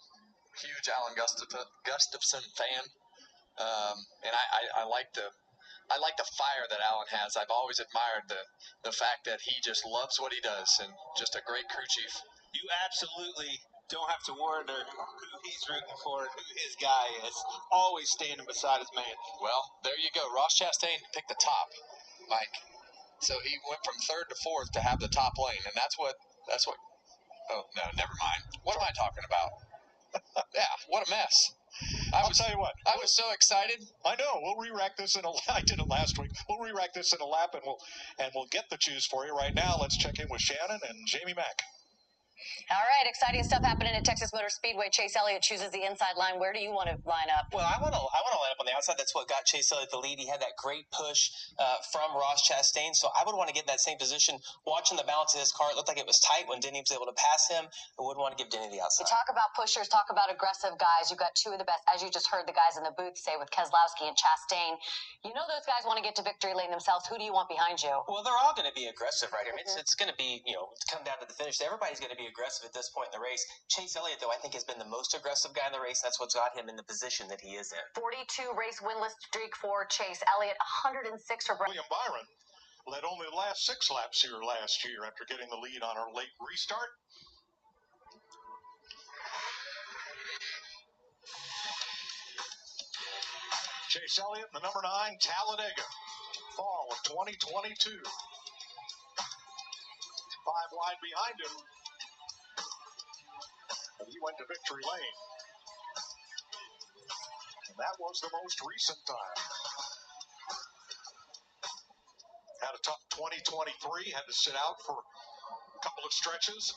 Huge Alan Gustafson fan. And I like the fire that Alan has. I've always admired the fact that he just loves what he does, and just a great crew chief. You absolutely don't have to wonder who he's rooting for, who his guy is. Always standing beside his man. Well, there you go. Ross Chastain picked the top, Mike. So he went from third to fourth to have the top lane, and that's what. Oh no, never mind. What am I talking about? Yeah, what a mess. I'll tell you what. I was so excited. I know. We'll re-rack this in a. I did it last week. We'll re-rack this in a lap, and we'll get the choose for you right now. Let's check in with Shannon and Jamie Mack. All right, exciting stuff happening at Texas Motor Speedway. Chase Elliott chooses the inside line. Where do you want to line up? Well, I want to line up on the outside. That's what got Chase Elliott the lead. He had that great push from Ross Chastain, so I would want to get in that same position. Watching the balance of his car, it looked like it was tight when Denny was able to pass him. I wouldn't want to give Denny the outside. You talk about pushers, talk about aggressive guys. You've got two of the best, as you just heard the guys in the booth say with Keselowski and Chastain. You know those guys want to get to victory lane themselves. Who do you want behind you? Well, they're all going to be aggressive right here. It's going to be, come down to the finish. Everybody's going to be aggressive at this point in the race. Chase Elliott, though, I think has been the most aggressive guy in the race. That's what's got him in the position that he is in. 42 race winless streak for Chase Elliott, 106 for William Byron led only the last 6 laps here last year after getting the lead on our late restart. Chase Elliott, the number 9, Talladega, fall of 2022. 5 wide behind him. And he went to victory lane. And that was the most recent time. Had a tough 2023, had to sit out for a couple of stretches.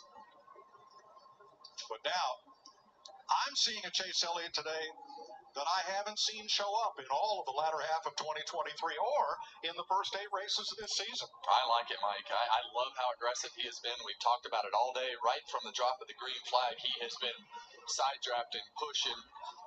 But now, I'm seeing a Chase Elliott today that I haven't seen show up in all of the latter half of 2023 or in the first 8 races of this season. I like it, Mike. I love how aggressive he has been. We've talked about it all day. Right from the drop of the green flag, he has been side drafting, pushing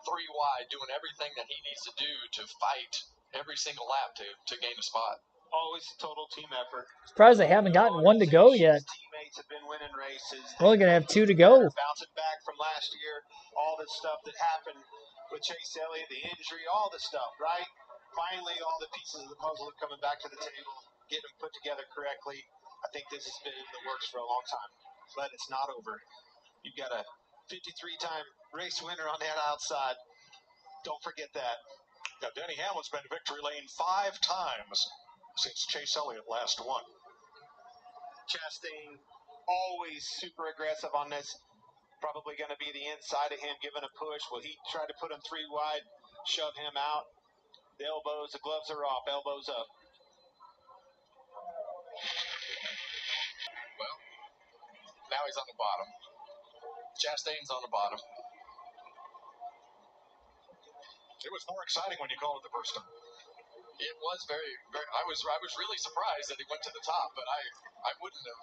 3 wide, doing everything that he needs to do to fight every single lap to gain a spot. Always total team effort. Surprised they haven't gotten one to go yet. Teammates have been winning races. We're only going to have 2 to go. Bouncing back from last year, all the stuff that happened with Chase Elliott, the injury, all the stuff, right? Finally, all the pieces of the puzzle are coming back to the table, getting them put together correctly. I think this has been in the works for a long time, but it's not over. You've got a 53-time race winner on that outside. Don't forget that. Now, Denny Hamlin's been to victory lane 5 times since Chase Elliott last won. Chastain, always super aggressive on this. Probably going to be the inside of him giving a push. Well, he tried to put him 3 wide, shove him out. The elbows, the gloves are off, elbows up. Well, now he's on the bottom. Chastain's on the bottom. It was more exciting when you called it the first time. It was very, very. I was really surprised that he went to the top, but I wouldn't have.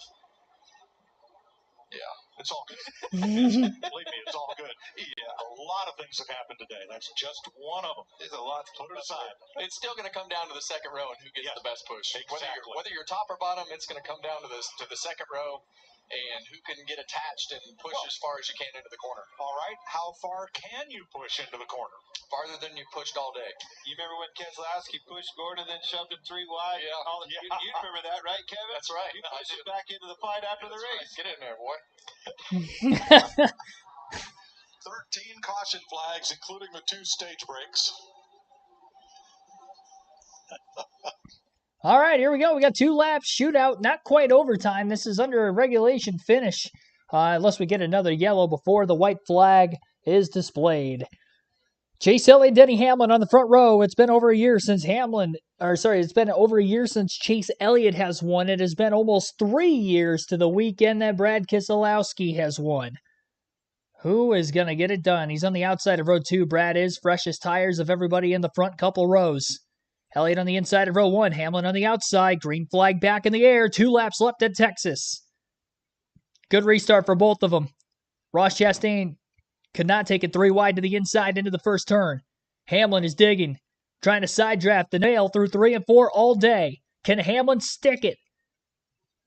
Yeah, it's all good. Believe me, it's all good. Yeah, a lot of things have happened today. That's just one of them. There's a lot to put it aside. It's still going to come down to the second row and who gets the best push. Exactly. Whether you're top or bottom, it's going to come down to the second row and who can get attached and push as far as you can into the corner. All right, how far can you push into the corner? Farther than you pushed all day. You remember when Keselowski pushed Gordon and then shoved him 3 wide? Yeah. You remember that, right, Kevin? That's right. You pushed him back into the fight after the race. Right. Get in there, boy. 13 caution flags, including the 2 stage breaks. All right, here we go. We got 2 laps shootout, not quite overtime. This is under a regulation finish, unless we get another yellow before the white flag is displayed. Chase Elliott, Denny Hamlin on the front row. It's been over a year since it's been over a year since Chase Elliott has won. It has been almost 3 years to the weekend that Brad Keselowski has won. Who is going to get it done? He's on the outside of row 2. Brad is freshest tires of everybody in the front couple rows. Elliott on the inside of row 1. Hamlin on the outside. Green flag back in the air. 2 laps left at Texas. Good restart for both of them. Ross Chastain could not take it 3 wide to the inside into the first turn. Hamlin is digging, trying to side draft the nail through 3 and 4 all day. Can Hamlin stick it?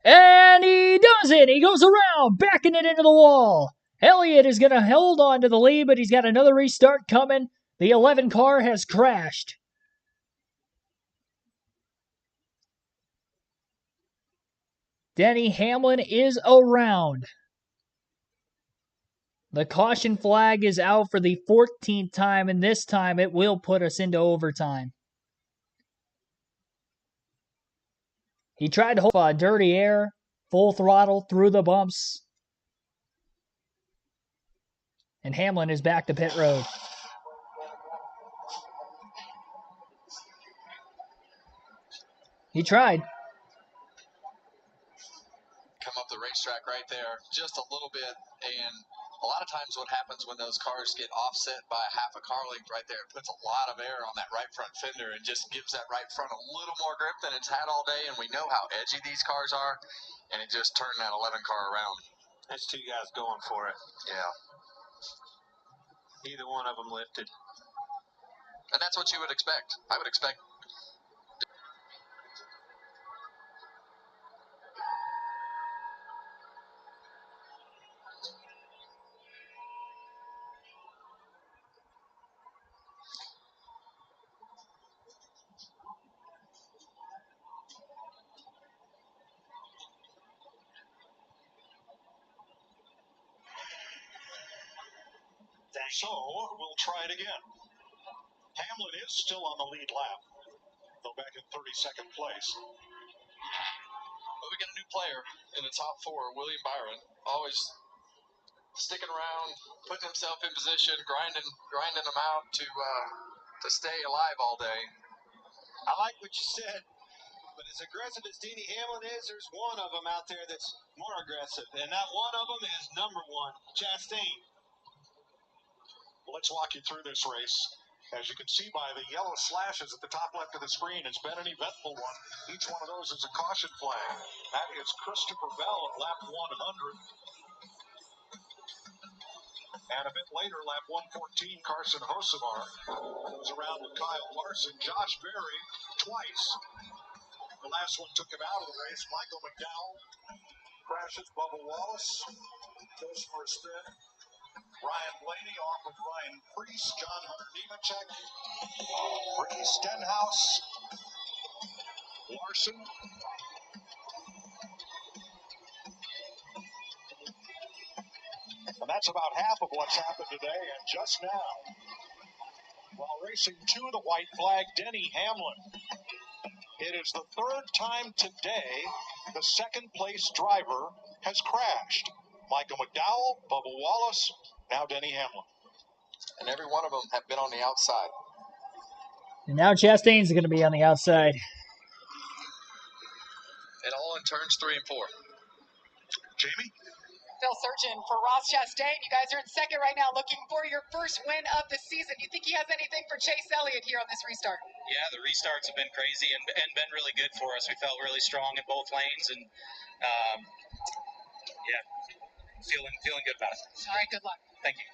And he does it! He goes around, backing it into the wall. Elliott is going to hold on to the lead, but he's got another restart coming. The 11 car has crashed. Denny Hamlin is around. The caution flag is out for the 14th time, and this time it will put us into overtime. He tried to hold dirty air, full throttle through the bumps. And Hamlin is back to pit road. He tried. Come up the racetrack right there, just a little bit, and a lot of times what happens when those cars get offset by half a car length right there, it puts a lot of air on that right front fender and just gives that right front a little more grip than it's had all day, and we know how edgy these cars are, and it just turned that 11 car around. That's 2 guys going for it. Yeah. Either one of them lifted. And that's what you would expect. I would expect. So we'll try it again. Hamlin is still on the lead lap, though back in 32nd place. But we got a new player in the top 4, William Byron, always sticking around, putting himself in position, grinding them out to stay alive all day. I like what you said, but as aggressive as Denny Hamlin is, there's one of them out there that's more aggressive, and that one of them is number 1, Chastain. Let's walk you through this race. As you can see by the yellow slashes at the top left of the screen, it's been an eventful one. Each one of those is a caution flag. That is Christopher Bell at lap 100. And a bit later, lap 114, Carson Hocevar goes around with Kyle Larson. Josh Berry twice. The last one took him out of the race. Michael McDowell crashes. Bubba Wallace goes for a spin. Ryan Blaney off of Ryan Preece. John Hunter Nemechek. Ricky Stenhouse. Larson. And that's about half of what's happened today. And just now, while racing to the white flag, Denny Hamlin. It is the 3rd time today the second place driver has crashed. Michael McDowell, Bubba Wallace, now Denny Hamlin. And every one of them have been on the outside. And now Chastain's going to be on the outside. And all in turns 3 and 4. Jamie? Phil Surgeon for Ross Chastain. You guys are in second right now, looking for your first win of the season. You think he has anything for Chase Elliott here on this restart? Yeah, the restarts have been crazy and been really good for us. We felt really strong in both lanes, and yeah, feeling good about it. All right, good luck. Thank you.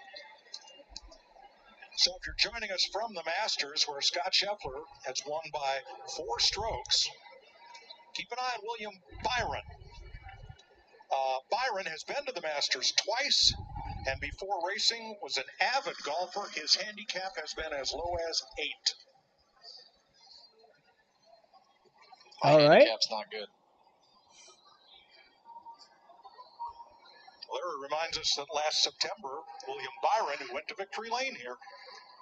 So if you're joining us from the Masters, where Scott Scheffler has won by 4 strokes, keep an eye on William Byron. Byron has been to the Masters twice, and before racing was an avid golfer. His handicap has been as low as 8. My All right. handicap's not good. Larry reminds us that last September, William Byron, who went to victory lane here,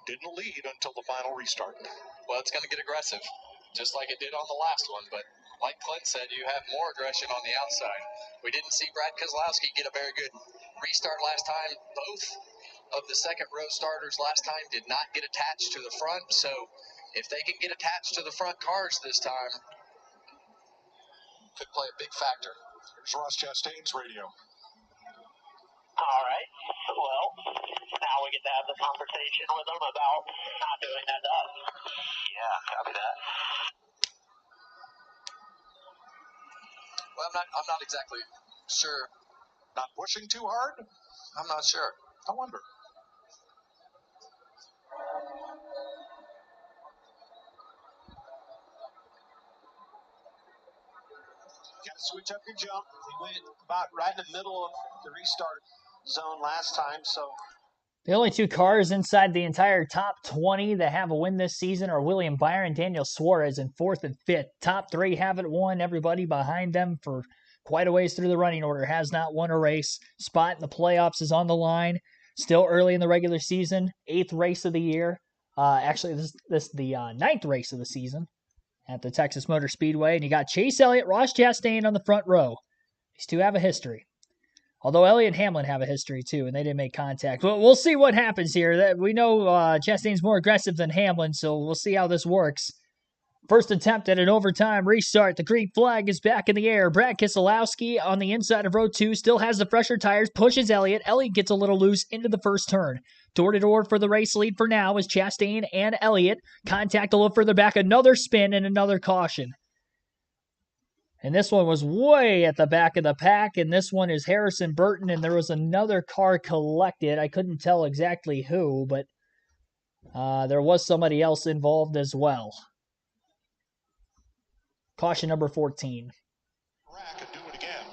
didn't lead until the final restart. Well, it's going to get aggressive, just like it did on the last one. But like Clint said, you have more aggression on the outside. We didn't see Brad Keselowski get a very good restart last time. Both of the second row starters last time did not get attached to the front. So if they can get attached to the front cars this time, could play a big factor. Here's Ross Chastain's radio. All right. Well, now we get to have the conversation with them about not doing that to us. Yeah, copy that. Well, I'm not exactly sure. Not pushing too hard? I'm not sure. I wonder. Got to switch up your jump. We went about right in the middle of the restart zone last time, so The only 2 cars inside the entire top 20 that have a win this season are William Byron, Daniel Suarez in 4th and 5th. Top 3 haven't won. Everybody behind them for quite a ways through the running order has not won a race. Spot in the playoffs is on the line. Still early in the regular season. 8th race of the year. Actually, this is the 9th race of the season at the Texas Motor Speedway. And you got Chase Elliott, Ross Chastain on the front row. These 2 have a history. Although Elliott and Hamlin have a history too, and they didn't make contact. But we'll see what happens here. We know Chastain's more aggressive than Hamlin, so we'll see how this works. First attempt at an overtime restart. The green flag is back in the air. Brad Keselowski on the inside of row 2 still has the fresher tires, pushes Elliott. Elliott gets a little loose into the first turn. Door-to-door for the race lead for now is Chastain and Elliott. Contact a little further back, another spin and another caution. And this one was way at the back of the pack, and this one is Harrison Burton, and there was another car collected. I couldn't tell exactly who, but there was somebody else involved as well. Caution number 14. Rack and do it again.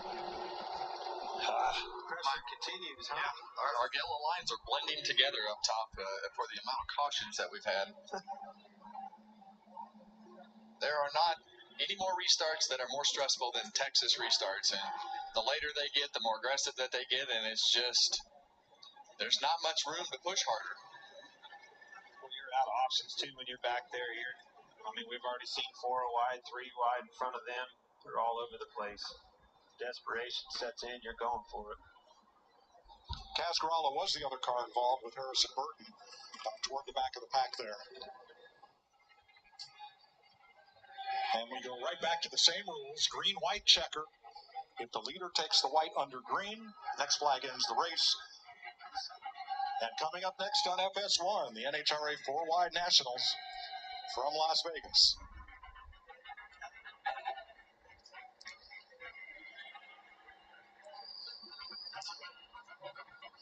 pressure continues, huh? Yeah, our yellow lines are blending together up top for the amount of cautions that we've had. There are not any more restarts that are more stressful than Texas restarts, and the later they get, the more aggressive that they get, and it's just, there's not much room to push harder. Well, you're out of options too when you're back there. I mean, we've already seen 4 wide, 3 wide in front of them. They're all over the place. Desperation sets in, you're going for it. Cascaralla was the other car involved with Harrison Burton toward the back of the pack there. And we go right back to the same rules, green-white checker. If the leader takes the white under green, next flag ends the race. And coming up next on FS1, the NHRA 4-Wide Nationals from Las Vegas.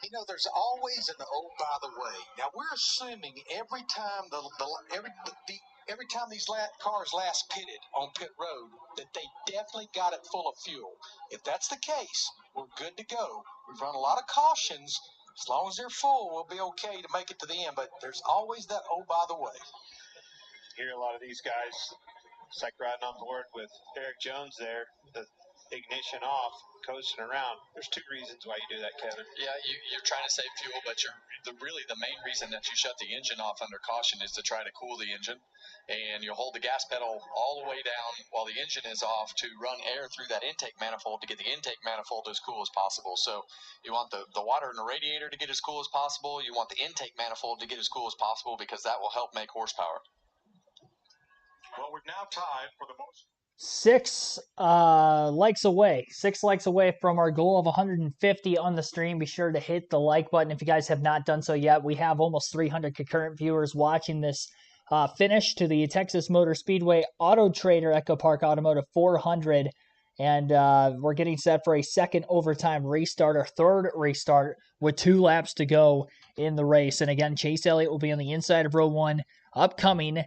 You know, there's always an oh, by the way. Now, we're assuming every time every time these cars last pitted on pit road that they definitely got it full of fuel. If that's the case, we're good to go. We've run a lot of cautions. As long as they're full, we'll be okay to make it to the end. But there's always that oh, by the way. Hear a lot of these guys, it's like riding on board with Eric Jones there, the ignition off, coasting around. There's 2 reasons why you do that, Kevin. Yeah, you're trying to save fuel, but really the main reason that you shut the engine off under caution is to try to cool the engine. And you hold the gas pedal all the way down while the engine is off to run air through that intake manifold to get the intake manifold as cool as possible. So you want the water in the radiator to get as cool as possible. You want the intake manifold to get as cool as possible because that will help make horsepower. Well, we've now tied for the most 6 likes away. 6 likes away from our goal of 150 on the stream. Be sure to hit the like button if you guys have not done so yet. We have almost 300 concurrent viewers watching this finish to the Texas Motor Speedway AutoTrader EchoPark Automotive 400. And we're getting set for a second overtime restart, or third restart, with 2 laps to go in the race. And again, Chase Elliott will be on the inside of row 1 upcoming.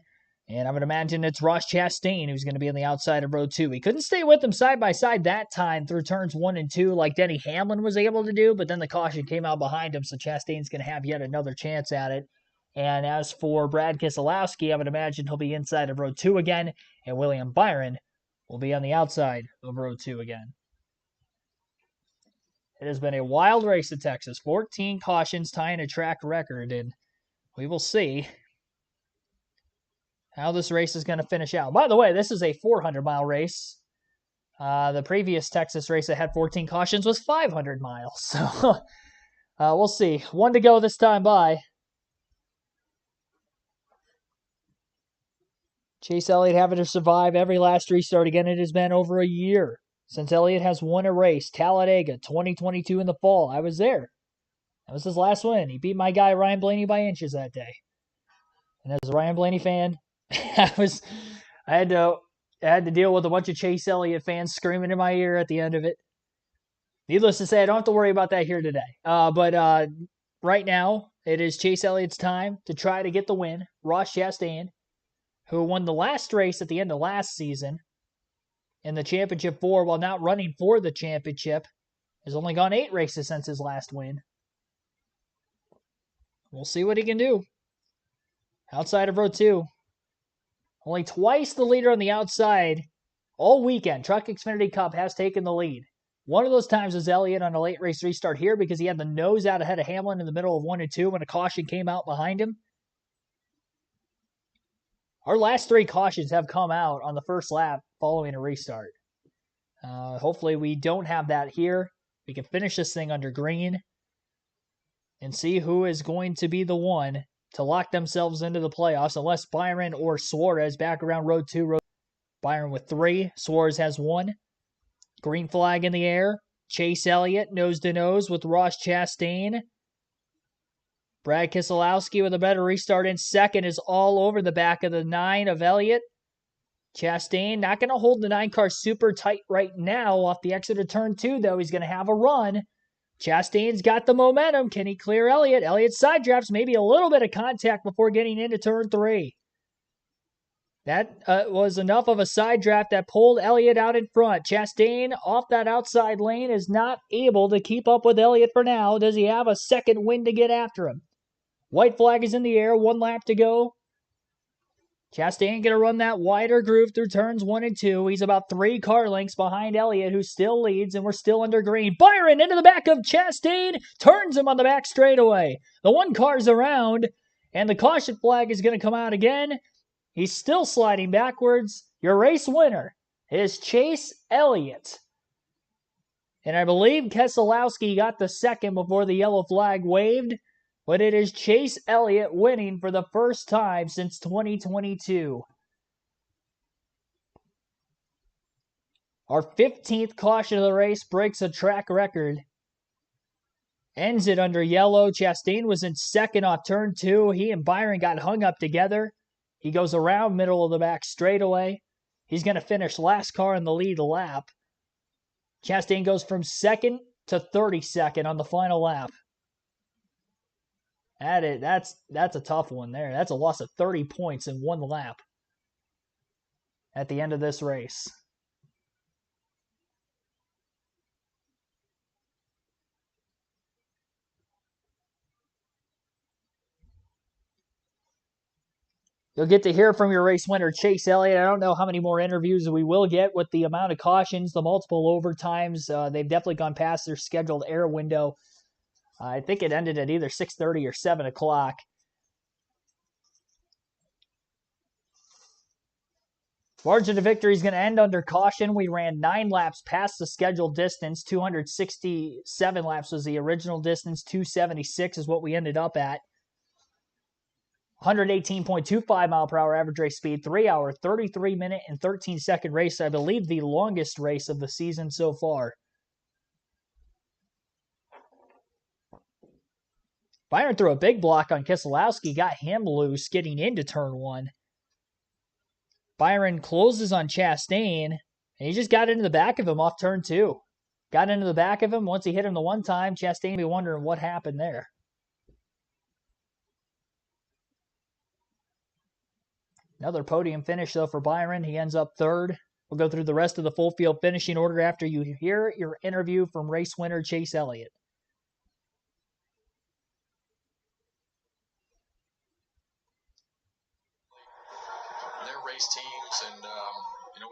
And I would imagine it's Ross Chastain who's going to be on the outside of row 2. He couldn't stay with them side by side that time through turns 1 and 2 like Denny Hamlin was able to do, but then the caution came out behind him, so Chastain's going to have yet another chance at it. And as for Brad Keselowski, I would imagine he'll be inside of row 2 again, and William Byron will be on the outside of row 2 again. It has been a wild race at Texas. 14 cautions tying a track record, and we will see how this race is going to finish out. By the way, this is a 400-mile race. The previous Texas race that had 14 cautions was 500 miles. So we'll see. 1 to go this time by. Chase Elliott having to survive every last restart again. It has been over a year since Elliott has won a race. Talladega 2022 in the fall. I was there. That was his last win. He beat my guy Ryan Blaney by inches that day. And as a Ryan Blaney fan, I had to deal with a bunch of Chase Elliott fans screaming in my ear at the end of it. Needless to say, I don't have to worry about that here today. But right now, it is Chase Elliott's time to try to get the win. Ross Chastain, who won the last race at the end of last season in the championship 4 while not running for the championship, has only gone 8 races since his last win. We'll see what he can do. Outside of row 2. Only twice the leader on the outside all weekend. Truck Xfinity Cup has taken the lead. One of those times was Elliott on a late race restart here because he had the nose out ahead of Hamlin in the middle of 1 and 2 when a caution came out behind him. Our last 3 cautions have come out on the first lap following a restart. Hopefully we don't have that here. We can finish this thing under green and see who is going to be the one to lock themselves into the playoffs, unless Byron or Suarez back around road 2. Byron with 3. Suarez has 1. Green flag in the air. Chase Elliott nose to nose with Ross Chastain. Brad Keselowski with a better restart in second is all over the back of the 9 of Elliott. Chastain not going to hold the 9 car super tight right now off the exit of turn 2, though. He's going to have a run. Chastain's got the momentum. Can he clear Elliott? Elliott side drafts, maybe a little bit of contact before getting into turn 3. That was enough of a side draft that pulled Elliott out in front. Chastain off that outside lane is not able to keep up with Elliott for now. Does he have a second win to get after him? White flag is in the air. 1 lap to go. Chastain going to run that wider groove through turns 1 and 2. He's about 3 car lengths behind Elliott, who still leads, and we're still under green. Byron into the back of Chastain, turns him on the back straightaway. The 1 car's around, and the caution flag is going to come out again. He's still sliding backwards. Your race winner is Chase Elliott. And I believe Keselowski got the second before the yellow flag waved. But it is Chase Elliott winning for the first time since 2022. Our 15th caution of the race breaks a track record. Ends it under yellow. Chastain was in second off turn 2. He and Byron got hung up together. He goes around middle of the back straightaway. He's going to finish last car in the lead lap. Chastain goes from second to 32nd on the final lap. That's a tough one there. That's a loss of 30 points in 1 lap at the end of this race. You'll get to hear from your race winner, Chase Elliott. I don't know how many more interviews we will get with the amount of cautions, the multiple overtimes. They've definitely gone past their scheduled air window. I think it ended at either 6:30 or 7 o'clock. Margin of victory is going to end under caution. We ran 9 laps past the scheduled distance. 267 laps was the original distance. 276 is what we ended up at. 118.25 mile per hour average race speed, 3 hour, 33 minute, and 13-second race. I believe the longest race of the season so far. Byron threw a big block on Keselowski, got him loose getting into turn 1. Byron closes on Chastain, and he just got into the back of him off turn 2. Got into the back of him. Once he hit him the one time, Chastain be wondering what happened there. Another podium finish, though, for Byron. He ends up 3rd. We'll go through the rest of the full field finishing order after you hear your interview from race winner Chase Elliott. Their race teams, and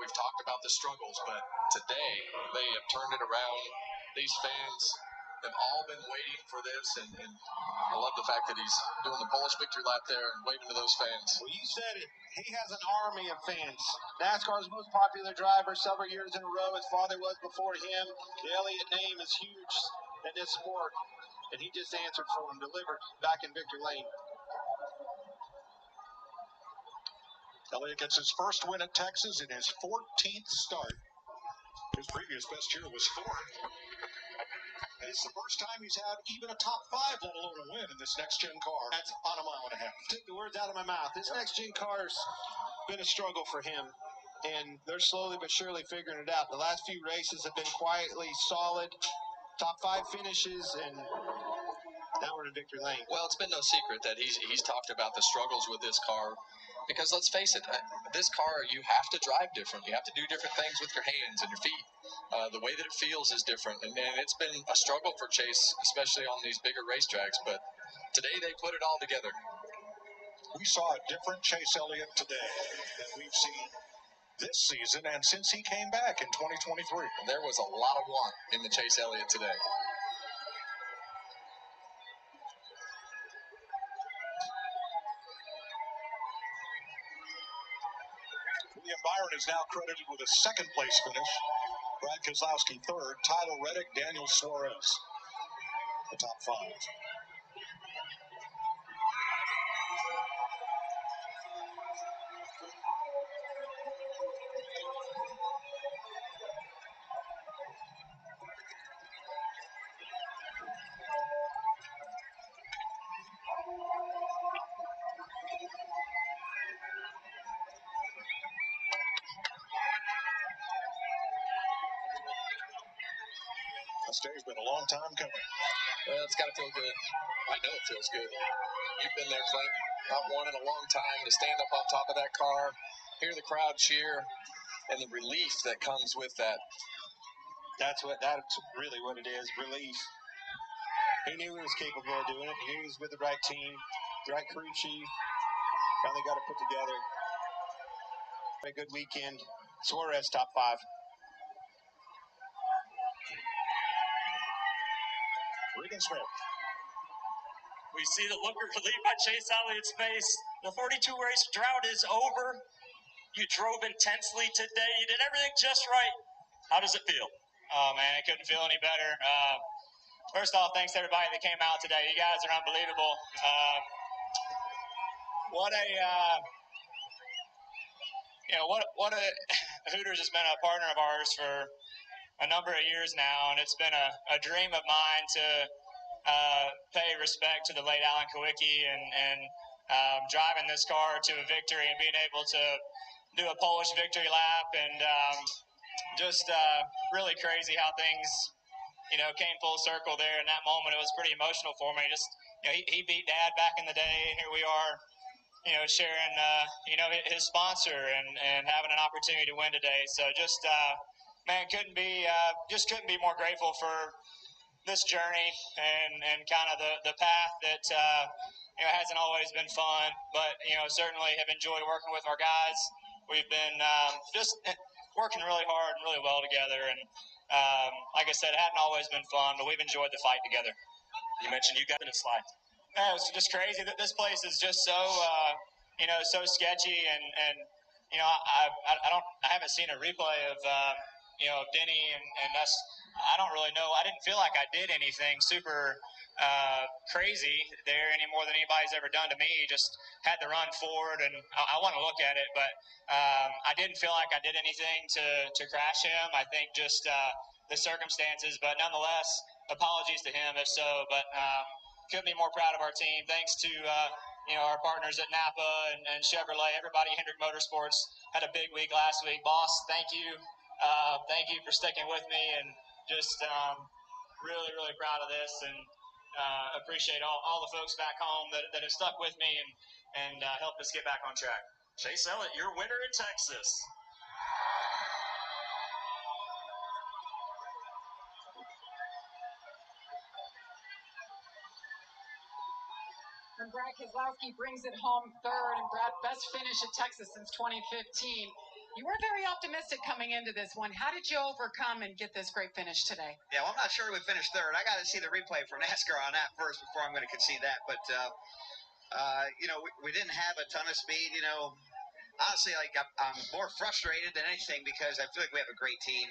we've talked about the struggles, but today they have turned it around. These fans have all been waiting for this, and I love the fact that he's doing the Polish victory lap there and waving to those fans. Well, you said it. He has an army of fans. NASCAR's most popular driver several years in a row. His father was before him. The Elliott name is huge in this sport, and he just answered for him, delivered back in victory lane. Elliott gets his first win at Texas in his 14th start. His previous best year was 4th. And it's the first time he's had even a top 5, let alone a win in this next-gen car. That's on a mile and a half. Took the words out of my mouth. This next-gen car's been a struggle for him, and they're slowly but surely figuring it out. The last few races have been quietly solid, top 5 finishes, and now we're in victory lane. Well, it's been no secret that he's talked about the struggles with this car, because let's face it, this car, you have to drive different. You have to do different things with your hands and your feet. The way that it feels is different, and it's been a struggle for Chase, especially on these bigger racetracks, but today they put it all together. We saw a different Chase Elliott today than we've seen this season and since he came back in 2023. There was a lot of want in the Chase Elliott today. William Byron is now credited with a 2nd place finish. Brad Keselowski 3rd. Tyler Reddick, Daniel Suarez, the top 5. This day's been a long time coming. Well, it's got to feel good. I know it feels good. You've been there, Clint. Not one in a long time to stand up on top of that car, hear the crowd cheer, and the relief that comes with that. That's really what it is, relief. He knew he was capable of doing it. He knew he was with the right team, the right crew chief. Finally got it put together. A good weekend. Suarez top 5. Regan Smith. We see the look of relief on Chase Elliott's face. The 42-race drought is over. You drove intensely today. You did everything just right. How does it feel? Oh, man, it couldn't feel any better. First off, thanks to everybody that came out today. You guys are unbelievable. What a Hooters has been a partner of ours for a number of years now, and it's been a dream of mine to pay respect to the late Alan Kawicki and driving this car to a victory and being able to do a Polish victory lap, and just really crazy how things came full circle there in that moment. It was pretty emotional for me. Just he beat Dad back in the day, and here we are sharing his sponsor and having an opportunity to win today. So just man, couldn't be more grateful for this journey and kind of the path that hasn't always been fun, but certainly have enjoyed working with our guys. We've been just working really hard and really well together, and like I said, it hadn't always been fun, but we've enjoyed the fight together. You mentioned you got in a slide. Yeah, it's just crazy that this place is just so so sketchy, and I haven't seen a replay of Denny and us. I don't really know. I didn't feel like I did anything super crazy there any more than anybody's ever done to me. Just had to run forward, and I want to look at it, but I didn't feel like I did anything to crash him. I think just the circumstances, but nonetheless, apologies to him if so. But couldn't be more proud of our team. Thanks to our partners at Napa and Chevrolet, everybody. Hendrick Motorsports had a big week last week. Boss, thank you. Thank you for sticking with me, and just really, really proud of this, and appreciate all the folks back home that have stuck with me and helped us get back on track. Chase Elliott, your winner in Texas. And Brad Keselowski brings it home third, and Brad, best finish at Texas since 2015. You were very optimistic coming into this one. How did you overcome and get this great finish today? Yeah, well, I'm not sure we finished third. I got to see the replay from NASCAR on that first before I'm going to concede that. But, we didn't have a ton of speed. Honestly, I'm more frustrated than anything because I feel like we have a great team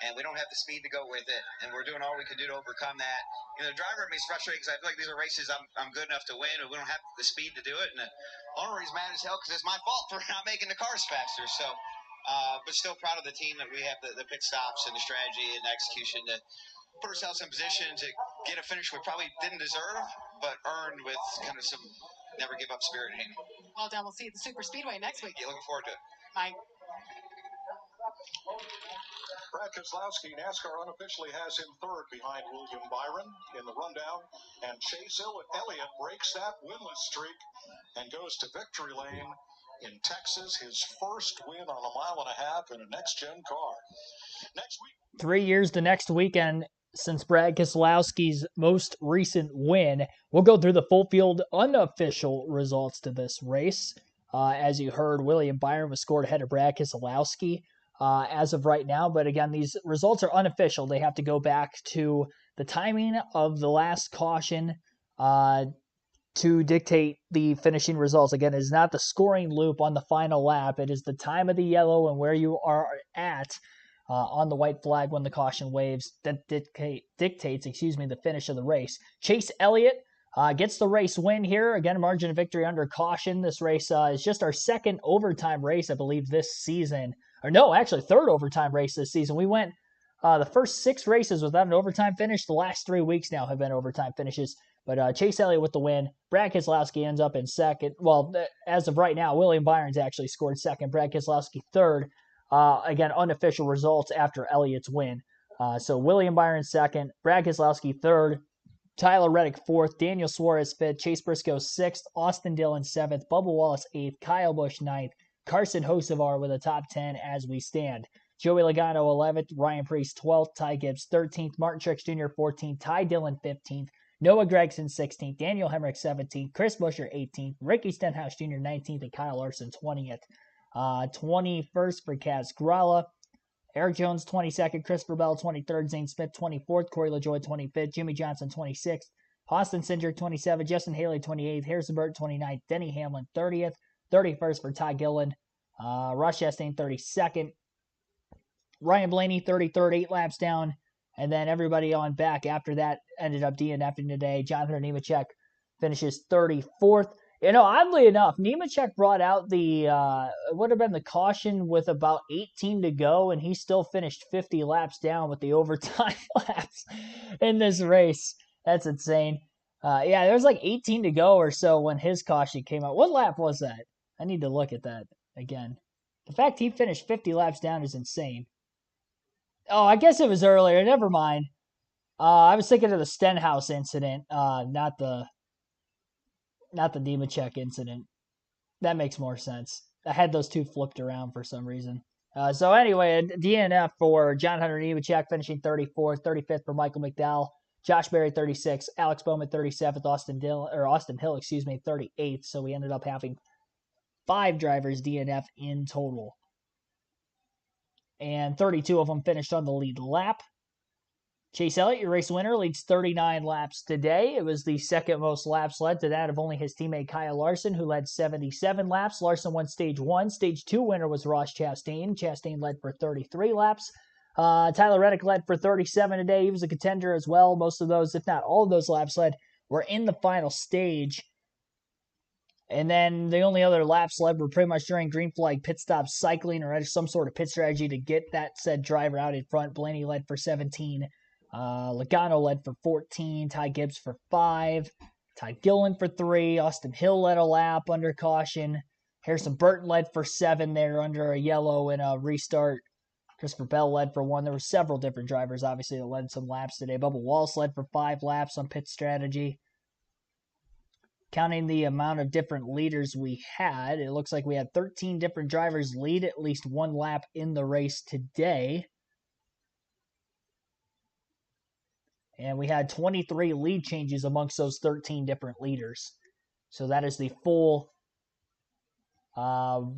and we don't have the speed to go with it, and we're doing all we can do to overcome that. The driver in me is frustrated because I feel like these are races I'm good enough to win, and we don't have the speed to do it. And the owner is mad as hell because it's my fault for not making the cars faster. So, but still proud of the team that we have the pit stops and the strategy and the execution to put ourselves in position to get a finish we probably didn't deserve, but earned with kind of some never give up spirit. Well done. We'll see you at the Super Speedway next week. Yeah, looking forward to it. Bye. Brad Keselowski, NASCAR unofficially has him third behind William Byron in the rundown, and Chase Elliott breaks that winless streak and goes to victory lane in Texas, his first win on a mile and a half in a next-gen car. Next week, 3 years the next weekend since Brad Keselowski's most recent win. We'll go through the full field unofficial results to this race. As you heard, William Byron was scored ahead of Brad Keselowski as of right now. But again, these results are unofficial. They have to go back to the timing of the last caution to dictate the finishing results. Again, it is not the scoring loop on the final lap. It is the time of the yellow and where you are at on the white flag when the caution waves that dictates the finish of the race. Chase Elliott gets the race win here. Again, margin of victory under caution. This race is just our second overtime race, I believe, this season. Or no, actually third overtime race this season. We went the first 6 races without an overtime finish. The last 3 weeks now have been overtime finishes. But Chase Elliott with the win. Brad Keselowski ends up in second. Well, as of right now, William Byron's actually scored second. Brad Keselowski third. Again, unofficial results after Elliott's win. So William Byron second. Brad Keselowski third. Tyler Reddick fourth. Daniel Suarez fifth. Chase Briscoe sixth. Austin Dillon seventh. Bubba Wallace eighth. Kyle Busch ninth. Carson Hocevar with a top 10 as we stand. Joey Logano 11th. Ryan Preece 12th. Ty Gibbs 13th. Martin Truex Jr. 14th. Ty Dillon 15th. Noah Gragson 16th, Daniel Hemrick 17th, Chris Buescher 18th, Ricky Stenhouse Jr. 19th, and Kyle Larson 20th. 21st for Kaz Grala, Eric Jones 22nd, Christopher Bell 23rd, Zane Smith 24th, Corey LaJoie 25th, Jimmy Johnson 26th, Austin Cindric 27th, Justin Haley 28th, Harrison Burton 29th, Denny Hamlin 30th, 31st for Ty Gillen, Ross Chastain 32nd, Ryan Blaney 33rd, 8 laps down. And then everybody on back after that ended up DNFing today. Jonathan Nemechek finishes 34th. Oddly enough, Nemechek brought out it would have been the caution with about 18 to go, and he still finished 50 laps down with the overtime laps in this race. That's insane. There was like 18 to go or so when his caution came out. What lap was that? I need to look at that again. The fact he finished 50 laps down is insane. Oh, I guess it was earlier. Never mind. I was thinking of the Stenhouse incident, not the Nemechek incident. That makes more sense. I had those two flipped around for some reason. So anyway, DNF for John Hunter Nemechek finishing 34th, 35th for Michael McDowell, Josh Berry 36th, Alex Bowman 37th, Austin Hill 38th. So we ended up having 5 drivers DNF in total. And 32 of them finished on the lead lap. Chase Elliott, your race winner, leads 39 laps today. It was the second most laps led to that of only his teammate Kyle Larson, who led 77 laps. Larson won Stage 1. Stage 2 winner was Ross Chastain. Chastain led for 33 laps. Tyler Reddick led for 37 today. He was a contender as well. Most of those, if not all of those laps led, were in the final stage. And then the only other laps led were pretty much during green flag pit stops, cycling or some sort of pit strategy to get that said driver out in front. Blaney led for 17. Logano led for 14. Ty Gibbs for 5. Ty Gillen for 3. Austin Hill led a lap under caution. Harrison Burton led for 7 there under a yellow and a restart. Christopher Bell led for 1. There were several different drivers, obviously, that led some laps today. Bubba Wallace led for 5 laps on pit strategy. Counting the amount of different leaders we had, it looks like we had 13 different drivers lead at least 1 lap in the race today. And we had 23 lead changes amongst those 13 different leaders. So that is the full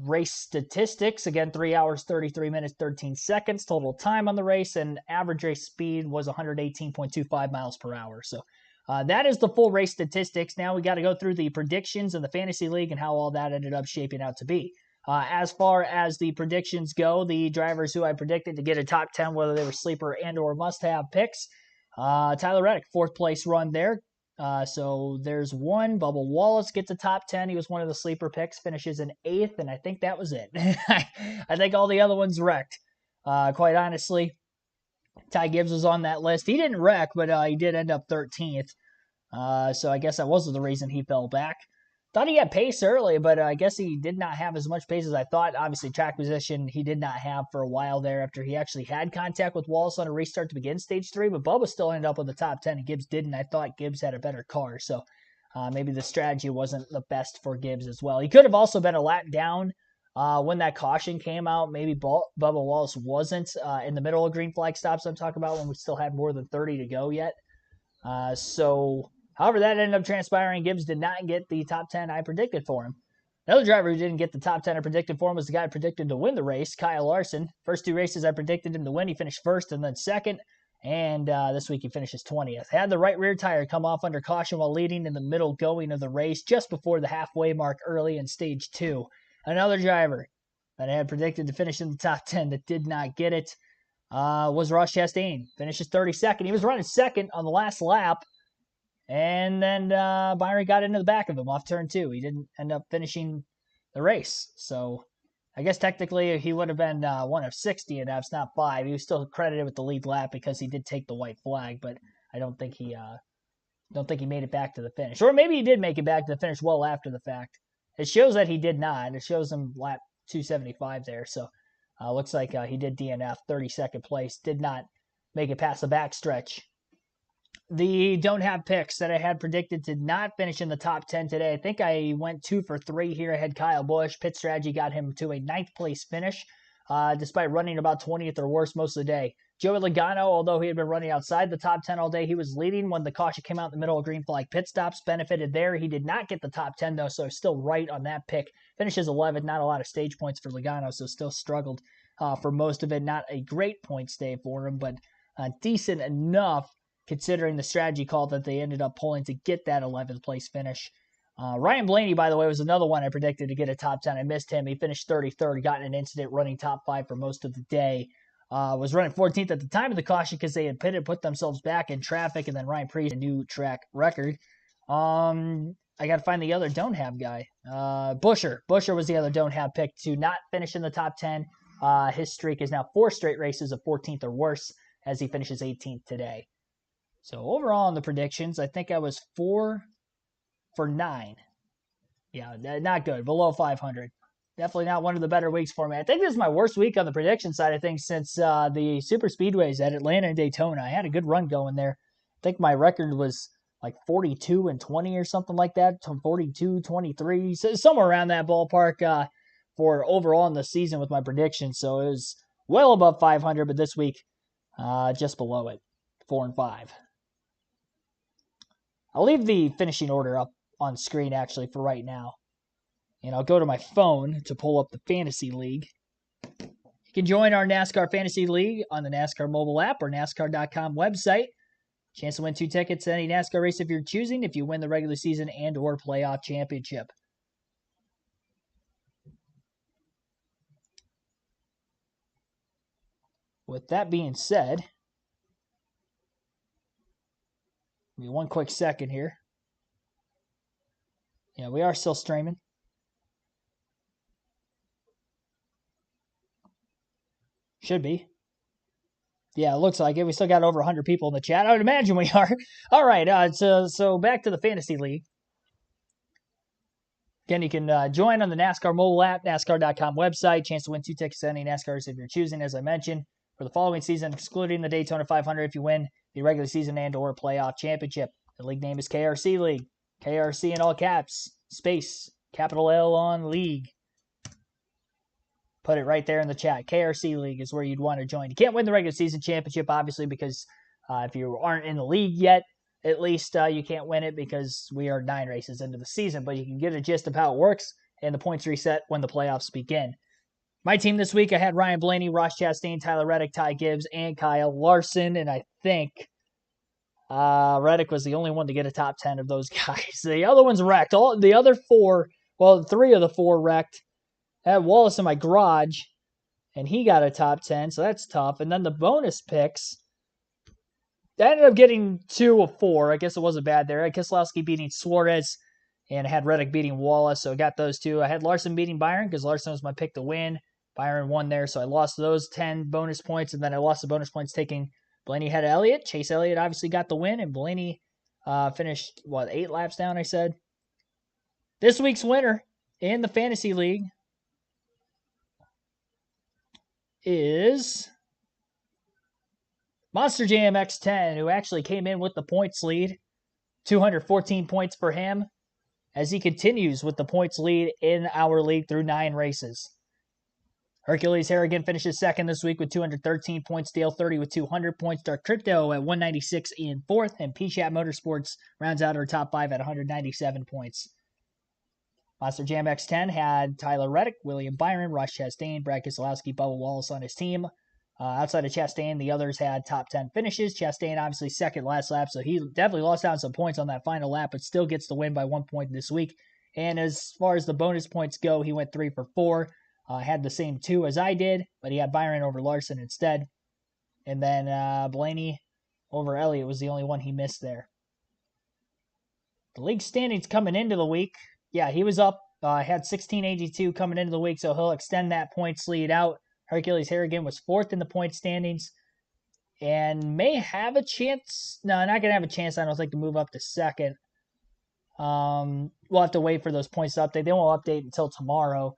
race statistics. Again, 3 hours, 33 minutes, 13 seconds. Total time on the race, and average race speed was 118.25 miles per hour. So that is the full race statistics. Now we got to go through the predictions in the Fantasy League and how all that ended up shaping out to be. As far as the predictions go, the drivers who I predicted to get a top 10, whether they were sleeper and or must-have picks, Tyler Reddick, 4th place run there. So there's 1. Bubba Wallace gets a top 10. He was one of the sleeper picks, finishes in 8th, and I think that was it. I think all the other ones wrecked, quite honestly. Ty Gibbs was on that list. He didn't wreck, but he did end up 13th. So I guess that wasn't the reason he fell back. Thought he had pace early, but I guess he did not have as much pace as I thought. Obviously, track position he did not have for a while there after he actually had contact with Wallace on a restart to begin stage 3, but Bubba still ended up with the top 10, and Gibbs didn't. I thought Gibbs had a better car, so maybe the strategy wasn't the best for Gibbs as well. He could have also been a lap down when that caution came out. Maybe Bubba Wallace wasn't in the middle of green flag stops I'm talking about when we still had more than 30 to go yet. However, that ended up transpiring. Gibbs did not get the top 10 I predicted for him. Another driver who didn't get the top 10 I predicted for him was the guy I predicted to win the race, Kyle Larson. First 2 races I predicted him to win. He finished 1st and then 2nd, and this week he finishes 20th. Had the right rear tire come off under caution while leading in the middle going of the race just before the halfway mark early in stage 2. Another driver that I had predicted to finish in the top 10 that did not get it was Ross Chastain. Finishes 32nd. He was running 2nd on the last lap. And then Byron got into the back of him off turn 2. He didn't end up finishing the race. So I guess technically he would have been 1 of 60 and that's not 5. He was still credited with the lead lap because he did take the white flag, but I don't think he made it back to the finish. Or maybe he did make it back to the finish well after the fact. It shows that he did not. It shows him lap 275 there. So looks like he did DNF, 32nd place. Did not make it past the backstretch. The don't have picks that I had predicted to not finish in the top 10 today. I think I went 2 for 3 here. I had Kyle Busch. Pit strategy got him to a 9th place finish, despite running about 20th or worse most of the day. Joey Logano, although he had been running outside the top 10 all day, he was leading when the caution came out in the middle of green flag pit stops. Benefited there. He did not get the top 10, though, so still right on that pick. Finishes 11th. Not a lot of stage points for Logano, so still struggled for most of it. Not a great points day for him, but decent enough considering the strategy call that they ended up pulling to get that 11th place finish. Ryan Blaney, by the way, was another one I predicted to get a top 10. I missed him. He finished 33rd, got in an incident running top 5 for most of the day. Was running 14th at the time of the caution because they had put themselves back in traffic, and then Ryan Preece, a new track record. I got to find the other don't have guy. Buescher was the other don't have pick to not finish in the top 10. His streak is now 4 straight races of 14th or worse as he finishes 18th today. So overall in the predictions, I think I was 4 for 9. Yeah, not good. Below 500. Definitely not one of the better weeks for me. I think this is my worst week on the prediction side of things since the super speedways at Atlanta and Daytona. I had a good run going there. I think my record was like 42-20 or something like that. 42-23, so somewhere around that ballpark for overall in the season with my predictions. So it was well above 500, but this week just below it, 4 and 5. I'll leave the finishing order up on screen, actually, for right now. And I'll go to my phone to pull up the Fantasy League. You can join our NASCAR Fantasy League on the NASCAR mobile app or NASCAR.com website. Chance to win 2 tickets to any NASCAR race if you're choosing, if you win the regular season and or playoff championship. with that being said, give me one quick second here. Yeah, we are still streaming. Should be. Yeah, it looks like it. We still got over 100 people in the chat. I would imagine we are. All right, so back to the Fantasy League. Again, you can join on the NASCAR mobile app, NASCAR.com website. Chance to win 2 tickets to any NASCAR race if you're choosing, as I mentioned, for the following season, excluding the Daytona 500 if you win the regular season and or playoff championship. The league name is KRC League. KRC in all caps, space, capital L on league. Put it right there in the chat. KRC League is where you'd want to join. You can't win the regular season championship, obviously, because if you aren't in the league yet, at least you can't win it because we are 9 races into the season. But you can get a gist of how it works, and the points reset when the playoffs begin. My team this week, I had Ryan Blaney, Ross Chastain, Tyler Reddick, Ty Gibbs, and Kyle Larson. And I think Reddick was the only one to get a top 10 of those guys. The other ones wrecked. The other 4, well, 3 of the 4 wrecked. I had Wallace in my garage, and he got a top 10, so that's tough. And then the bonus picks, I ended up getting 2 of 4. I guess it wasn't bad there. I had Keselowski beating Suarez, and I had Reddick beating Wallace, so I got those 2. I had Larson beating Byron because Larson was my pick to win. Byron won there, so I lost those 10 bonus points, and then I lost the bonus points taking Blaney ahead of Elliott. Chase Elliott obviously got the win, and Blaney finished, 8 laps down, I said. This week's winner in the Fantasy League is Monster Jam X10, who actually came in with the points lead. 214 points for him as he continues with the points lead in our league through 9 races. Hercules Harrigan finishes second this week with 213 points. Dale 30 with 200 points. Dark Crypto at 196 in fourth. And P-Chat Motorsports rounds out our top 5 at 197 points. Monster Jam X10 had Tyler Reddick, William Byron, Ross Chastain, Brad Keselowski, Bubba Wallace on his team. Outside of Chastain, the others had top 10 finishes. Chastain obviously second last lap, so he definitely lost out on some points on that final lap, but still gets the win by 1 point this week. And as far as the bonus points go, he went 3 for 4. Had the same 2 as I did, but he had Byron over Larson instead. And then Blaney over Elliott was the only one he missed there. The league standings coming into the week. Yeah, he was up. Had 1682 coming into the week, so he'll extend that points lead out. Hercules Harrigan was 4th in the point standings and may have a chance. No, not going to have a chance, I don't think, to move up to 2nd. We'll have to wait for those points to update. They won't update until tomorrow,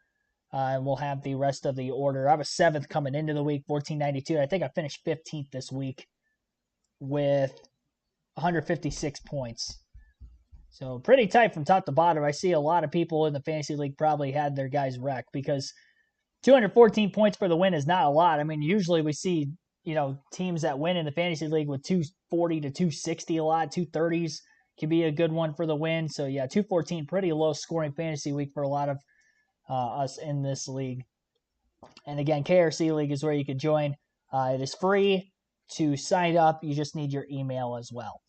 and we'll have the rest of the order. I was 7th coming into the week, 1492. I think I finished 15th this week with 156 points. So pretty tight from top to bottom. I see a lot of people in the Fantasy League probably had their guys wrecked because 214 points for the win is not a lot. I mean, usually we see, teams that win in the Fantasy League with 240 to 260 a lot. 230s can be a good one for the win. So, yeah, 214, pretty low scoring fantasy week for a lot of us in this league. And again, KRC League is where you can join. It is free to sign up. You just need your email as well.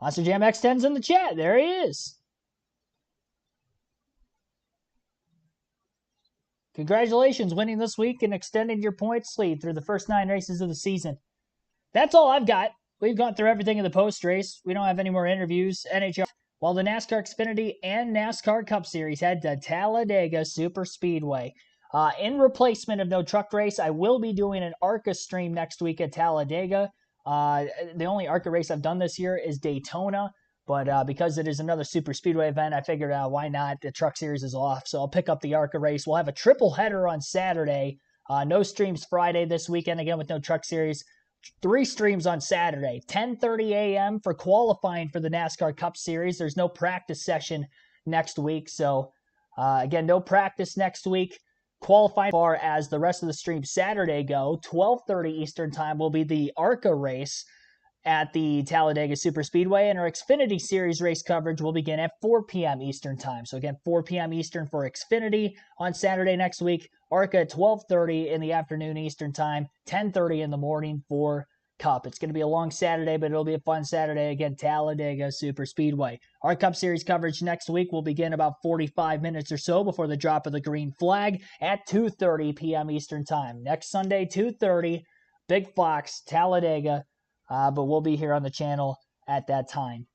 Monster Jam X10's in the chat. There he is. Congratulations winning this week and extending your points lead through the first 9 races of the season. That's all I've got. We've gone through everything in the post race. We don't have any more interviews. NHL. While the NASCAR Xfinity and NASCAR Cup Series head to Talladega Super Speedway. In replacement of no truck race, I will be doing an ARCA stream next week at Talladega. The only ARCA race I've done this year is Daytona, but because it is another super speedway event, I figured why not? The truck series is off, so I'll pick up the ARCA race. We'll have a triple header on Saturday. No streams Friday this weekend, again with no truck series. 3 streams on Saturday, 10:30 a.m. for qualifying for the NASCAR Cup Series. There's no practice session next week, so again, no practice next week. Qualifying as far as the rest of the stream Saturday go, 12:30 Eastern Time will be the ARCA race at the Talladega Super Speedway, and our Xfinity Series race coverage will begin at 4 p.m. Eastern Time. So again, 4 p.m. Eastern for Xfinity on Saturday next week, ARCA at 12:30 in the afternoon Eastern Time, 10:30 in the morning for Cup. It's going to be a long Saturday, but it'll be a fun Saturday. Again, Talladega Super Speedway. Our Cup Series coverage next week will begin about 45 minutes or so before the drop of the green flag at 2:30 p.m. Eastern Time. Next Sunday, 2:30, Big Fox, Talladega, but we'll be here on the channel at that time.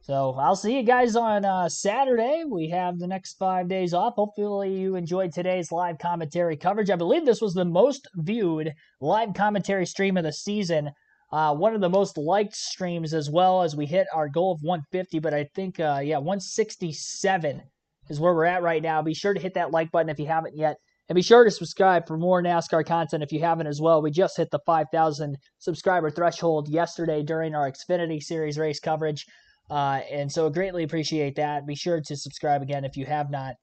So I'll see you guys on Saturday. We have the next 5 days off. Hopefully you enjoyed today's live commentary coverage. I believe this was the most viewed live commentary stream of the season. One of the most liked streams as well, as we hit our goal of 150. But I think, 167 is where we're at right now. Be sure to hit that like button if you haven't yet. And be sure to subscribe for more NASCAR content if you haven't as well. We just hit the 5,000 subscriber threshold yesterday during our Xfinity Series race coverage. And so greatly appreciate that. Be sure to subscribe again if you have not,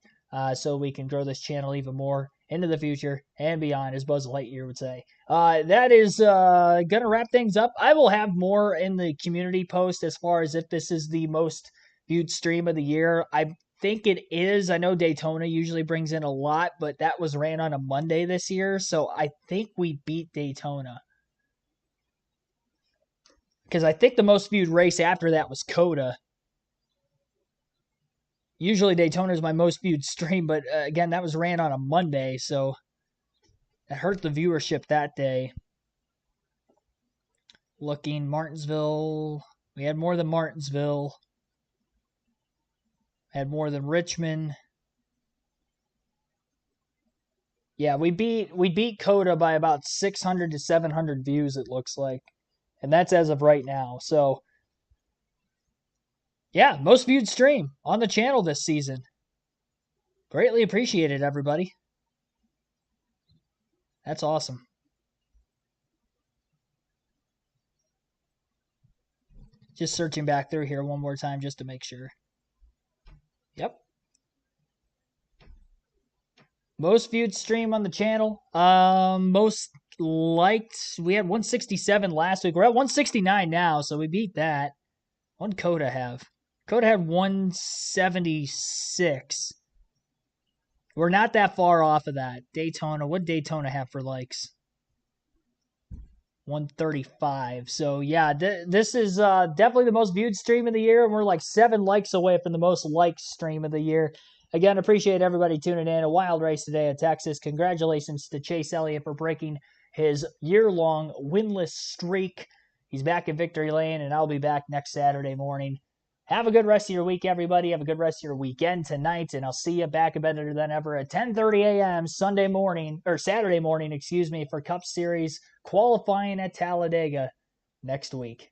so we can grow this channel even more into the future and beyond, as Buzz Lightyear would say. That is going to wrap things up. I will have more in the community post as far as if this is the most viewed stream of the year. I think it is. I know Daytona usually brings in a lot, but that was ran on a Monday this year, so I think we beat Daytona. Because I think the most viewed race after that was COTA. Usually Daytona is my most viewed stream, but again, that was ran on a Monday, so it hurt the viewership that day. Looking, Martinsville, we had more than Martinsville. Had more than Richmond. Yeah, we beat COTA by about 600 to 700 views, it looks like. And that's as of right now. So, yeah, most viewed stream on the channel this season. Greatly appreciated, everybody. That's awesome. Just searching back through here one more time just to make sure. Yep. Most viewed stream on the channel. Most liked. We had 167 last week. We're at 169 now, so we beat that. What did COTA have? COTA had 176. We're not that far off of that. Daytona. What did Daytona have for likes? 135. So, yeah, this is definitely the most viewed stream of the year, and we're like 7 likes away from the most liked stream of the year. Again, appreciate everybody tuning in. A wild race today at Texas. Congratulations to Chase Elliott for breaking his year-long winless streak. He's back in victory lane, and I'll be back next Saturday morning. Have a good rest of your week, everybody. Have a good rest of your weekend tonight, and I'll see you back better than ever at 10:30 a.m. Saturday morning, for Cup Series qualifying at Talladega next week.